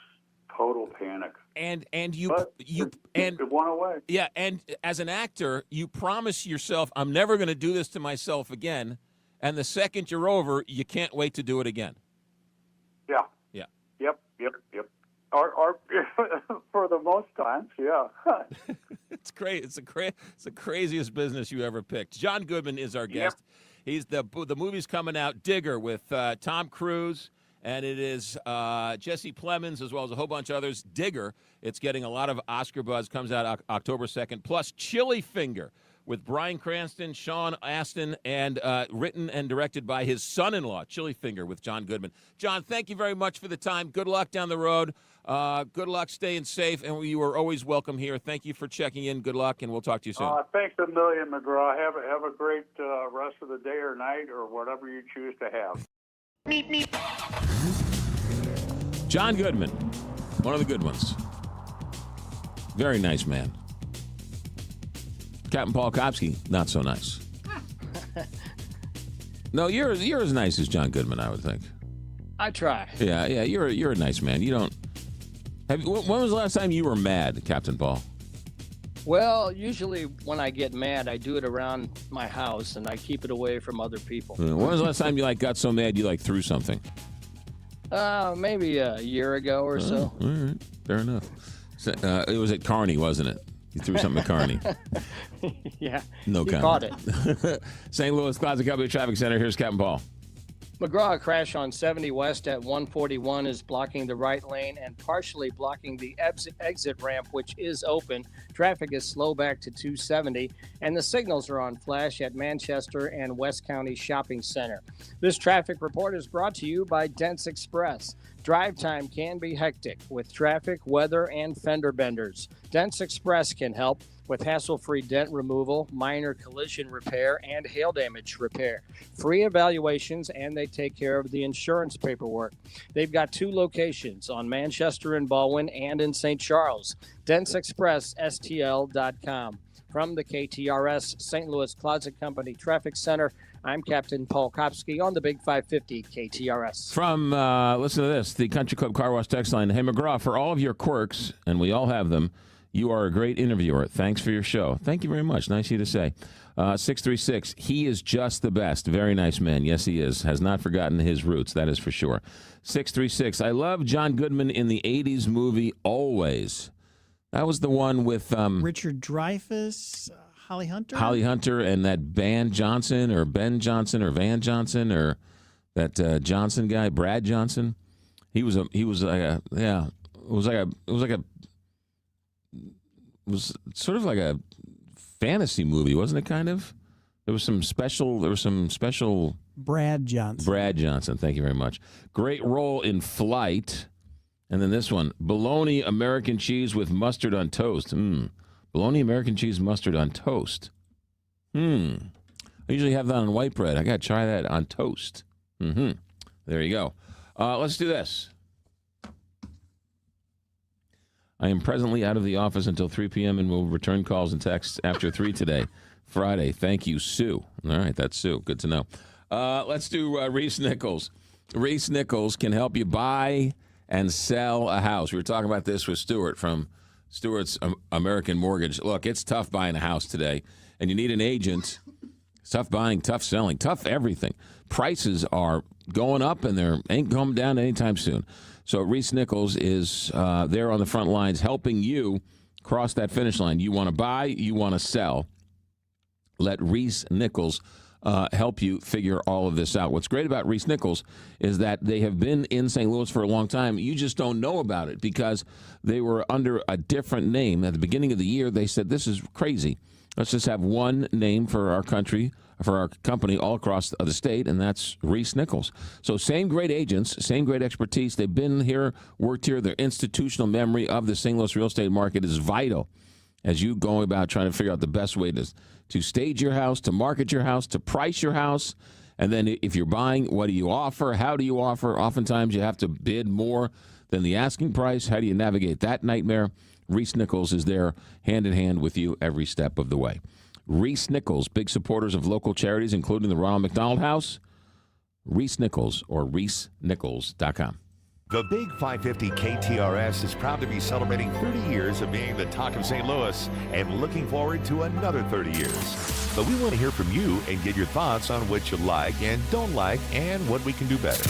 [SPEAKER 13] total panic.
[SPEAKER 2] And it
[SPEAKER 13] went away.
[SPEAKER 2] Yeah, and as an actor, you promise yourself, I'm never going to do this to myself again. And the second you're over, you can't wait to do it again.
[SPEAKER 13] Yeah.
[SPEAKER 2] Yeah.
[SPEAKER 13] Yep. Or for the most times, yeah.
[SPEAKER 2] It's great. It's the craziest business you ever picked. John Goodman is our guest.
[SPEAKER 13] Yep.
[SPEAKER 2] He's the movie's coming out, Digger, with Tom Cruise. And it is Jesse Plemons as well as a whole bunch of others. Digger, it's getting a lot of Oscar buzz, comes out October 2nd. Plus Chili Finger with Bryan Cranston, Sean Astin, and written and directed by his son-in-law, Chili Finger, with John Goodman. John, thank you very much for the time. Good luck down the road. Good luck staying safe, and you are always welcome here. Thank you for checking in. Good luck, and we'll talk to you soon.
[SPEAKER 13] Thanks a million, McGraw. Have a great rest of the day or night or whatever you choose to have.
[SPEAKER 2] John Goodman, one of the good ones. Very nice man. Captain Paul Kopsky, not so nice. No, you're as nice as John Goodman, I would think.
[SPEAKER 4] I try.
[SPEAKER 2] Yeah, you're a nice man. You don't. When was the last time you were mad, Captain Paul?
[SPEAKER 4] Well, usually when I get mad, I do it around my house, and I keep it away from other people.
[SPEAKER 2] When was the last time you got so mad you threw something?
[SPEAKER 4] Maybe a year ago or so.
[SPEAKER 2] All right, fair enough. So, it was at Kearney, wasn't it? You threw something at Kearney.
[SPEAKER 4] Yeah.
[SPEAKER 2] No
[SPEAKER 4] you
[SPEAKER 2] comment.
[SPEAKER 4] caught it.
[SPEAKER 2] St. Louis Closet Company Traffic Center. Here's Captain Paul.
[SPEAKER 4] McGraw, a crash on 70 West at 141 is blocking the right lane and partially blocking the exit ramp, which is open. Traffic is slow back to 270, and the signals are on flash at Manchester and West County Shopping Center. This traffic report is brought to you by Dents Express. Drive time can be hectic with traffic, weather, and fender benders. Dents Express can help with hassle-free dent removal, minor collision repair, and hail damage repair. Free evaluations, and they take care of the insurance paperwork. They've got 2 locations on Manchester and Baldwin and in St. Charles. DentsExpressSTL.com. From the KTRS St. Louis Closet Company Traffic Center, I'm Captain Paul Kopsky on the Big 550 KTRS.
[SPEAKER 2] From, listen to this, the Country Club Car Wash text line. Hey, McGraw, for all of your quirks, and we all have them, you are a great interviewer. Thanks for your show. Thank you very much. Nice of you to say. 636, he is just the best. Very nice man. Yes, he is. Has not forgotten his roots. That is for sure. 636, I love John Goodman in the 80s movie Always. That was the one with
[SPEAKER 3] Richard Dreyfuss, Holly Hunter.
[SPEAKER 2] Holly Hunter and that Ben Johnson or Van Johnson or that Johnson guy, Brad Johnson. It was sort of like a fantasy movie, wasn't it? Kind of. There was some special.
[SPEAKER 3] Brad Johnson.
[SPEAKER 2] Thank you very much. Great role in Flight, and then this one: bologna American cheese with mustard on toast. Bologna American cheese mustard on toast. I usually have that on white bread. I got to try that on toast. There you go. Let's do this. I am presently out of the office until 3 p.m. and will return calls and texts after 3 today, Friday. Thank you, Sue. All right, that's Sue. Good to know. Let's do Reese Nichols. Reese Nichols can help you buy and sell a house. We were talking about this with Stuart from Stuart's American Mortgage. Look, it's tough buying a house today, and you need an agent Tough buying, tough selling, tough everything. Prices are going up, and they ain't coming down anytime soon. So Reese Nichols is there on the front lines helping you cross that finish line. You want to buy, you want to sell. Let Reese Nichols help you figure all of this out. What's great about Reese Nichols is that they have been in St. Louis for a long time. You just don't know about it because they were under a different name. At the beginning of the year, they said, this is crazy. Let's just have one name for our country, for our company all across the state, and that's Reese Nichols. So same great agents, same great expertise. They've been here, worked here. Their institutional memory of the St. Louis real estate market is vital as you go about trying to figure out the best way to stage your house, to market your house, to price your house. And then if you're buying, what do you offer? How do you offer? Oftentimes you have to bid more than the asking price. How do you navigate that nightmare? Reese Nichols is there hand in hand with you every step of the way. Reese Nichols, big supporters of local charities, including the Ronald McDonald House. Reese Nichols, or ReeseNichols.com.
[SPEAKER 14] The Big 550 KTRS is proud to be celebrating 30 years of being the talk of St. Louis and looking forward to another 30 years. But we want to hear from you and get your thoughts on what you like and don't like and what we can do better.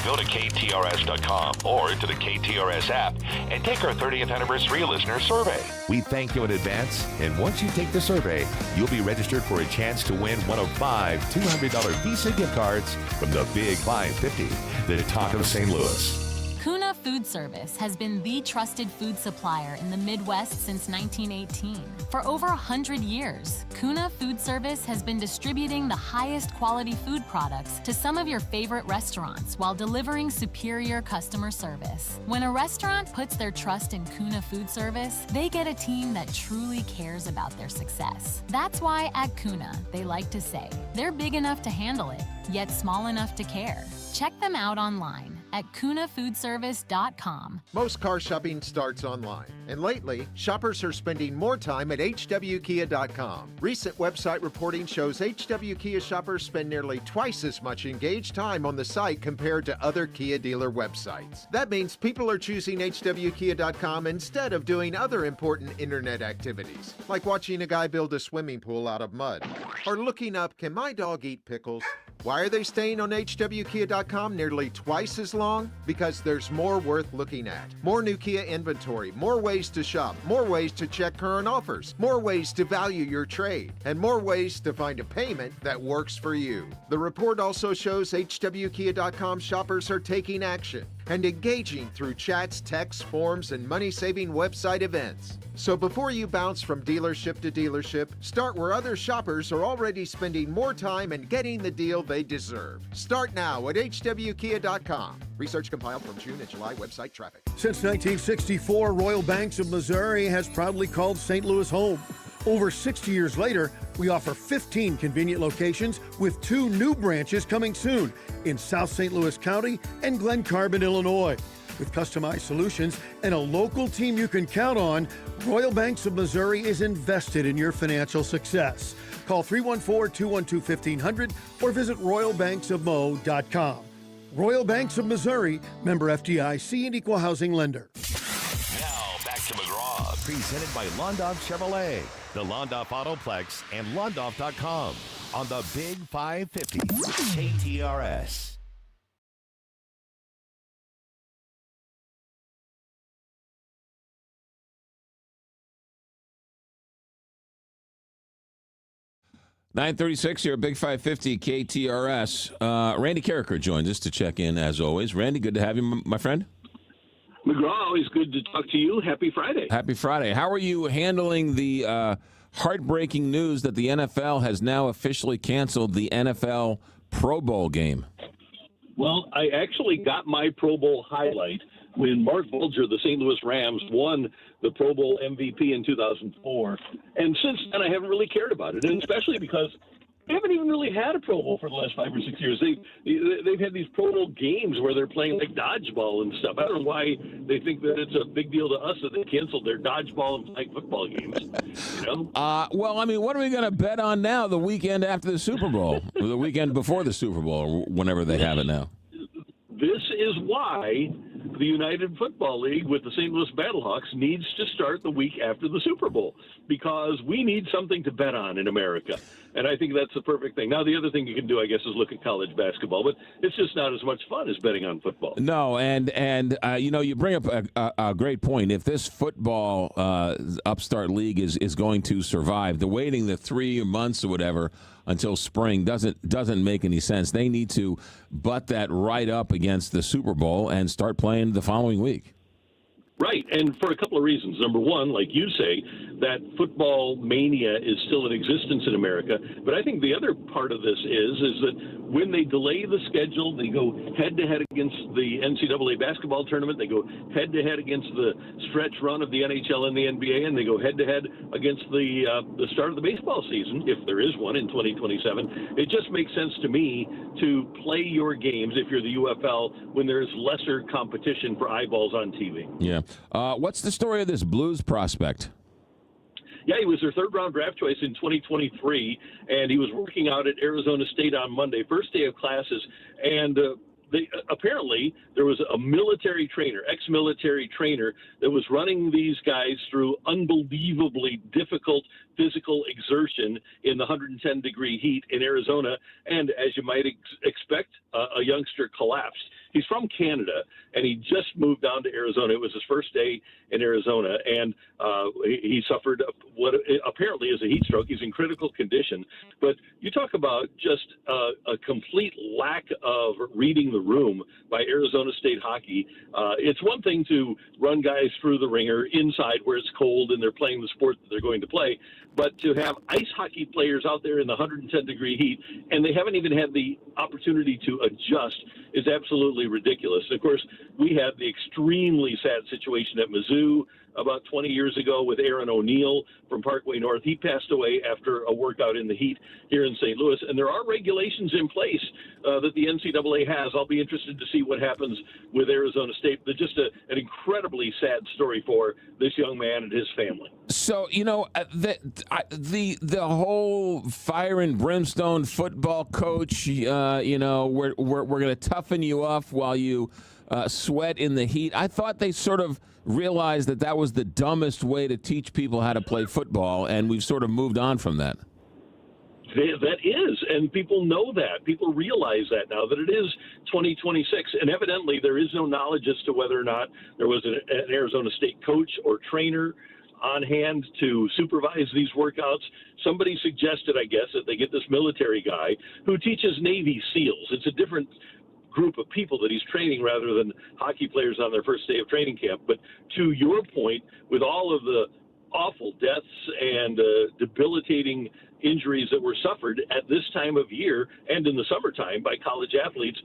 [SPEAKER 14] Go to KTRS.com or to the KTRS app and take our 30th anniversary listener survey. We thank you in advance, and once you take the survey, you'll be registered for a chance to win one of 5 $200 Visa gift cards from the Big 550, the talk of St. Louis.
[SPEAKER 11] Kuna Food Service has been the trusted food supplier in the Midwest since 1918. For over 100 years, Kuna Food Service has been distributing the highest quality food products to some of your favorite restaurants while delivering superior customer service. When a restaurant puts their trust in Kuna Food Service, they get a team that truly cares about their success. That's why at Kuna, they like to say, they're big enough to handle it, yet small enough to care. Check them out online at kunafoodservice.com.
[SPEAKER 5] Most car shopping starts online, and lately, shoppers are spending more time at hwkia.com. Recent website reporting shows HW Kia shoppers spend nearly twice as much engaged time on the site compared to other Kia dealer websites. That means people are choosing hwkia.com instead of doing other important internet activities, like watching a guy build a swimming pool out of mud, or looking up, can my dog eat pickles? Why are they staying on hwkia.com nearly twice as long? Because there's more worth looking at. More new Kia inventory, more ways to shop, more ways to check current offers, more ways to value your trade, and more ways to find a payment that works for you. The report also shows hwkia.com shoppers are taking action and engaging through chats, texts, forums, and money-saving website events. So before you bounce from dealership to dealership, start where other shoppers are already spending more time and getting the deal they deserve. Start now at hwkia.com. Research compiled from June and July website traffic.
[SPEAKER 8] Since 1964, Royal Banks of Missouri has proudly called St. Louis home. Over 60 years later, we offer 15 convenient locations with 2 new branches coming soon in South St. Louis County and Glen Carbon, Illinois. With customized solutions and a local team you can count on, Royal Banks of Missouri is invested in your financial success. Call 314-212-1500 or visit royalbanksofmo.com. Royal Banks of Missouri, member FDIC and equal housing lender.
[SPEAKER 14] Now back to McGraw, presented by Londoff Chevrolet, the Londoff Autoplex, and Londoff.com on the Big 550 KTRS.
[SPEAKER 2] $9:36 here at Big 550 KTRS. Randy Carricker joins us to check in as always. Randy, good to have you, my friend.
[SPEAKER 15] McGraw, always good to talk to you. Happy Friday.
[SPEAKER 2] Happy Friday. How are you handling the heartbreaking news that the NFL has now officially canceled the NFL Pro Bowl game?
[SPEAKER 15] Well, I actually got my Pro Bowl highlight when Mark Bulger, the St. Louis Rams, won the Pro Bowl MVP in 2004. And since then, I haven't really cared about it, and especially because they haven't even really had a Pro Bowl for the last 5 or 6 years. They've had these Pro Bowl games where they're playing like dodgeball and stuff. I don't know why they think that it's a big deal to us that they canceled their dodgeball and flag football games. You know?
[SPEAKER 2] Well, I mean, what are we going to bet on now the weekend after the Super Bowl, or the weekend before the Super Bowl, or whenever they have it now?
[SPEAKER 15] This is why the United Football League with the St. Louis Battlehawks needs to start the week after the Super Bowl, because we need something to bet on in America. And I think that's the perfect thing. Now, the other thing you can do, I guess, is look at college basketball, but it's just not as much fun as betting on football.
[SPEAKER 2] No, and you bring up a great point. If this football upstart league is going to survive, the waiting the 3 months or whatever until spring doesn't make any sense. They need to butt that right up against the Super Bowl and start playing the following week.
[SPEAKER 15] Right, and for a couple of reasons. Number one, like you say, that football mania is still in existence in America. But I think the other part of this is that when they delay the schedule, they go head-to-head against the NCAA basketball tournament, they go head-to-head against the stretch run of the NHL and the NBA, and they go head-to-head against the start of the baseball season, if there is one in 2027. It just makes sense to me to play your games, if you're the UFL, when there's lesser competition for eyeballs on TV.
[SPEAKER 2] Yeah. What's the story of this Blues prospect?
[SPEAKER 15] Yeah, he was their third-round draft choice in 2023, and he was working out at Arizona State on Monday, first day of classes, and apparently there was a military trainer, ex-military trainer, that was running these guys through unbelievably difficult physical exertion in the 110-degree heat in Arizona, and as you might expect, a youngster collapsed. He's from Canada, and he just moved down to Arizona. It was his first day in Arizona, and he suffered what apparently is a heat stroke. He's in critical condition. But you talk about just a complete lack of reading the room by Arizona State hockey. It's one thing to run guys through the ringer inside where it's cold and they're playing the sport that they're going to play, but to have ice hockey players out there in the 110-degree heat, and they haven't even had the opportunity to adjust, is absolutely ridiculous. And of course, we had the extremely sad situation at Mizzou about 20 years ago with Aaron O'Neill from Parkway North. He passed away after a workout in the heat here in St. Louis. And there are regulations in place that the NCAA has. I'll be interested to see what happens with Arizona State. But just an incredibly sad story for this young man and his family.
[SPEAKER 2] So, the whole fire and brimstone football coach, we're going to toughen you up while you sweat in the heat. I thought they sort of realized that was the dumbest way to teach people how to play football, and we've sort of moved on from that.
[SPEAKER 15] That is, and people know that. People realize that now, that it is 2026, and evidently there is no knowledge as to whether or not there was an Arizona State coach or trainer on hand to supervise these workouts. Somebody suggested, I guess, that they get this military guy who teaches Navy SEALs. It's a different group of people that he's training rather than hockey players on their first day of training camp. But to your point, with all of the awful deaths and debilitating injuries that were suffered at this time of year and in the summertime by college athletes,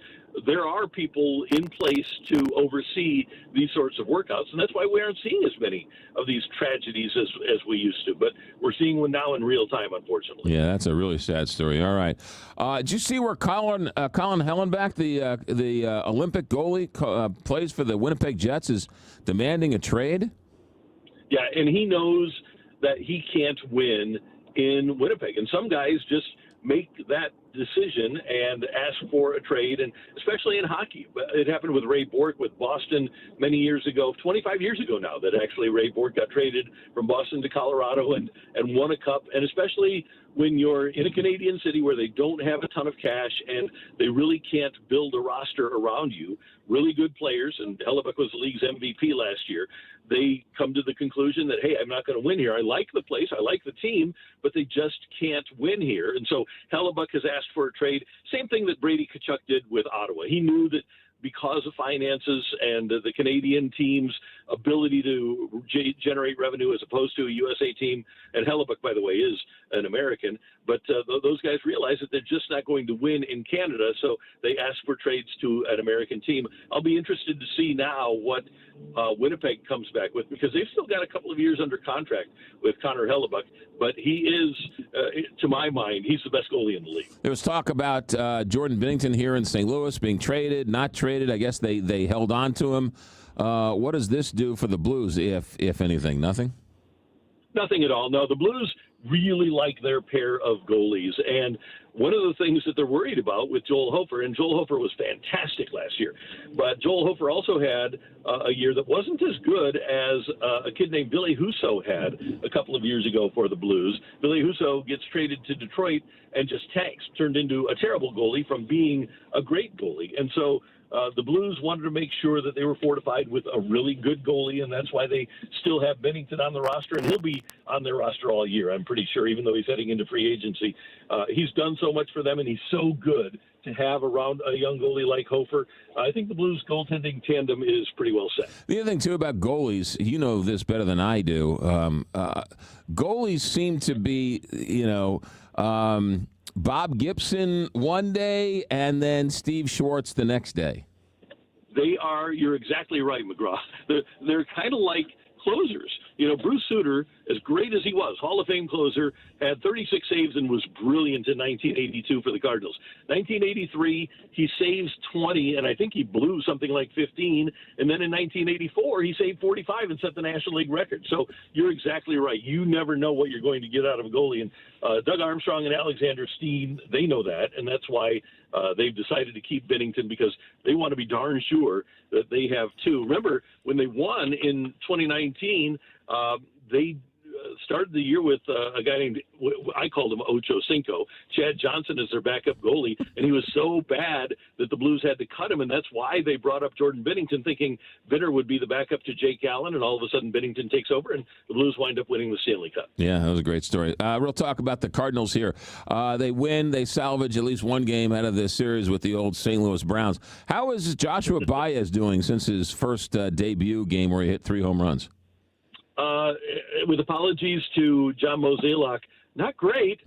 [SPEAKER 15] there are people in place to oversee these sorts of workouts, and that's why we aren't seeing as many of these tragedies as we used to. But we're seeing one now in real time, unfortunately.
[SPEAKER 2] Yeah, that's a really sad story. All right, did you see where Colin Hellenbach, the Olympic goalie, plays for the Winnipeg Jets, is demanding a trade?
[SPEAKER 15] Yeah, and he knows that he can't win in Winnipeg, and some guys just make that decision and ask for a trade, and especially in hockey. It happened with Ray Bourque with Boston many years ago, 25 years ago now, that actually Ray Bourque got traded from Boston to Colorado and won a cup. And especially when you're in a Canadian city where they don't have a ton of cash and they really can't build a roster around you, really good players, and Hellebuck was the league's MVP last year, they come to the conclusion that, hey, I'm not going to win here. I like the place, I like the team, but they just can't win here. And so Hellebuck has asked for a trade. Same thing that Brady Tkachuk did with Ottawa. He knew that because of finances and the Canadian team's ability to generate revenue as opposed to a USA team, and Hellebuck, by the way, is an American, but those guys realize that they're just not going to win in Canada, so they ask for trades to an American team. I'll be interested to see now what Winnipeg comes back with, because they've still got a couple of years under contract with Connor Hellebuck, but he is, to my mind, he's the best goalie in the league.
[SPEAKER 2] There was talk about Jordan Binnington here in St. Louis being traded, not traded. I guess they held on to him. What does this do for the Blues, if anything? Nothing?
[SPEAKER 15] Nothing at all. No, the Blues really like their pair of goalies. And one of the things that they're worried about with Joel Hofer, and Joel Hofer was fantastic last year, but Joel Hofer also had a year that wasn't as good as a kid named Billy Husso had a couple of years ago for the Blues. Billy Husso gets traded to Detroit and just tanks, turned into a terrible goalie from being a great goalie. And so the Blues wanted to make sure that they were fortified with a really good goalie, and that's why they still have Bennington on the roster, and he'll be on their roster all year, I'm pretty sure, even though he's heading into free agency. He's done so much for them, and he's so good to have around a young goalie like Hofer. I think the Blues goaltending tandem is pretty well set.
[SPEAKER 2] The other thing, too, about goalies, you know this better than I do. Goalies seem to be, Bob Gibson one day and then Steve Schwartz the next day.
[SPEAKER 15] You're exactly right, McGraw. They're kind of like closers. Bruce Sutter, as great as he was, Hall of Fame closer, had 36 saves and was brilliant in 1982 for the Cardinals. 1983, he saves 20, and I think he blew something like 15. And then in 1984, he saved 45 and set the National League record. So you're exactly right. You never know what you're going to get out of a goalie. And Doug Armstrong and Alexander Steen, they know that, and that's why they've decided to keep Bennington, because they want to be darn sure that they have two. Remember, when they won in 2019, they started the year with a guy named, I called him Ocho Cinco, Chad Johnson as their backup goalie, and he was so bad that the Blues had to cut him, and that's why they brought up Jordan Binnington, thinking Binner would be the backup to Jake Allen, and all of a sudden Binnington takes over, and the Blues wind up winning the Stanley Cup.
[SPEAKER 2] Yeah, that was a great story. Real talk about the Cardinals here. They win, they salvage at least one game out of this series with the old St. Louis Browns. How is Joshua Baez doing since his first debut game where he hit 3 home runs?
[SPEAKER 15] With apologies to John Mozeliak, not great.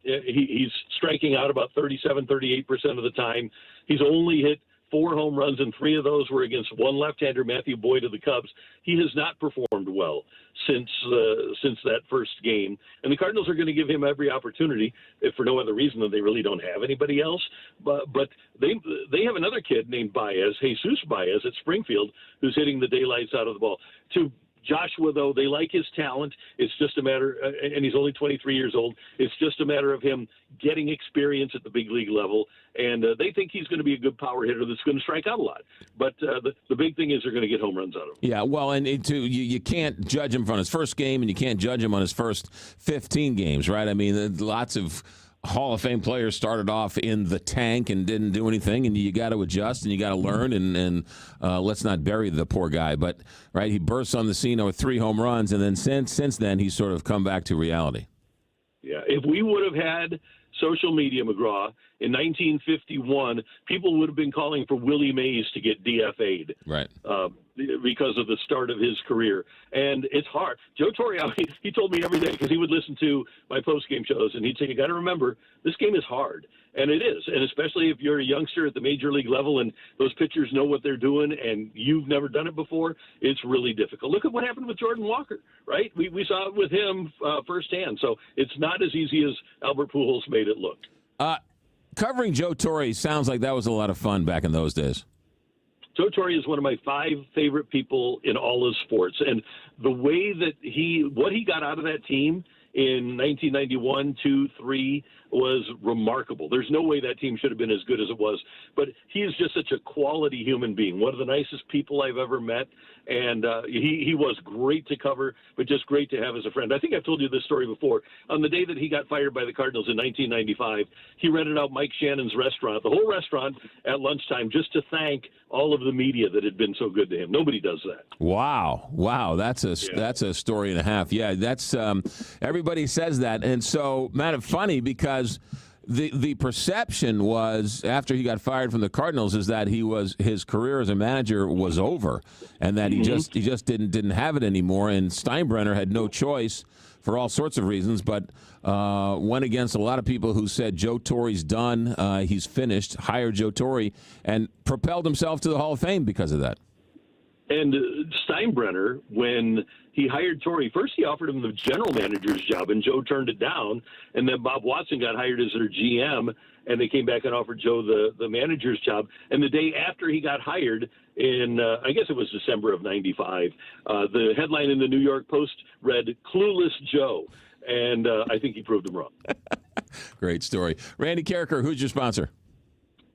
[SPEAKER 15] He's striking out about 37-38% of the time. He's only hit 4 home runs, and 3 of those were against one left-hander, Matthew Boyd of the Cubs. He has not performed well since that first game. And the Cardinals are going to give him every opportunity, if for no other reason than they really don't have anybody else. But they have another kid named Baez, Jesus Baez at Springfield, who's hitting the daylights out of the ball. To Joshua, though, they like his talent. It's just a matter, and he's only 23 years old, it's just a matter of him getting experience at the big league level, and they think he's going to be a good power hitter that's going to strike out a lot. But the big thing is they're going to get home runs out of him.
[SPEAKER 2] Yeah, well, and you can't judge him from his first game, and you can't judge him on his first 15 games, right? I mean, lots of Hall of Fame players started off in the tank and didn't do anything, and you got to adjust and you got to learn, and let's not bury the poor guy. But right, he bursts on the scene with 3 home runs, and then since then he's sort of come back to reality.
[SPEAKER 15] Yeah, if we would have had social media, McGraw, in 1951, people would have been calling for Willie Mays to get DFA'd.
[SPEAKER 2] Right.
[SPEAKER 15] Because of the start of his career. And it's hard. Joe Torre, he told me every day, because he would listen to my post-game shows, and he'd say, you got to remember, this game is hard. And it is. And especially if you're a youngster at the major league level and those pitchers know what they're doing and you've never done it before, it's really difficult. Look at what happened with Jordan Walker, right? We saw it with him firsthand. So it's not as easy as Albert Pujols made it look.
[SPEAKER 2] Covering Joe Torre sounds like that was a lot of fun back in those days.
[SPEAKER 15] Joe Torre is one of my 5 favorite people in all of sports. And the way that what he got out of that team in 1991, 2, 3 was remarkable. There's no way that team should have been as good as it was. But he is just such a quality human being, one of the nicest people I've ever met. And he was great to cover, but just great to have as a friend. I think I've told you this story before. On the day that he got fired by the Cardinals in 1995, he rented out Mike Shannon's restaurant, the whole restaurant, at lunchtime, just to thank all of the media that had been so good to him. Nobody does that.
[SPEAKER 2] Wow, that's a story and a half. Yeah, that's everybody says that, and so funny because the perception was after he got fired from the Cardinals is that his career as a manager was over, and that he just didn't have it anymore. And Steinbrenner had no choice for all sorts of reasons, but went against a lot of people who said Joe Torre's done, he's finished, hired Joe Torre, and propelled himself to the Hall of Fame because of that.
[SPEAKER 15] And Steinbrenner, when he hired Torrey. First, he offered him the general manager's job, and Joe turned it down. And then Bob Watson got hired as their GM, and they came back and offered Joe the manager's job. And the day after he got hired, in I guess it was December of '95, the headline in the New York Post read "Clueless Joe," and I think he proved him wrong.
[SPEAKER 2] Great story. Randy Carricker, who's your sponsor?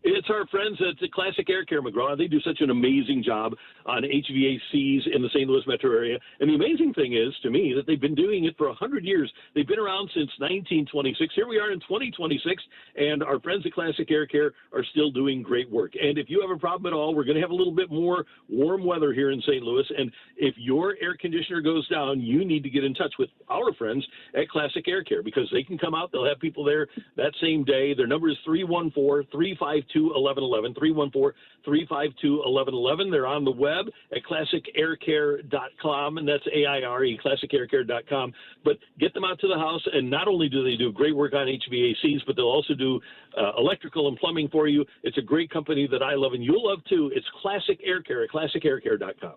[SPEAKER 15] It's our friends at the Classic Air Care, McGraw. They do such an amazing job on HVACs in the St. Louis metro area. And the amazing thing is, to me, that they've been doing it for 100 years. They've been around since 1926. Here we are in 2026, and our friends at Classic Air Care are still doing great work. And if you have a problem at all, we're going to have a little bit more warm weather here in St. Louis. And if your air conditioner goes down, you need to get in touch with our friends at Classic Air Care, because they can come out. They'll have people there that same day. Their number is 314-352-1111, 314-352-1111. They're on the web at classicaircare.com, and that's AIRE, classicaircare.com. But get them out to the house, and not only do they do great work on HVACs, but they'll also do electrical and plumbing for you. It's a great company that I love, and you'll love too. It's Classic Air Care at classicaircare.com.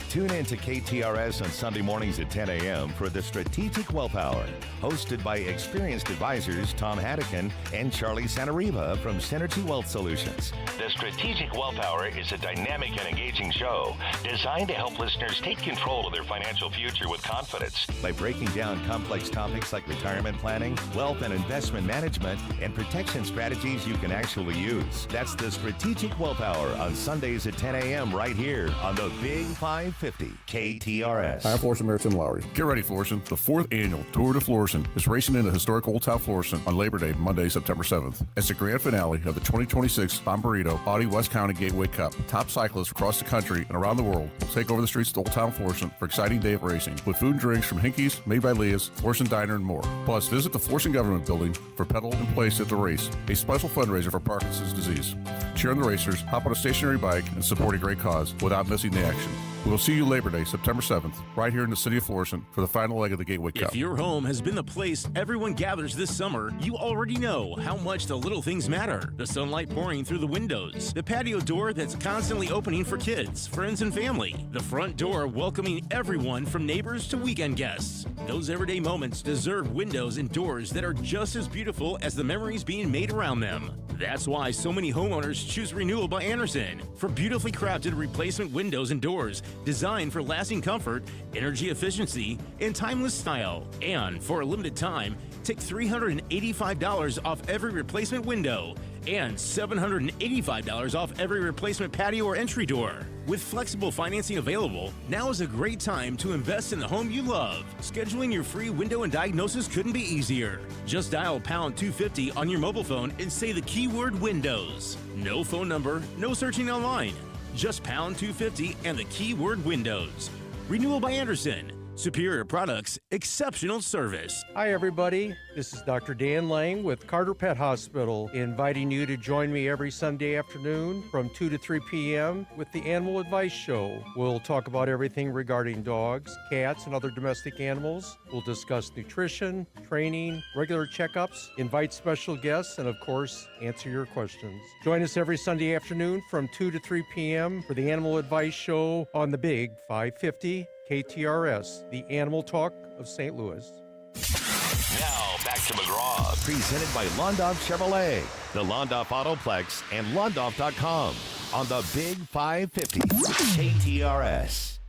[SPEAKER 14] Tune in to KTRS on Sunday mornings at 10 a.m. for the Strategic Wealth Hour, hosted by experienced advisors Tom Haddican and Charlie Sanariva from Synergy Wealth Solutions. The Strategic Wealth Hour is a dynamic and engaging show designed to help listeners take control of their financial future with confidence by breaking down complex topics like retirement planning, wealth and investment management, and protection strategies you can actually use. That's the Strategic Wealth Hour on Sundays at 10 a.m. right here on the Big 550 KTRS.
[SPEAKER 16] Hi, I'm Florissant Mayor Tim Lowry. Get ready, Florissant. The 4th annual Tour de Florissant is racing into historic Old Town Florissant on Labor Day, Monday, September 7th. It's the grand finale of the 2026 Bomberito Audi West County Gateway Cup. Top cyclists across the country and around the world will take over the streets of Old Town Florissant for an exciting day of racing with food and drinks from Hinkies, Made by Leah's, Florissant Diner, and more. Plus, visit the Florissant Government Building for pedal and place at the race, a special fundraiser for Parkinson's disease. Cheer on the racers, hop on a stationary bike, and support a great cause without missing the action. We will see you Labor Day, September 7th, right here in the city of Florissant for the final leg of the Gateway Cup.
[SPEAKER 17] If your home has been the place everyone gathers this summer, you already know how much the little things matter. The sunlight pouring through the windows, the patio door that's constantly opening for kids, friends, and family, the front door welcoming everyone from neighbors to weekend guests. Those everyday moments deserve windows and doors that are just as beautiful as the memories being made around them. That's why so many homeowners choose Renewal by Andersen for beautifully crafted replacement windows and doors designed for lasting comfort, energy efficiency, and timeless style. And for a limited time, take $385 off every replacement window and $785 off every replacement patio or entry door. With flexible financing available, now is a great time to invest in the home you love. Scheduling your free window and diagnosis couldn't be easier. Just dial pound 250 on your mobile phone and say the keyword windows. No phone number, no searching online. Just pound 250 and the keyword windows. Renewal by Andersen. Superior products, exceptional service.
[SPEAKER 7] Hi, everybody. This is Dr. Dan Lang with Carter Pet Hospital, inviting you to join me every Sunday afternoon from 2 to 3 p.m. with the Animal Advice Show. We'll talk about everything regarding dogs, cats, and other domestic animals. We'll discuss nutrition, training, regular checkups, invite special guests, and of course, answer your questions. Join us every Sunday afternoon from 2 to 3 p.m. for the Animal Advice Show on the Big 550 KTRS, the animal talk of St. Louis.
[SPEAKER 14] Now back to McGraw, presented by Londoff Chevrolet, the Londoff Autoplex, and Londoff.com on the Big 550 KTRS.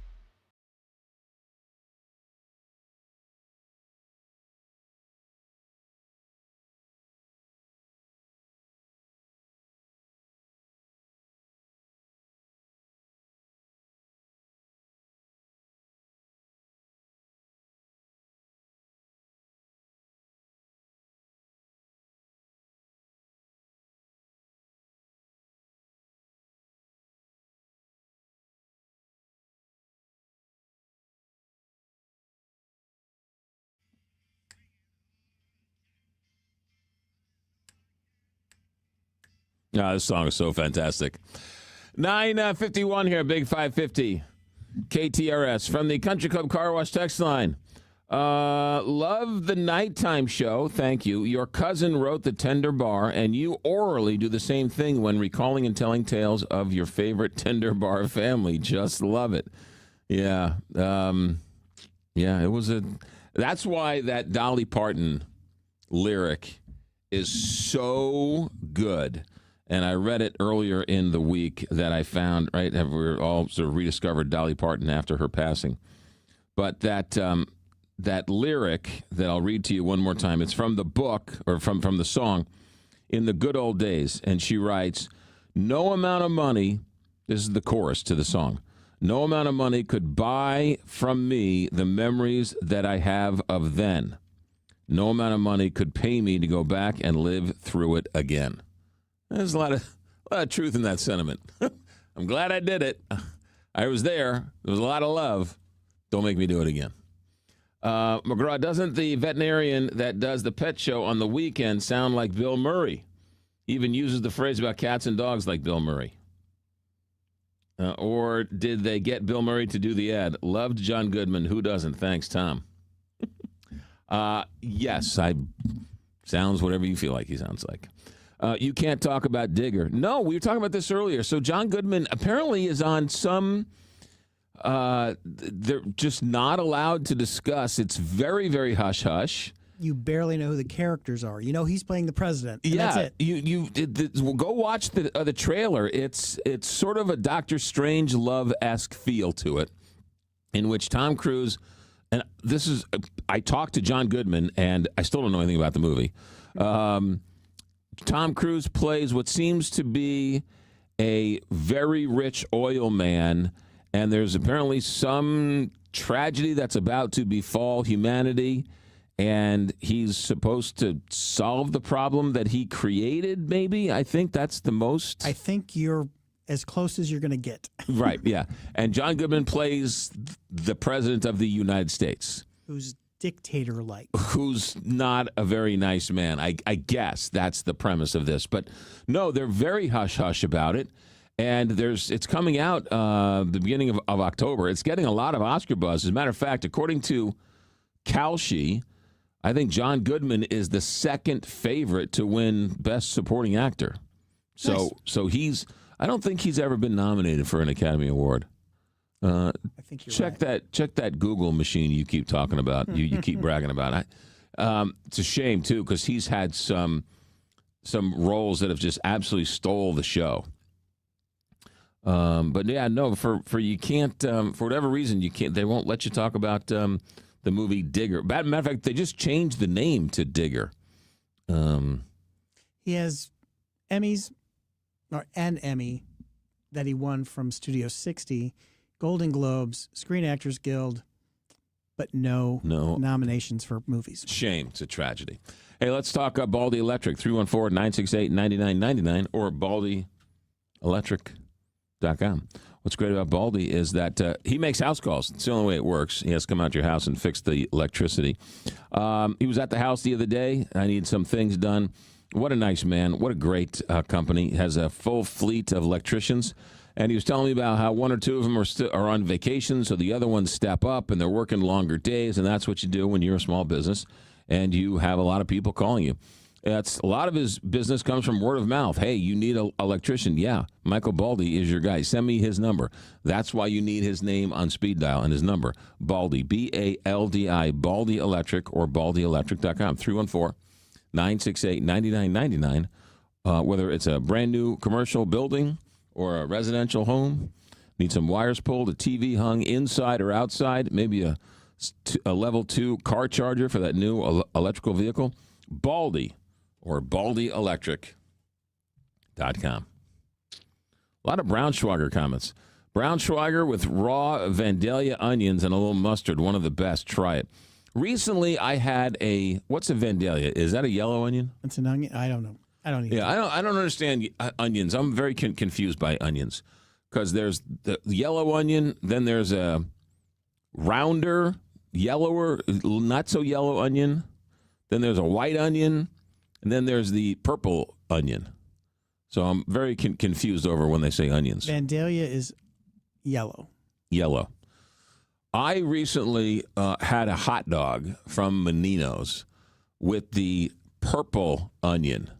[SPEAKER 2] This song is so fantastic. 9:51 here, Big 550 KTRS from the Country Club Car Wash text line. Love the nighttime show. Thank you. Your cousin wrote the Tender Bar, and you orally do the same thing when recalling and telling tales of your favorite Tender Bar family. Just love it. Yeah. It was that's why that Dolly Parton lyric is so good. And I read it earlier in the week that I found, right? We all sort of rediscovered Dolly Parton after her passing. But that lyric that I'll read to you one more time, it's from the book, or from the song, In the Good Old Days. And she writes, no amount of money, this is the chorus to the song, no amount of money could buy from me the memories that I have of then. No amount of money could pay me to go back and live through it again. There's a lot of truth in that sentiment. I'm glad I did it. I was there. There was a lot of love. Don't make me do it again. McGraw, doesn't the veterinarian that does the pet show on the weekend sound like Bill Murray? He even uses the phrase about cats and dogs like Bill Murray. Or did they get Bill Murray to do the ad? Loved John Goodman. Who doesn't? Thanks, Tom. Yes, sounds whatever you feel like he sounds like. You can't talk about Digger. No, we were talking about this earlier. So John Goodman apparently is on some... they're just not allowed to discuss. It's very, very hush-hush.
[SPEAKER 3] You barely know who the characters are. You know he's playing the president. And
[SPEAKER 2] Yeah,
[SPEAKER 3] that's it.
[SPEAKER 2] well, go watch the trailer. It's sort of a Doctor Strange love-esque feel to it, in which Tom Cruise, and this is, I talked to John Goodman, and I still don't know anything about the movie. Tom Cruise plays what seems to be a very rich oil man, and there's apparently some tragedy that's about to befall humanity, and he's supposed to solve the problem that he created, maybe? I think that's the most...
[SPEAKER 3] I think you're as close as you're going to get.
[SPEAKER 2] Right, yeah. And John Goodman plays the president of the United States.
[SPEAKER 3] Who's dictator-like.
[SPEAKER 2] Who's not a very nice man. I guess that's the premise of this. But no, they're very hush-hush about it. And it's coming out the beginning of October. It's getting a lot of Oscar buzz. As a matter of fact, according to Kalshi, I think John Goodman is the second favorite to win Best Supporting Actor. So he's... I don't think he's ever been nominated for an Academy Award.
[SPEAKER 3] I think you're right.
[SPEAKER 2] Check that Google machine you keep talking about. You keep bragging about. It's a shame too, because he's had some roles that have just absolutely stole the show. But yeah, no, for you can't for whatever reason you can't. They won't let you talk about the movie Digger. Matter of fact, they just changed the name to Digger.
[SPEAKER 3] He has Emmys, or an Emmy that he won from Studio 60, Golden Globes, Screen Actors Guild, but no nominations for movies.
[SPEAKER 2] Shame. It's a tragedy. Hey, let's talk Baldy Electric, 314-968-9999 or BaldyElectric.com. What's great about Baldy is that he makes house calls. It's the only way it works. He has to come out to your house and fix the electricity. He was at the house the other day. I need some things done. What a nice man. What a great company. He has a full fleet of electricians. And he was telling me about how one or two of them are on vacation, so the other ones step up, and they're working longer days, and that's what you do when you're a small business, and you have a lot of people calling you. A lot of his business comes from word of mouth. Hey, you need an electrician. Yeah, Michael Baldy is your guy. Send me his number. That's why you need his name on speed dial and his number. Baldy, B-A-L-D-I, Baldy Electric or BaldyElectric.com, 314-968-9999. Whether it's a brand new commercial building or a residential home, need some wires pulled, a TV hung inside or outside, maybe a level 2 car charger for that new electrical vehicle, Baldy or BaldyElectric.com. A lot of Braunschweiger comments. Braunschweiger with raw Vandalia onions and a little mustard, one of the best. Try it. Recently, I had what's a Vandalia? Is that a yellow onion?
[SPEAKER 3] It's an onion. I don't know. I don't even.
[SPEAKER 2] Yeah, I don't understand onions. I'm very confused by onions because there's the yellow onion, then there's a rounder, yellower, not so yellow onion, then there's a white onion, and then there's the purple onion. So I'm very confused over when they say onions.
[SPEAKER 3] Vandalia is yellow.
[SPEAKER 2] Yellow. I recently had a hot dog from Menino's with the purple onion.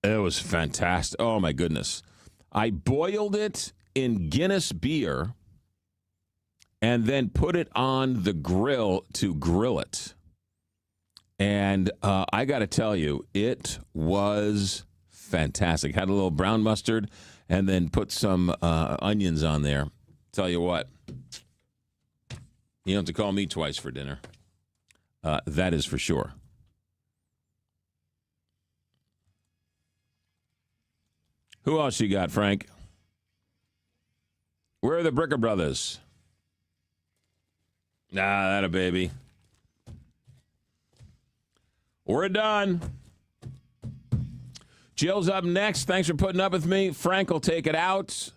[SPEAKER 2] It was fantastic. Oh, my goodness. I boiled it in Guinness beer and then put it on the grill to grill it. And I got to tell you, it was fantastic. Had a little brown mustard and then put some onions on there. Tell you what, you don't have to call me twice for dinner. That is for sure. Who else you got, Frank? Where are the Bricker Brothers? Nah, that a baby. We're done. Jill's up next. Thanks for putting up with me. Frank will take it out.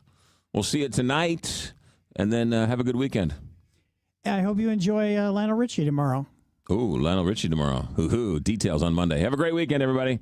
[SPEAKER 2] We'll see you tonight. And then have a good weekend.
[SPEAKER 3] I hope you enjoy Lionel Richie tomorrow.
[SPEAKER 2] Ooh, Lionel Richie tomorrow. Hoo-hoo. Details on Monday. Have a great weekend, everybody.